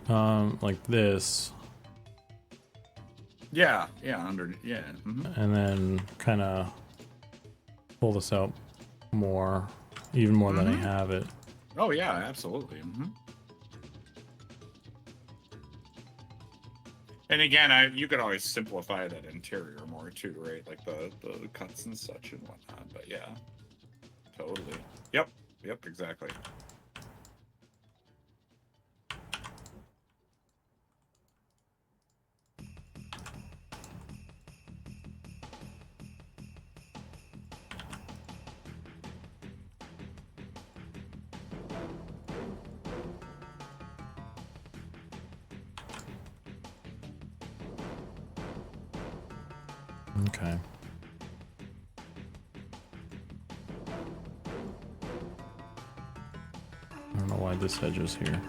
S1: Like this.
S2: Yeah, under, yeah. Mm-hmm.
S1: And then kind of pull this out more, even more than I have it.
S2: Oh yeah, absolutely. And again, you could always simplify that interior more too, right? Like the cuts and such and whatnot. But yeah, totally. Yep, exactly.
S1: Okay. I don't know why this edge is here.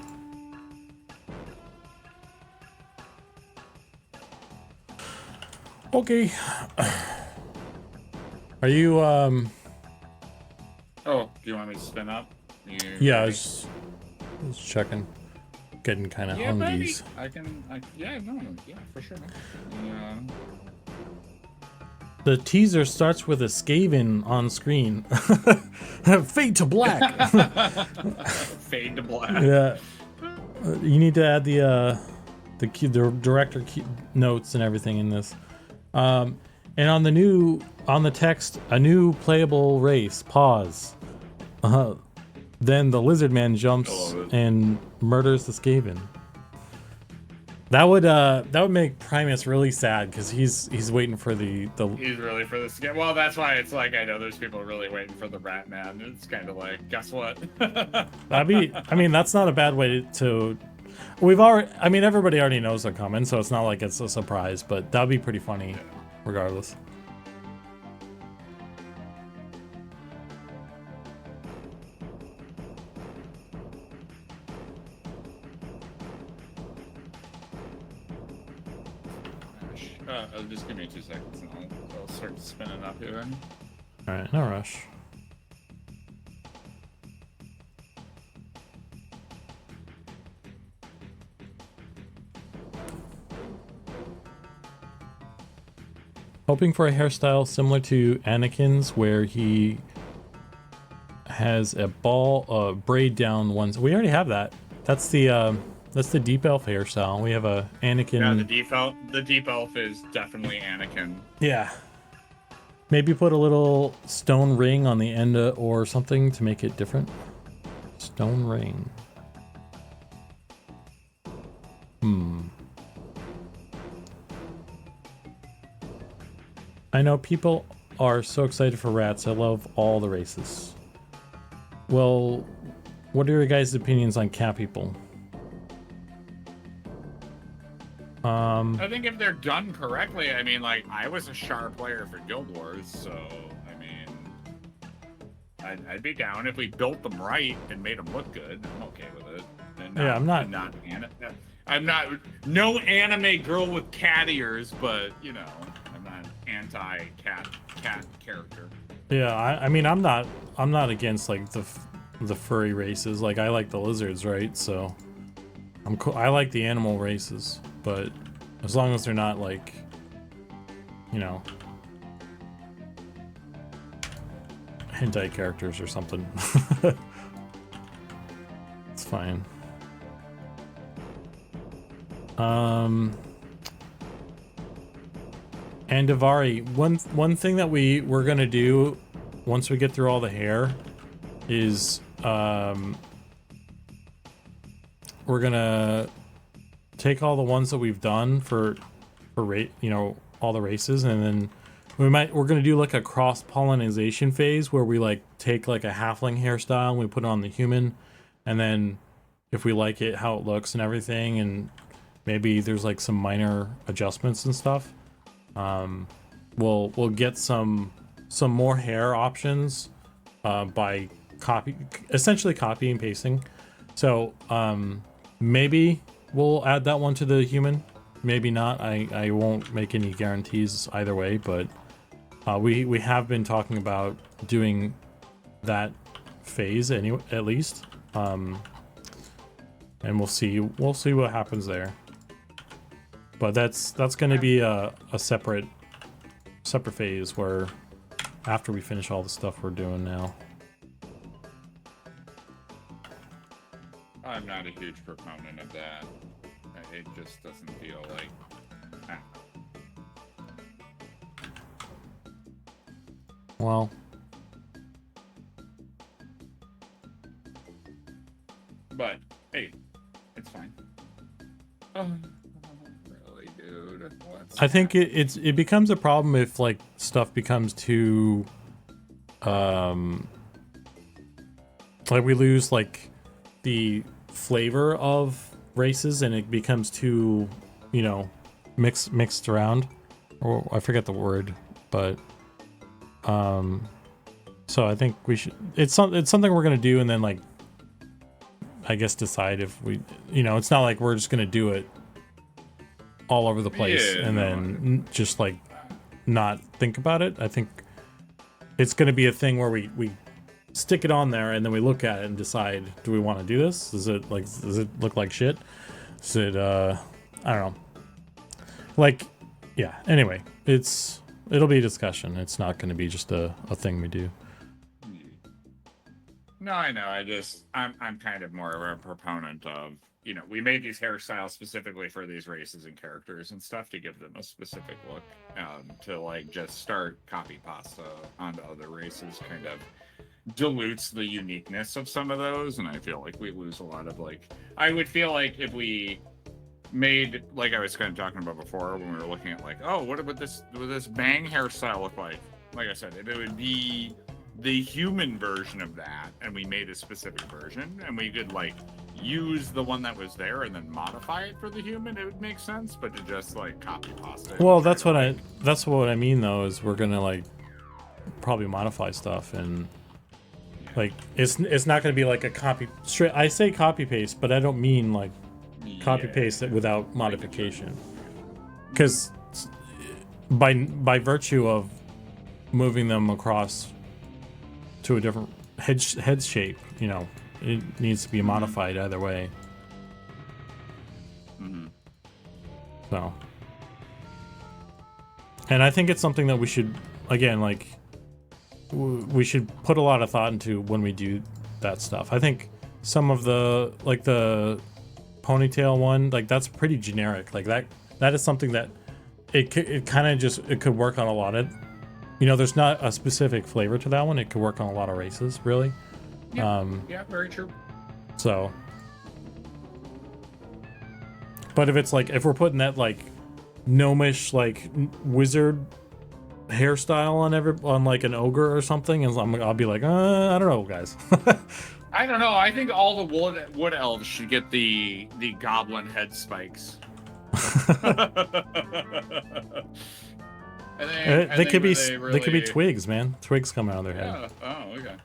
S1: Okay. Are you
S2: Oh, do you want me to spin up?
S1: Yeah, I was checking. Getting kind of hungies.
S2: Yeah, for sure. Yeah.
S1: The teaser starts with a Skaven on screen. Fade to black.
S2: Fade to black.
S1: Yeah. You need to add the director notes and everything in this. And on the text, a new playable race. Pause. Then the lizard man jumps and murders the Skaven. That would make Primus really sad because he's waiting for the.
S2: He's really for the skin. Well, that's why it's like I know there's people really waiting for the Rat Man. It's kind of like, guess what?
S1: I mean, that's not a bad way to. We've already. I mean, everybody already knows they're coming, so it's not like it's a surprise. But that'd be pretty funny, regardless.
S2: Just give me 2 seconds and I'll start spinning up here.
S1: Alright, no rush. Hoping for a hairstyle similar to Anakin's, where he has a braid down one. We already have that. That's the deep elf hairstyle. We have a Anakin.
S2: Yeah, the deep elf is definitely Anakin.
S1: Yeah. Maybe put a little stone ring on the end or something to make it different. Stone ring. I know people are so excited for rats. I love all the races. Well, what are your guys' opinions on cat people?
S2: I think if they're done correctly, I mean, like, I was a sharp player for Guild Wars, so, I mean, I'd be down if we built them right and made them look good. I'm okay with it. And
S1: Yeah,
S2: I'm not no anime girl with cat ears, but, you know, I'm not anti-cat character.
S1: Yeah, I mean, I'm not against like the furry races. Like, I like the lizards, right? So I'm cool. I like the animal races, but as long as they're not like, you know, hentai characters or something, it's fine. And Davari, one thing that we're gonna do once we get through all the hair is we're gonna take all the ones that we've done for all the races, and then we're gonna do like a cross-pollination phase where we like take like a halfling hairstyle and we put it on the human, and then if we like it, how it looks and everything, and maybe there's like some minor adjustments and stuff. We'll get some more hair options by essentially copy and pasting. So maybe we'll add that one to the human, maybe not. I won't make any guarantees either way, but we have been talking about doing that phase anyway, at least, and we'll see what happens there. But that's going to be a separate phase where after we finish all the stuff we're doing now.
S2: I'm not a huge proponent of that. It just doesn't feel like...
S1: Well...
S2: But, hey, it's fine. Oh, really, dude?
S1: I think it becomes a problem if, like, stuff becomes too... like, we lose, like, the flavor of races and it becomes too, you know, mixed around. Or I forget the word, but... so I think we should... It's something we're gonna do and then, like, I guess decide if we, you know, it's not like we're just gonna do it all over the place and then just like not think about it. I think it's gonna be a thing where we stick it on there and then we look at it and decide, do we want to do this? Does it look like shit? Is it I don't know. Like, yeah. Anyway, it'll be a discussion. It's not gonna be just a thing we do.
S2: No, I know. I'm kind of more of a proponent of, you know, we made these hairstyles specifically for these races and characters and stuff to give them a specific look. To like just start copy pasta onto other races kind of dilutes the uniqueness of some of those, and I feel like we lose a lot of like. I would feel like if we made, like I was kind of talking about before when we were looking at like, oh, what would this bang hairstyle look like? Like I said, if it would be the human version of that and we made a specific version and we could like use the one that was there and then modify it for the human, it would make sense. But to just like copy pasta,
S1: well, that's what I mean though, is we're gonna like probably modify stuff and like it's not gonna be like a copy straight. I say copy paste, but I don't mean like copy paste it without modification, because by virtue of moving them across to a different head shape, you know, it needs to be modified either way. So, and I think it's something that we should, again, like we should put a lot of thought into when we do that stuff. I think some of the, like the ponytail one, like that's pretty generic. Like that is something that it kind of just, it could work on a lot of, you know, there's not a specific flavor to that one. It could work on a lot of races, really.
S2: Yeah, yeah, very true.
S1: So, but if it's like, if we're putting that like gnomish like wizard hairstyle on like an ogre or something, and I'll be like, I don't know, guys.
S2: I don't know. I think all the wood elves should get the goblin head spikes.
S1: They could be twigs, man. Twigs coming out of their head.
S2: Oh,
S1: okay.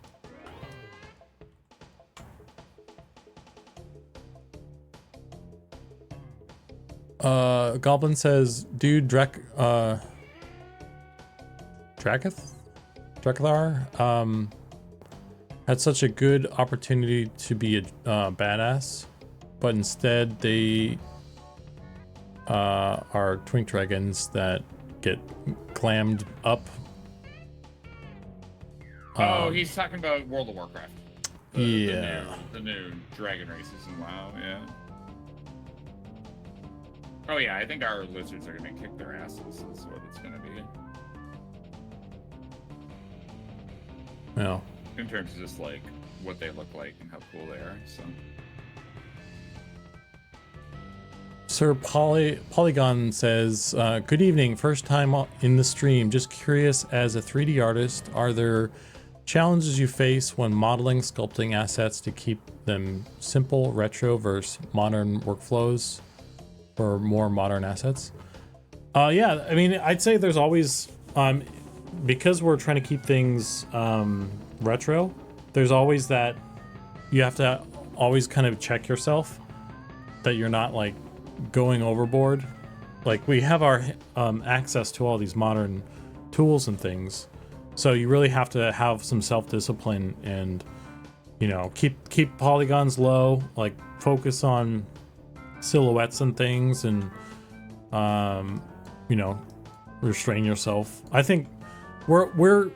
S1: Goblin says, dude, Drakathar had such a good opportunity to be a badass, but instead they are twink dragons that get clammed up.
S2: He's talking about World of Warcraft. The new dragon races in WoW, yeah. Oh yeah, I think our lizards are gonna kick their asses, is what it's gonna be.
S1: Yeah.
S2: In terms of just like what they look like and how cool they are, so.
S1: Sir Polygon says, good evening, first time in the stream. Just curious, as a 3D artist, are there challenges you face when modeling, sculpting assets to keep them simple, retro versus modern workflows for more modern assets? Yeah, I mean, I'd say there's always, because we're trying to keep things retro, there's always that, you have to always kind of check yourself that you're not like going overboard. Like we have our access to all these modern tools and things, so you really have to have some self-discipline and, you know, keep polygons low, like focus on silhouettes and things, and you know, restrain yourself. I think we're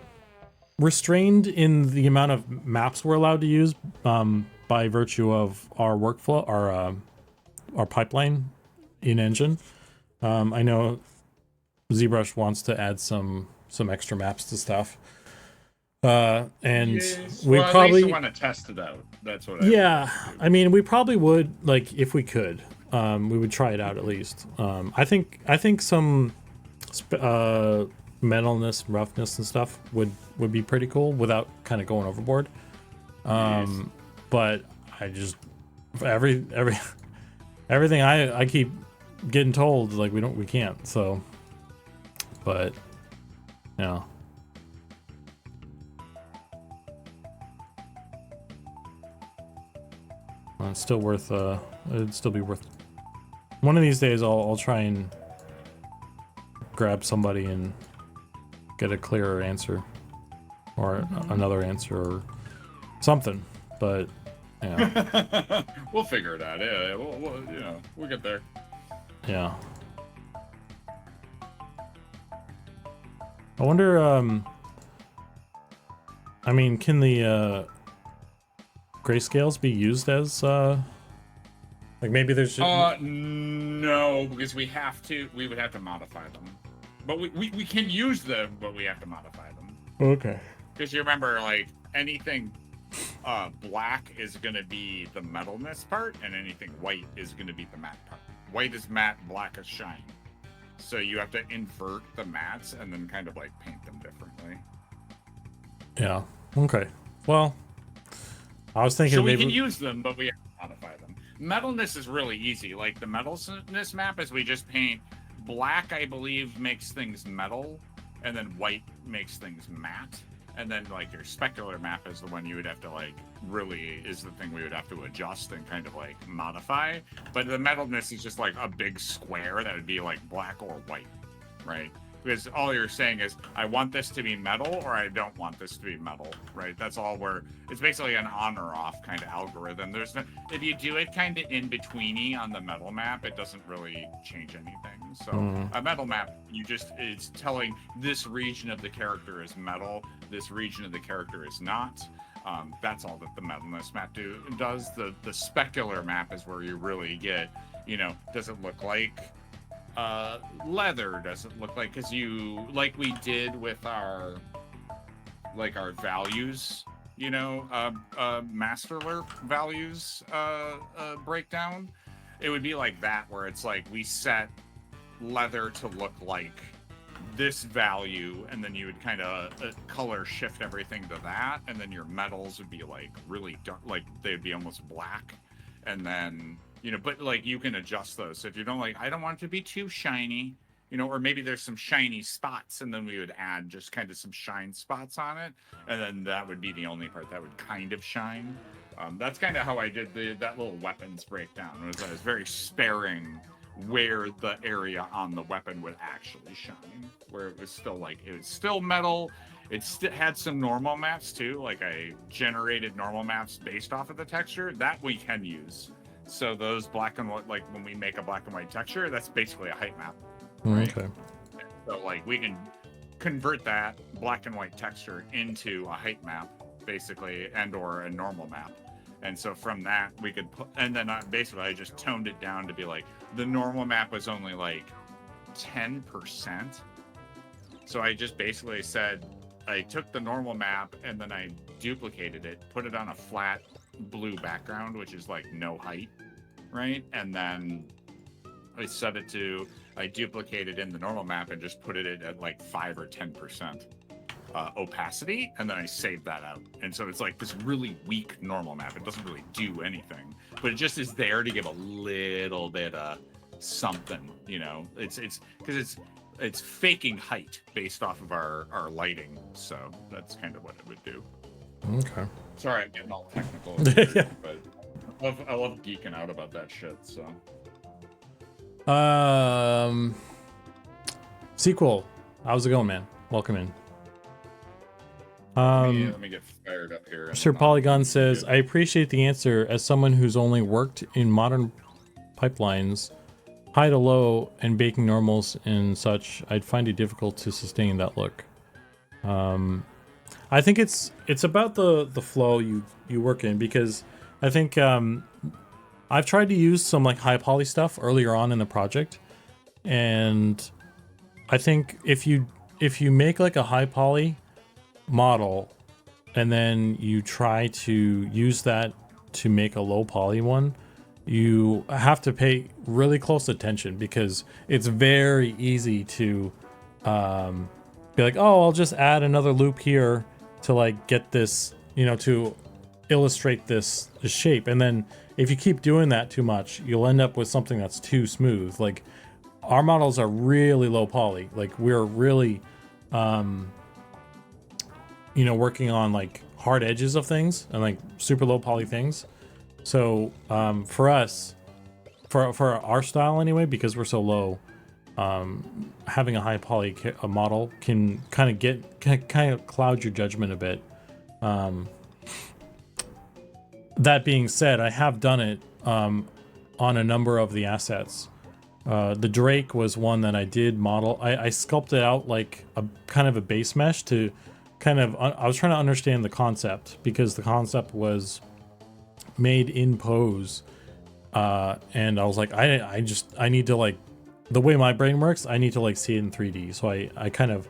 S1: restrained in the amount of maps we're allowed to use by virtue of our workflow, our pipeline in engine. I know ZBrush wants to add some extra maps to stuff. And
S2: Yes.
S1: we
S2: Well,
S1: probably
S2: at least I want to test it out. That's what
S1: I mean, we probably would, like, if we could, we would try it out at least. I think some metalness, roughness and stuff would be pretty cool without kind of going overboard. But I just everything I keep getting told, like, we can't, so, but yeah. It's still worth it'd still be worth. One of these days I'll try and grab somebody and get a clearer answer, or another answer, or something, but yeah.
S2: We'll figure it out. Yeah, we'll get there.
S1: Yeah. I wonder, I mean, can the grayscales be used as like, maybe there's
S2: no, because we would have to modify them, but we can use them, but we have to modify them.
S1: Okay.
S2: Because you remember, like, anything black is going to be the metalness part, and anything white is going to be the matte part. White is matte, black is shine. So you have to invert the mattes and then kind of, like, paint them differently.
S1: Yeah. Okay. Well, I was thinking
S2: so we
S1: maybe
S2: can use them, but we have to modify them. Metalness is really easy. Like, the metalness map is we just paint black, I believe, makes things metal, and then white makes things matte. And then, like, your specular map is the one you would have to, like, really is the thing we would have to adjust and kind of, like, modify. But the metalness is just, like, a big square that would be, like, black or white, right? Because all you're saying is, I want this to be metal, or I don't want this to be metal, right? That's all it's basically an on or off kind of algorithm. There's no, if you do it kind of in betweeny on the metal map, it doesn't really change anything. So a metal map, it's telling this region of the character is metal, this region of the character is not. That's all that the metalness map does. The specular map is where you really get, does it look like leather? Does it look like, because like we did with our values, master lerp values breakdown, it would be like that, where it's like we set leather to look like this value, and then you would kind of color shift everything to that, and then your metals would be like really dark, like they'd be almost black, and then but, like, you can adjust those. So if you don't like, I don't want it to be too shiny, or maybe there's some shiny spots, and then we would add just kind of some shine spots on it, and then that would be the only part that would kind of shine. That's kind of how I did that little weapons breakdown. I was very sparing where the area on the weapon would actually shine, where it was still metal. It had some normal maps too. Like, I generated normal maps based off of the texture that we can use. So those black and white, like when we make a black and white texture, that's basically a height map. Right?
S1: Okay.
S2: So, like, we can convert that black and white texture into a height map, basically, and/or a normal map. And so from that, we could put, and then basically I just toned it down to be like, the normal map was only like 10%. So I just basically said, I took the normal map and then I duplicated it, put it on a flat blue background, which is like no height, right? And then I duplicated in the normal map and just put it at like 5 or 10% opacity, and then I saved that out. And so it's like this really weak normal map. It doesn't really do anything, but it just is there to give a little bit of something, it's because it's faking height based off of our lighting. So that's kind of what it would do.
S1: Okay.
S2: Sorry, I'm getting all technical,
S1: Yeah.
S2: but I love geeking out about that shit. So,
S1: Sequel, how's it going, man? Welcome in.
S2: let me get fired up here.
S1: Sir Polygon says, I appreciate the answer. As someone who's only worked in modern pipelines, high to low, and baking normals and such, I'd find it difficult to sustain that look. I think it's about the flow you work in, because I think I've tried to use some like high poly stuff earlier on in the project, and I think if you make like a high poly model and then you try to use that to make a low poly one, you have to pay really close attention, because it's very easy to be like, oh, I'll just add another loop here to like get this, you know, to illustrate this shape. And then if you keep doing that too much, you'll end up with something that's too smooth. Like our models are really low poly. Like we're really, you know, working on like hard edges of things and like super low poly things. So for us, for our style anyway, because we're so low, having a high poly model can kind of cloud your judgment a bit. That being said, I have done it on a number of the assets. The Drake was one that I did model. I sculpted out like a kind of a base mesh to kind of, I was trying to understand the concept, because the concept was made in pose. And I was like, I need to like, the way my brain works, I need to like see it in 3D. So I kind of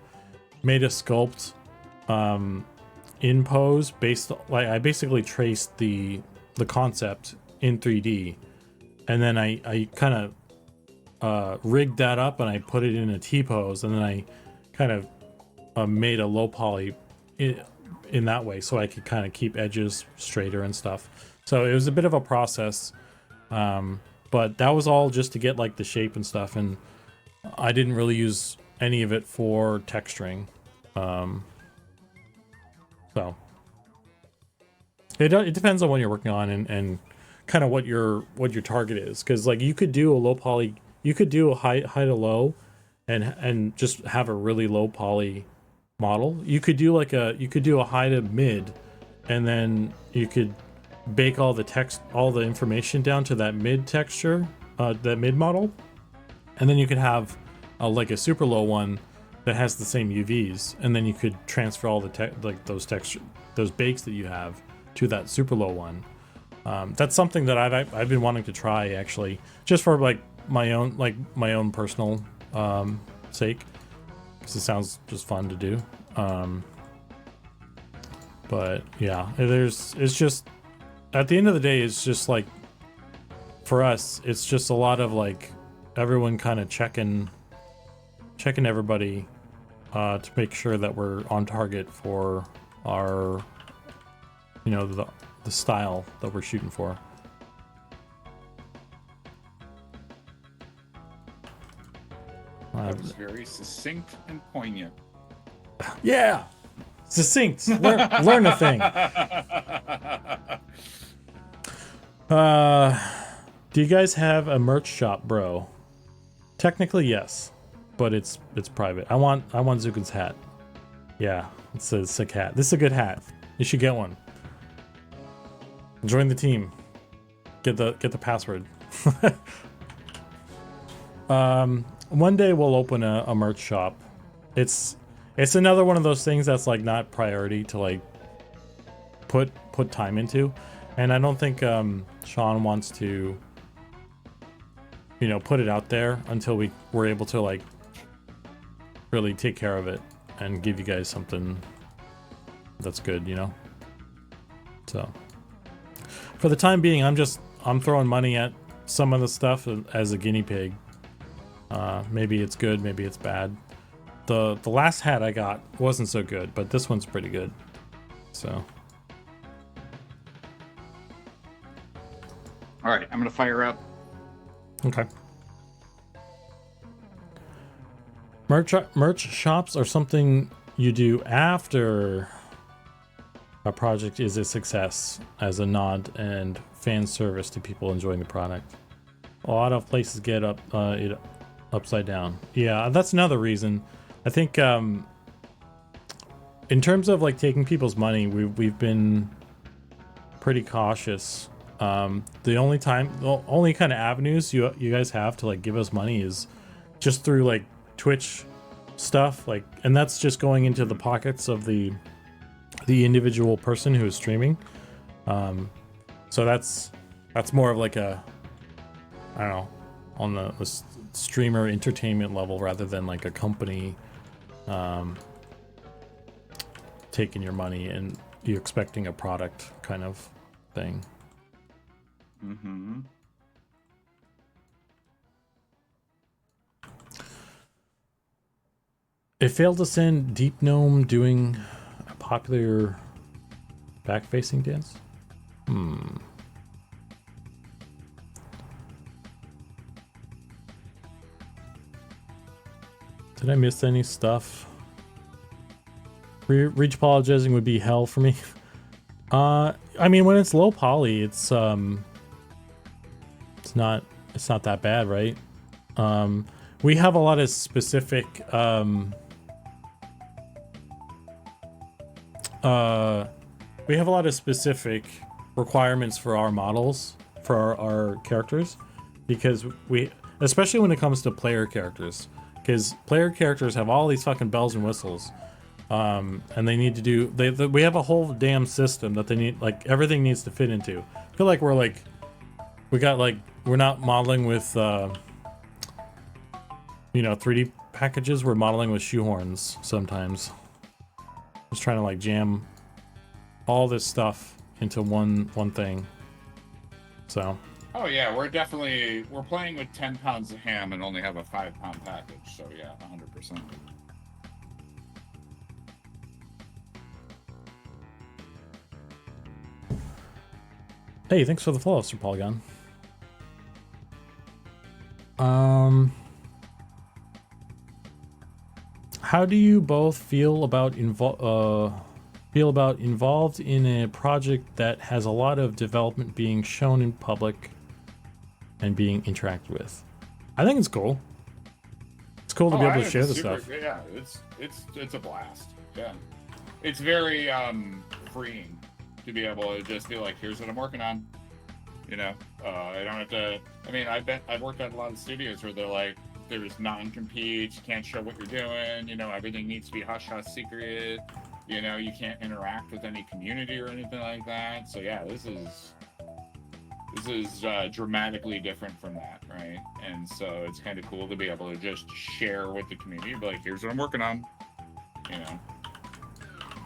S1: made a sculpt in pose based, like I basically traced the concept in 3D, and then I kind of rigged that up and I put it in a T pose, and then I kind of made a low poly in that way, so I could kind of keep edges straighter and stuff. So it was a bit of a process, but that was all just to get like the shape and stuff, and I didn't really use any of it for texturing. So it depends on what you're working on and kind of what your target is, because like you could do a low poly, you could do a high to low and just have a really low poly model. You could do a high to mid, and then you could bake all the information down to that mid texture, that mid model, and then you could have like a super low one that has the same UVs, and then you could transfer all the those bakes that you have to that super low one. That's something that I've been wanting to try, actually, just for like my own personal sake, because it sounds just fun to do. But yeah, it's just, at the end of the day, it's just like, for us, it's just a lot of like everyone kind of checking everybody to make sure that we're on target for our, you know, the style that we're shooting for.
S2: That was very succinct and poignant.
S1: Yeah, succinct. Learn a thing. Do you guys have a merch shop, bro? Technically, yes, but it's private. I want Zukan's hat. Yeah, it's a sick hat. This is a good hat. You should get one. Join the team. Get the password. One day we'll open a merch shop. It's another one of those things that's like not priority to like put time into, and I don't think Sean wants to, you know, put it out there until we're able to like really take care of it and give you guys something that's good, you know. So for the time being, I'm throwing money at some of the stuff as a guinea pig. Maybe it's good, maybe it's bad. The last hat I got wasn't so good, but this one's pretty good. So.
S2: All right, I'm gonna fire up.
S1: Okay. Merch shops are something you do after a project is a success, as a nod and fan service to people enjoying the product. A lot of places get it upside down. Yeah, that's another reason. I think in terms of like taking people's money, we've been pretty cautious. The only kind of avenues you guys have to like give us money is just through like Twitch stuff, like, and that's just going into the pockets of the the individual person who is streaming. So that's more of like a, I don't know, on the streamer entertainment level rather than like a company taking your money and you expecting a product kind of thing.
S2: Mm-hmm.
S1: It failed to send Deep Gnome doing a popular back-facing dance? Did I miss any stuff? Reach apologizing would be hell for me. I mean, when it's low poly, it's not that bad, right? We have a lot of specific requirements for our models, for our characters, because especially when it comes to player characters, because player characters have all these fucking bells and whistles, and they need to do, we have a whole damn system that they need, like everything needs to fit into. I feel like we're not modeling with 3D packages, we're modeling with shoehorns sometimes. Just trying to like jam all this stuff into one thing. So.
S2: Oh yeah, we're playing with 10 pounds of ham and only have a 5-pound package. So yeah, 100%.
S1: Hey, thanks for the follow, Sir Polygon. How do you both feel about involved in a project that has a lot of development being shown in public and being interacted with? I think it's cool. It's cool to be able to share the stuff.
S2: Yeah, it's a blast. Yeah, it's very freeing to be able to just be like, here's what I'm working on. I don't have to. I mean, I've worked at a lot of studios where they're like, there's non-competes, you can't show what you're doing, everything needs to be hush-hush secret, you can't interact with any community or anything like that. So yeah, this is dramatically different from that, right? And so it's kind of cool to be able to just share with the community, be like, here's what I'm working on,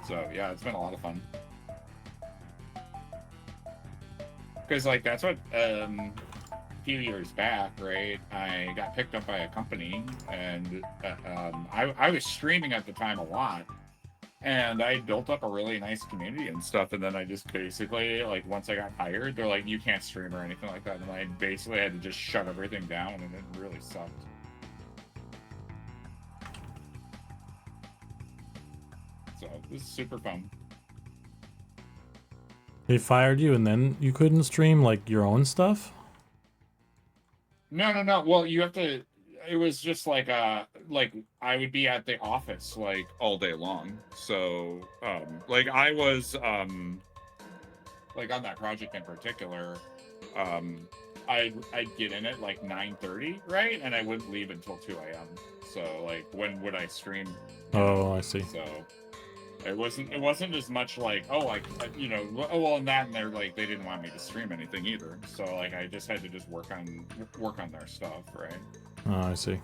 S2: So yeah, it's been a lot of fun. Because like that's what a few years back, right? I got picked up by a company, and I was streaming at the time a lot, and I built up a really nice community and stuff. And then I just basically, like, once I got hired, they're like, you can't stream or anything like that. And I basically had to just shut everything down, and it really sucked. So this is super fun.
S1: They fired you and then you couldn't stream like your own stuff?
S2: No. Well, you have to. It was just like I would be at the office like all day long. So like I was like on that project in particular, I'd get in at like 9:30, right? And I wouldn't leave until 2 a.m. So like when would I stream?
S1: Oh, I see.
S2: So it wasn't as much like, and they're like, they didn't want me to stream anything either. So like I just had to just work on their stuff, right?
S1: Oh, I see.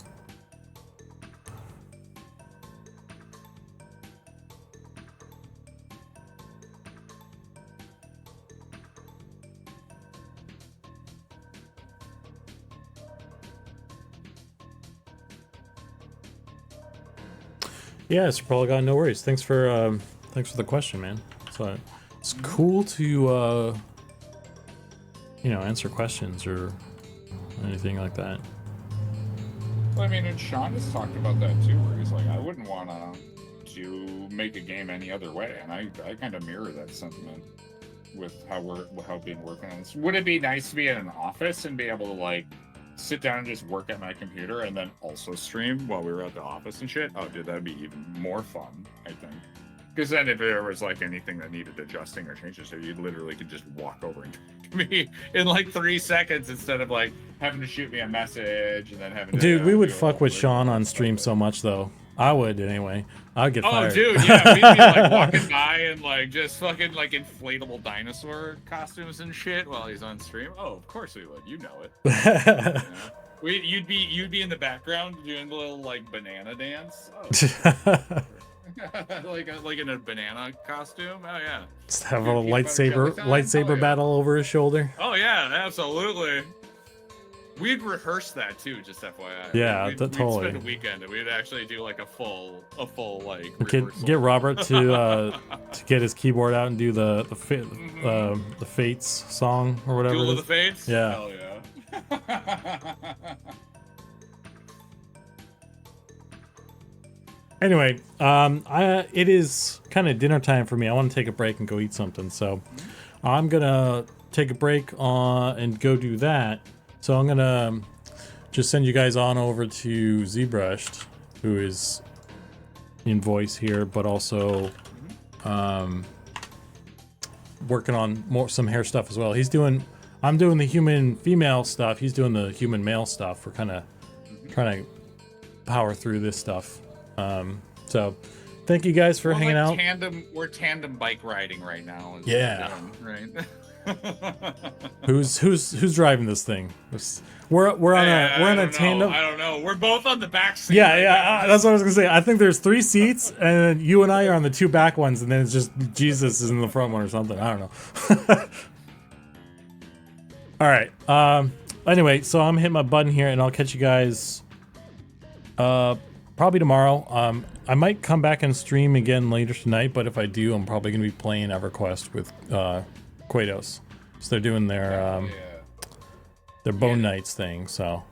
S1: Yeah, it's probably got no worries. Thanks for the question, man. So it's cool to answer questions or anything like that.
S2: Well, I mean, and Sean has talked about that too, where he's like, I wouldn't want to make a game any other way, and I kind of mirror that sentiment with how being working on this. Would it be nice to be in an office and be able to like sit down and just work at my computer and then also stream while we were at the office and shit? Oh, dude, that'd be even more fun, I think. Because then if there was like anything that needed adjusting or changes, so you literally could just walk over and talk to me in like 3 seconds instead of like having to shoot me a message and then having to...
S1: Dude, we would fuck with Sean on stream so much though. I would anyway. I'd get
S2: Oh,
S1: fired.
S2: dude, yeah, we'd be like walking by and like just fucking like inflatable dinosaur costumes and shit while he's on stream. Oh, of course we would. You know it. Yeah. You'd be in the background doing the little like banana dance. Oh. like in a banana costume. Oh yeah.
S1: Just have a lightsaber battle over his shoulder.
S2: Oh yeah, absolutely. We'd rehearse that too, just FYI.
S1: Yeah,
S2: we'd
S1: totally.
S2: spend a weekend and we'd actually do like a full like.
S1: Get Robert to get his keyboard out and do the Fates song or whatever.
S2: Duel
S1: it
S2: of
S1: is.
S2: the Fates.
S1: Yeah.
S2: Hell yeah.
S1: Anyway, it is kind of dinner time for me. I want to take a break and go eat something, so I'm gonna take a break and go do that. So I'm gonna just send you guys on over to Zbrushed, who is in voice here, but also working on some hair stuff as well. I'm doing the human female stuff. He's doing the human male stuff. We're kind of trying to power through this stuff. So thank you guys for hanging out.
S2: We're tandem bike riding right now.
S1: Yeah.
S2: Right.
S1: Who's driving this thing? We're on a tandem.
S2: I don't know. We're both on the back seat.
S1: Yeah, that's what I was gonna say. I think there's 3 seats, and you and I are on the 2 back ones, and then it's just Jesus is in the front one or something. I don't know. All right. Anyway, so I'm hitting my button here, and I'll catch you guys probably tomorrow. I might come back and stream again later tonight, but if I do, I'm probably gonna be playing EverQuest with Kratos. So they're doing their Bone Knights thing. So